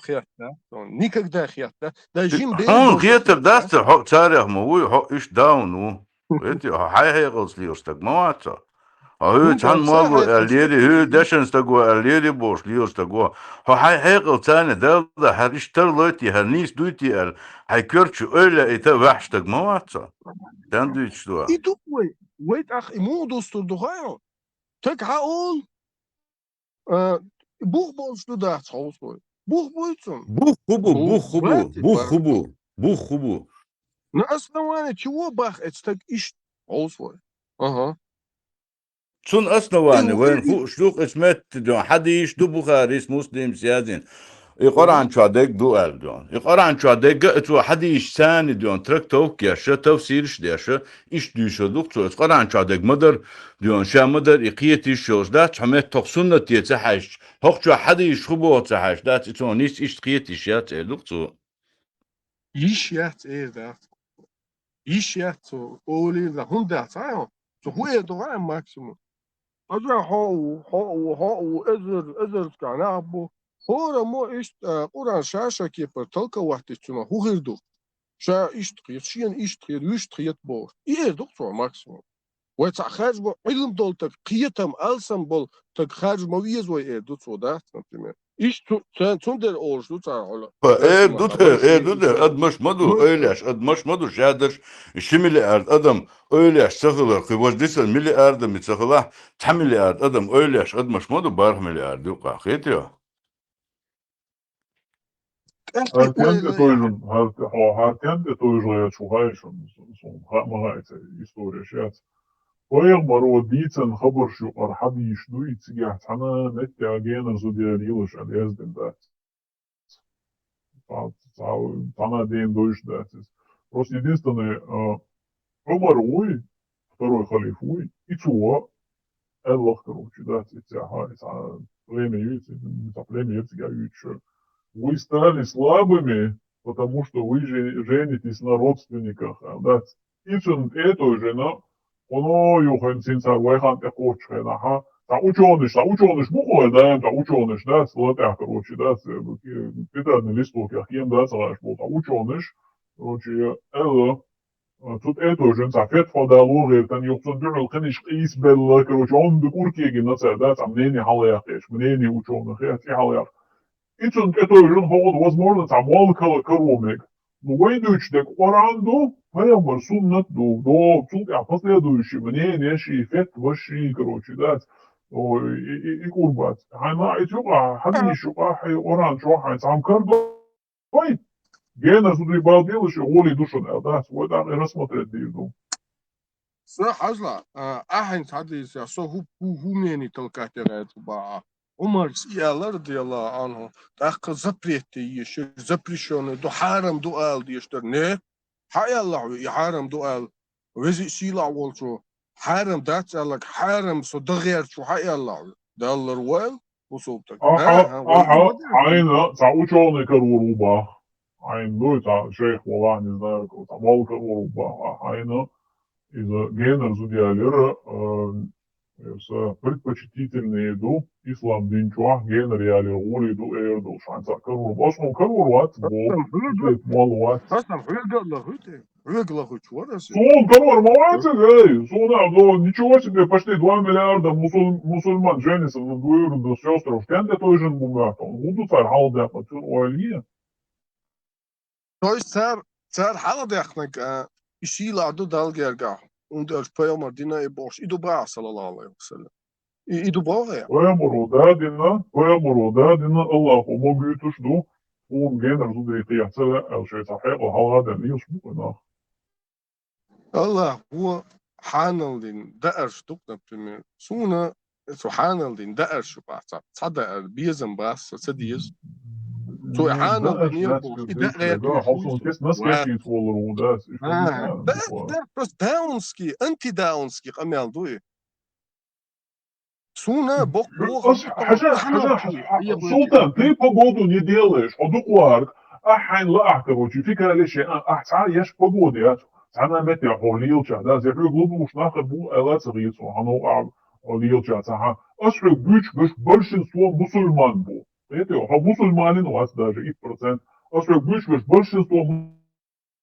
Хьятта. Никогда хьятта. Да жим бей. Он хьятер дастер, хо царях мовуй, хо иш дауну. Эти хай хейгл слиош так маваца. А чан малу аллери, дешен стаго аллери бош лиош таго. Хо хай хейгл цане да хариш терлойти, харнис дуйти ал. Хай körчу öyle ete vahş tak mavaca. Sen duy что? И тупой. Wait ах, ему достурдухаю. Так хаол. Бух бол что цаусой. Бух бойцом. Бух хубу. На основании чего бах это так иш цаусой. Ага. Цун основании, вен штук اسمت دون حديش دو بخاريس مسلم سيادين. يقرأن شادك دو أردون. يقرأن شادك تو حديش ثاني دون ترك توكيا شو تفسيرش ديشة إيش ديشة دكتور. يقرأن شادك مدر دون شا مدر إقيتي شوز ده حمد تقصنا تيتحش. هق شو حديش خبوه تحش ده تونيس إيش قيتي شات دكتور. إيش يات ده. إيش يات أولي ده هم ده صايم. تو هو ده ماكسيموم. أجا هو إزر كعنابو. هو مو إيش قرآن شاشة كيف تلقى واحد تسمع هو غير دو شا إيش تقيت شين إيش تقيت ويش تقيت بور إيه دكتور ماكسيموم وتخرج بو علم دول تقيتهم ألسم بول تخرج مويز وإيه دكتور ده نتيمة إيش تندر أورش دكتور على دوتر أدمش مدو أيلاش أدمش مدو شادش شملي أرد أدم أيلاش سخلر خبز ديسل ملي أرد متسخله تحملي أرد أدم أيلاش أدمش مدو بارح ملي أرد يوقع خيتيو Hartjante toižoja čuhaišam, mahaice istorija šēc. Koyaq baro diitsan khabar şu arhadi yishdu itsiga tana net agena zodiya lilosh alyazdin da. Тана день дойш да. Просто единственное, Умар Уй, второй халиф Уй, и Чуа, الله короче, да, время еще. Вы стали слабыми, потому что вы женитесь на родственниках. Да, ицун это жена, оно юхан синца вайхан такочхена, ха. Ученыш бухой, да, ученыш, да, слотя, короче, да, петарный листок, я кем, да, целаешь, был, ученыш, короче, это, тут это же, фет фадалуги, там юхсон бюрл, ханиш қис белла, короче, он декуркиги, да, там мнение халях, мнение ученых, я халях. Ицун это же, возможно, там мол коромик. Ну, выйдешь, так оранду, прямо суннат, до, последующий мнение, эффект вообще, короче, да, и курбат. Она этюга, хадишуга, оран, чоха, сам кардо, ой, гена зуды балдел, еще голи душу, да, свой там и рассмотреть дирду. حزلا أحن حديث يا هو مني تلقى ترى تبع عمر سيالر رضي الله عنه تأخذ زبريتي يش زبريشون دو حرم دو آل ديشتر نه حي الله يحرم دو آل وزي سيلا والشو حرم دات لك حرم صو دغير شو حي الله دالر ويل وصوبتك عين تعوشون كروبا عين دو تاع شيخ والله не знаю там волка руба عين из генер зудиалера предпочтительную еду ислам динчуах генер яли ули ду эрду шанса карур осмон карур ват мол أصلاً выгла хоть что-то. Сон карур молодцы, эй, сон, ничего себе, почти 2 миллиарда мусульман женятся на двоюродных сестрах. Кенде той же бумага, будут царь халдя по цюр оэлье. То есть царь халдяхнак يشيل عدو دال يرجع und als Peyamar dina e boş idu ba sallallahu aleyhi ve sellem idu ba ya Peyamar dina Allah o büyütüş du und gener zu de tiyatsa el şey sahih o halada ne yusbu Allah هو حانلدين دقر شتوك например سونا سو حانلدين دقر شو بعصا صدق بيزن بس سديز سو حانلدين يبوش دقر Halsın kes nasıl geçiyor olur o da. ده بس داونسكي انتي داونسكي قميال دوي سونا بوك حاجة سلطان ты погоду не делаешь, одукларк, ахайн лах, короче, фикра лишь, ешь погоды, أنا متى حوليلشة ده زي حلو глубоко ناخد بو ألات صغيرة هنو حوليلشة صح أشرب بيش большинство мусульман бу это мусульманин у вас даже их процент أشرب бич большинство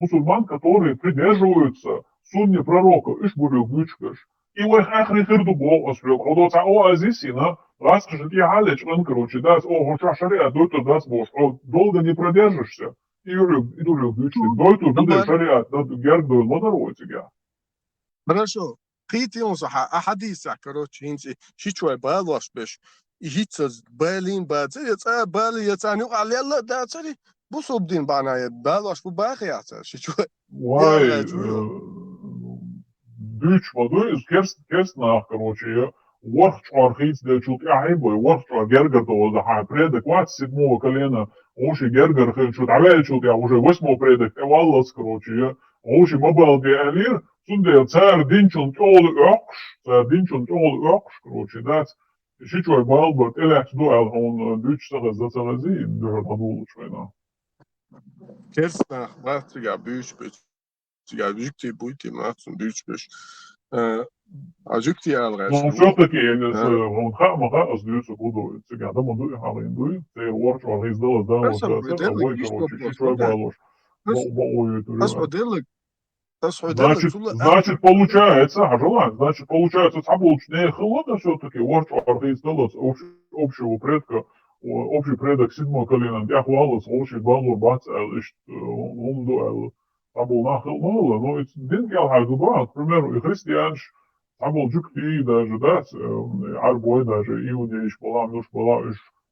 мусульман которые придерживаются сунны пророка иш бурил бич и у их ахри хирду бо أشرب ходо ца о азисина расскажет я халеч он короче да о хоша шариа дойто да сбош долго не продержишься Идурил бючли. Дойту буде шариат, гердо модеротига. Хорошо. Қити он саха ахадиса, короче, инси шичуай балваш беш. И хитсаз балин бадзе, яца бали яца ню алелла да цари. Бусобдин бана балваш бу бахиаса шичуай. Вай büç vaduyuz kersnach, короче, ворчуар хитс де чут яхибой, ворчуар гергато да ха предек 27 колена. Оши гергар хэнчут авячут я уже 8 предок эваллас, короче, оши мабалди алир, сунде цар динчун тёл окш, короче, да, шичой балбат, элэч дуэл, он бючсага зацарази, дюхар падулуч война. Керстнах, ватрига бюч, я жюкти буйти, мацун бюч, а жюкти алрэш. Но все-таки, он хаха остается будой, сега, да, модуй, халиндуй, ты ворчуар издала, да, вот, ой, короче, шичой балош. Значит, получается, значит, получается, сабулчная холода все-таки, ворчуар издала общего предка, общий предок 7 колена, я хвалос, общий балор, бац, он дуэл, сабул нахил мало, но ведь дингел хайду брат, к примеру, и христианш, сабул джукти даже, да, арбой даже, иудеиш была, мюш была,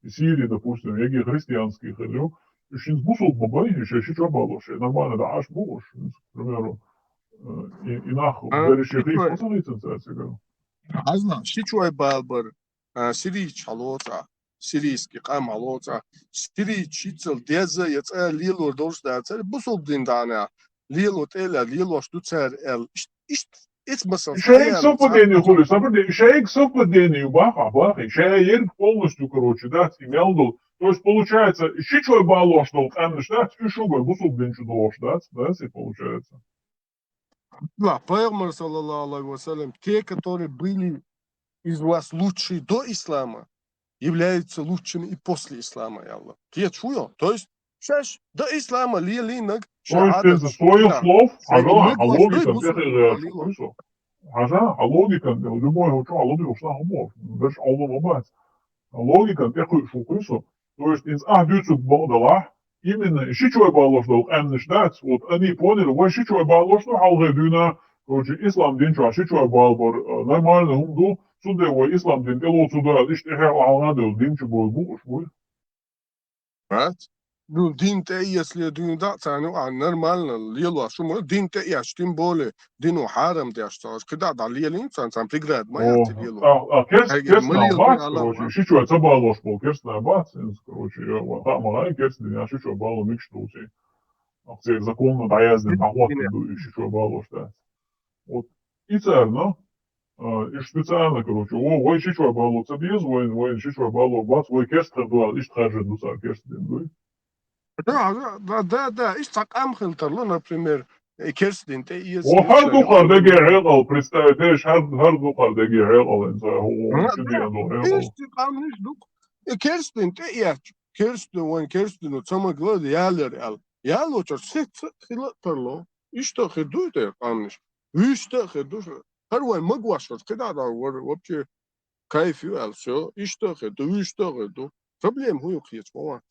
и Сирии, допустим, яги христианских, и шин сбусул бабай, еще чабалош, нормально, да, аж буш, к примеру, и нахуй, береши хриф, посмотрите, царь, Азна, шичуай балбар, Сирий чалоца, сирийский камалоца, Сирий чицел деза, яца лилур дорш да царь, бусул дин дана, лилут эля, лилуш ду царь эл, ишт اسمه Шейк совпадение хули, смотри, шейк совпадение баха, шейк полностью, короче, да, имел. То есть получается, щичой балош, что эмниш, да, и шугой, бусук денчу долош, да, если получается. Да, Пайгамбар, саллаллаху алейхи вассалям, те, которые были из вас лучшие до ислама, являются лучшими и после ислама, я Аллах. Те чую, то есть, сейчас до ислама линок, То есть из своих слов, логика, логика, любой ученый, логика, что он даже аллах логика, то есть из дюцук бадала, именно щичой балош дол эмниш дать, вот они поняли, вот щичой балош, ну алгедуна, короче, ислам дин ча щичой балбор, нормально хумду, сюда его ислам дин, эло сюда, лишь техер алгадел дин чебой буш, бой. Ну, дин-то, если дин да, цану, нормально, лило, шумо, дин-то, тем более, дину харам, что когда да, лилин, цан преград, моя лило. Керст на бац, короче, щичой цабалош был, керст на бац, короче, там малай керст, я щичой бало микштуси. Все законно доезден, охоты, щичой балош, да. Вот, и царно, и специально, короче, ой, щичой бало цабиз, ой, щичой бало бац, ой, керст, да, ишь тхажет, дуса, керст, да. Да, и так амхилтерло, например, Керстин, ты есть. Har dukardagi heqal, представляешь, har dukardagi heqal, инса, чудиано heqal. Işte kalmış duk. Kerstин, ты я. Керстин, самое главное, ял. Ял, очень хилтерло. И что хидует, kalmış. И что хидует. Харвай магуашат, когда да, вообще кайф ял, все. И что хиду. Проблем хуй хиц, вот.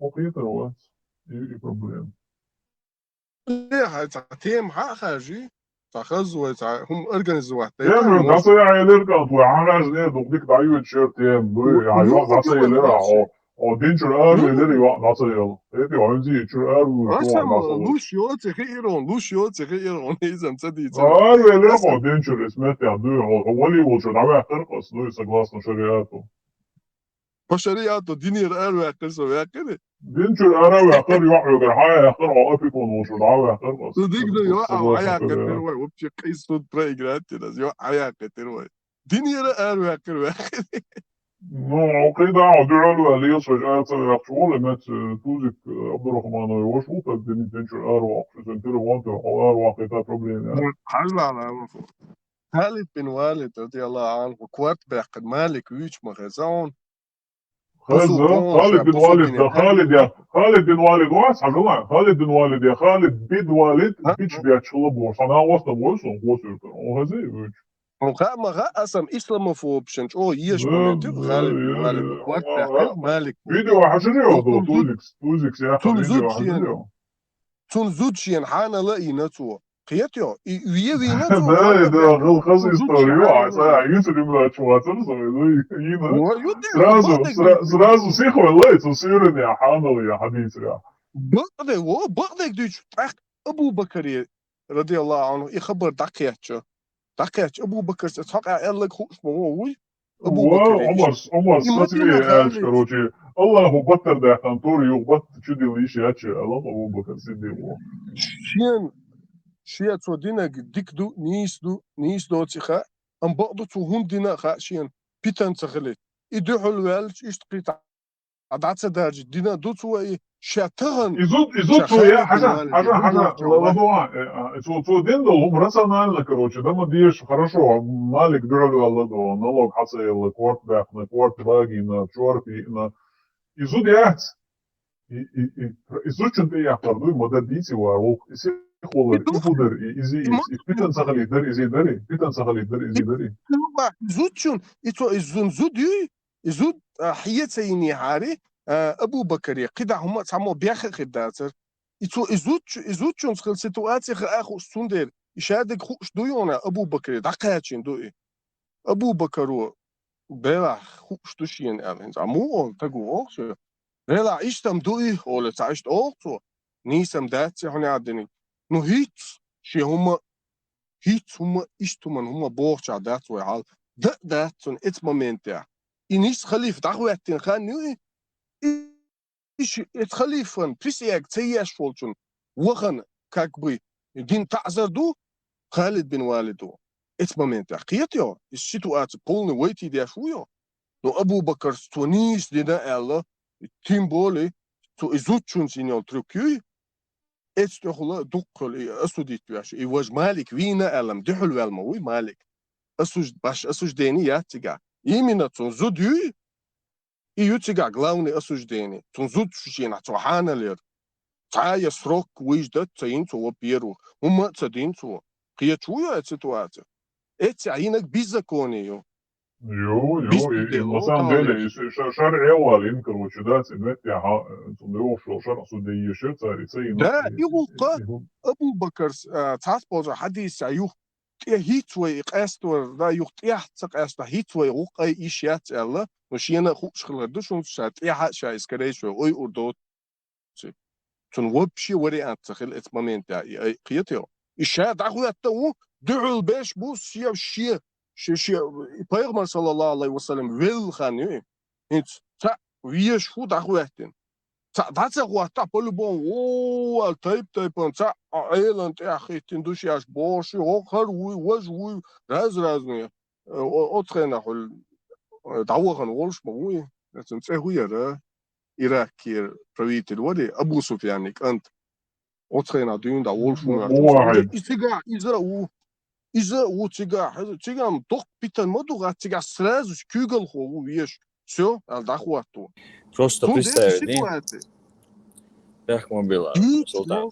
Окей, это и проблем. تيم حاجي تخزوا هم organizovat. تيم قصي عيلر كان تو حاجة زين دوك دايو تشير تيم بي عيو قصي يلر او دينشر ار يلر يو قصي يل ايتي وانزي تشير ار لوشيو تخيرون إذا مصدق ار يلر او دينشر اسمه تيادو هو اللي وجه دعوة ترقص لو согласно шариату. По шариату динир ар وقصة وقصة دينشر ار وقصة يوحي هاي يقر عقفكم وشو دعوة ترقص. Digo yo, ayağa getir vay. Opçi kıysut preigrattinas. Yo ayağa getir vay. Dinire ervekir vay. Ну, когда одурал Алиас вожается в школе, мать Тузик Абдурахманов его шута, динчер Арвах, что интерванты, Арвах это проблема. Хажла Khalid bin Walid radiyallahu anhu quarterback Malik ويش مخزون خالد بن والد ده خالد بن والد واسع جماعة خالد بن والد يا خالد بن والد بيش بيتشلبوش أنا وصل بوصل بوصل وهذا ويش ما أصلا إسلاموفوب شنش أو يش بمنتي خالد بن والد quarterback Malik فيديو حشريه توزيكس يا أخي فيديو حشريه تنزوتشين حانا لقينته قيتيو وينته ده غل خاص историю عايزين نبدا شواتر сразу сихой лейцу сырный يا حامل يا حديث يا بقدك دوش أبو بكر رضي الله عنه يخبر دقيتش أبو بكر تحقق قال لك خوش مووي أبو بكر عمر смотри короче الله بكر ده كانتور يغبط شدي ليش ياتش الله أبو بكر سيدي شيء تودينا ديك دو نيس دو تخا أم بعض توهم دينا خاشين بيتن تخليت يدو حلوالش يشتقيت عدات درجة دينا دو توي شاتغن إزود تويا حاجة لضوء تو دين دو هم рационально короче да мы дишь хорошо Малик дуралю الله налог حصل كوارتباك на كوارتباги на чорпи на إزود яц إزود чунте я пардуй модердити варок Холер, и худер, и питан сахалит, питан сахалит, дари. زودشون إتو زودي زود حياتي هاري أبو بكر قدا هم تعمو بياخ قداتر إتو زودشون خل سيتواتي أخو سندر إشادك خوش دويونا أبو بكر دقاتشين دوي أبو بكر بلا خوش دوشين ألين تعمو تقو أخشى بلا إشتم دوي ولا تعيشت أخشى نيسم داتي هني عدني No هيت هم إشتمن هم بورش عدات وعال ده تون إت مومنتها إنيش خليف دعوتين خانوا إيش إتخليفن بيسيك تياش فولتون وخن كاكبي دين تعذر دو خالد بن والده ات момент قيتيو السيتواتي полный ويتي دي شويو но Абу Бакр стонис дина элла тим более то изучун синьол трюкюй استخلا دقل اسوديت باش يواج مالك وينا الم دحل والموي مالك اسوج باش اسوج ديني ياتيغا يمينا تون زودي يوتيغا главный осуждение тун зуд шина цохана лер тая срок выждать цинцу во-первых ума цадинцу قيتشويا ситуация эти عينك беззаконию Jo, i na samom деле шар эвалин, короче, да, цемет я тудеошло шар судей шерцарица и да يقول ابو بكر تصبر حديث يوح هيتوي قاستور دا يوح تيحت قاست هيتوي وقاي ايشيات الله وشينا خوش خلدش ونشات يا شايس كريش اوي اردو تون وبشي وري انت خل ات مومنت قيتيو الشهاد اخويا تو دعوا باش بوس شي Peygamber sallallahu aleyhi ve sellem vel khani hiç ta wies fu da huetin ta da ze huata polubon o al type on ta eland ja gitin dus jas bosh o khar was raz ne o trainer hol dawagan wolsh moy dat ze huiere irakir pravit wadi Abu Sufyan ant o trainer dun da wolsh إذا وتيجا مدق بيتن مدوغا تيجا سراز كيغل خو ويش все алдахуату Просто представить, как мы было, Султан.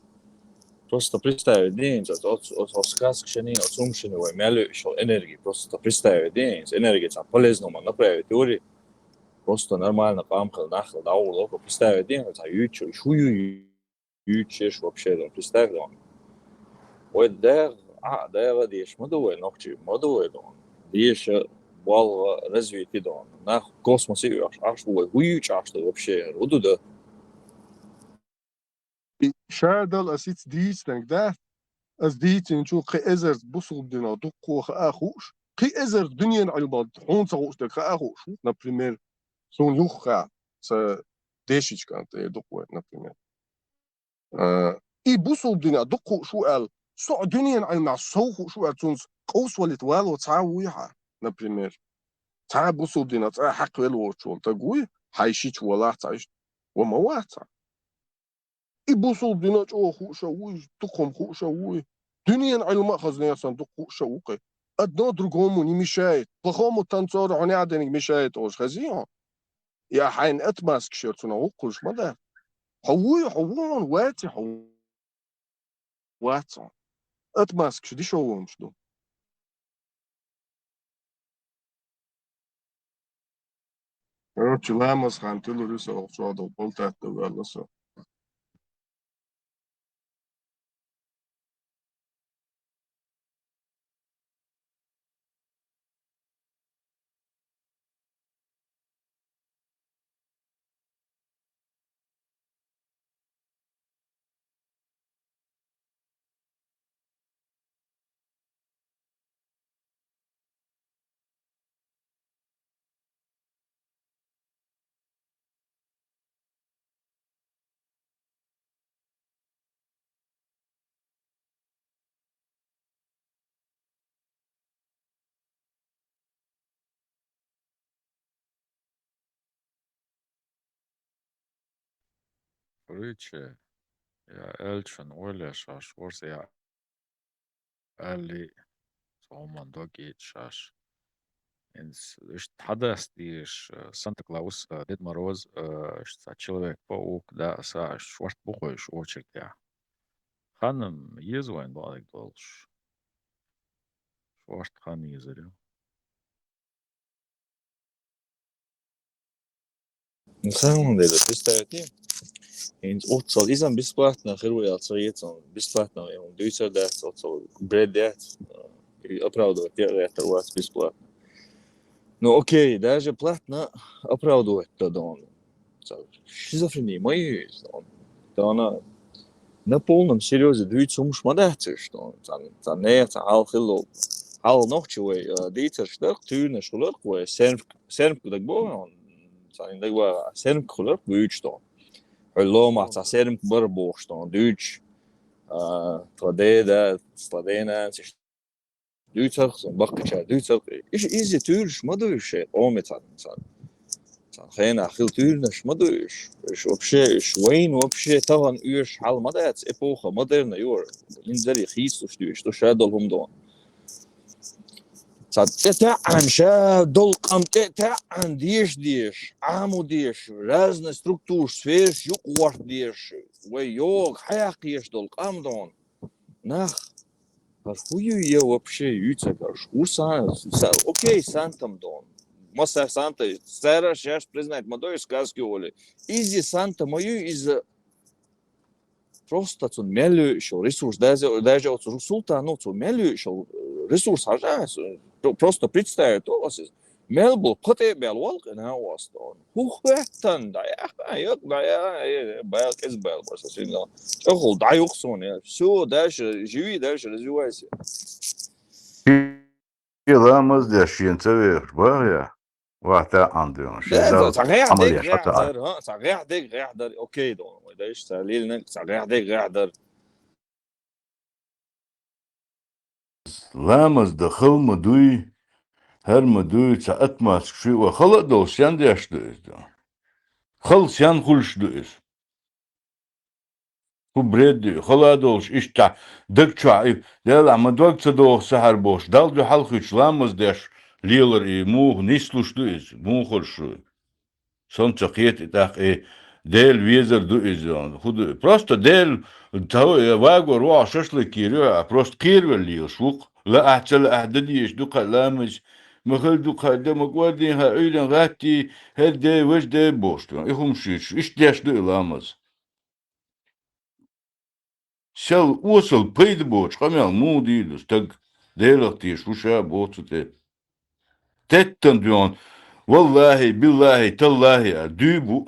Просто представить день, от сказки шени, от сумшини, ой, мялю, шел энергии. Просто представить день, энергия там полезно, man направить теории. Просто нормально, памхал, нахал, даул, представить день, это ючу, шую, ючеш вообще, представь, да. Ой, да радиеш модуе ночи модуе дон диеш вал развитие дон на космосе аж хуюч аж вообще удуда شادل اسيت ديت دا as ديت نشو قي ازر بوصل دينا دقو اخوش قي ازر دنيا على حون صوش دك اخوش na primer son yucha sa ديشيش كانت دقو na primer اي بوصل دينا دقو شو قال سو دنيا على مع صوخ شو اتونس قوس ولت والو تعويها na primer تا بوصل دينا تا حق ولو شو تقوي حيشيش ولا تعيش ومواتا يبوصل دينا جو خوشوي تقوم خوشوي دنيا علم خزنيا صندوق خوشوي ادنا درغومو ني مشايت بخومو تنصور عني عدني مشايت اوش خزيون يا حين اتماسك شرتنا وقلش ماذا حوون واتي واتي اتماسك شدي شوهم شدو Чилamos хантилу рисо шодо полтато велосо Короче, я Эльчон Оля шаш, ворс я Али Соман Догит шаш. Инс حدث ديش سانتا كلاوس ديد مروز человек-паук, да, са шварт бухойш очередь я. Ханым езвайн балик долш. Шварт хан езарю. На самом деле, представьте, отцал изам бесплатно, херуя отцал бесплатно, ему дюйцер дать, отцал бред дать, и оправдывать это у вас бесплатно. Ну окей, даже платно оправдывать тогда он. Шизофрения моей, то она на полном серьезе дюйцер мушмадать, что он не алхило, ал ночевой дюйцер штук, тюрне шулок, серф так было, يعني دقوا سيرم خلق بيجتون حلو مع سيرم بربوشتون دوش تودي ده تودينا Duitsachsen, bakkacha, Duitsach. Is het uur, madursch, ometan. خلينا أخيل تيرنش مدرش вообще швейн вообще таван уж хал мадец эпоха модерна юр инзери хисту что шадолом дон это анша долкам это андиш амудиш разные структуры сфер юквардиш вы йог хаякиш долкам дон нах хую я вообще юцакаш усан окей сантам дон Моса Санта, Сера, сейчас признать, молодой сказки Оли. Изи Санта мою из просто цун мелю еще ресурс, даже от султану цун мелю еще ресурс хажа, просто представить у вас мел был коте бел волк на вас то. Хухтан да я бел кез бел просто сильно. Охол да юксон я. Все дальше живи дальше развивайся. Yılımız yaşayın seviyor, var ya. Vahta andıyorsun. صحيح ديك غيحضر اوكي دون ما يداش ساليل صحيح ديك غيحضر Lamız da xıl mı duy, her mı duy, saat mı şu ve xılı da sen de yaşlıyız. Xıl sen hulşlıyız. Bu bredi, xıla da olş işte dıkça, del ama dıkça da olsa her boş. Dal da halk hiç lamız da yaş, liler mu nisluşlıyız, mu hulşlıyız. Солнце хет и так и дел везер ду изон. Худ просто дел то вагор ва шашлыки рё, просто кирвели шук. لا أحسن أحدديش دو قلامش مخل دو قدام قوادين ها أيلن غاتي هدي وش دي بوشتون إخم شيش إيش ديش دو إلامز شل وصل بيد بوش قميال مو ديدوس تق ديلغتيش وشا بوتو تتن ديون والله بالله تالله دوبو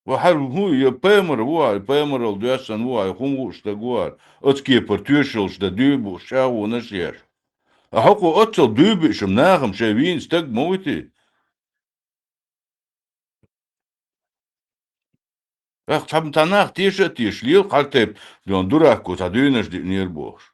وحر هو يبامر واي بامر الدوسن واي هم وشتغوار اتكي برتوشل شدا دوبو شاو نشير احقو اتل دوبي شم ناغم شاوين ستق موتي اخ تم تناخ تيش ليل قلتب دون دوراكو تدينش دي نيربوش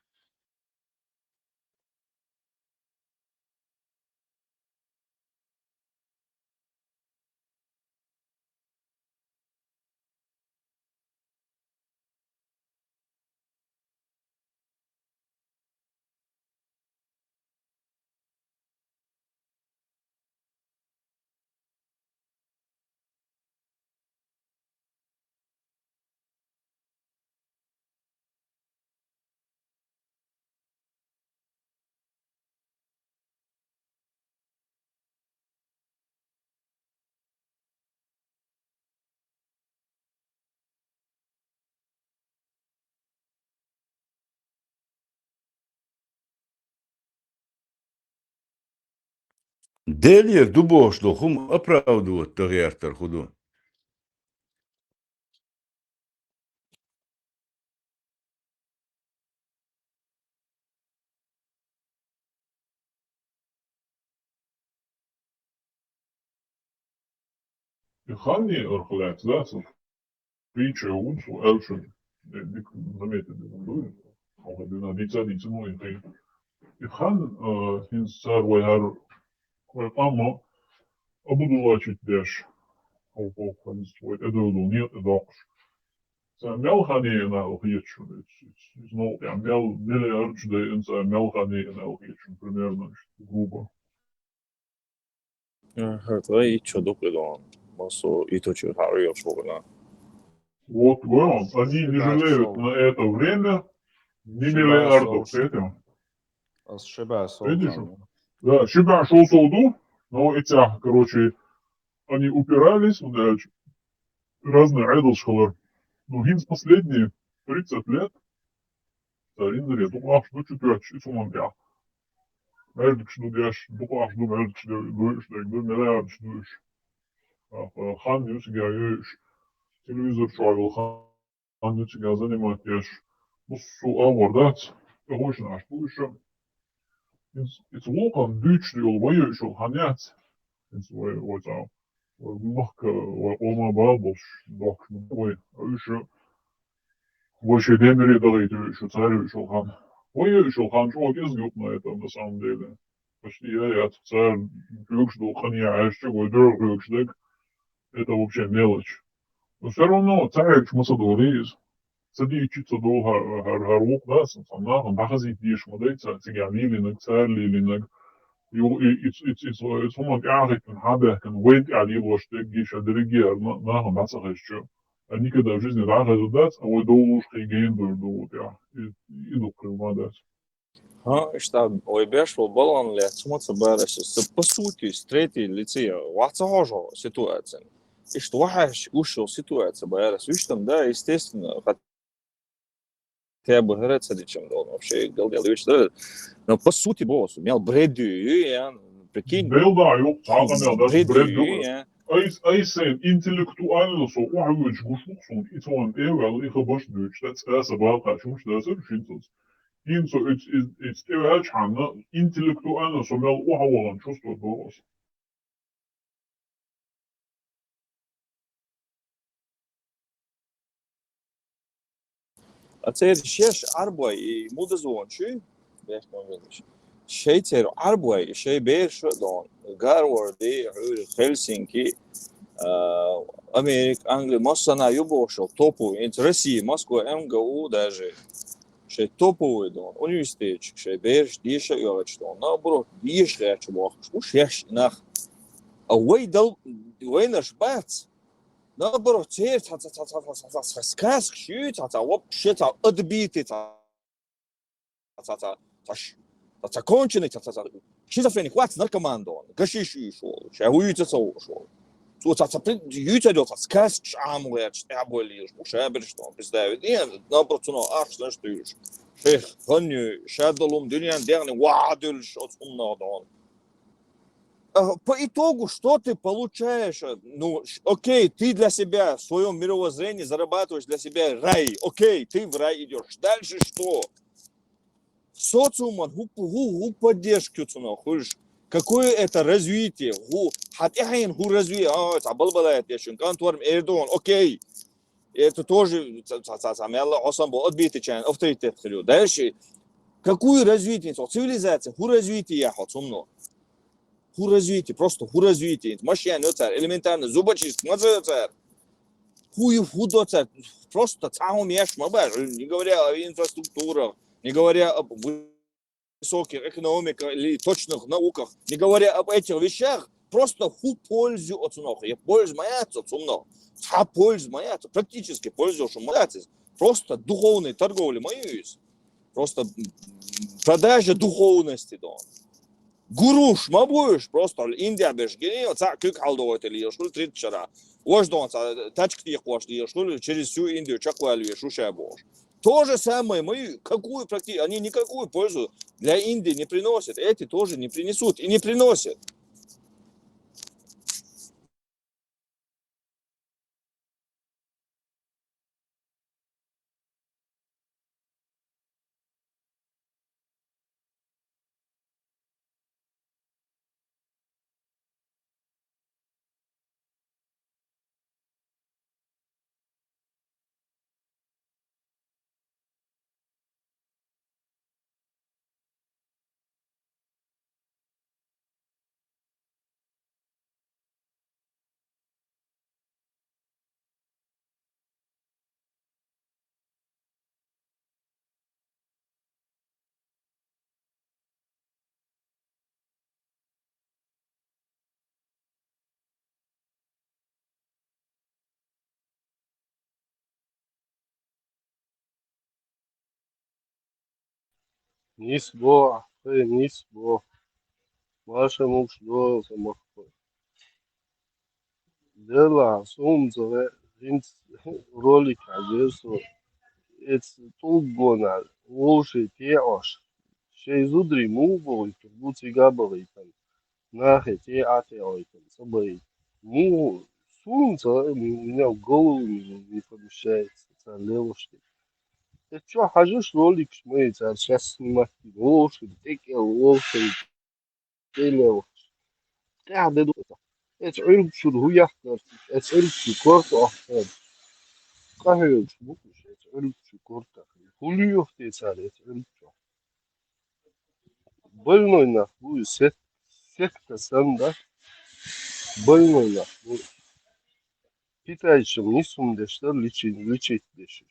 Делир дубош до хум оправдывать тагертер худу. Ханни организация притча унцу элшен дик заметит дик алгадина дицадиц мой ты хан хинсар вайар ama abudulaçit der o свой эдолу нет докш са мелхани на охичу it's not я мел арчде инса мелхани на охичу примерно грубо это и что докледан массо и то что харю шогана вот они не жалеют на это время ни миллиардов с этим видишь да себя шел суду но эти короче они упирались дальше разные айдолшколар но гинс последние 30 лет Ринзере дуклаш ну чуть-чуть суманга Мельдик шнудяш дуклаш ду мельдик душ ду миллиард душ хан юсига юш телевизор шагал хан юсига занимает яш муссу авардат очень аж душа it's локон дучь дел вою шо ханят it's вот мах ома бабош док ой еще больше демире дали еще царю шелхан. Ой, шелхан чувак изгиб на этом на самом деле. Почти я царь крюкш долхани, а еще гойдер крюкшдек. Это вообще мелочь. Но все равно царь чмасадорис. Садичи цадол харук, да, самнахом, бахазит диш модейца, цигавилинок, царлилинок. It's sommige eigenlijk hebben weet aan die worsten die je dirigeert naar een massage. En niet dat je niet raar is dat, maar we doen geen door ja. Ieder prima dat. İşte o beş o balanlı açması barışı. По сути, с третьей лице, вацахожо ситуация. И что вахаш ушел ситуация барыш. Уж там, да, естественно, хотя бы говорится, чем он вообще Галгалевич, да. Но по сути, босс, имел бреду, я прикинь. Был да, yok, sağdan da bred yok. Ay sen intellektuelle so uhuç guşluksun, itoan evvel ik boş düç, dat sabah kaçmış da sen şintos. So it's evvel çanna intellektuelle so mel uhulan çusto boss. Atcer şeş arbay mudazonçu, beklemiş. Şeyter arbay şey beş don Garvardi, Helsinki, Америка, Англия, Москва, Юбошел, топовый, Россия, Москва, МГУ даже. Şey topovый don, университет, şey beş dişe yavaş don. Nabrot diş yaş bakmış, bu yaş nach. Away dal, way naş bats. Наоборот, сказки шьют, вообще отбитый, конченый, шизофреник, хватит наркоман, гашиш ушел, шагуется ушел. Тут идет сказки, амулет, аболишь, шабер, что представить. Нет, наоборот, ах, знаешь, ты ешь. Шех, гоню, шадолом, дюнян, дерни, вадуль, что он по итогу, что ты получаешь? Ну, окей, ты для себя в своем мировоззрении зарабатываешь для себя рай. Окей, ты в рай идешь. Дальше что? Социум, поддержку, какое это развитие? Хатяхин, развитие, балбалает, Эрдоган, окей. Это тоже, отбитый чай, авторитет. Дальше, какое развитие? Цивилизация, развитие, ху развитие, просто ху развитие. Машина царь, элементарно, зубочистка, маза царь. Худо царь, просто царом ешь, не говоря о инфраструктурах, не говоря об высоких экономиках или точных науках, не говоря об этих вещах, просто ху пользу от сумного. Я пользу моя от сумного. А пользу моя, практически пользу, что моя, просто духовной торговли мою есть. Просто продажа духовности, да. Guruş ma boyuş просто Индия беш гени ца кük алдователь что 30 чара. Ождон тачки ехош что через всю Индию чаквали шуша бош. То же самое мы какую практически они никакую пользу для Индии не приносят. Эти тоже не принесут и не приносят. Нисбо, нисбо. Ваша муж до самохо. Дела сумзове ролик азерсо. Это тугона. Лоши теош. Шейзудри мубой, будь габаритан. Нахе те атеойтан. Собой. Му сумца у меня в голову не помещается. Это левушки. Ты что, хожишь ролик шмыться, а сейчас снимать лошадь, текел, лошадь, телево. قاعد يدور اتعرف شو هو يحضر اتعرف شو كورت أحضر قهر شو بكش Ölçü kortak. Hulu yok diye çare ölçü. Больной bu секта sanda больной bu питающим не сумдештер лечить дешев.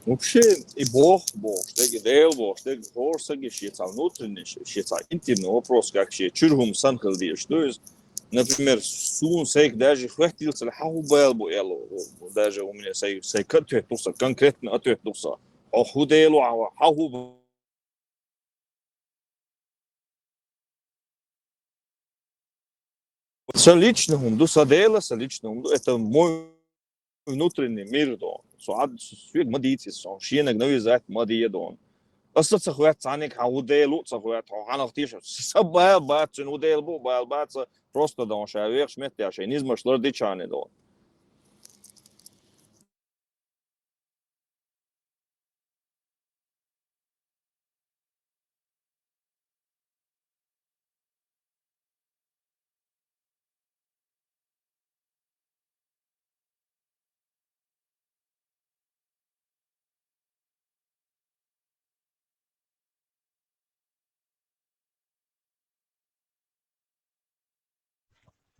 Вообще и Бог, что дел Бог, что горса гешится внутренний, гешится интимный вопрос, как ще чургум санкал деш. То есть, например, сун сейк даже хватился хау бел эло, даже у меня сейк ответ туса, конкретно ответ туса. А худелу хау с личным, дуса дела, с личным, это мой внутренний мир, да. ساعات سويت مديتي سو شينك نوي ذات مديه دون قصة سخوات عنك هوديلو سخوات أنا اختيش سبها بات هوديل بو بات просто دون شاوير شمت يا شيء نيز مش لردي شاني دون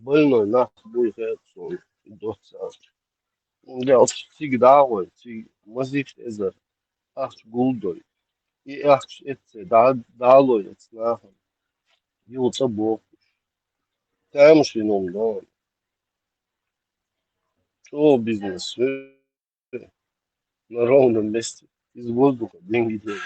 Больной будет это доца. Я всегда вот мазик это ах гулдой. И ах это дало это нахуй. Юца Бог. Там шином, да. Что бизнес? На ровном месте. Из воздуха деньги делают.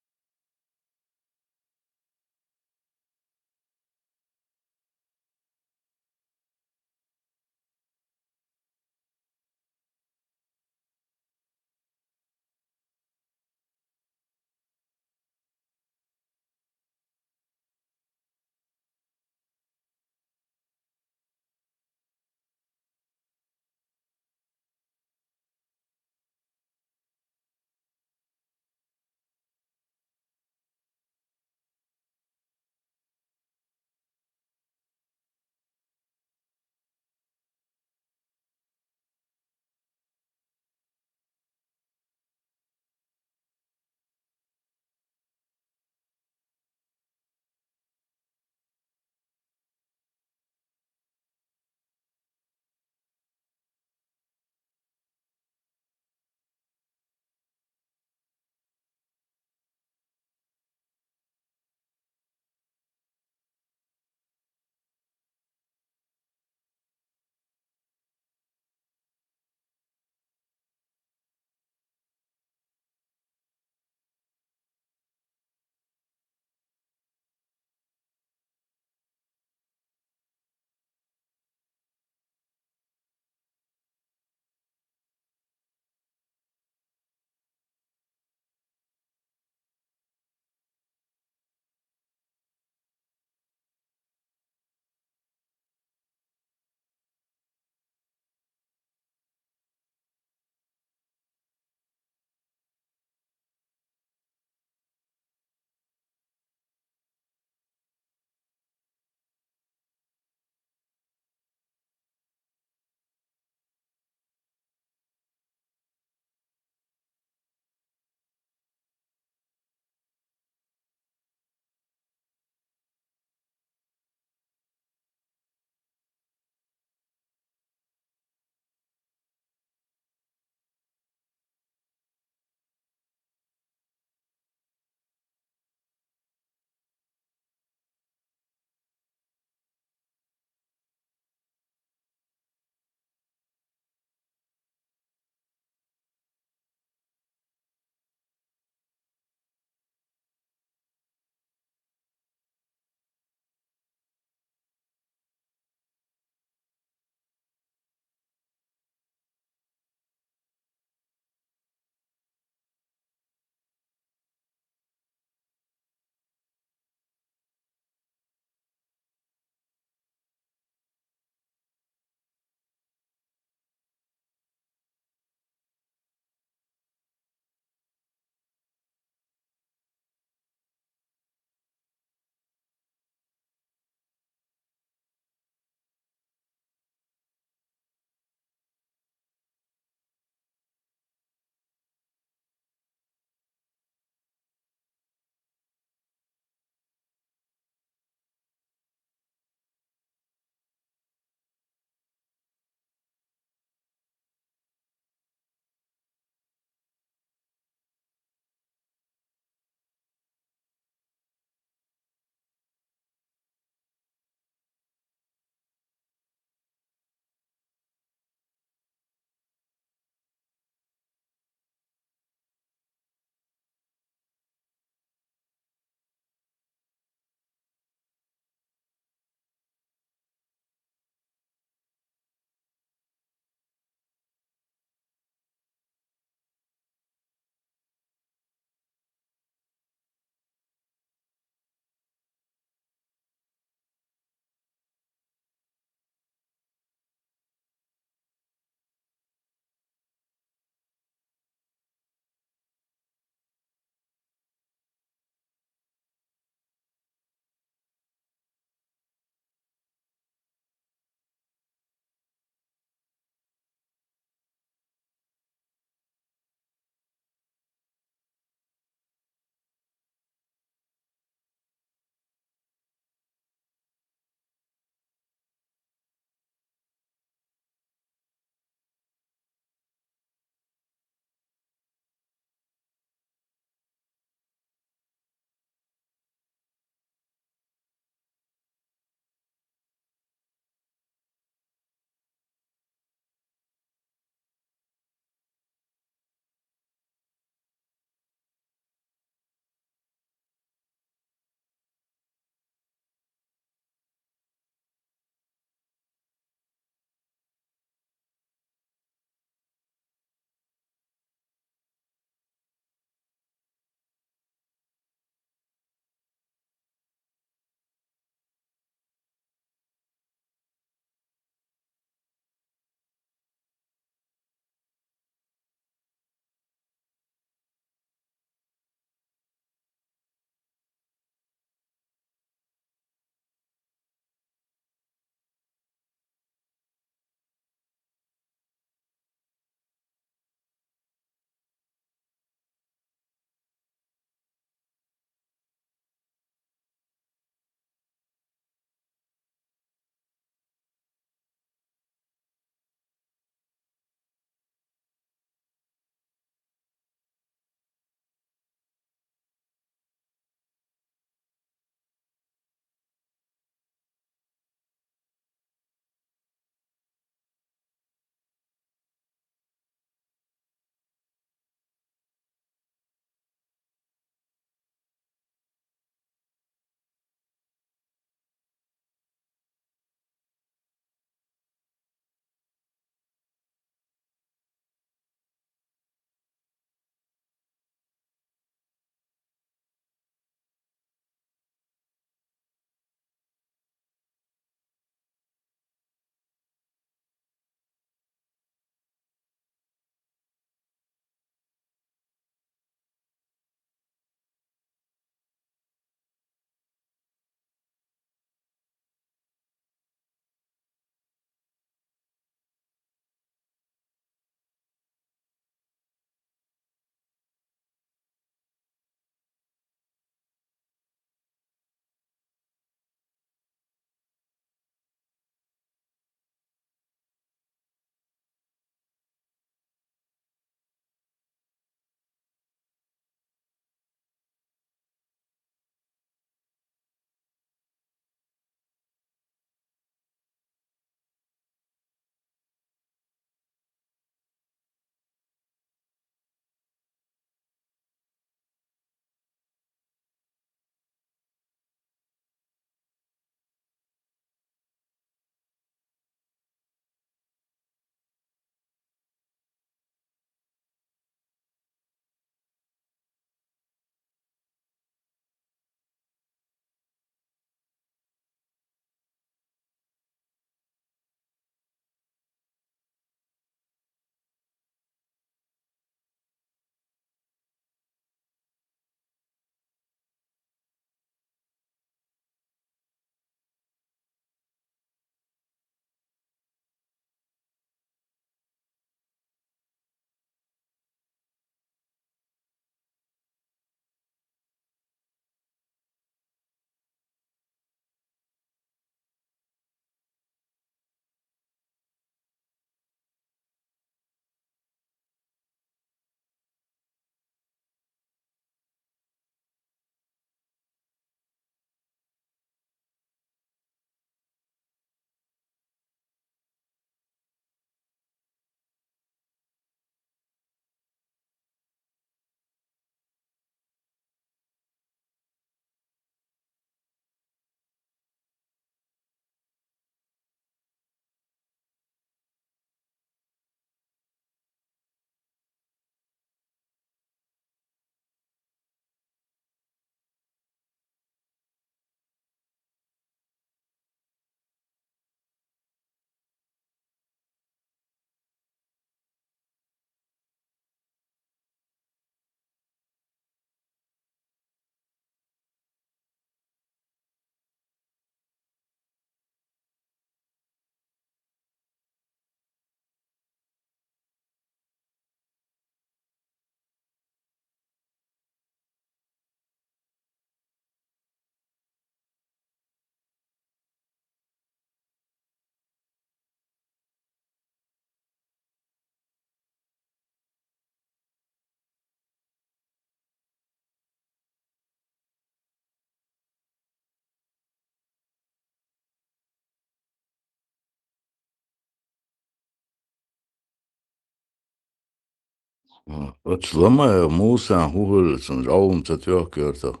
Вот сломаю муса, уголицын, жауымца трех кертов.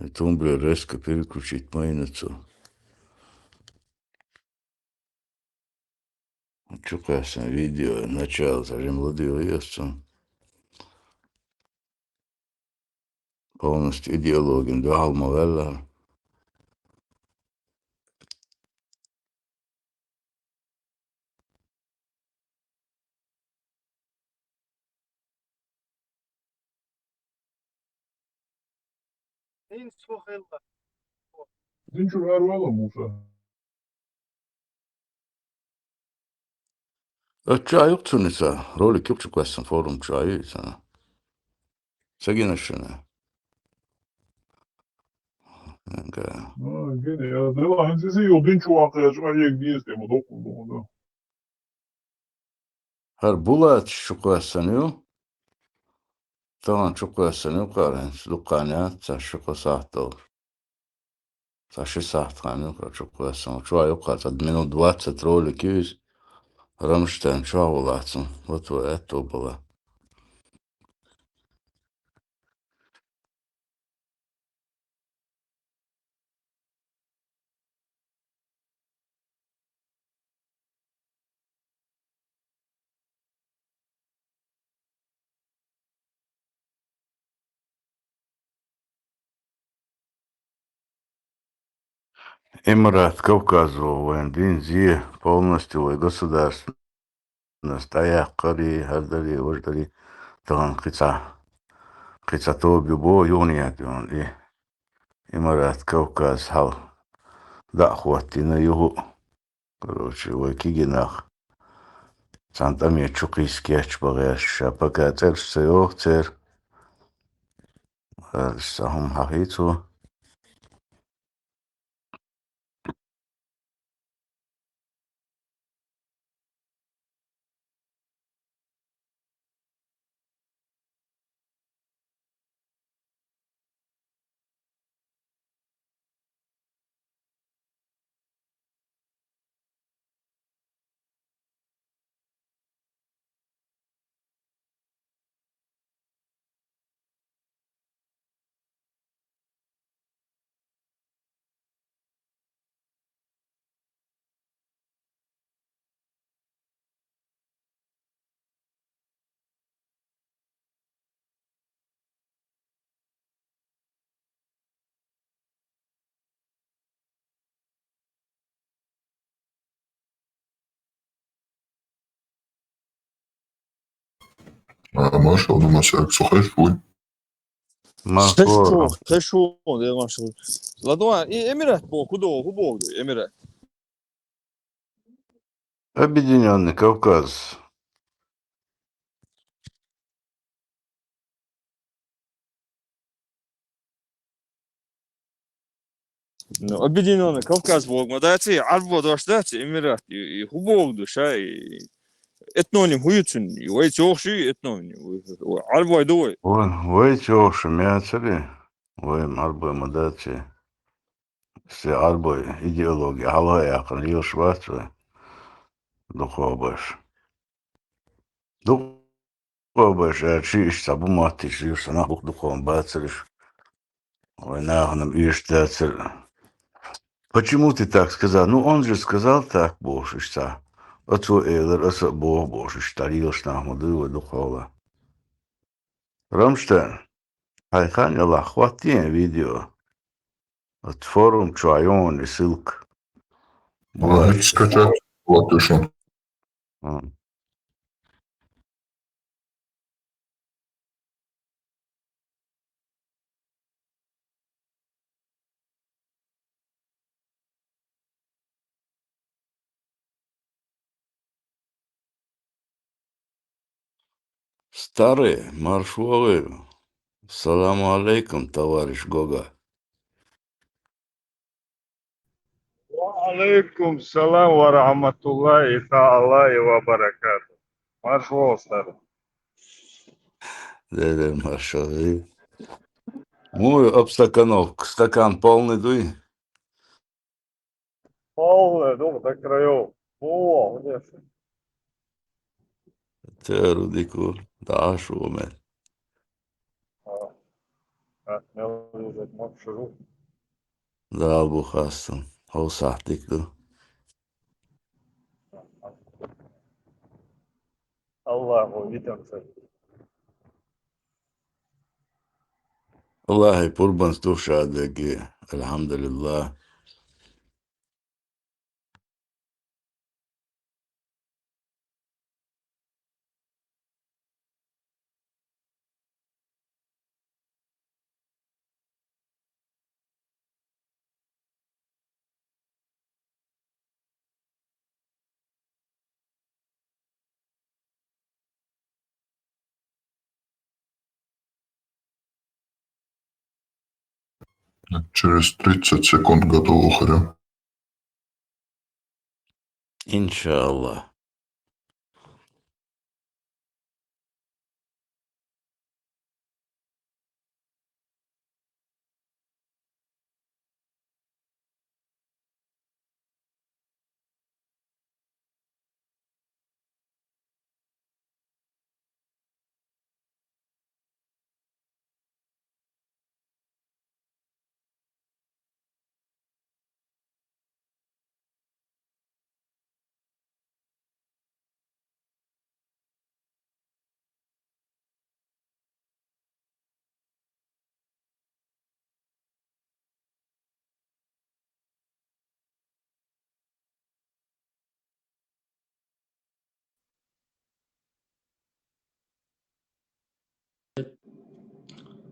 И тумблер резко переключить майницу. Чукасен видео, начало, зажим ладил естся. Полностью идеологием, два алмавелла. Viņš var vēlamušā. Čā juhtsunissa, roolik juhtsukassen foorum čā juhtsunissa. Sekin on Genial. Nelaimē, es jau viņš vākajā vajag diezgan dokumentu. Har bulāt šukassen ju. Tavan šukassen ju kārens. Lukāņāt, sā šuka sāhtov. Sā šis sāhtkaan ju kā šukassen. Čā jukā tad minūte 20 roolik jūs. Rammstein čāvulāts un vatvo etūpalā. Эмират, Кавказу, Вандинзи, полностью государственность, Аяққари, Хардали, Вождари, Таган Қица Тобибо, Юният, и Эмират, Кавказ, Хал, Дахватина, Югу, короче, Кигинах, Сантами, Чукискеч, Багаш, Шапакатер, Сеохтер, Сахум Хахицу, Marshall, du machst ja so Rechtfuhl. Хорошо, да, Маршал. Ладно, Эмират был, куда был, Эмират. Объединенный Кавказ. Ну, Объединенный Кавказ был, мы дайте, арбо дошдать, Эмират, и хубов душа, и этноним хуютун, и вай тёхши этноним, арбо идой. Вай тёхши мяцали, вай арбо мадати. Все арбо идеология, халая, ханил шватвы. Духобаш. Духобаш, чиш, сабу матиш, юрса нахук духом бацариш. Ой, нахуном иштацер. Почему ты так сказал? Ну, он же сказал так, бошишься. Отцу Эйлер, отцу Бог бошиш, тарилш нахмудывы духова. Рамштейн, хайхан яла, хвати видео. От форум Чуайон и ссылка. Это скачать. Вот ты что. Старые маршвалы. Саламу алейкум, товарищ Гога. Алейкум салам ва рахматуллахи та'алай ва баракату. Маршал старый. Да, маршалы. Мой обстакановка. Стакан полный дуй. Полный, до краев. О, конечно. Terudiko, Dashomet. melizēt mokšu rūp. Dabu Hassan, Hosahtikdu. Allahu vitamsar. Wallahi, purban stušādegi, alhamdulillah. Через 30 секунд готово, Харя. Иншаллах.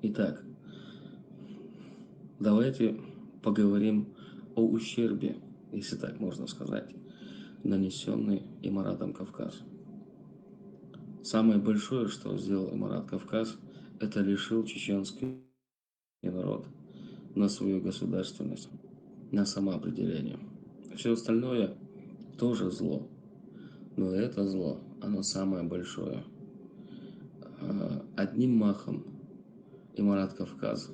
Итак, давайте поговорим о ущербе, если так можно сказать, нанесенный Эмиратом Кавказ. Самое большое, что сделал Эмират Кавказ, это лишил чеченский народ на свою государственность, на самоопределение. Все остальное тоже зло, но это зло, оно самое большое. Одним махом Эмират Кавказ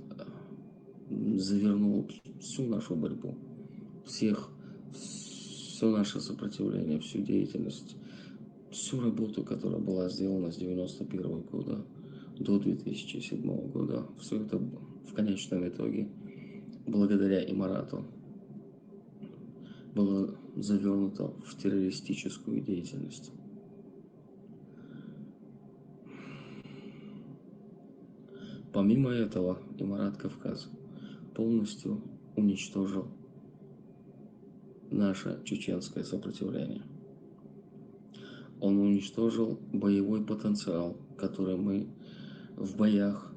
завернул всю нашу борьбу, все наше сопротивление, всю деятельность, всю работу, которая была сделана с 1991 года до 2007 года, все это в конечном итоге, благодаря Эмирату, было завернуто в террористическую деятельность. Помимо этого, Эмират Кавказ полностью уничтожил наше чеченское сопротивление. Он уничтожил боевой потенциал, который мы в боях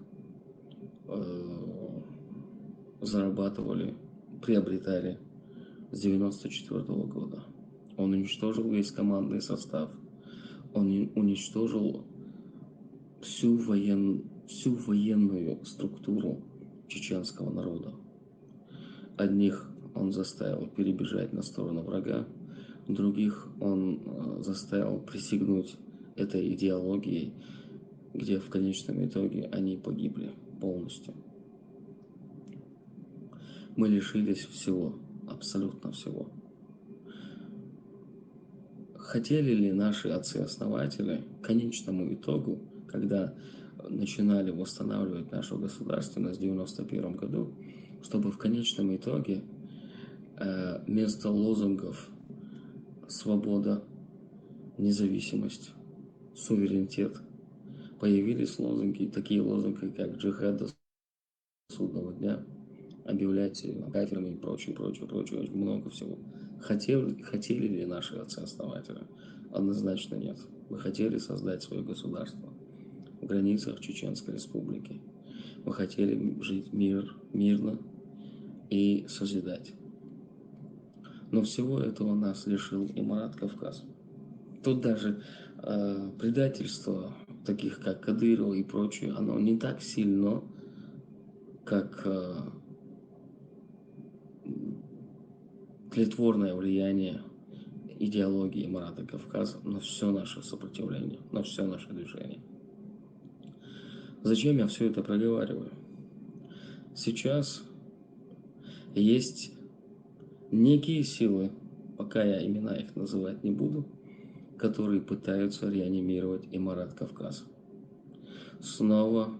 зарабатывали, приобретали с 1994 года. Он уничтожил весь командный состав. Он уничтожил всю военную структуру чеченского народа. Одних он заставил перебежать на сторону врага, других он заставил присягнуть этой идеологией, где в конечном итоге они погибли полностью. Мы лишились всего, абсолютно всего. Хотели ли наши отцы-основатели к конечному итогу, когда начинали восстанавливать нашу государственность в 1991 году, чтобы в конечном итоге вместо лозунгов «свобода», «независимость», «суверенитет» появились лозунги, такие лозунги, как «джихад до судного дня», объявлять кафирами и прочее, очень много всего. Хотели ли наши отцы-основатели? Однозначно нет. Мы хотели создать свое государство в границах Чеченской Республики. Мы хотели жить мирно и созидать. Но всего этого нас лишил Эмират Кавказ. Тут даже предательство таких, как Кадырова и прочее, оно не так сильно, как тлетворное влияние идеологии Эмирата Кавказа на все наше сопротивление, на все наше движение. Зачем я все это проговариваю? Сейчас есть некие силы, пока я имена их называть не буду, которые пытаются реанимировать Эмират Кавказ. Снова,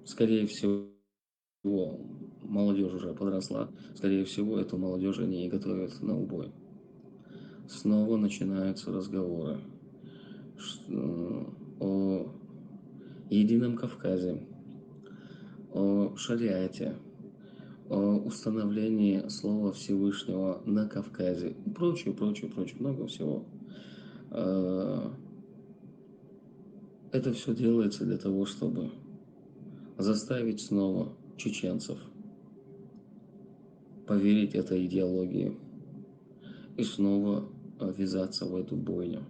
скорее всего, молодежь уже подросла, скорее всего, эту молодежь они и готовят на убой. Снова начинаются разговоры о Едином Кавказе, о шариате, о установлении слова Всевышнего на Кавказе и прочее, много всего. Это все делается для того, чтобы заставить снова чеченцев поверить этой идеологии и снова ввязаться в эту бойню.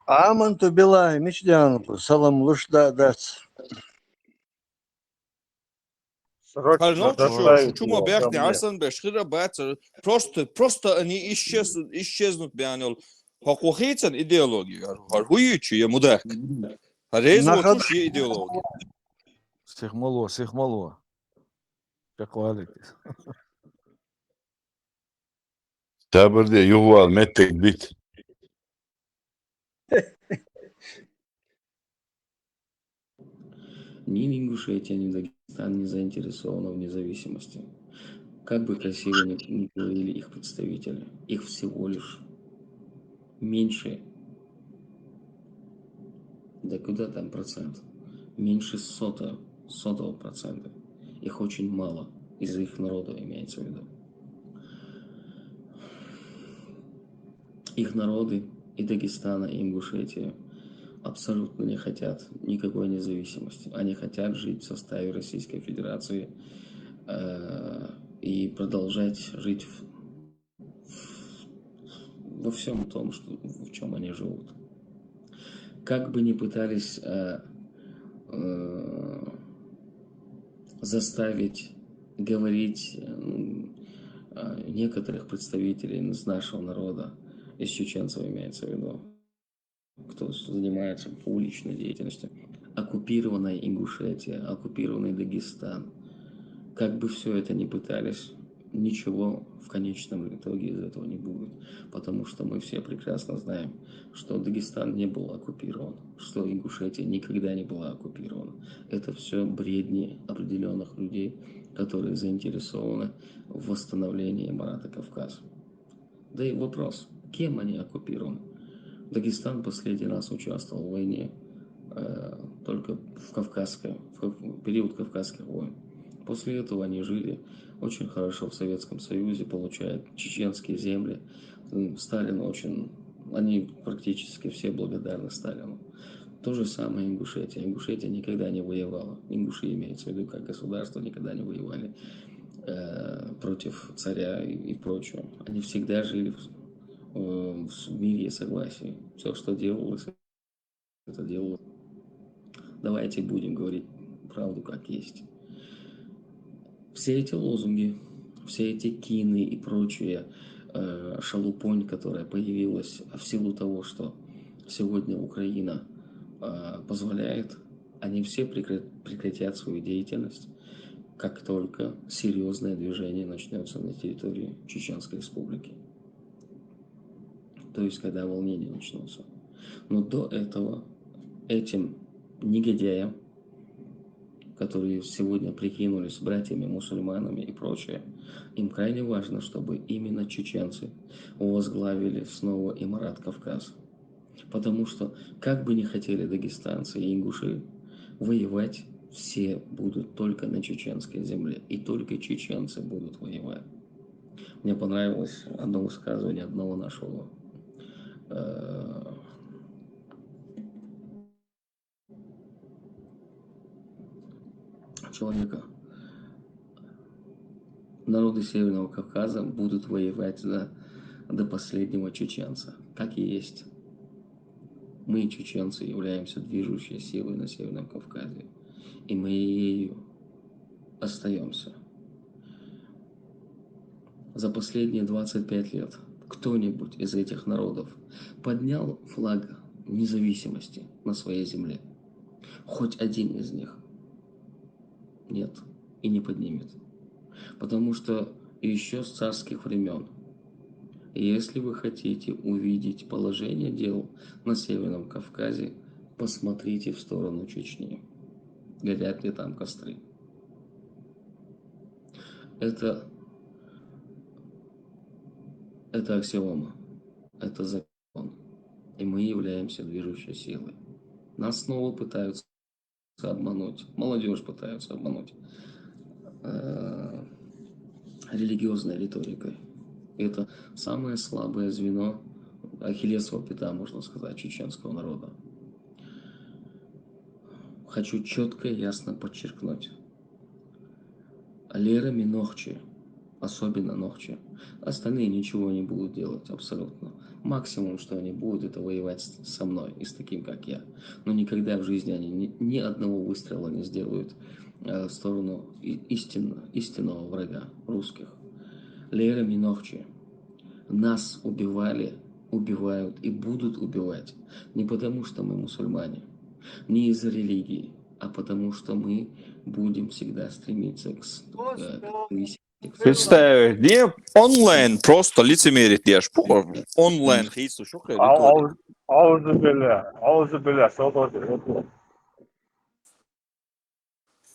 Аманту Билай, Мичдянку, Салам Лушдадац. Срочно доставить его ко мне. Просто они исчезнут, бианил. Хохохейцан идеологию, хуючи я мудак. Резво чушь идеология. Сихмало. Как валитесь. Табырде ювал меттек бит. Ни Ингушетия, ни Дагестан не заинтересованы в независимости. Как бы красиво ни говорили их представители, их всего лишь меньше, да куда там процент, меньше сотого процента. Их очень мало, из-за их народа имеется в виду. Их народы и Дагестана, и Ингушетия абсолютно не хотят никакой независимости. Они хотят жить в составе Российской Федерации и продолжать жить во всем том, в чем они живут. Как бы ни пытались заставить говорить некоторых представителей из нашего народа, из чеченцев имеется в виду, кто занимается публичной деятельностью, оккупированная Ингушетия, оккупированный Дагестан, как бы все это ни пытались, ничего в конечном итоге из этого не будет, потому что мы все прекрасно знаем, что Дагестан не был оккупирован, что Ингушетия никогда не была оккупирована. Это все бредни определенных людей, которые заинтересованы в восстановлении Эмирата Кавказ. Да и вопрос, кем они оккупированы? Дагестан последний раз участвовал в войне только в период Кавказских войн. После этого они жили очень хорошо в Советском Союзе, получая чеченские земли. Они практически все благодарны Сталину. То же самое Ингушетия. Ингушетия никогда не воевала. Ингуши имеется в виду как государство, никогда не воевали против царя и прочего. Они всегда жили в мире и согласии. Все, что делалось, это делалось. Давайте будем говорить правду как есть. Все эти лозунги, все эти кины и прочие шалупонь, которая появилась в силу того, что сегодня Украина позволяет, они все прекратят свою деятельность, как только серьезное движение начнется на территории Чеченской Республики. То есть, когда волнения начнутся. Но до этого этим негодяям, которые сегодня прикинулись братьями-мусульманами и прочее, им крайне важно, чтобы именно чеченцы возглавили снова Эмират Кавказ. Потому что, как бы ни хотели дагестанцы и ингуши, воевать все будут только на чеченской земле. И только чеченцы будут воевать. Мне понравилось одно высказывание одного нашего человека. Народы Северного Кавказа будут воевать до последнего чеченца. Так и есть. Мы, чеченцы, являемся движущей силой на Северном Кавказе. И мы ею остаемся. За последние 25 лет кто-нибудь из этих народов поднял флаг независимости на своей земле? Хоть один из них? Нет. и не поднимет. Потому что еще с царских времен, если вы хотите увидеть положение дел на Северном Кавказе, посмотрите в сторону Чечни. Горят ли там костры? Это аксиома, это закон. И мы являемся движущей силой. Нас снова пытаются обмануть, молодежь пытаются обмануть религиозной риторикой. Это самое слабое звено, ахиллесова пята, можно сказать, чеченского народа. Хочу четко и ясно подчеркнуть. Лера Минохчи, особенно Нохчи, остальные ничего не будут делать абсолютно. Максимум, что они будут, это воевать со мной и с таким, как я. Но никогда в жизни они ни одного выстрела не сделают в сторону истинного врага русских. Лера Минохчи. Нас убивали, убивают и будут убивать не потому, что мы мусульмане, не из-за религии, а потому, что мы будем всегда стремиться к Представь, где онлайн просто лицемерит, я ж онлайн хейсу шухай риторик.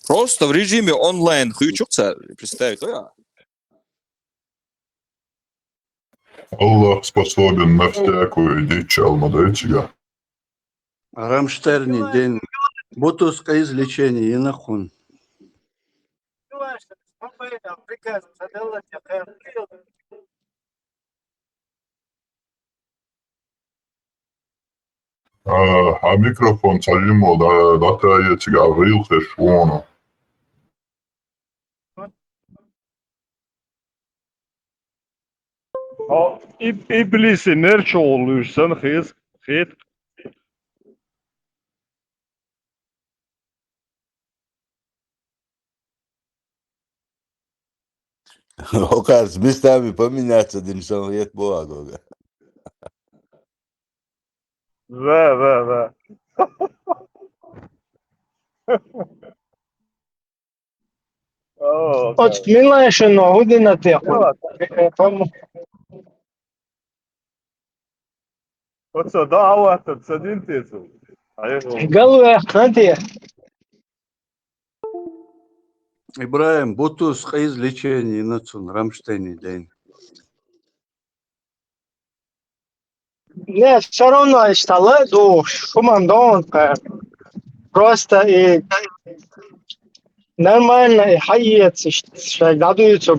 Просто в режиме онлайн хуючукца, представь, Аллах способен на всякую дичь, алмадайчига. Рамштерни день. Бутуска излечение и нахун. А микрофон сажимо, да таечига, вилхе шуоно. İblisi nerçe olursan hız Оказ, местами поменяться, Деньсон, нет бога. Ve. От минулої година тихо. Oça davatı sedin tesu. Галуя, ханти. Ибраим, бутуска излечение и нацун. Рамштейни день. Не, все равно стало душ, командон. Просто и нормально и хайется, что дадутся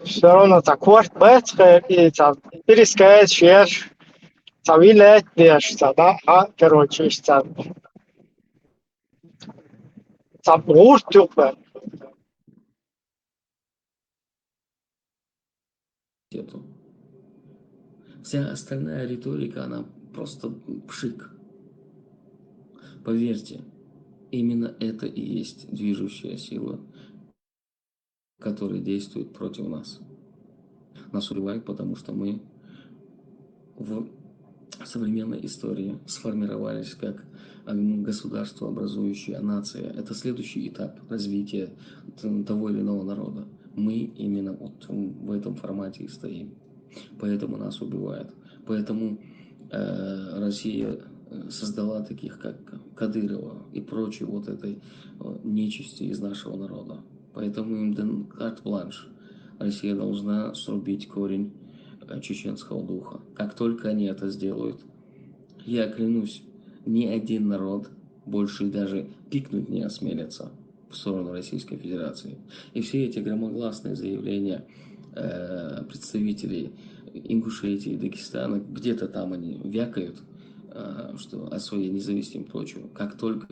все равно так кварт бэцка и там перескать, шеш, там вилет, дешься, да, короче, там уртюкве. Вся остальная риторика, она просто пшик. Поверьте, именно это и есть движущая сила, которая действует против нас. Нас убивают, потому что мы в современной истории сформировались как государство, образующая нация. Это следующий этап развития того или иного народа. Мы именно вот в этом формате и стоим. Поэтому нас убивают. Поэтому Россия создала таких, как Кадырова и прочей вот этой нечисти из нашего народа. Поэтому им дан карт-бланш. Россия должна срубить корень чеченского духа. Как только они это сделают, я клянусь, ни один народ больше даже пикнуть не осмелится в сторону Российской Федерации. И все эти громогласные заявления представителей Ингушетии, Дагестана, где-то там они вякают, что о своей независимости и прочего. Как только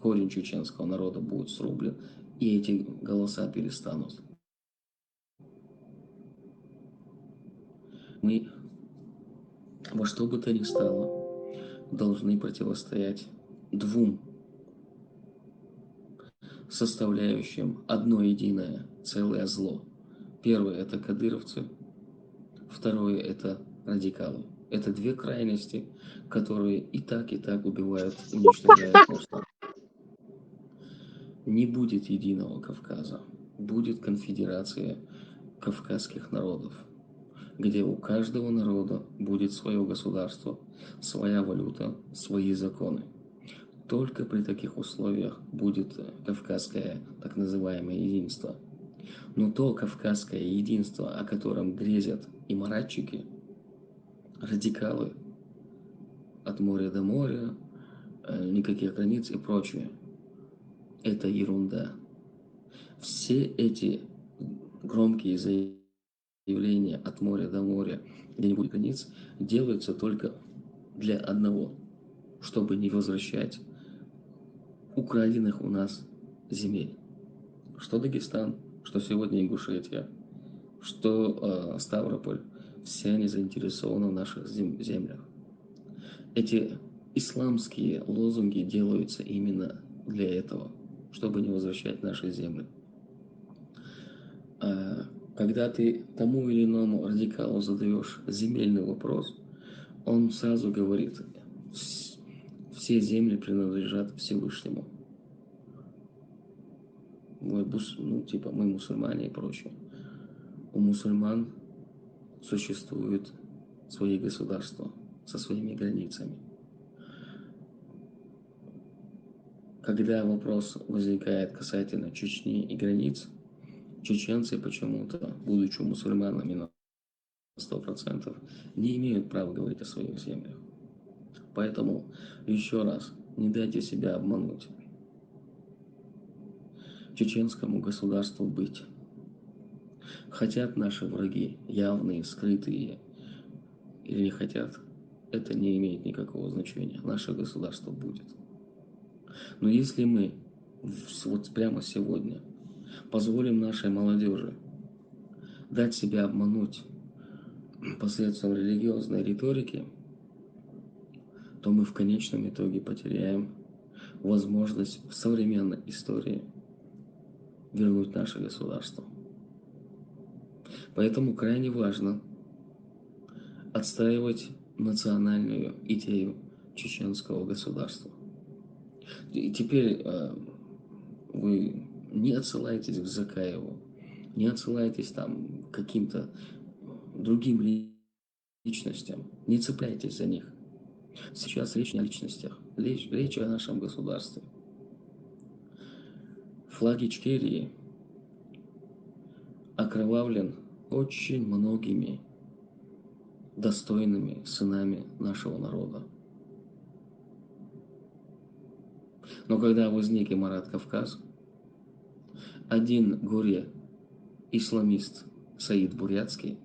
корень чеченского народа будет срублен, и эти голоса перестанут. Мы во что бы то ни стало должны противостоять двум составляющим одно единое целое зло. Первое – это кадыровцы, второе – это радикалы. Это две крайности, которые и так убивают, уничтожают нас. Не будет единого Кавказа. будет конфедерация кавказских народов, где у каждого народа будет свое государство, своя валюта, свои законы. Только при таких условиях будет кавказское так называемое единство. Но то кавказское единство, о котором грезят имаратчики, радикалы, от моря до моря, никаких границ и прочее, это ерунда. Все эти громкие заявления от моря до моря, где не будет границ, делаются только для одного, чтобы не возвращать украденных у нас земель. Что Дагестан, что сегодня Ингушетия, что Ставрополь, все они заинтересованы в наших землях. Эти исламские лозунги делаются именно для этого, чтобы не возвращать наши земли. Когда ты тому или иному радикалу задаешь земельный вопрос, он сразу говорит: все земли принадлежат Всевышнему. Мы мусульмане и прочее. У мусульман существуют свои государства со своими границами. Когда вопрос возникает касательно Чечни и границ, чеченцы почему-то, будучи мусульманами на 100%, не имеют права говорить о своих землях. Поэтому, еще раз, не дайте себя обмануть. Чеченскому государству быть. Хотят наши враги, явные, скрытые, или не хотят, это не имеет никакого значения. Наше государство будет. Но если мы вот прямо сегодня позволим нашей молодежи дать себя обмануть посредством религиозной риторики, то мы в конечном итоге потеряем возможность в современной истории вернуть наше государство. Поэтому крайне важно отстаивать национальную идею чеченского государства. И теперь вы не отсылаетесь к Закаеву, не отсылаетесь там к каким-то другим личностям, не цепляйтесь за них. Сейчас речь не о личностях, речь о нашем государстве. Флаг Ичкерии окровавлен очень многими достойными сынами нашего народа. Но когда возник Имарат Кавказ, один горе-исламист Саид Бурятский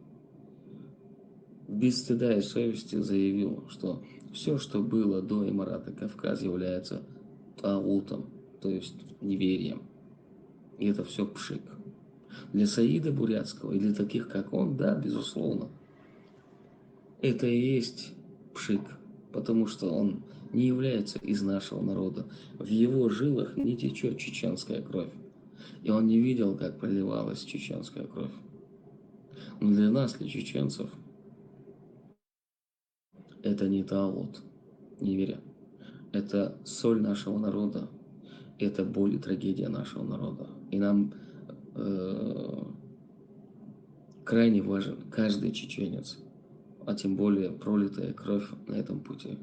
без стыда и совести заявил, что все, что было до Имарата Кавказ, является тагутом, то есть неверием. И это все пшик. Для Саида Бурятского и для таких, как он, да, безусловно, это и есть пшик, потому что он не является из нашего народа. В его жилах не течет чеченская кровь. И он не видел, как проливалась чеченская кровь. Но для нас, для чеченцев, это не тагут, не веря. Это соль нашего народа, это боль и трагедия нашего народа. И нам крайне важен каждый чеченец, а тем более пролитая кровь на этом пути.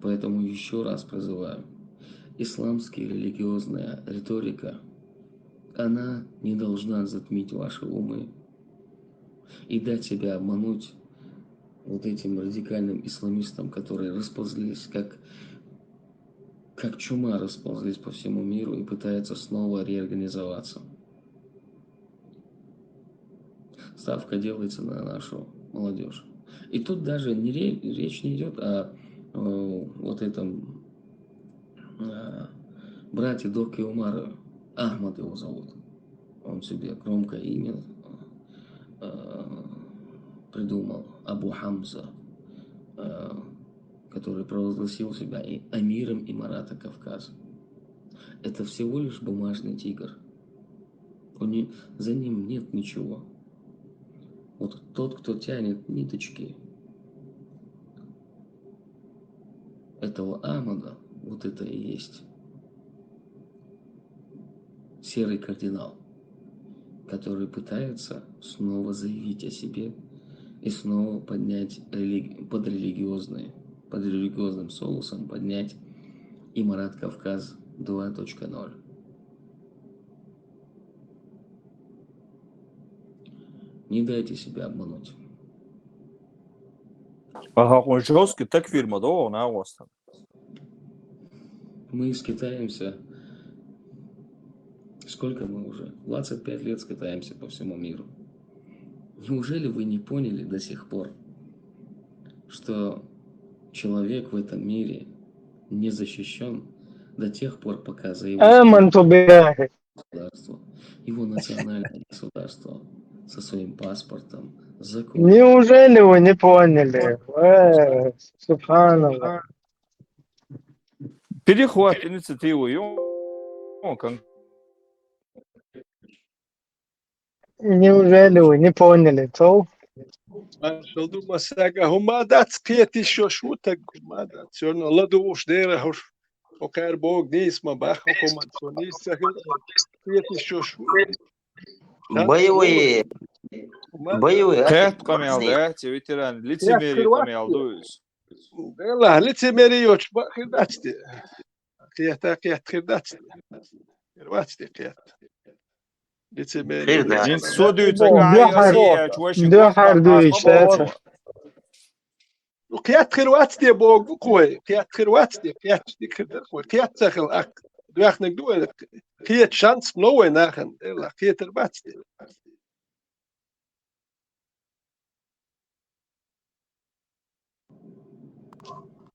Поэтому еще раз призываю, исламская религиозная риторика, она не должна затмить ваши умы и дать себя обмануть вот этим радикальным исламистам, которые расползлись, как чума расползлись по всему миру и пытаются снова реорганизоваться. Ставка делается на нашу молодежь. И тут даже речь не идет о вот этом брате Доки Умара. Ахмад его зовут. Он себе громкое имя придумал. Абу Хамза, который провозгласил себя амиром Имарата Кавказ. Это всего лишь бумажный тигр. За ним нет ничего. Вот тот, кто тянет ниточки этого Ахмада, вот это и есть серый кардинал. который пытается снова заявить о себе и снова поднять под религиозным соусом поднять Имарат Кавказ 2.0. Не дайте себя обмануть. Ага, он жесткий, так фирма, да, он авостан. Мы скитаемся. Сколько мы уже? 25 лет скитаемся по всему миру. Неужели вы не поняли до сих пор, что человек в этом мире не защищен до тех пор, пока за его государство, его национальное государство со своим паспортом, законом. Неужели вы не поняли? Субханаллах. Перехват инициативу, Неужели вы не поняли, то? Шалду масага humada skieti shoshutag humada sörno ladush dera hor okar bog nis ma bach human sonis skieti shoshut Боевые. Кэт камелдэ, ветеран, лицемерие камелдуюсь. Ла лицемериёч бахидачти. Киета киет. Рвачти киет. Лицемерие. Ин судуется гайя, чувачи. Киет хирватсти бог кой. Киет хирватсти, киет дикер кой. Киет сахал ак. Дуахнек дуэ. Киет шанс новый нахен. Ла киет хирватсти.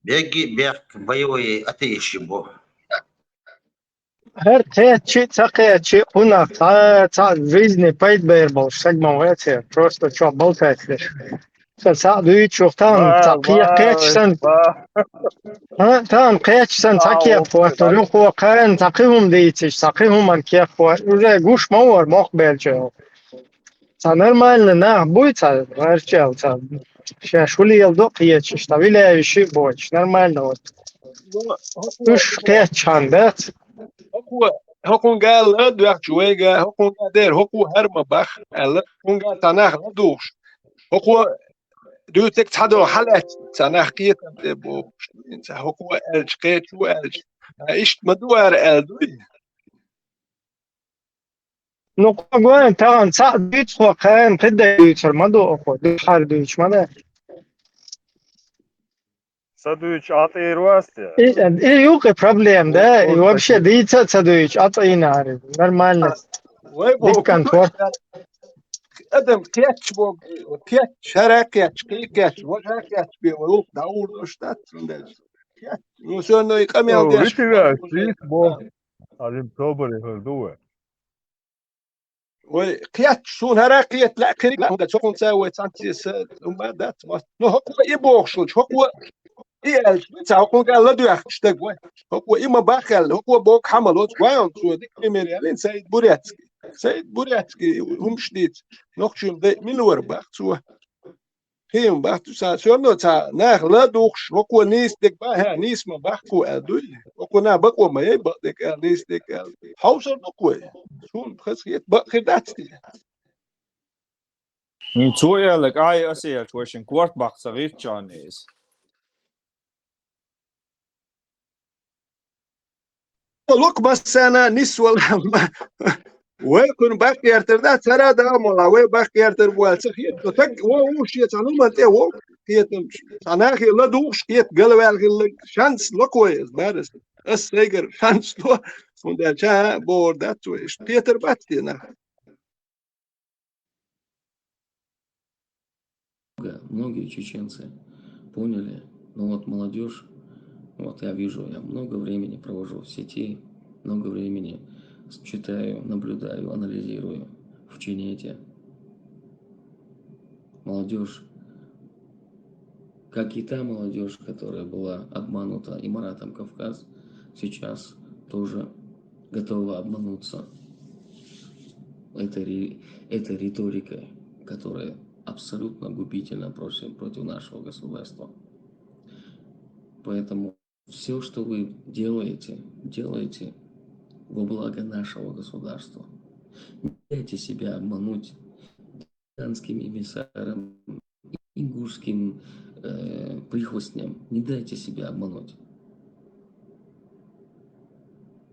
Беги, бег, боевой атеище бог. Her тaqiyatchi una в жизни пойдбер был, сегмовете, просто что болтать. Саду чухтан тaqiyatsan. Там qiyatsan taqiyat qawtru qan taqihum дейтиш, taqihum анкех уже гуш мавар мохбелчо. Нормально, на будет варчал там. Сейчас улил до qiyatchi, что виляющий боч, нормально вот. Уж qiyatchan, да? هكون قال دوك جويجا هكون قادر هكو هرم بخ ال هكون قال تناخ دوش هكو دوتك تحدو حلت تناخ قيت بو انت هكو الج قيت شو الج ايش مدوار الدوي نقول تان صعد يدخل كان قد يصير ما دو اخو دحر دوش ما Садуич атеирвасти. И юг проблем, да, и вообще диться садуич атеинар, нормально. Диккантор. ادم كاتش بو كاتش شراكاتش كاتش وشراكاتش بيقولوا داور شتات كاتش نسونو يقميال ديش Витига, бо. Алим тобори хардуэ. وكياتش سون هراكيت لا كريك لا تكون تساوي سانتيس وما دات نو هو يبوخشوش هو إيه هو قال لا دوخ اشتغوا هو إما باخل هو بوك حملوت وايون شو ديك ميريالين سيد بورياتسكي هم شديد نوخشم دي ملور باختو هيم باختو سونو تا ناخ لا دوخش هو نيس ديك باها نيس ما باخكو ادوي هو نا بقوا ما يبق ديك نيس ديك حوصل بقوا شون خسيت بخداتي نتويا لك اي اسيا توشن كوارت باخ صغير جانيس لوك بس انا نسوى ويكون باقي ارتدا ترى دا مولا وي باقي ارتر بوال سخيت تك وش يتعلم انت و كيت انا اخي لا دوش كيت قال شانس لوكويز بارس السيجر شانس لو فوند جا بوردات ويش بيتر باتينا Многие чеченцы поняли, но вот молодежь, вот я вижу, я много времени провожу в сети, много времени читаю, наблюдаю, анализирую в Ченете. Молодежь, как и та молодежь, которая была обманута Имаратом Кавказ, сейчас тоже готова обмануться этой риторикой, которая абсолютно губительна против нашего государства. Поэтому все, что вы делаете во благо нашего государства. Не дайте себя обмануть цыганским эмиссарам, ингушским прихвостням. Не дайте себя обмануть.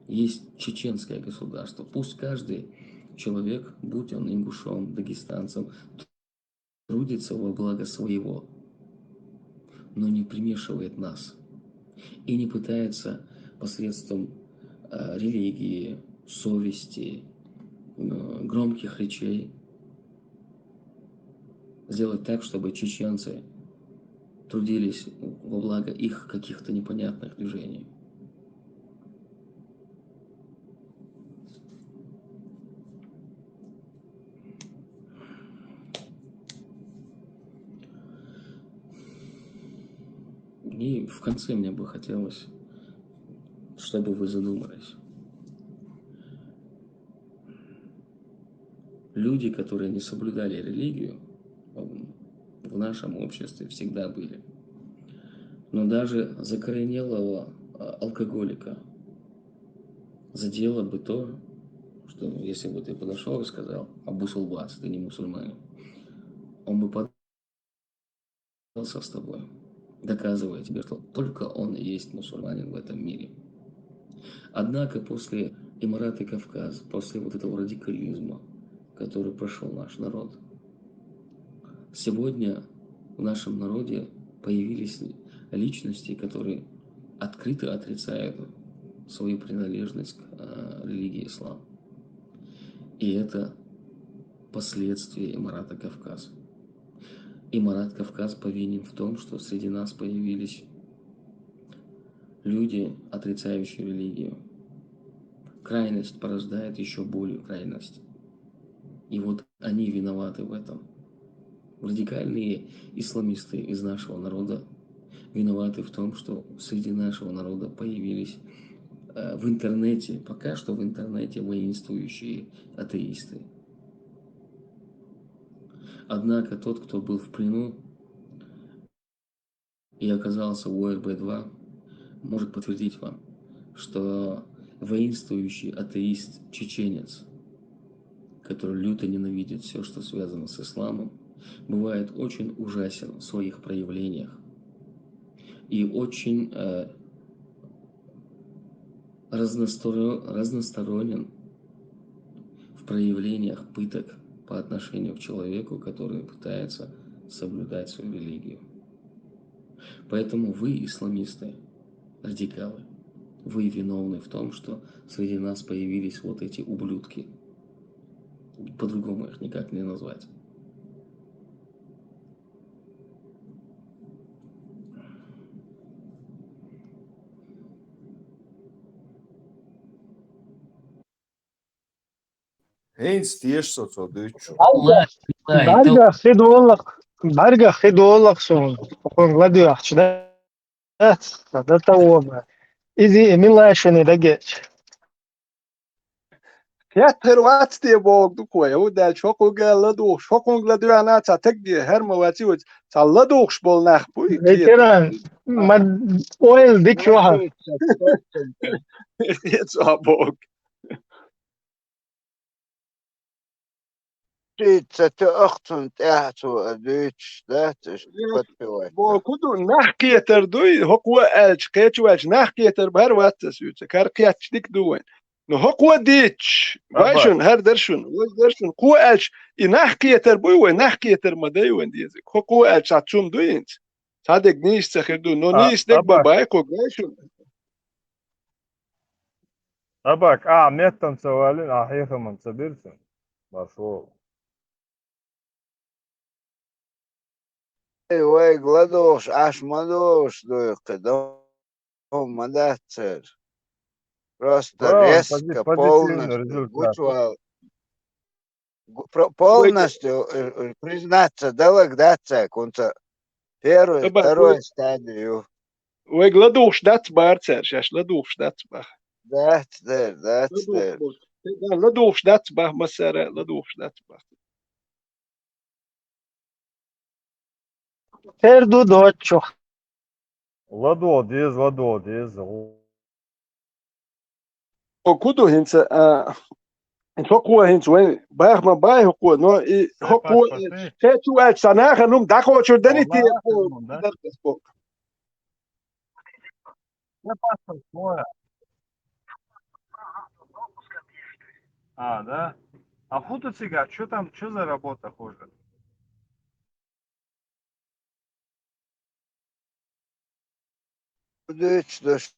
Есть чеченское государство. Пусть каждый человек, будь он ингушом, дагестанцем, трудится во благо своего, но не примешивает нас и не пытается посредством религии, совести, громких речей сделать так, чтобы чеченцы трудились во благо их каких-то непонятных движений. И в конце мне бы хотелось, чтобы вы задумались. Люди, которые не соблюдали религию, в нашем обществе всегда были. Но даже закоренелого алкоголика задело бы то, что если бы ты подошел и сказал: «Абусулбас, ты не мусульманин», он бы подрался с тобой, доказывая тебе, что только он и есть мусульманин в этом мире. Однако после Эмирата Кавказ, после вот этого радикализма, который прошел наш народ, сегодня в нашем народе появились личности, которые открыто отрицают свою принадлежность к религии ислам. И это последствия Эмирата Кавказ. Эмират Кавказ повинен в том, что среди нас появились люди, отрицающие религию. Крайность порождает еще более крайность. И вот они виноваты в этом. Радикальные исламисты из нашего народа виноваты в том, что среди нашего народа появились в интернете, пока что в интернете, воинствующие атеисты. Однако тот, кто был в плену и оказался в ОРБ-2, может подтвердить вам, что воинствующий атеист-чеченец, который люто ненавидит все, что связано с исламом, бывает очень ужасен в своих проявлениях и очень разносторонен в проявлениях пыток по отношению к человеку, который пытается соблюдать свою религию. Поэтому вы, исламисты, радикалы, вы виновны в том, что среди нас появились вот эти ублюдки. По-другому их никак не назвать. Heinz tieši saucot Duču. Barga Hidolakson, он гладуахч, да? Да того, изи милашины дагеч. Her watste bog du ko yo da choko galado choko gladu ana ta tagdi her mawati wot salado bol nakhbu Veteran, ma oil dik waha. It's a bog. Te ochtend to a Dutch that is Bo kudu nachketer doy hokwa elch ketwach nachketer bar watas ut kar kiach dik doen. No hokwa dich vaishun her dershun ko elch inachketer boy we nachketer maday wen dizik hokwa elch atchum doyint sadek nis tsakhdu no nis dek babay ko vaishun Abak metan سوالين حقيقة من سبيرسن باشو Ой, гладош, аж мадош, когда мадацер. Просто резко, полностью, полностью признаться, делегация, конца первую, вторую стадию. Ой, гладош, that's барцер, шаш, гладош, that's бах. That's there. Гладош, that's бах, масара, гладош, that's бах. Perdu docho. Ладо диз. O kudu hinsa En hokko hins wen baag ma baag hokko no I hokko tu uit sanaga num dako cho dani ti po. А, да? А фотоцыга, что там, что за работа хуже? Düç düş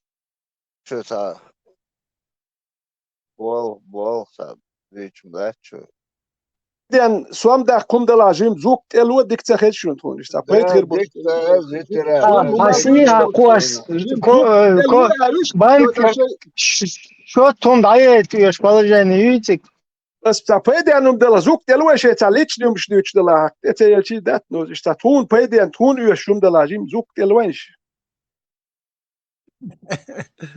ta bol sa düç mlaço. Den swam da kumdala jim zuk elo dik tsakhel shun ton sta payt Da gher bo. dik ta zitira. Пошли, Акос, банк, что там дает, ешь положение, видите? As ta payden um dela zuk elo she ta lich num shnuch dela. Et el chi dat no sta ton payden ton u shum dela jim zuk elo ish.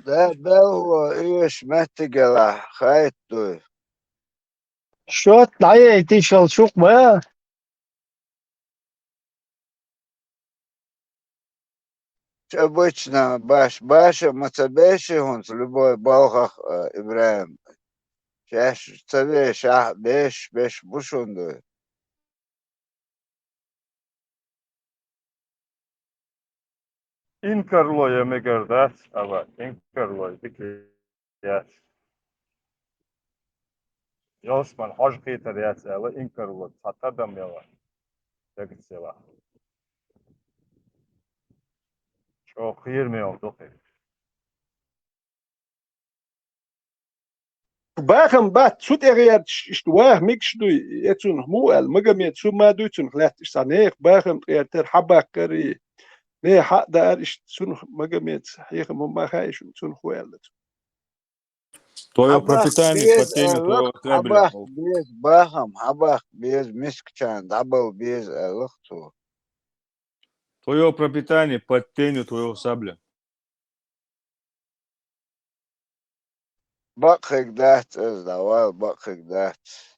Da bel ish metigela khaytu. Что дает, ты шелчук, ба? Обычно баша мацабеши он с любой балхах Ибраим. Чаш цаве шах беш бушунду. Инкарлоя мегардас, ава, инкарлоя, дикияс. Yosman, hoş kıyıtır yatsala, inkarlo, satadam yala, tekitsela. Çok yirmi oldu ki. Baagam bat sut eriat istwah mix du etun mual magamet suma dutun khlat istaneek baagam ter habakari ne hada sun magamet haykham ma khaish sun khwalat. Твое Habak пропитание bez по теме lıq, твоего требля. habak bez baham, habak bez miskchan, double bez lıq tu. Твое пропитание под тенью твоего сабля. Bakık dat az daval bakık dat.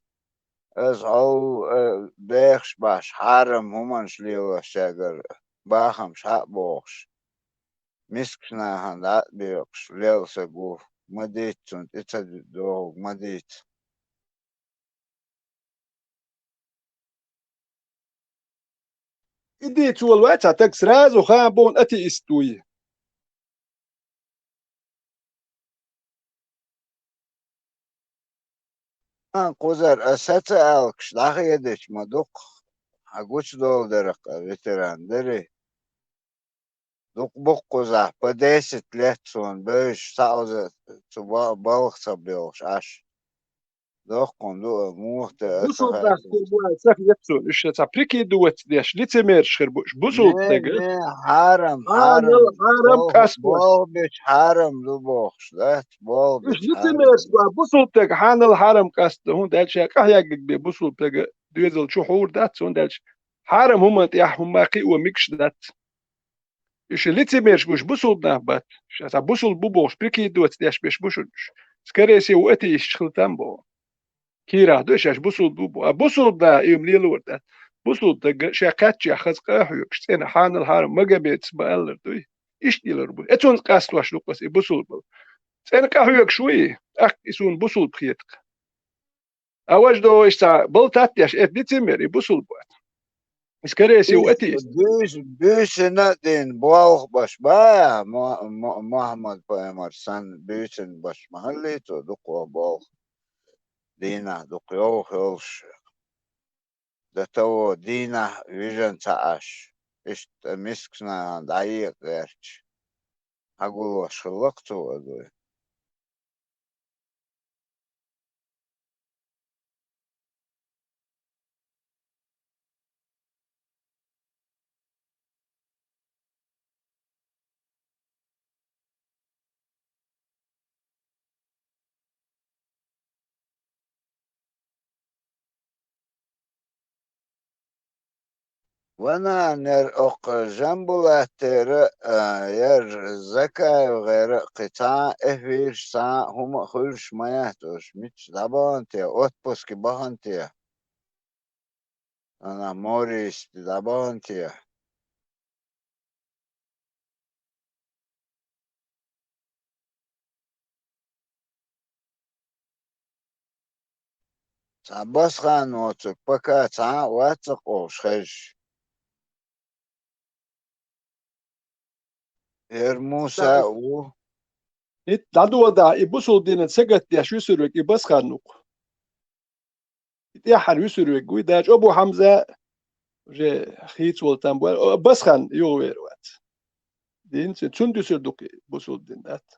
Az al beş baş haram human şliwa şagar. Baham şah boş. Miskna handat biyoks lelsa gu. Madit sunt itsa do madit. Idit wal wata tak sraz u khabon ati istuy. Kuzar asatsa alkış daha yedik maduk. Aguç doldurak veteran deri. Duk buk kuzah по 10 лет сон бöş sağza balık sablıyormuş aş. Dok kondu muhte Busul da bu sak yetsun ish ta priki duet desh litmer shirbush busul tega. ne haram Anil haram kasbos. bol beş haram du box dat bol Ish beş haram. litmer busul tega hanil haram kast hun dal shay qahyag be busul tega duezel shuhur dat sun dal haram huma ya huma qi wa miksh dat. Ish litmer shbush busul da bat. Shata busul bu box priki duet desh besh bush. Скорее всего, это из Шхалтамбо. Kira döşeş busul bu busul da yumlilu orada busul da şakat ya khazqa huyuk sen hanal har magabet baalar duy iş diler bu etun qaswaş luqas busul bu sen kahuyuk şuy ak isun busul khiyet awajdo ista boltat yaş et bitmer busul bu iskaresi o eti Büyüş nadin boğ baş ba Muhammed Paymar sen büyüsün baş mahalli to duqo boğ Dina duqyo hilsh da to Dina vision taash ist miskna dayiq gerç agul shliq to adu وانا نر اق جنبولاتر yer زكاة غير قطاع اهوير سا هم خلش مايهتوش ميتش دابانتيا otpuski bahantia ana moris dabantia بس خانوتك بكا تا واتقوش خش هرموسا و دادو ودا يبصوا دين سجت يا شو سرك يبص خانوق يا حلو سرك ويداج أبو حمزة جه خيط ولتان بس خان يو ويروات دين تون دوسردوك بصوا دين دات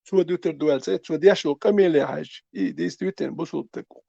شو دوتر دوال سيت شو دياشلو كميل حاج إيه ديس دوتر بصوا تكو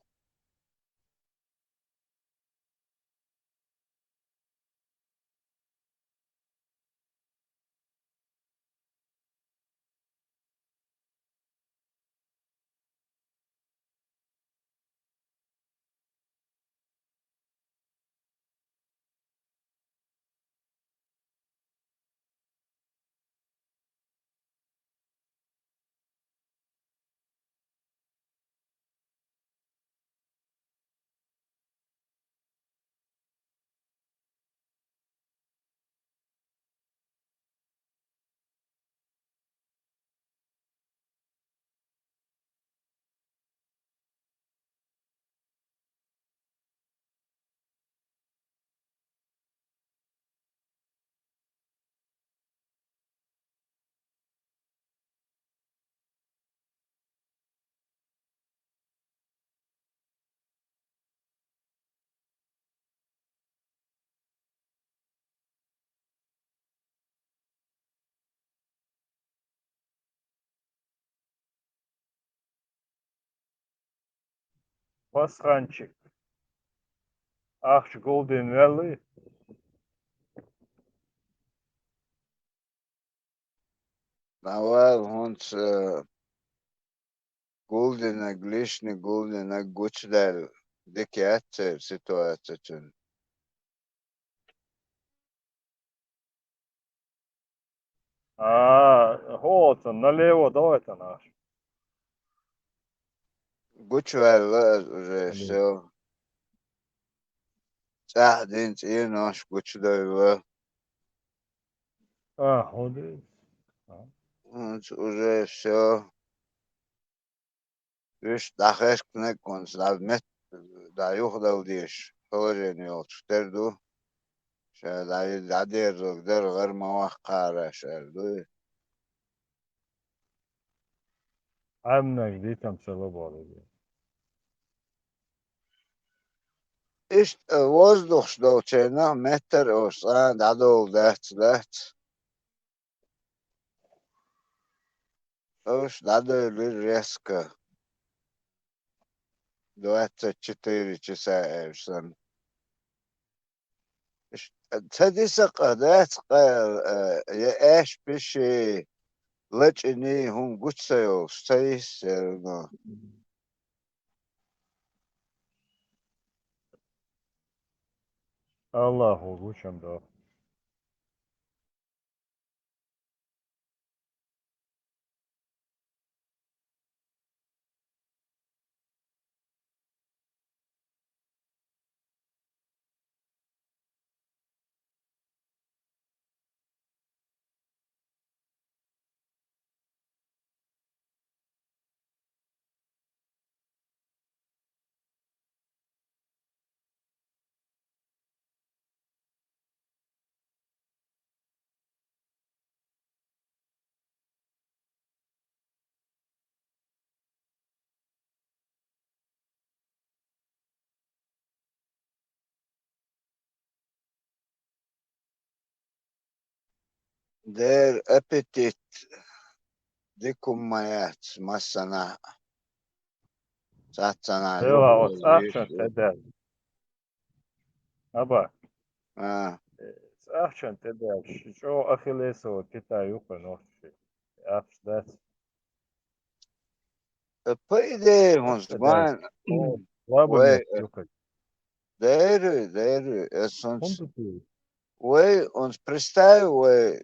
بس خانشك أخش جولدن فالي نوال هونس Golden glishni golden gučdel dikjatse situacijin. هو налево давайте наш. Gučvel уже все. Sahdin inosh gučdel. ходи. Уже все. Виш дахеш кнекон ставмет да юхдал диш. Положение штерду. شاید دادر در غیر موقع شده. عمنا دیدم سلام بالایی. Ist воздушно метр осан дадол дат. Уж надо резко. 24 часа эвсан. تديس قدات ايش بشي لجني هم قدسيو ستيس الله هو وشم ده. Der Appetit ديكم مايات مسنا ساتنا ايوه احسن تدال. ابا. احسن تدال. شو اخيليسو كتا يوكا نوشي. افشدات. Păi Huntsman, ué, der, ué, uns представь, ué,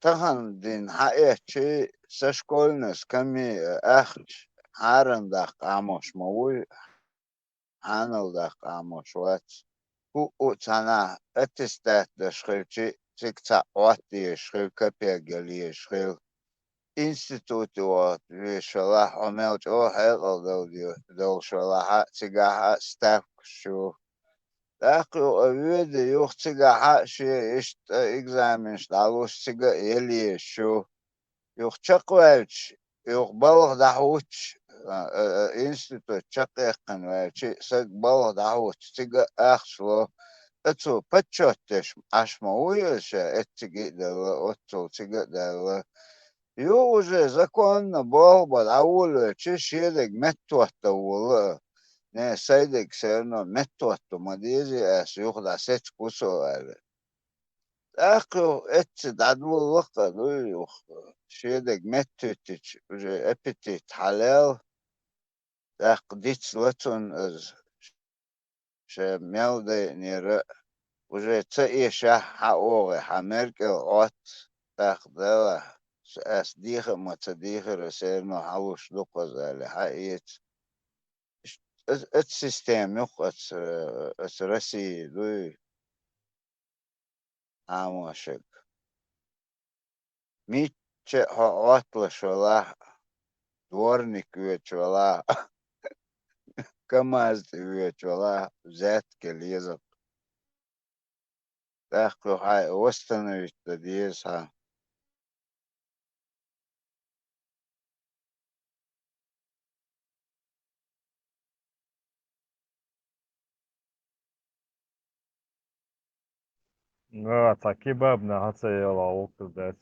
tahan din haechi sa школьнес ками ахч харандах амош мовуй ханалдах амош ват у цана аттестат да шхилчи цикца отти шхил капия гали шхил институте вот, шалах омелч о хэл дол шалаха цыгаха ставку шу. Так авида юх цыгаха ши ишт экзамен шталус цыга или шу. Юх чаквайч юх балх дахуч институт чакэкэн вайчи сэг балх дахуч цыга ахшло. Это почётеш ашмауешься, это гидела, отцу цыгадела. Ю уже законно болба, а улы чешедек метуатта улы. Не сайдек все равно метуатта мадизи, ас юхда сет кусуэле. Так это дадвул лыка, ну юх. Шедек метутич, уже аппетит халел. Так диц латун из ше мелды нира. Уже цаиша хаоре, хамеркел от тахдела. As diege moet ze diegeren zijn nog alles doorgezellen. Hij het systeem nog het Russie doe aanwezig. Mietje haatlas wala dwarnik weet wala kamaz weet wala zet gelezen. Dat hij oosten dat is ha. No, tā kebab na hacēla augstu dēļ.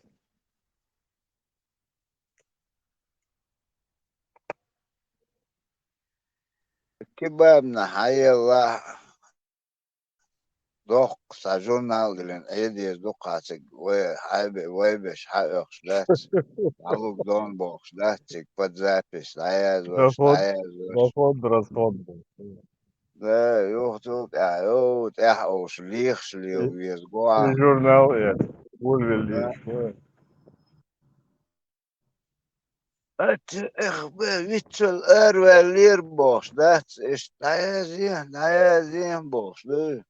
Kebab na hayela دوق ساجونا لين ايدي دوقاتك ويبش حقش دات علوك دون بوخش داتك بدزابش دايز وش دايز وش Расходы. да يوختوك ايوت احوش ليخش ليو بيزقوا Журнал это. Вольвелиш. ات ويتشل اروا لير بوخش دات اش دايزين بوخش دو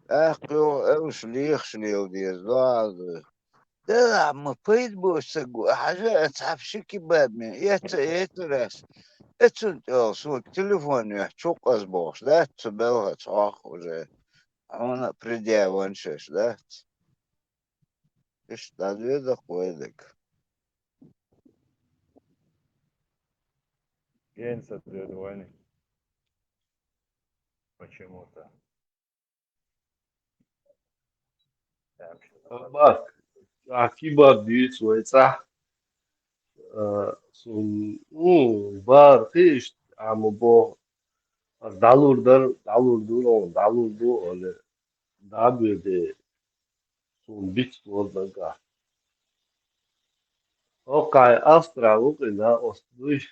اخيو اوش ليخش ليو بيزقوا ده ما فايد بوسقو حاجة تعرفش كباب من يترس اتسنت سوق تليفون يحشوق أسبوعش ده تبلغ تصاخ وزي أنا بريديا وانشش ده إيش ده قويدك Генца двойник. Почему-то. Bak, akibat büyük soysa, sun, var kış ama bu dalurdu öyle daha böyle sun bit oldu. O kay Astra Ukraina осталось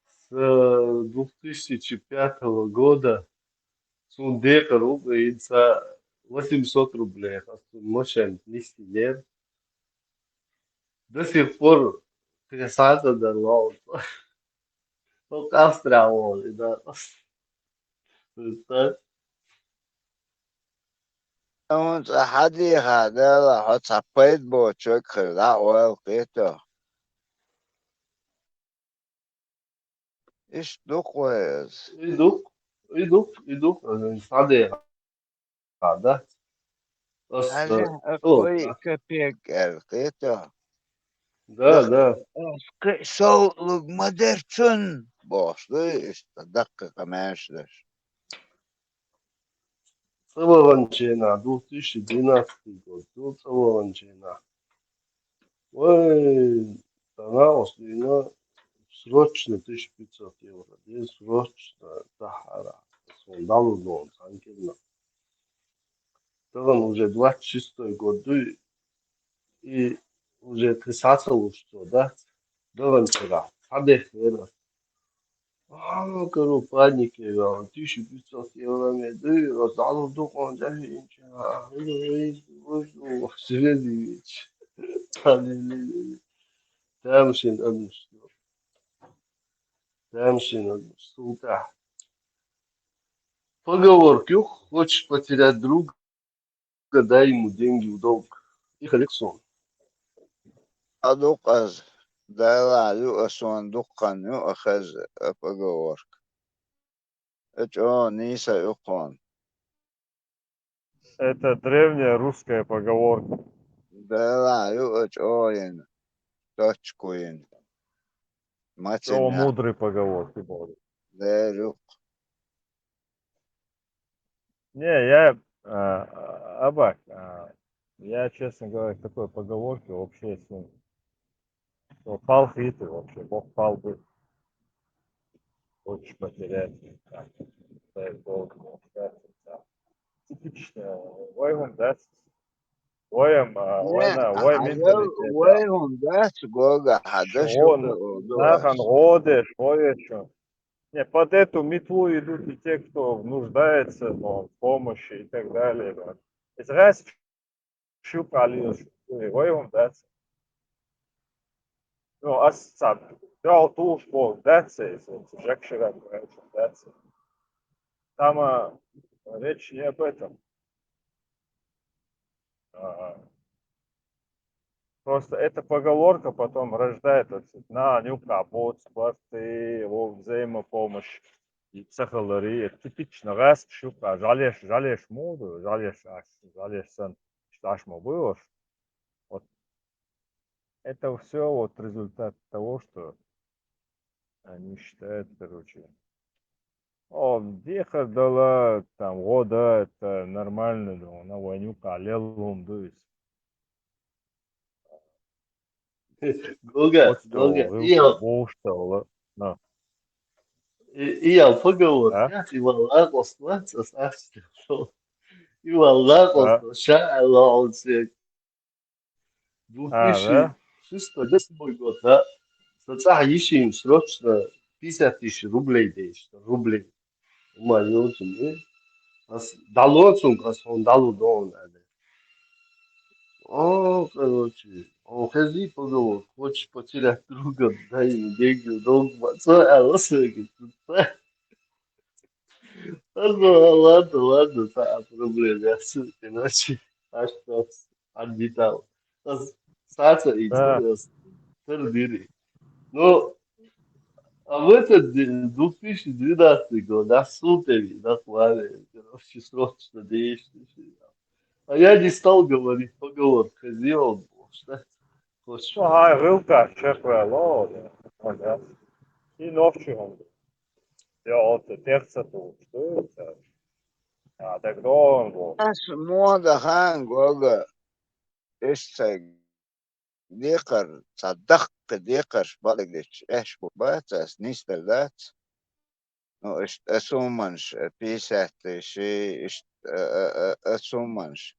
с 2005 года сундека рублится 800 рублей, мощен 200 лет. До сих пор красавица дорвал. Только Австралия, да. أنت حدي هذا لا هتصبيت بوشك خلا والقيته إيش دو كويس يدوق صديق هذا بس هذا أكوي كبيك القيته ده سو لوك مدرسون باش ليش تدقق ماشلش Саванчина, 2012 год, тут Саванчина. Ой, она осталась срочно 1500 евро. Здесь срочно Сахара. Сондал лон, санкирно. Тогда уже 26 год, и уже 30 ушло, да? Тогда вчера, адехера. Говорю, паники, 1500 евро меды, раздал духом, даже следующий. Тамшин одну сука. Поговорки, хочешь потерять друга, дай ему деньги в долг. И Александр. أدوقز دالا يؤسون دقن يؤخذ поговорка. Это Ниса Юкон. Это древняя русская поговорка. Дала юочоин точкуин. О, Мацимя. мудрые поговорки были. Дерюк. Не, я, Абак, я, честно говоря, к такой поговорке вообще с ним. Пал хитрый вообще, Бог пал бы. Хочешь потерять. Так, дай Бог, типично, воем, да? Воем, вой менталитет. Вайгун дас гога хадашук Он, нахан, годеш, воешь. Не, под эту метлу идут и те, кто нуждается в помощи и так далее. Да. Es reißt šūpāļus, воем, да? Ну, асцап. Да, туш, бог, да, жакширак, да. Там речь не об этом. Просто эта поговорка потом рождает на нюка, бот, спорты, взаимопомощь и психология. Типично раз шука, жалеешь моду, жалеешь сан, что было. Вот это все вот результат того, что они считают, короче, дехар дала, там, года, это нормально, на войнюка, лелом, то есть. Гога, и я поговорка, и валла косла, составьте, и валла косла, ша'Аллах, он все 2008 год, да, сначала ищем срочно 50 000 рублей, рублей, мою цену, дало цунка, он дало дон, короче, он ходит поговор, хочешь потерять друга, дай ему деньги, долг, ладно, так, проблем, я все-таки иначе, аж отбитал. Саца интересно, тердири. Ну, а в этот день, 2012 год, на сутки, на хвале, короче, срочно действующий. А я не стал говорить поговорка, сделал, что хочешь. Рылка, шефа, лода, и ночью. Ja, от терца тут, что это? Тогда он был. Ас мода хан гога. Ишцаг дикар, صدق ديقر بالك ايش بوباتس نيستر ذات نو اش اسومنش بيسات شي اش اسومنش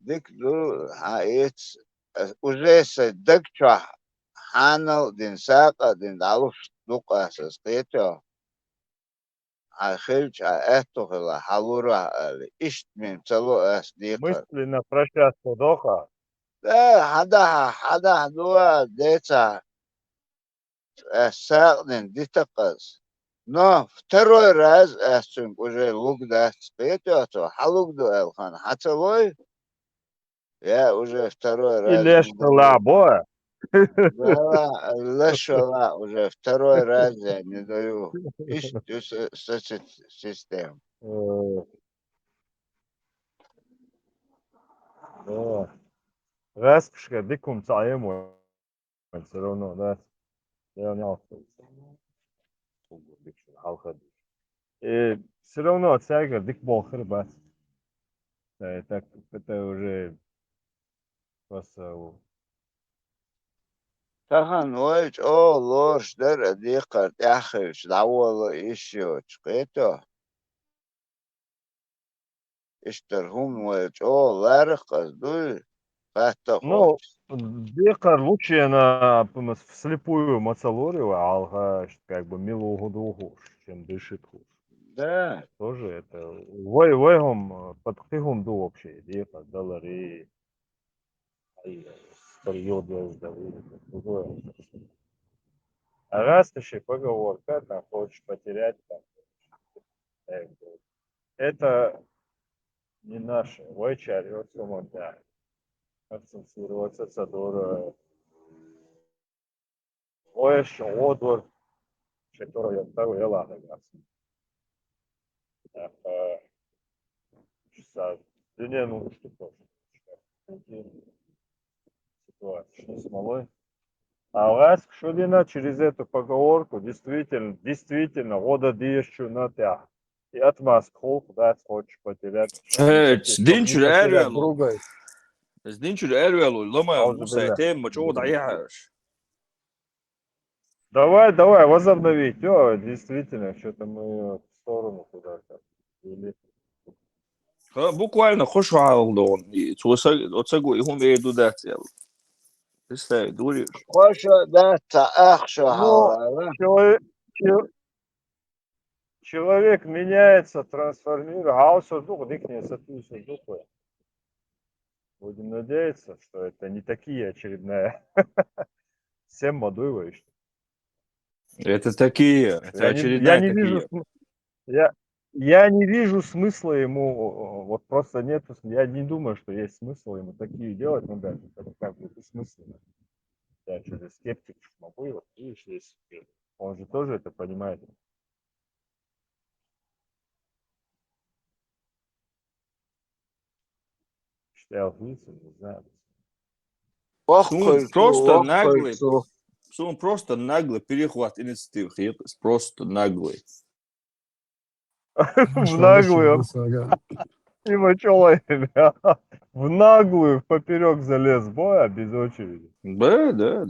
ديك دو هايت وجيس دكتشا حانو دين ساقا دين دالوش دوق اساس قيتو خلج اتوغلا حلورا اشت من تلو اس ديقر Мысленно прощаться доха. Да, حدا دوا ديتا ساقدين ديتقز но второй раз уже лук даст спеть, халук дуэл хан хацелой, я уже второй И раз лишь не даю. лабо. Да, лешала уже второй раз я не даю. Ищу систему. Раз пшка дикум цаему. Все равно, да. Я не алфавит. И все равно отсяга дик бохер бас. Это уже просто. Тахан ойч о лош дер дикар тяхиш давол ищу чкето. Иштер хум ойч о лархас дуй. Ну, декар лучше на вслепую мацалорию, алга как бы милугу дугу, чем дышит хуш. Да. Тоже это. Войгом подхигум ду вообще, декар, доллары. А раз еще поговорка, там хочешь потерять, там, это не наше. Войчарь, вот да. Акцентироваться, садора. Oeš odor, который я второй ладно газ. Sa Dünyanın uçtuk ситуация с смолой. А у вас Шудина через эту поговорку действительно года дещу на тях. И отмаз холк, да, хочешь потерять. Динч Не потерять Эрвелу. друга. Динч Эрвелу. Лома Аузу Муса билля. тем чего ضيعش. Давай, возобновить. О, действительно, что-то мы в сторону куда-то. Или... Буквально خوش عالدون. Оцегу هم ایدو دست یال. Представь, дуришь. خوش دست اخشو Ну, حالا человек меняется, трансформируется, дух дыхнет, соответственно, духу. Будем надеяться, что это не такие очередная всем модуешь. Это такие. Это Я очередная не вижу, такие. я не вижу смысла ему, вот просто нету, я не думаю, что есть смысл ему такие делать, ну да, это как бы бессмысленно. Я что-то скептик могу, видишь, есть, он же тоже это понимает. Считал лица, не знаю. Сун просто наглый перехват инициативы. Просто наглый. В наглую. И мочолой. В наглую поперек залез боя без очереди. Да.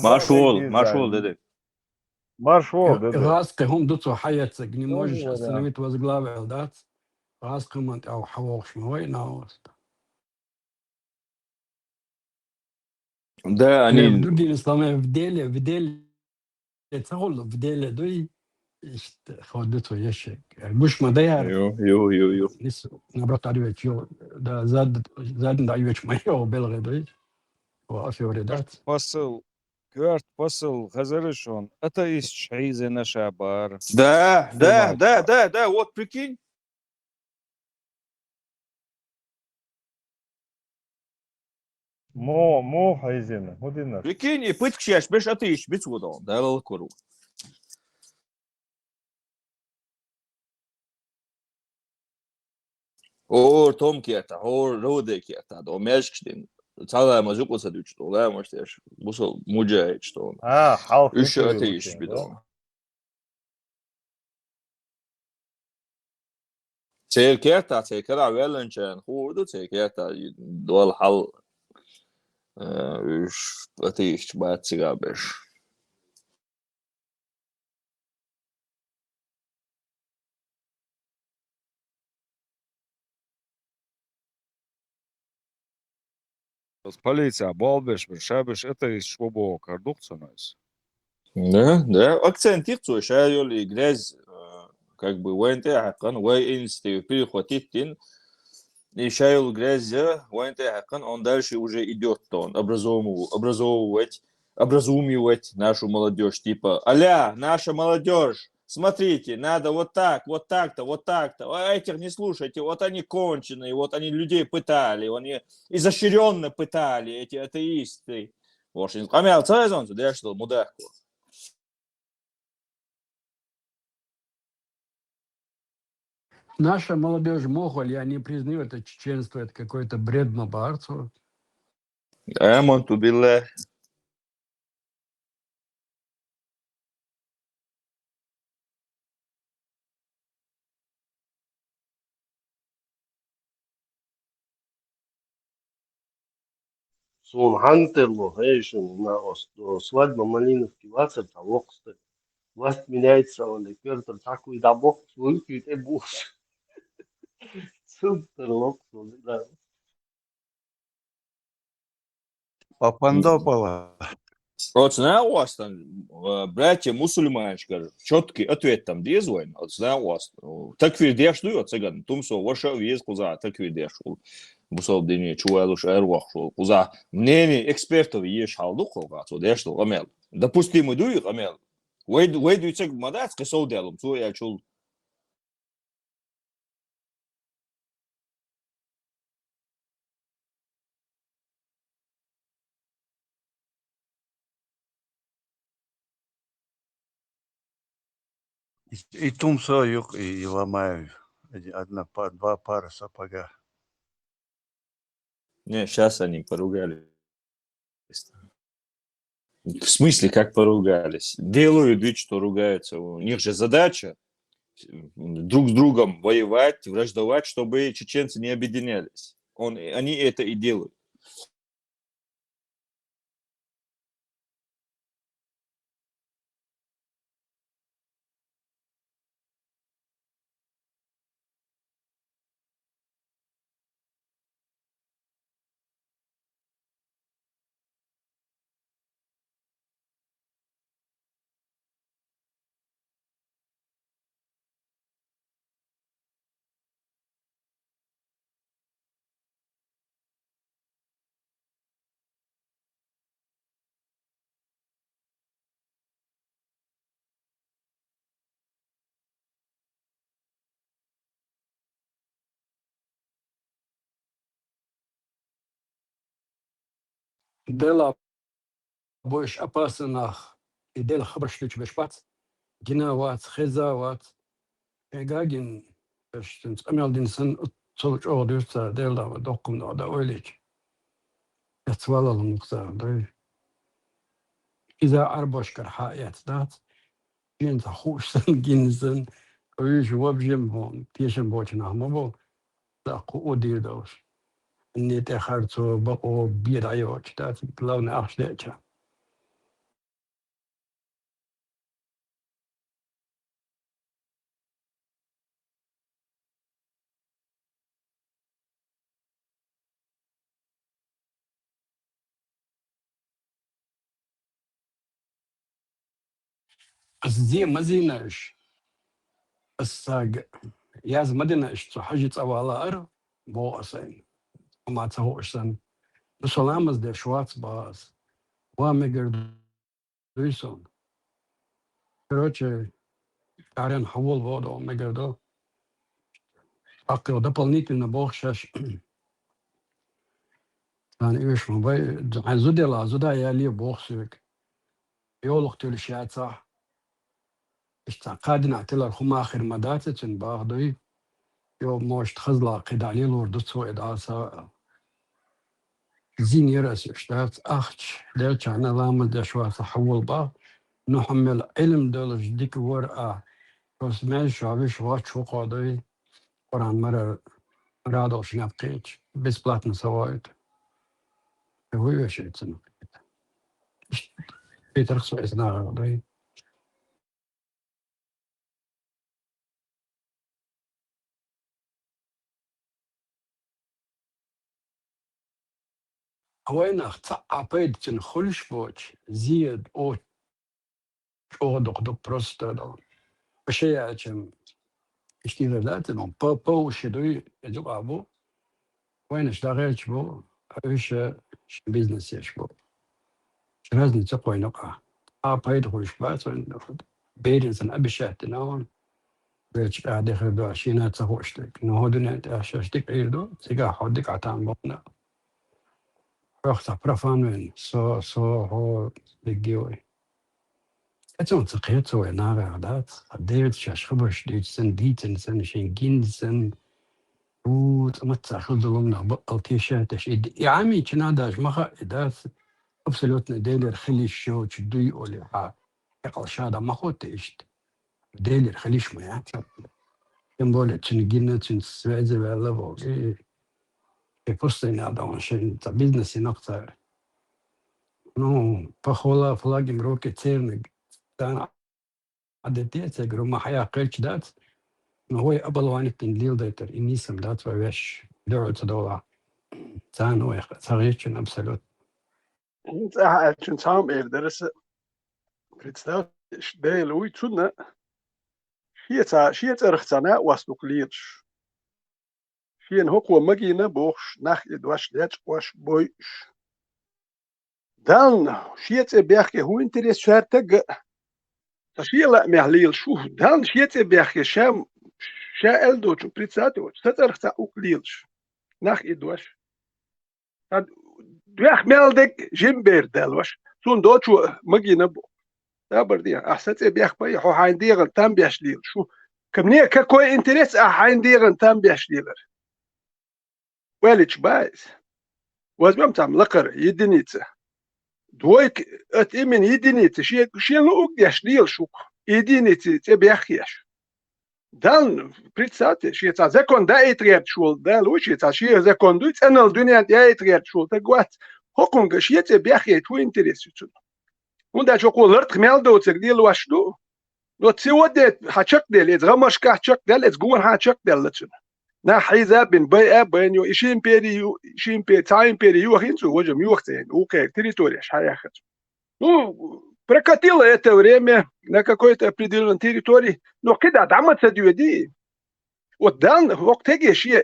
Маршал, деды. Маршал, деды. Раска هم دوتو حياتك не можешь остановить возглавил, да? Раска мать أو حواش мой наост. Да, Не, они... в другими словами, в деле, это в деле, да и ходит ящик. Муж мадаяр. Йо. نبرت عليه يو ده زاد عليه مايو بلغ ده وافي وريدات Посыл Хазарышон. Это из Шайзы на Шабар. Да. Вот прикинь. Мо Хайзена. Прикинь, и пыть кшеш, беш атыш, бит водал. Да, лалкуру. Том кета, роде кета, до мешкштин. Цалая мазуку садуч, то да, может, я бусал муджает, что он. Халк Еще атыш, бидал. Церкета, веленчен, худу, церкета, дол хал. Атыш, бат цигабеш. Полиция, балбеш, шабеш, это из швобо кардукционайс. Да. Акцент их цой, шайоли грязь, как бы, войнте хакан, вой институ перехватить, и шайол грязь, войнте хакан, он дальше уже идет, он образовывать нашу молодежь, типа, аля, наша молодежь, смотрите, надо вот так-то, а этих не слушайте, вот они конченые, вот они людей пытали, они изощренно пытали, эти атеисты. Вошин, камел цайзон, да что, мудахку. Наша молодежь Моголь, они признают это чеченство, это какой-то бред Мабарцу. Амонту билля. Сон Хантерло, на свадьба Малиновки, вацер того, кстати. Власть меняется, он и Петр такой добок, выпьет и бус. Супер локсон, да. Папандопола. Вот знаю у вас там, братья мусульманчика, четкий ответ там дезвайн, вот знаю у вас. Так видишь, ну, цыган, тумсо, ваша вез куза, так видишь, бусол дни, чуэлуш эрвах, куза. Мнение экспертов есть халдух, вот дешь, амел. Допустим, иду, амел. Вейду цыг мадас, кесол делом, цу я чул. И тум союк, и ломаю. Два пара сапога. Не, сейчас они поругались. В смысле, как поругались? Делают вид, что ругаются. У них же задача друг с другом воевать, враждовать, чтобы чеченцы не объединялись. Они это и делают. Дела больше опасных и дела хабаршлич бешпац. Гинават, хезават, эгагин, бештин, амялдинсан, цолч ордюса, дела докум да ойлич. Ятвалал мукса, да. إذا أربشكر حائط دات جنت خوشن جنسن ويش وبجمهم تيشن بوشنا مبو تقو دير دوش إني تأخرتو بقو بير عيوش دات لون أخش ديتشا بس زي مزيناش الساق ياز مديناش تو حاجة أولا أر بو أسين وما تهوش سن بسلامز دي شواتس باز واميقر دويسون короче Арен Хавол воду мегердо أقل дополнительно бог шаш أنا إيش مباي زودي زودا يالي بوخ سوك يولق تل شاتا استعقادنا تلا خما آخر مداتة باخدوي يو موش تخزلا قدالي لورد سو إداسا زين يرس اشتات أختش دل كان لامل دشوات حول با نحمل علم دلش ديك ورقة بس ما شابي شوات شو قادوي قرآن مرة رادوش نبقيتش بسبلاتنا سوايد هو شيء تسمع Peter is naar de وين عبيد تنخلش بوش زيد او دق بروستا دو بشيء كم اشتغل لاتنهم با وشدوي يجوب ابو وين اشتغلت بو ايش بيزنس يش بو لازم تقوي نقع عبيد خلش بات بيدنسن ابي شاتناون بيش قاعد يخدو عشينات سهوشتك نهودنا اشتك ايردو سيقا حودك عتان بطنا رخصة برافانوين سو هو بيجيوي اتون تقيتو نارا عدات ديت شاش خبش ديت سن ديتن سن شنجين سن و تمتع لهم نبقل تيشاتش يا عمي كناداش مخا ادات ابسلوتنا ديلر خلي الشو تشدوي اولي ها يقل شادا ما خوت اشت ديلر خليش ما يعني ينبولي تنجينا تنسوعزي باللبو بوستين هذا شيء بيزنس نقطة نو بخولا فلاجي مروكي تيرنج كان عدتي تجرو ما حياة قلش دات هو أبل وانك تنليل دايتر إني سم دات ويش دعوة دولار تان هو تغيير أبسلوت أنت عشان سام إيردرس представляешь да луи чудно شيء أرختنا واسلوك ليرش شيء هو مجينا بوش نخ إدواش ليش واش بويش دان شيء بيحكي هو إنتريس شارتج شيء لا مهليل شو دان شيء بيحكي شام شا ألدو شو представляешь تترخت أوكليلش نخ إدواش دوخ مالدك جيمبير دلوش سون دوتشو مجينا بو تابردي أحسن بيخ بي هو حينديغن تام بيشليل شو كمنيه كوي انتريس حينديغن تام بيشليلر وليش بايز وزبم تام لقر يدنيتسه دويك اتمن يدنيتسه شي لوك يشليل شو يدنيتسه تبيخيش دان بريتساتي شي تا زكون دا يتريت شو دا لوش تا شي زكون دوت انا الدنيا دا يتريت شو تقوات حكم شي تبيخي تو انتريس ودا شو قولرت خمال دو تقديل واشدو لو تسودت حشك ديل يتغمش كحشك ديل يتقون حشك ديل لتشن نا حيزا بين بي بين يو إشين بيري يو إشين بي تايم بيري يو خينسو وجم يوختين اوكي территория шаяхат ну прокатило это время на какой-то определенной территории но когда даматься дюди вот дан وقت هيك شيء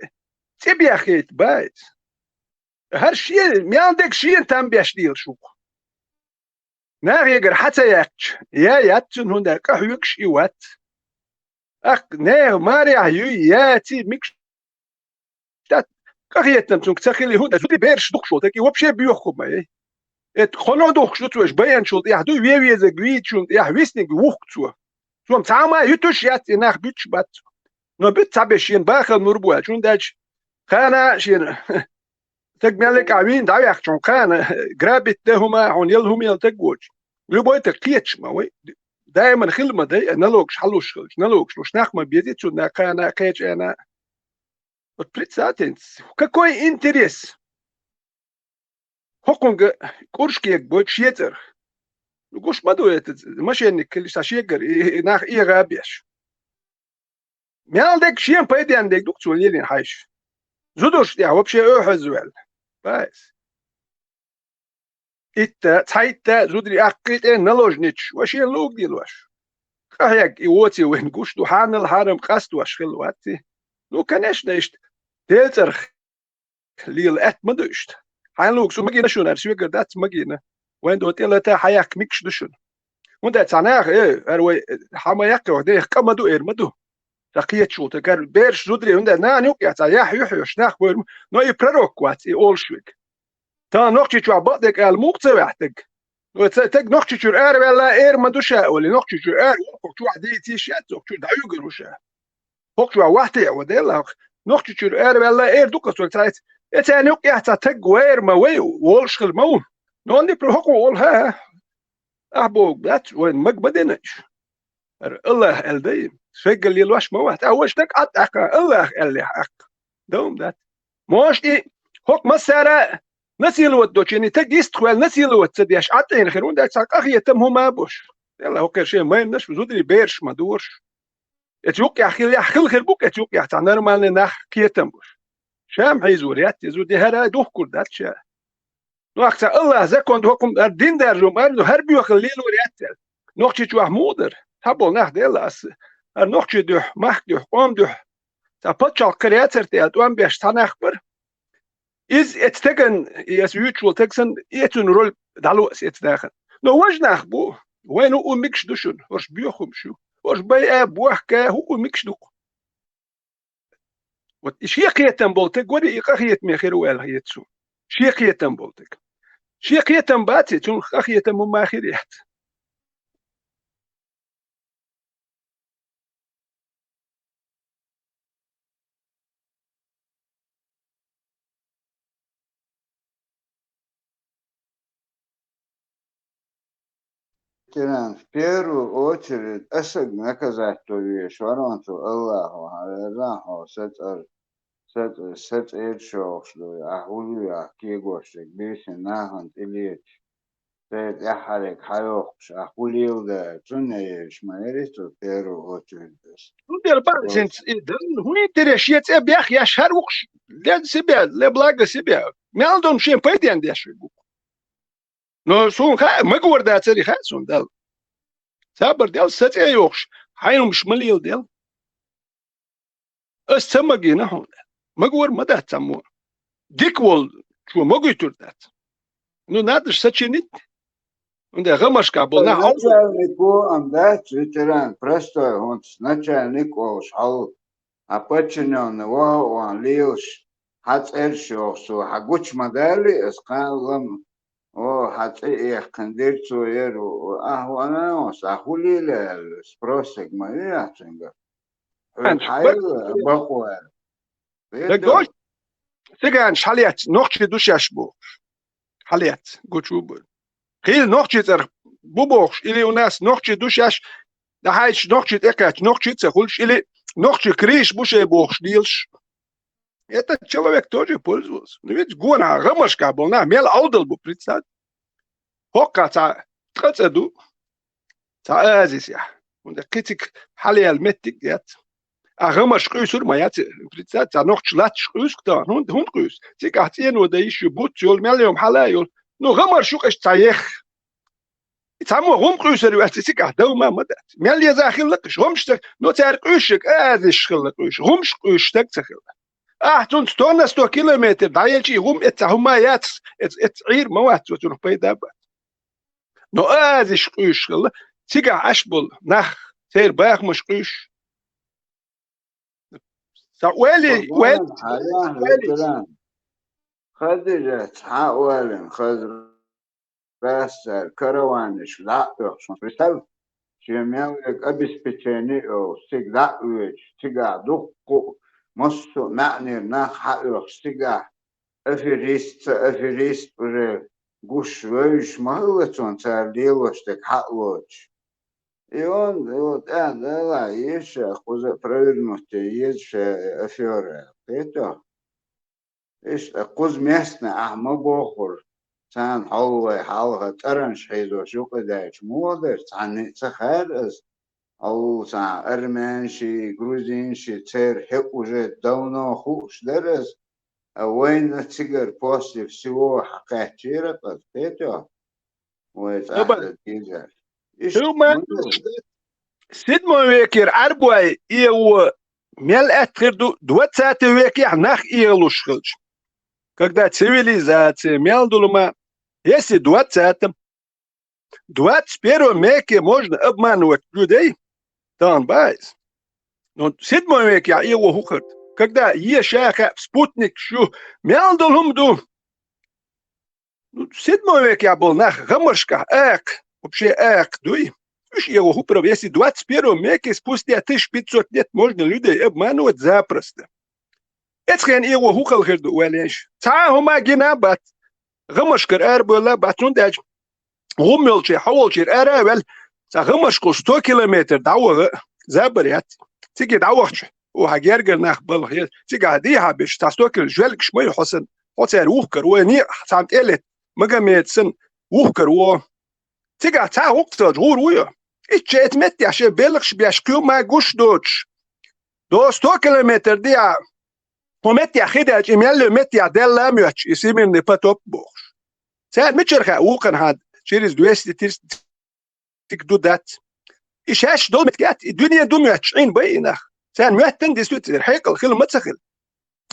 تبي اخيت بايت هر شيء ما عندك شيء تم بيشديل شو نار يقر حتى يكش يا ياتن هندا كهيكش يوات اخ نار ماريا ياتي ميكش تات كهيتن تون تخلي هندا زودي بيرش دخشو تكي وبشي بيوخو ماي ات خلو دخشو توش بيان شو يحدو وي زغوي شو يح ويسنيك وخت سو تعما يتوش يات ناخ بيتش بات نو بيت تابشين باخل نوربو شون داج خانا شين تجملك عمين دعي أخشون كان جرابت لهما عن يلهم يلتجوج لبوي تقيتش ما وي دائما خلما داي نلوكش حلوش نلوكش لوش نخما بيزيد شو نكانا كيج أنا وتبريتساتنس ككوي إنتريس حكم كورشكيك بوت شيتر لقوش ما دويت ماشي إنك كل شيء ناخ إيه غابيش ما عندك شيء بيدي عندك دكتور ليلين حايش زودوش يا وبشي أحزوال بس إتا تايتا زودري أقيت نلوجنيتش وش يلوج ديلوش خيك يوتي وين قوش دوحان الحرم قصد وش خلواتي لو كانش نشت تلتر ليل أت مدوشت حين لوك سو مجينا شو نرسي قردات مجينا وين دو تلتا حياك ميكش دشون وانت تعناخ أروي حما يقع ده كم دو مدو تقيت شو تقر بيرش زودري عنده نانيو يعطى يحيوش ناخ بيرم نو يبرروك واتي أولشوك تا نقطة شو عبادك المقطع وحدك وتك نقطة شو ولا ما دوشة ولا نقطة شو وقت واحد تيشات وقت دعيو جروشة وقت واحد وديلا نقطة شو ولا دوكا سو ترايت اتاني يحتى تك ما وي والشغل مو نوني بروحكم والها أحبو بلات وين مقبدينش الله الدي فقل لي الوش موت أول شتك أتأك الله اللي حق دوم ذات موش حق مسارة نسيل ودوش يعني تجيست خوال نسيل ودسديش عطين خيرون ده ساق أخي تم هما بوش يلا هو كرشين ما ينش بزودري بيرش ما دورش اتيوك يا أخي يا خل خير بوك اتيوك يا تعنا ما نخ كيتم بوش شام حيزوريات يزودي هرا دوخ كل ده شيء نوقت الله زكون دوكم الدين ده روم أرنو هربيو خليل وريات نوقت شو مودر هبول نخ ديلاس نوقت دوح مخ دوح قام دوح تبتشال كرياتر تيات وام بيش تنخبر إز اتتكن يسويتشول تكسن يتون رول دالوس يتداخل نو وش نخبو وين هو ميكش دوشن وش بيوخم شو وش بي بوحكا هو ميكش دوك شيقيتن بولتك ودي إقاقيت ميخير والهيتسو شيقيتن بولتك شيقيتن باتي تون خاقيتن مماخيريات В первую очередь, если наказать то вещь, воронцу Аллаху, Аллаху, сет шоушду, ахулюя, кигошек, бейсин нахант или сет яхарек хайохш, ахулил да, цунееш, маэриту, в первую очередь. Ну, дело парень, ну, интересует, бях, я шарухш, для себя, для блага себя. Мялдон чем пойдем дешевый. نو سون خا مقور ده تري خا سون دل صبر دل ستي يوخش حين مش مليل دل استمجينا هون مقور مدى تمو ديكول شو مقيتور دات نو نادش سچنيت унда غمش قبل نا начальнику анда ветеран простой он начальник шал опочнённого он лилш хацершо су хагуч модели эскалам О, حتى خندير صغير وأنا وصاحولي للسبروسك ما يحسن حيل بقوة دوش تيجان حاليات نوختي دوش يشبو حاليات قوتشوب خيل نوختي تر بوبوش إلي وناس نوختي دوش يش ده هايش نوختي تكات نوختي تخولش إلي نوختي كريش بوشي بوش ديلش Это человек тоже пользовался. Но ведь гона гамашка был на мел аудал бы представь. Хока та тхацеду та азис я. Und der Kritik halle almettik jetzt. A gamash qüsur ma yat представь та noch chlat qüs da hund qüs. Sie gaht ihr nur der ist but jol mel halayol. No gamash qüs tayekh. Itsamo rum qüsur was sie gaht da ma ma. Mel ya zakhil laqsh rumshtak no tar qüshik azis khil qüsh rumsh qüshtak tsakhil. تون 100 كيلومتر دايلشي هم اتهما يات عير موات وتروح بيدا نو ازش قيش تيجا اشبل نخ سير باخ مش قيش ويلي خدجة حاولن خزر بس كروانش لا يخشون بريستال شميالك обеспечение او всегда ويش تيجا دقو مصو معني ناخ حقوق استيقا افريست уже гуш вейш махлацон цар делоштек хатлоч. И он вот да еще хуже провернуть есть афера. Это قوز местنا ахма бохур цан халвай халга таранш хайдо шуқадач модер цан цахарс أو ساعة أرمنشي грузинши цер хек уже давно хуш дерез وين تيجر после всего حكاية это вот это тизер седьмой векер арбуай его мел эткерду 20 веке нах иелушхилч. Когда цивилизация мелдулма, если 20-м, 21 веке можно обманывать людей, dan байс. Но 7 век я его хухарт. Когда ешаха спутник шу мелдулум ду. 7 век я был на гамашка эк. Вообще эк дуй. Уж его хупров. Если 21 веке спустя 1500 лет можно людей обманывать запросто. Это хрен его хухал херду уэлеш. Та хума гинабат. Гамашкар эрбула батундаж. Гуммелчи хаволчир эравел. غمشكو 100 كيلومتر دعوة زابريات تيجي دعوة وهجرجر نخبل تيجي هديها بش تستوكل جوالك شمي حسن حسن وفكر وني سامت قلت مجمع سن وفكر و تيجي تا وقت جور ويا إيش اتمتي عشان بيلكش بيشكيو ما جوش دوتش دو 100 كيلومتر دي ومتي أخيدها جميل متي دل ميتش يسمين نبتوب بوش سأل متشرخ وقن هاد شيرز 230 تقدو دات إيش دول متقات الدنيا دوم 20 بينه سان مهتن دي سوت الحيقل خل متسخل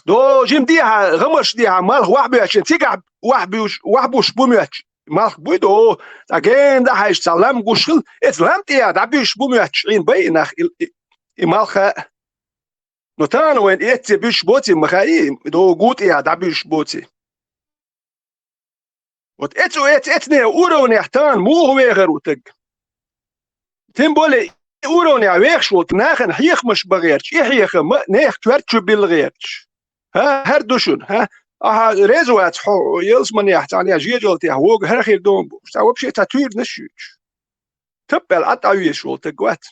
دو جيم ديها غمش ديها مال واحد عشان تيقع واحد وش بومياتش مال بيدو اجين ده هايش سلام قشل اسلامت يا دبيش بومياتش 20 بينه مالخ نوتان وين اتي بيش بوتي مخاي دو قوت يا دبيش بوتي وت اتني اورو نحتان مو هو غيروتك تنبولي أوروني عويخش وتناخن حيخ مش بغيرش إحيخ نيخ توارتشو بالغيرش ها هردوشون ها ريزوات حو يلزمن يحتاني جيجولتي هوغ هرخير دوم بوش تاو بشي تاتوير نشيوش تبال عطاويش والتقوات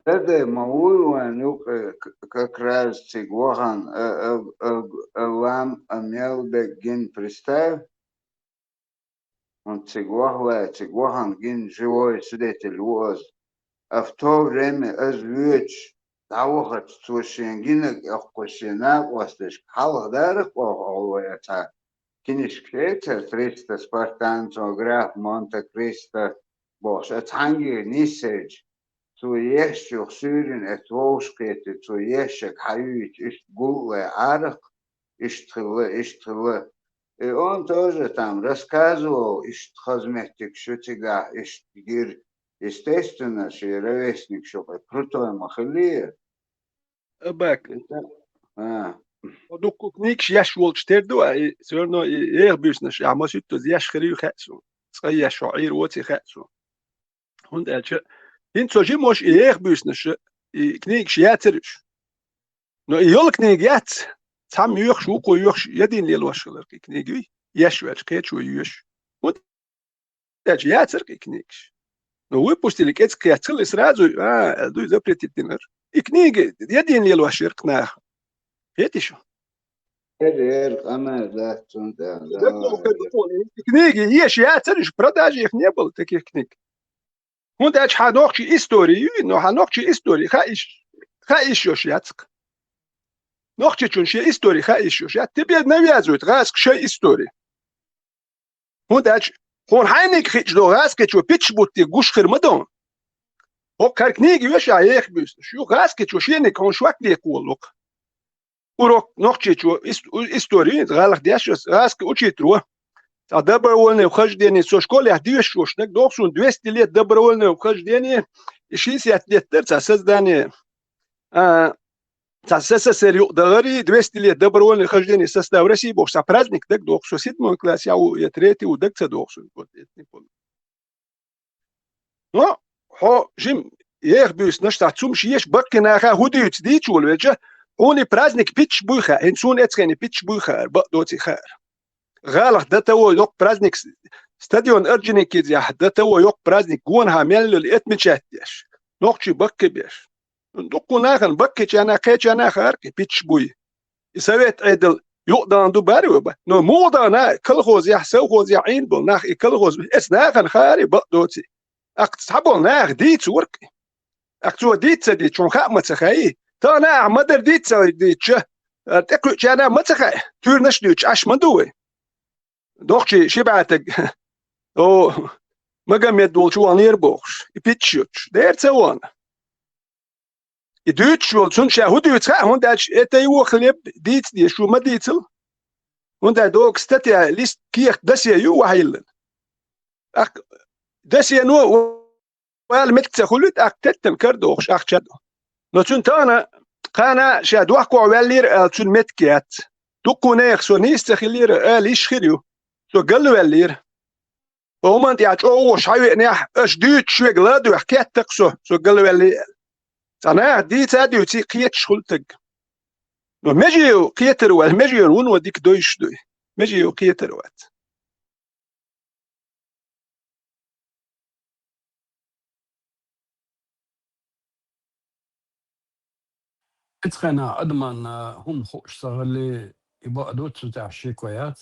هذا موضوع نوك كراز تيغوهان أوام أميل بجين بريستايف Он цигвахан гин живой свидетель воз. А в то время озвучь давахат цушенгинок охкошена остыш халдарых олваяца. Кинишкете 300 спартанцо граф Монте-Кристо бош. Атанги нисеж цу ешчух сюрин этвошкете цу ешек хаюич ишт гулле арх иштрылы. И он тоже там рассказывал, что хозметик шутига, что гир, естественно, что ровесник, что крутой махали. Бак. دوك نيكش ياش ولش تردو سورنو بيسنش يا ما سيتو ياش خريو خاتسو صغير شعير وتي خاتسو هند ألش هند سوجي موش بيسنش كنيكش ياترش نو يول كنيك يات تام يوخ شو كو يوخ يدين لي الوشلر كنيجي ياش وش كيتشو يوش هند ألش ياتر كنيكش نو ويبوستي لك اتس كياتل اسرازو دو زبرتي دينر كنيجي يدين لي الوشر قناخ هيتشو كنيجي يش ياترش براداجي خنيبل تكي كنيك هند ألش حنوخشي إستوري نو حنوخشي إستوري خايش يوش ياتك نوخشي چون شي إستوري خايش يوش يات تبيد نويازويت غاسك شي إستوري هند ألش هون حينك خيش دو غاسك چو بيتش بوتي گوش خرمدون هو كاركنيجي يوش عيخ بيست شو غاسك چو شينك هون شوك دي قولوك وروك نوخشي چو إستوري غالخ دياشوس غاسك اوچي تروه добровольное вхождение со школы, а две шошник, должен 200 лет добровольного вхождения и 60 лет создания СССР, 200 лет добровольного вхождения в состав России, бог со праздник, так должен, в 7 классе, а я 3-й, так це должен. Но, Jim, я бюсь, на что zum шиеш баки на худуют дичул, ведь он и праздник пич буха, он сон эцкани пич буха, бадоти хар. غالخ ده تو يوك برازنيك ستاديون ارجيني كيزيا ده تو يوك برازنيك جون هامل الات مشاتيش نوقشي بك بيش ندقو ناخن بك انا كيتش انا خارك بيتش بوي يسويت عدل يقدر دو باري وبا نو موضا نا كل خوز يحسو خوز يعين بل ناخ كل خوز اس ناخن خاري بدوتي اقت صحبو ناخ ديت ورك اقتو ديت دي چون خا متخاي تا نا مدر ديت ديتش تكو انا متخاي تور نشدوش اش مدوي دوخشي شبعتك او مقام يدول شو انير بوخش يبيتشوش دير تسوان يدوتش والسون شاهد يتخا هون داش اتيو خليب ديت دي شو ما ديتل هون دا دوك ستاتيا ليست كيخ دسيا يو وحيلن اك دسيا نو وال متك خلوت اك تتم كردوخش اخ شادو نوتون تانا قانا شاد وحكو والير تون متكيات دوكو نيخ سو نيستخلير ليش خيريو سو قالوا اللير وهم انت يعطوا شوي نح اش ديت شوي غلادو حكيت تقصو سو قالوا اللي انا ديت ادي تي قيت شغلتك نو ماجيو قيتر ولا ماجيو ون وديك دويش دوي ماجيو قيتر وات اتخنا ادمن هم خوش صغلي يبقى دوت تاع شيكويات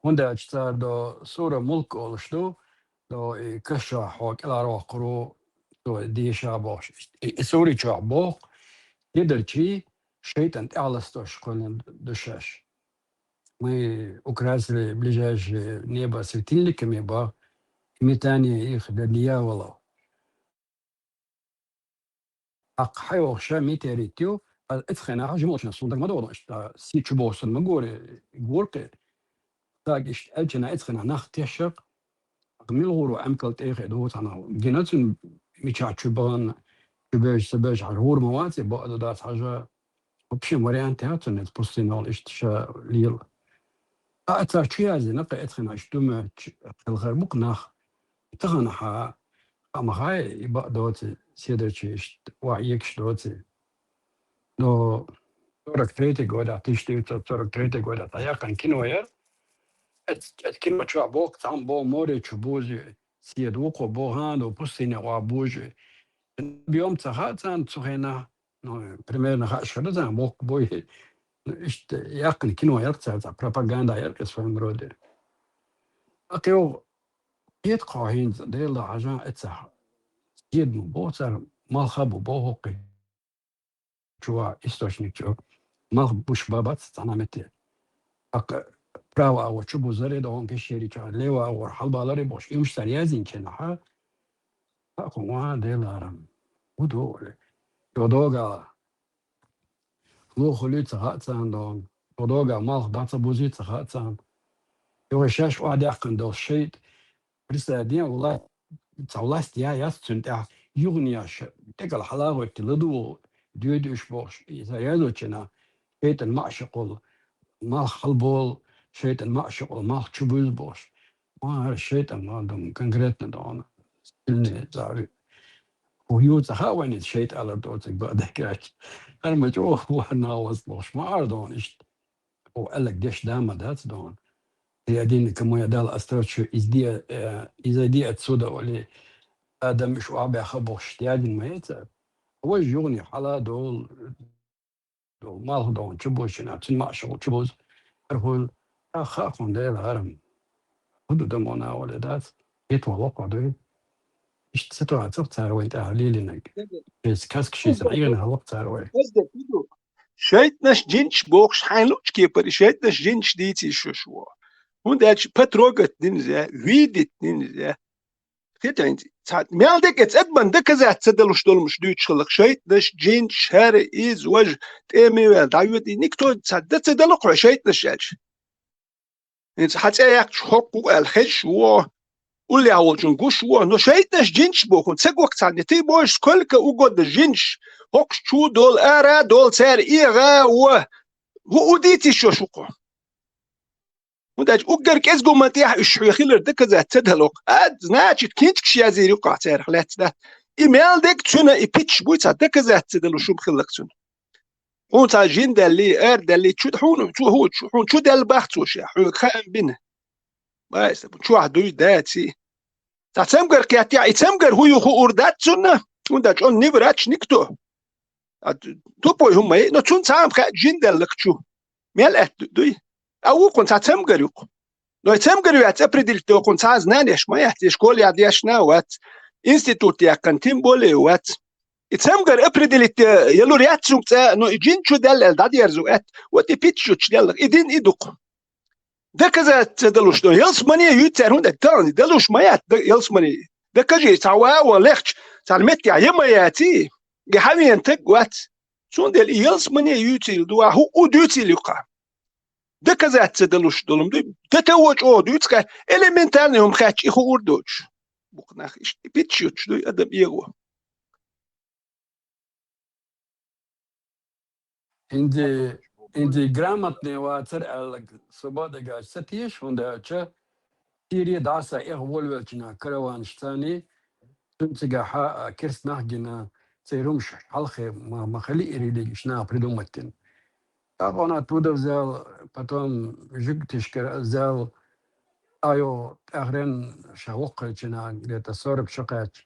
هوندا اشتار دو صورة ملك أولشتو دو كشا حوك إلى روقرو دو دي شابوش سوري شابوخ يدر شي شيطان تعلستوش قولن دوشاش مي أكراسلي بلجاج نيبا سرتين لك ميبا ميتاني يخد ليا والله أق حيوخ شا ميتاريتيو اتخنا حجموش نصودك ما دورو اشتا سيتشو بوصن مقوري قورقي تاقش أجنا اتخنا ناخ تيشق قميل غورو أمكال تيخي دوت أنا جناتن ميشاتشو بغان شباج سباج حرور مواتي بقدو دات حاجة وبشي مريان تياتن تبصينال اشتشا ليل أتا تشيازي نقا اتخنا اشتوما الغربوك ناخ تغنى حا أما هاي يبقى دوتي سيدرشي وعيكش دوتي دو تورك تريتي قودا تشتي تورك تريتي قودا تاياقن كينوير كلمة شعبوك تعم بو موري تشبوزي سيدوكو بو هاندو بوستيني وابوجي بيوم تخاتان تسوخينا بريمير نخاش خلطان بوك بوي اشت يقن كنو يرقصة بروباغاندا يرقص فهم رودي أقيو يد قاهين ديلا عجان اتسح يد بوتر مال خبو بوهوقي شوا استوشنك شو مال بوش بابات تنامتي براوا و چوبو زره دون کشیری چه لیوا و حلبالاری باش ایمش سریازین که نه اقوى دلارم ودول دودوغا لو خليت تغاتان دون دودوغا مالخ دانتا بوزي تغاتان يو شاش واحد يقن دو الشيء بريسا دين والله تاولاست يا يستنت يغنياش تقل حلاوة تلدو ديودوش بوش إذا يدو كنا بيت المعشقل مال خلبول شيء المعشق ومال شبوز بوش ما شيء ما دم كونكريتنا دون إني زاري ويوت خاوين شيء على دوتك بعد كاش أنا مجوه وحنا وصلوش ما أردون إيش وقال لك ديش دام دات دون هي دين كم يدال أسترتش إذا دي أتسودا ولا آدم مش وعبي خبوش تيادين ما يتساب هو يجوني حلا دول مال دون شبوش ناتن معشق شبوز أقول أخاكم ده الهرم هدو دمونا ولدات يتوقع ده إيش تسوى تختار وين تهليلنك بس كاسك شيء سعينا هالوقت روي شيطنش جنش بوكش حينلوش كيبر شيطنش جنش ديتي شو وندالش بتروجت دينزا ويدت دينزا كده انت ساعات مالدك اتبن ده كذا تصدلوش دول مش دوتش خلق شيطنش جنش شهر إز وجه تأمي والدعوة نكتو تصدلق شيطنش جالش انت حتى ياك حقوق الخش واللي أول جنقوش نو شيطنش جنش بوكون تسقوك تعني تي بوش كلك وقود جنش هوكش شو دول أرا دول سار إيغا هو ديتي شو شوقو وداج أقدر كيس قوم تيح الشيء خيلر دك ذا تدهلق ناچ كينتك شيء زي يقع تار خلات ده إيميل دك تنا إبيتش بويت دك ذا تدلو شو بخلق تنا هو تاجين دالي دالي شو حون شو هو شو دال بخت وش حو خام بينه بس شو عدوي داتي تسمجر كياتيا يتسمجر هو يخو أردات تنا وداج أون نبراتش نكتو توبوي هم نو تون سام خا جين دالك شو ميل دوي أو كنت تسمجر يق لو تسمجر يعتبر تو كنت عايز نانيش ما يحتاج كل يعديش نوات إنستيتوت يا كنتين بولي وات تسمجر أبردلت يلو رياتسوم تا نو جين شو دال دادي يرزوات وتي بيتشوتش دال إدين إدوق ده كذا تدلوش ده يلس ماني يوتر هون ده دلوش ما يات يلس ماني ده كجي سوا ولخش تعلمت يا ما ياتي جحمي أنت وات شون دل يلس ماني يوتر دوا هو ودوتي لقى ده كذا تدلوش دولم ده توج أو دوتك إلمنتارني هم خاتش إخو أردوش بقناخ إيش بيتشوتش ده أدم يجوا عندي جرامتني واتر على صبادة ستيش هندا تيري داسا إخوال والجنا كروانشتاني تنتجا حا كرس نهجنا سيرومش حلقة ما خلي إريدي شنا بريدومتين طبعا تودو زال потом جبتشكر زال أيو آخرين شاوق جنا где-то 40 شقات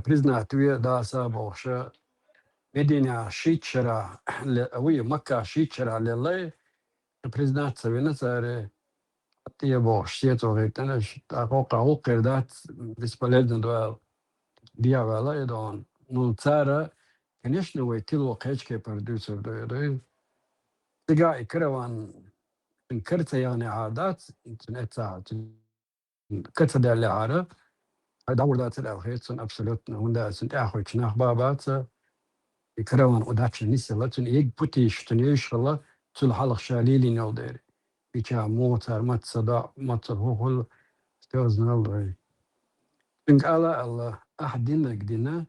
признать توي داسا بوشة مدينة شيتشرا وي مكة شيتشرا لله признать سوينا ساري تيبو شتيتو غيتناش تاقوقا وقردات بسبالدن دوال ديا ولا يدون نو تارا كنيشنا ويتلو قيشكي برودوسر دوي تقاي كروان انكرت يعني عادات انترنت ساعات كرت دالي عارة دور ذات الأخير أبسولوتنا وندا سنت أخوي شناخ بابات كروان وداتش نسلتن يك بوتيش تنيش الله تل حلق شاليلي نوديري بيشا موتر مات صداع مات الهول توزن الله إنك الله أحد دينا قدنا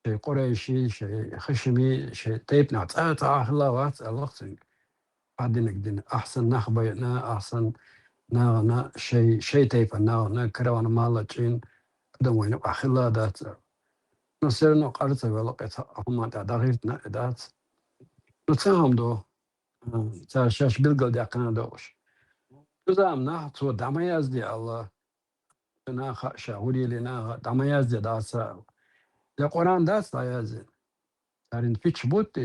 شيء قريشي شيء خشمي شيء تيب نعت الله وات الله أحد دينا قدنا أحسن نخبينا أحسن نا شيء تيب نا كروان مالتين دم وين أخلا دات نصير نقارت ولقيت هم دغيرتنا دات نتساهم دو تاع شاش بلقل دي قنا دوش نزامنا تو دمياز دي الله نا شاوري لنا دمياز دي داسا يا قران داس يازن تارين فيتش بوت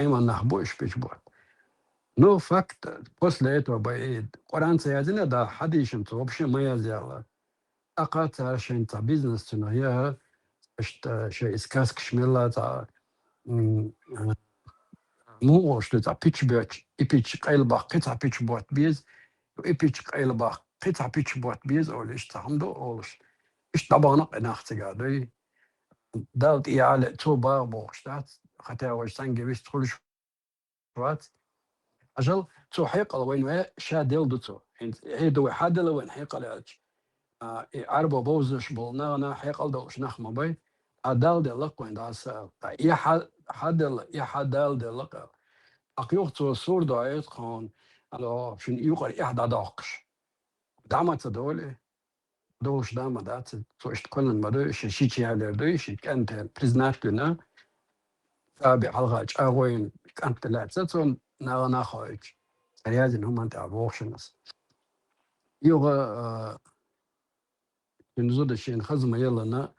ايما نحبوش فيتش بوت نو فاكت بوسليتو بعيد قران سيازن دا حديشن توبش ما يازي الله أقات عشان تا بيزنس تنايا شيء إسكاسك شميلا تا مو وش تا بيتش بيتش إبيتش قيلبا قطع بيتش بوت بيز وإبيتش قيلبا قطع بيتش بوت بيز أولش تحمدو أولش إيش طبعا ناختي قادي دالت إيالة توبا بوشتات خطا وش تنجي بيش تخلش وات أجل تو حيق وين وين شادل دوتو هي دو حادل وين حيق العلج عربو بوزش بولنا حيقل دوش نخمة بي عدال دي لق وين داس يا حدل يا حدال دي لق أقيوخ تو صور دايت خان على شن يوقع إحدى داقش دعمت دولة دوش دعمة دات تو اشتكلن مدوش شيء على دوش كانت بريزنات لنا تابع حلقة أوين كانت لا تسون نانا خايج رياضين هم أنت أبوخشنس يوغا نزود الشيء خزمة يلا نا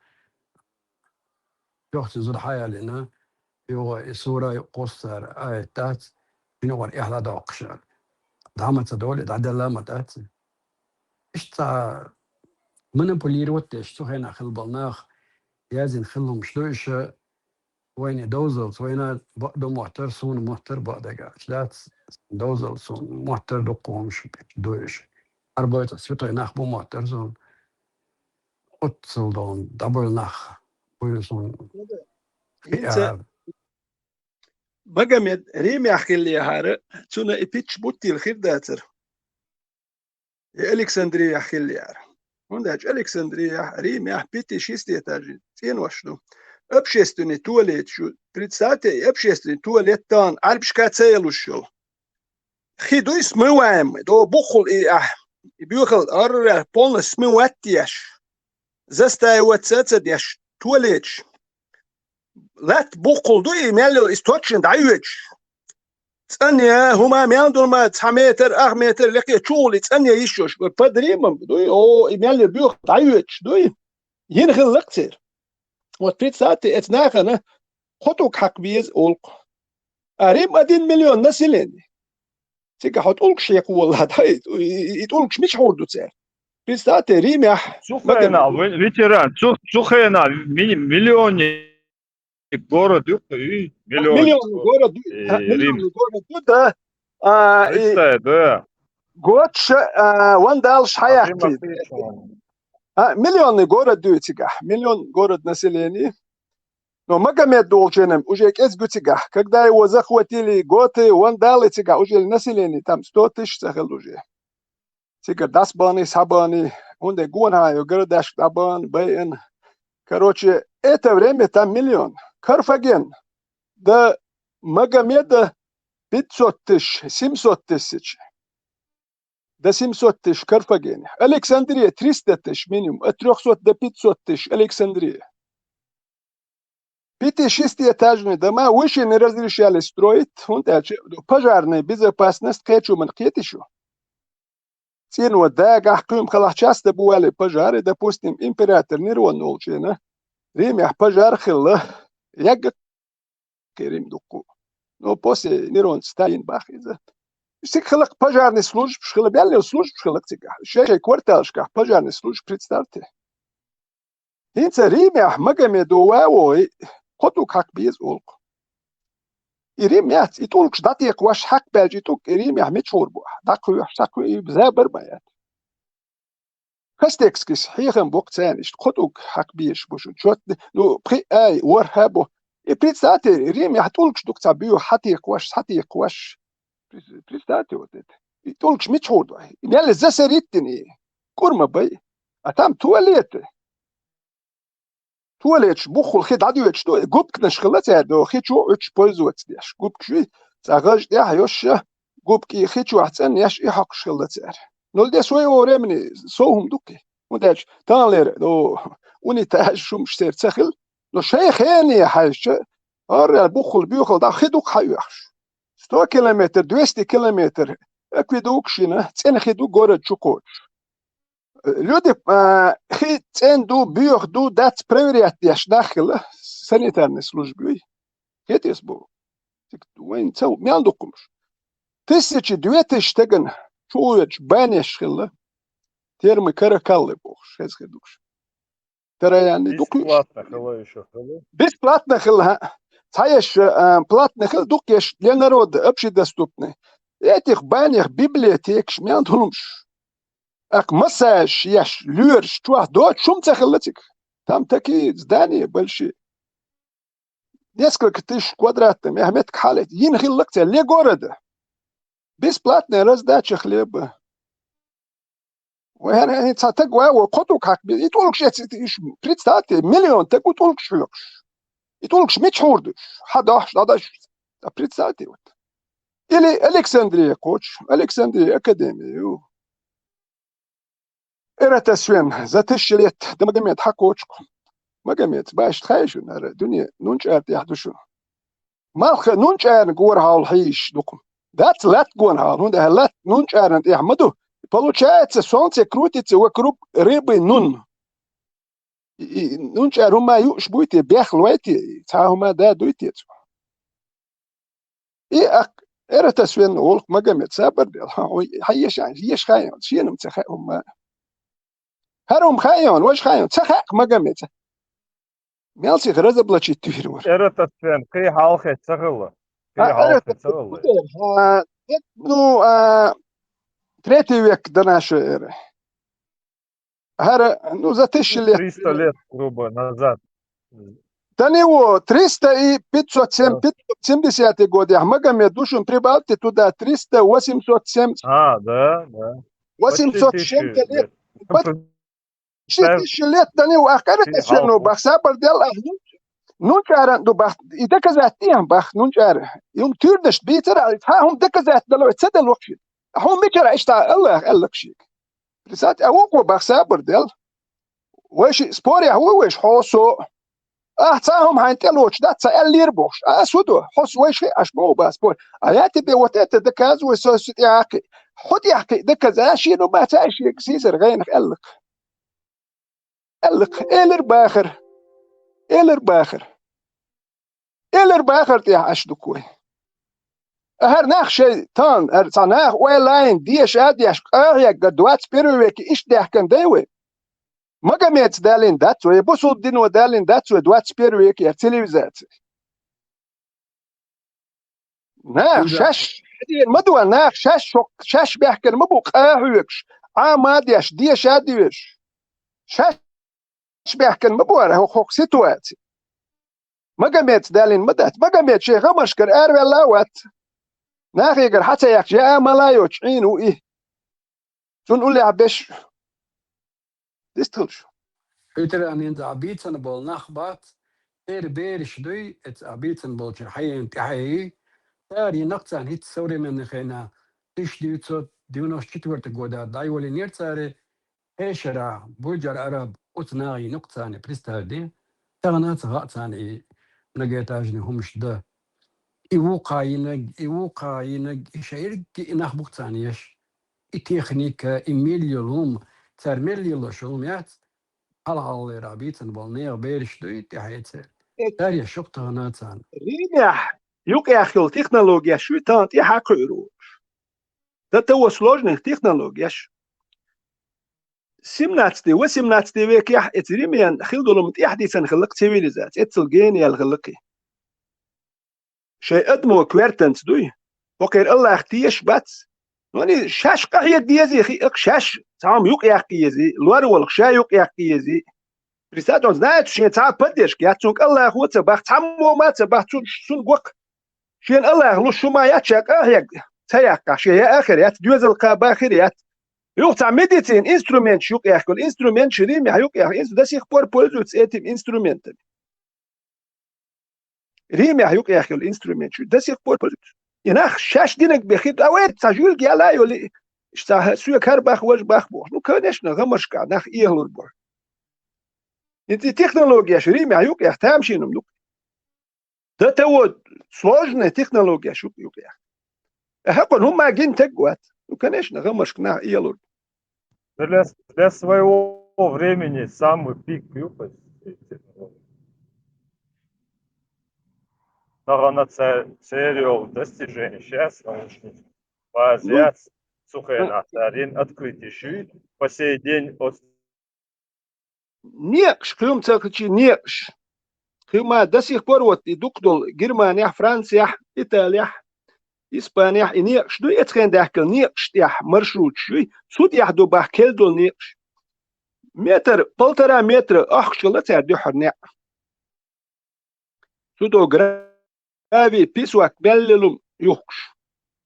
يوخت زود حياة لنا يوغا صورة قصر تات ينور إحدى داقش دعمت دولة دعدلا متات إشتا من بوليروت إشتو هنا خل بالناخ يازن خلهم شلوش وين دوزل وين بقدو محتر سون محتر بقدقا شلات دوزل سون محتر دقوم دوش أربعة سويتو ناخ بو محتر سون أتصل دون دبل ناخ بويسون بقى ريم يحكي لي هارا تسونا إبيتش بوتي الخير داتر الكسندريا يحكي لي هارا هنداج الكسندريا ريم يح بيتي شيستي تاجي تين وشدو أبشيستني تواليت شو بريتساتي أبشيستني تواليت تان عربش كاتسيلو شو خيدو اسمه وام دو بخل بيوخل أرر بون اسمه واتيش زستاي واتساتد يش تواليتش لات بقول دوي ميلو استوتشن دايوتش ثانية هما مياندول ما 9 متر 8 متر لقي تشولي ثانية يشوش بدريم دوي او ميلو بيوخ دايوتش دوي ينخل لقتر وتريد ساعتي اتناخنا خطوك حق بيز أولق أريم أدين مليون نسلين تيجا حط أولق شيك والله دايت يتولقش مش حوردو تسير تريد ساعتي ريم يح سخينا ветеран سخينا مليون город مليون город مليون город ده да год вандалш حياتي مليون город дютига миллион город населения но Магомед Долченем уже из гутига когда его захватили готы вандалы тига уже население там 100 тысяч сахал уже тига дасбаны сабаны он де гонаю городаш табан бен короче это время там миллион Карфаген до Магомеда 500 тысяч 700 тысяч до 700 тысяч Карфагене. Александрия 300 тысяч минимум, от 300 до 500 тысяч Александрия. 5-6 этажные дома выше не разрешали строить. Пожарная безопасность, хочу man еще. Цену дага, кем халах часто бывали пожары, допустим, император Нерон Олчина. Римя пожар хилла, яг Рим дуку. Но после Нерон Сталин бах из-за. Всех халак пожарный служб, шхалабяльный служб, шхалактига. Шея кварталшка, пожарный служб, представьте. Инца Римя Магомеду Уауи, хоту как без олку. И Римя, и толк ждати як ваш хак бельджи, тук и Римя мечорбу. Таку и бзабер маят. Кастекскис, хихам бок цениш, хоту хак биш бушу. Чот, ну, при ай, уархабу. И представьте, Римя толк ждук цабию, хати як ваш. Представьте вот это. И толк мечорду. И мяли засеритини. Курма бай. А там туалеты. Туалет бухул хид адует что губк нашхлата до хичу уч пользоваться дяш губк ши цагаж дя ёш губки хичу ацен яш и хак шхлата нол де свое времени соум дуки удач танлер до унитаж шум штер цахил но шейхени хайш ар бухул бюхл да хидук хайш 100 километр 200 километр акведук шина цен хиду город чукоч люди ценду бюрду дать проверять яш нахила санитарной службой. Это есть был. Вайн цел мяндукумш. 1200 теген чуешь банешхила. Термы каракаллы бог. Шезхедукш. Тараяны дукуш. Бесплатно хила еще. Бесплатно хила. Цаешь платно хила дукеш для народа общедоступный. Этих банях библиотек шмяндулумш. Ак массаж, яш, люрш, чуах, дочь, шум цахалатик. Там такие здания большие. Несколько тысяч квадратных, Ахмед Кхалет. Йинхиллакция, ле города. Бесплатная раздача хлеба. И только представьте, миллион, так вот только шлёкш. И только шмечхурдуш. Хадаш. Представьте вот. Или Александрия коч, Александрия академию. Это свен, за 1000 лет до Магомед хакочку. Магомед باش تخايشو نار الدنيا نونش ارت يحدشو مالخ نونش ارن غور هاول حيش دوكم دات لات غون هاول هون ده لات نونش ارن يحمدو получается солнце крутится вокруг рыбы нун нунч арума юш будете бехлойте цахума да дуйте и это свен олк Магомед сабр حيش يعني يش خايون شينم تخهم هرم خايون وش خايون تخق Магомед مالسي غرزة بلا تشتيرور. Это свен, кей халхе цагла. Кей халхе цагла. Ну, 3 век до нашей эры. Ну, за 1000 лет. 300 лет, грубо, назад. До него 300 и 570 годы. Магомед душем прибавьте туда 300, 870. Да. 800 лет. 1000 лет до него. А как это все? Ну, бахсабар дел. Нунчаран до бах. И доказать тем бах нунчар. Юм тюрдеш битер. هم доказать дало. Это лучше. هم مكر اشتا الله قال لك شيء. Представьте, а он бахсабар дел. وش споря هو وش حوسو. تاهم هنتلوش ده تسأل ليربوش أسودو حس وش أشبه باسبور آياتي بوتات دكاز وسوسيت يعقي خد يحكي دكاز أشي نو ما تعيش يكسيسر غينك قالك إلر باخر تيح أشدكوي هر ناخ شيء تان هر صناخ ويلاين ديش أديش أغيك قدوات بيرويك إيش ده كان ديوي Магомед دالين داتو يبصوا الدين ودالين داتو دوات سبيرويك يا تلفزيات ناخ شاش مدوا ناخ شاش بيحكي مبو قاهوكش عاماديش ديش اديش شاش بيحكي مبو هو خوك سيتواتي Магомед دالين مدات Магомед شي غمشكر اروي لاوات ناخ يقر حتى يحكي ملايوش عينو ايه تنقول لي عبش دستلش. Peter aan in de abitsen bol nachtbad. Berish doei het abitsen boltje hayen tahi. Daar je nacht zijn hit sorry men gena. Tisch duurt zo nog четвертый года. Дай воли нерцаре. Эшера буджар араб утнаи нуктане пристади. Тагнат гатсани многоэтажный хумш да. Иwuqayna شاير نخ بوكتانيش. التكنيك إميليوم ترميليو شوميات على رابيتن بالنير بيرش دويت حياتي تاري شقت هناتان ريح يوك يا أخي التكنولوجيا شو تانت يحقيروش ده تو سложных технологияш 17 век يح اتريميان خلدولم تحديثا خلق цивилизация اتسلجيني الخلقي شيء ادمو كويرتنس دوي وكير الله اختيش باتس يعني شاش قهية ديزي خي شاش تعام يوك يحكيزي لوار والخشا يوك يحكيزي بريساتون زنايت شين تعا بديش كياتسونك الله هو تباخ تعمو ما تباخ سون قوك شين الله لو شو ما ياتشاك اهيك تياكا شي يا اخر يات دوزل قاباخريات يوك تاع ميديتين انسترومنت يوك يحكي الانسترومنت شريم يوك يحكي داس يخبر بولزوت اتم انسترومنت ريم يوك يحكي الانسترومنت داس يخبر بولزوت يناخ شاش دينك بخيت اويت تاجول جالا يولي اشتا سوى كرباخ وش باخ بوخ نو كانش نغمش كا ناخ ايهلر بور انت تكنولوجيا شريم يوك يحتام شي نملك ده تو سложная технология شو يوك يح هاكون هما جين تقوات نو كانش نغمش كنا ايهلر Для своего времени самый пик юпасти на серию достижений. Сейчас научный базиат сухая тарин открытый шит по сей день от Некш, крым цакчи некш. Крыма до сих пор вот идут до Германия, Франция, Италия, Испания, и некш. Ну это хендахкел некш тях маршрут шуй. Суд ях до бахкел до некш. Метр, 1,5 метра, ах, шелца дюхарня. Судо грави писуак беллелум юхш.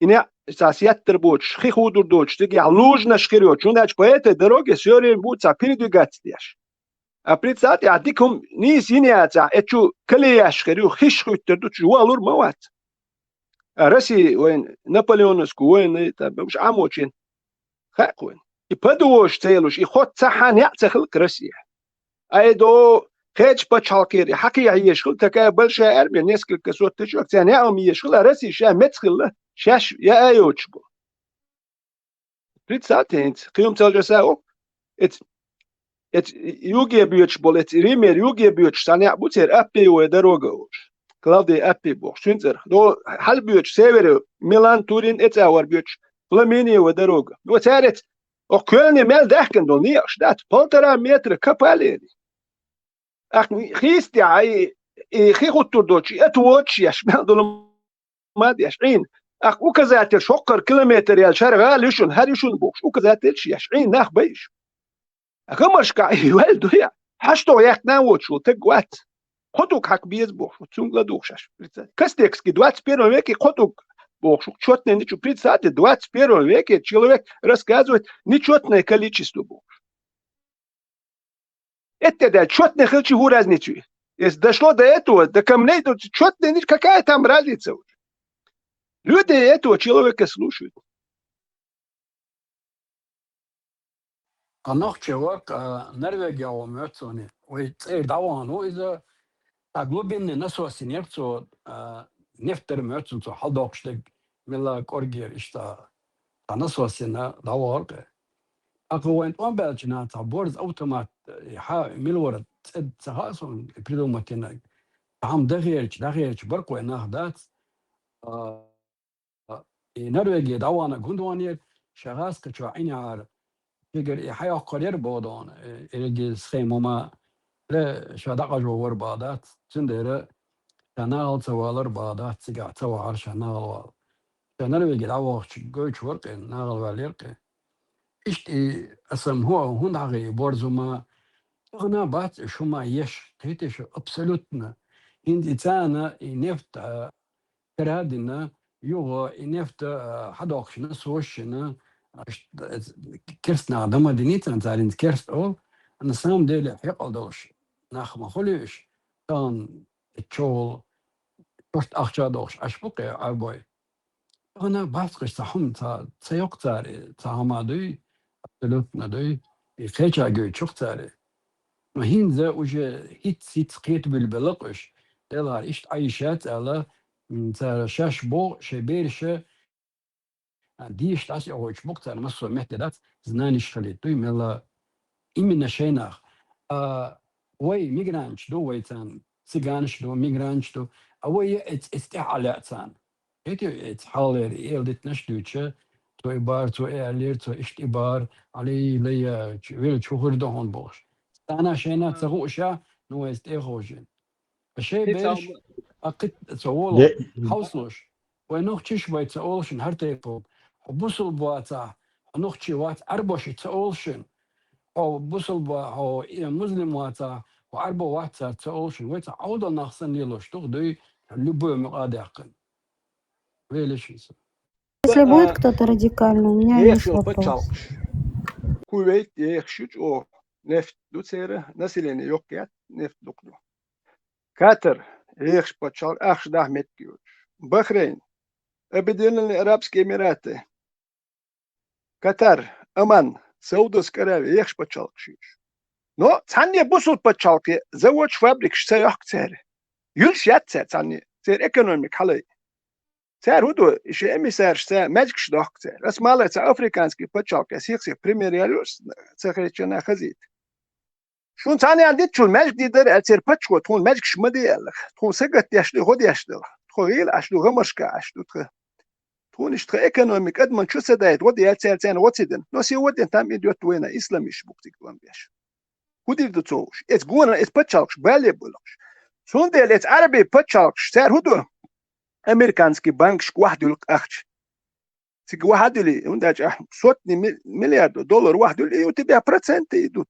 Иня сасият тербоч, хихудур доч, тиги лужна шкирио, чунач по этой дороге сёрен буца передвигаться. А представьте, а диком не синяца, это клеяш шкирио, хишхуттер дуч, уалур мават. روسي وين نابليونسكو وين مش عموشين خاقوين يبدوش تيلوش يخوت تحان يعتخل روسيا ايدو خيج بتشالكير حكي يعيش خل تكا بلشا اربي نسكل كسوت تشوك ثاني يوم يشغل روسي شا متخل شاش يا ايوتشبو بريت ساعتين قيوم تلجساو ات يوجي بيوتشبو ات ريمير يوجي بيوتش ثاني بوتير ابي ودروغوش كلاودي ابي بو شنزر دو حل بيوتش سيفر ميلان تورين ات اور بيوتش فلاميني ودروغ دو تارت او كولني مال داكن دو نيش دات بولترا متر كاباليني اخ خيستي اي خيغوتو دوتشي اتوتش ياش دول ما يشعين اخ وكذات شقر كيلومتر يا شرغال يشون هر يشون بوش وكذات يشعين ناخ بيش اخمش كاي والدو يا حشتو ياكنا وتشو تقوات خطوك حق بيز بوش وتسونغ دوخشاش كاستكس كي دوات سبيرو ويكي خطوك بوش чётне ничу прицати 21 веке человек рассказывает нечётное количество букв. Это да чётне хылчи разницу. Если дошло до этого, до камней, то чётне нич какая там разница уже. Люди этого человека слушают. Анах человек Норвегия умётсони. Ой, давано из глубинный насос нефть нефтер мётсон то халдокштег мила коргер ишта насосина даварга. أقوى أن بلجنا تعبورز أوتومات ملورد تهاسون بريدوماتينا عم دغيرش برقوا إنها دات نرويجي دوانا جندوانير شغاس كشوا عيني عار فيجر حياة قرير بودون إلجي سخيمو ما لا شو دقة جوور بادات تندر شنال توالر بادات سجع توار شنال نرويجي دواش جوش ورق نال واليرق إشتي أسم هو هون عغي برزما أنا بات شو ما يش تيتش أبسولوتنا إندي تانا نفت كرادنا يوغا نفت حداقشنا سوشنا كرسنا عدم دينيتنا تارين كرس أول أنا سام ديلي حيق دوش ناخ ما خليش كان تشول شفت أخشى دوش أشبقي عبوي أنا باتقش تحم تسيق تاري تهمادي absolutna دي خيجا جو çok tare ما هين ذا وجه هيت قيت بالبلقش دلار إشت عايشات على ترى شاش بو شبيرشة ديش تاسي أو إيش بقتر مصر محتدات زنانش خليت دوي ملا إمنا شيناخ وي ميغرانش دو ويتان سيغانش دو ميغرانش دو أوي استعالاتان إيت حالر إيلدت نشدوتشه تو إبار تو إعلير تو إشت إبار علي ليا ويل شهور دهون بوش أنا شينا تغوشة نويست إخوجين الشيء بيش أقد تقول حوصلش ونوخ تشبه تقولشن هرتيبو وبوصل بواتا ونوخ تشوات أربعش تقولشن أو بوصل بوا أو مسلم واتا وأربع واتا تقولشن ويتا عوضا نخسن يلوش تغدي любой مقادقن ويلش يسمى. Если будет кто-то радикальный, у меня есть вопрос. Kuveyt yekşüç o neft dutsere nasileni yok yat neft dukdu. Katar yekş paçal akş dahmet giyor. Bahreyn Объединенные Арабские Эмираты Катар Оман Саудовская Аравия yekş paçal kşüç. No tane busul paçal ki zavuç fabrik sayak tsere. Yülş yat tsere tsere ekonomik halay. Цар худу еще эмиссар ша мэджкш дохце. Расмала ца африканский пачалка сихси премьер-ялюс цахречена хазит. Шун цани алдит чул мэджк дидер ацер пачко тун мэджкш мадиялах. Тун сагат яшли ход яшли. Тхоил ашлу гамашка ашлу тх. Тун ишт экономик адман чу садает ход яцер цен хотиден. Но сегодня там идет война исламиш буктик ламбеш. Худир до цоуш. Эц гуна эц пачалкш бале булаш. Шун дел эц араби пачалкш цар худу Американский банк шквахдул ахч. Сигвахдули, он даже сотни миллиардов долларов вахдули, и у тебя проценты идут.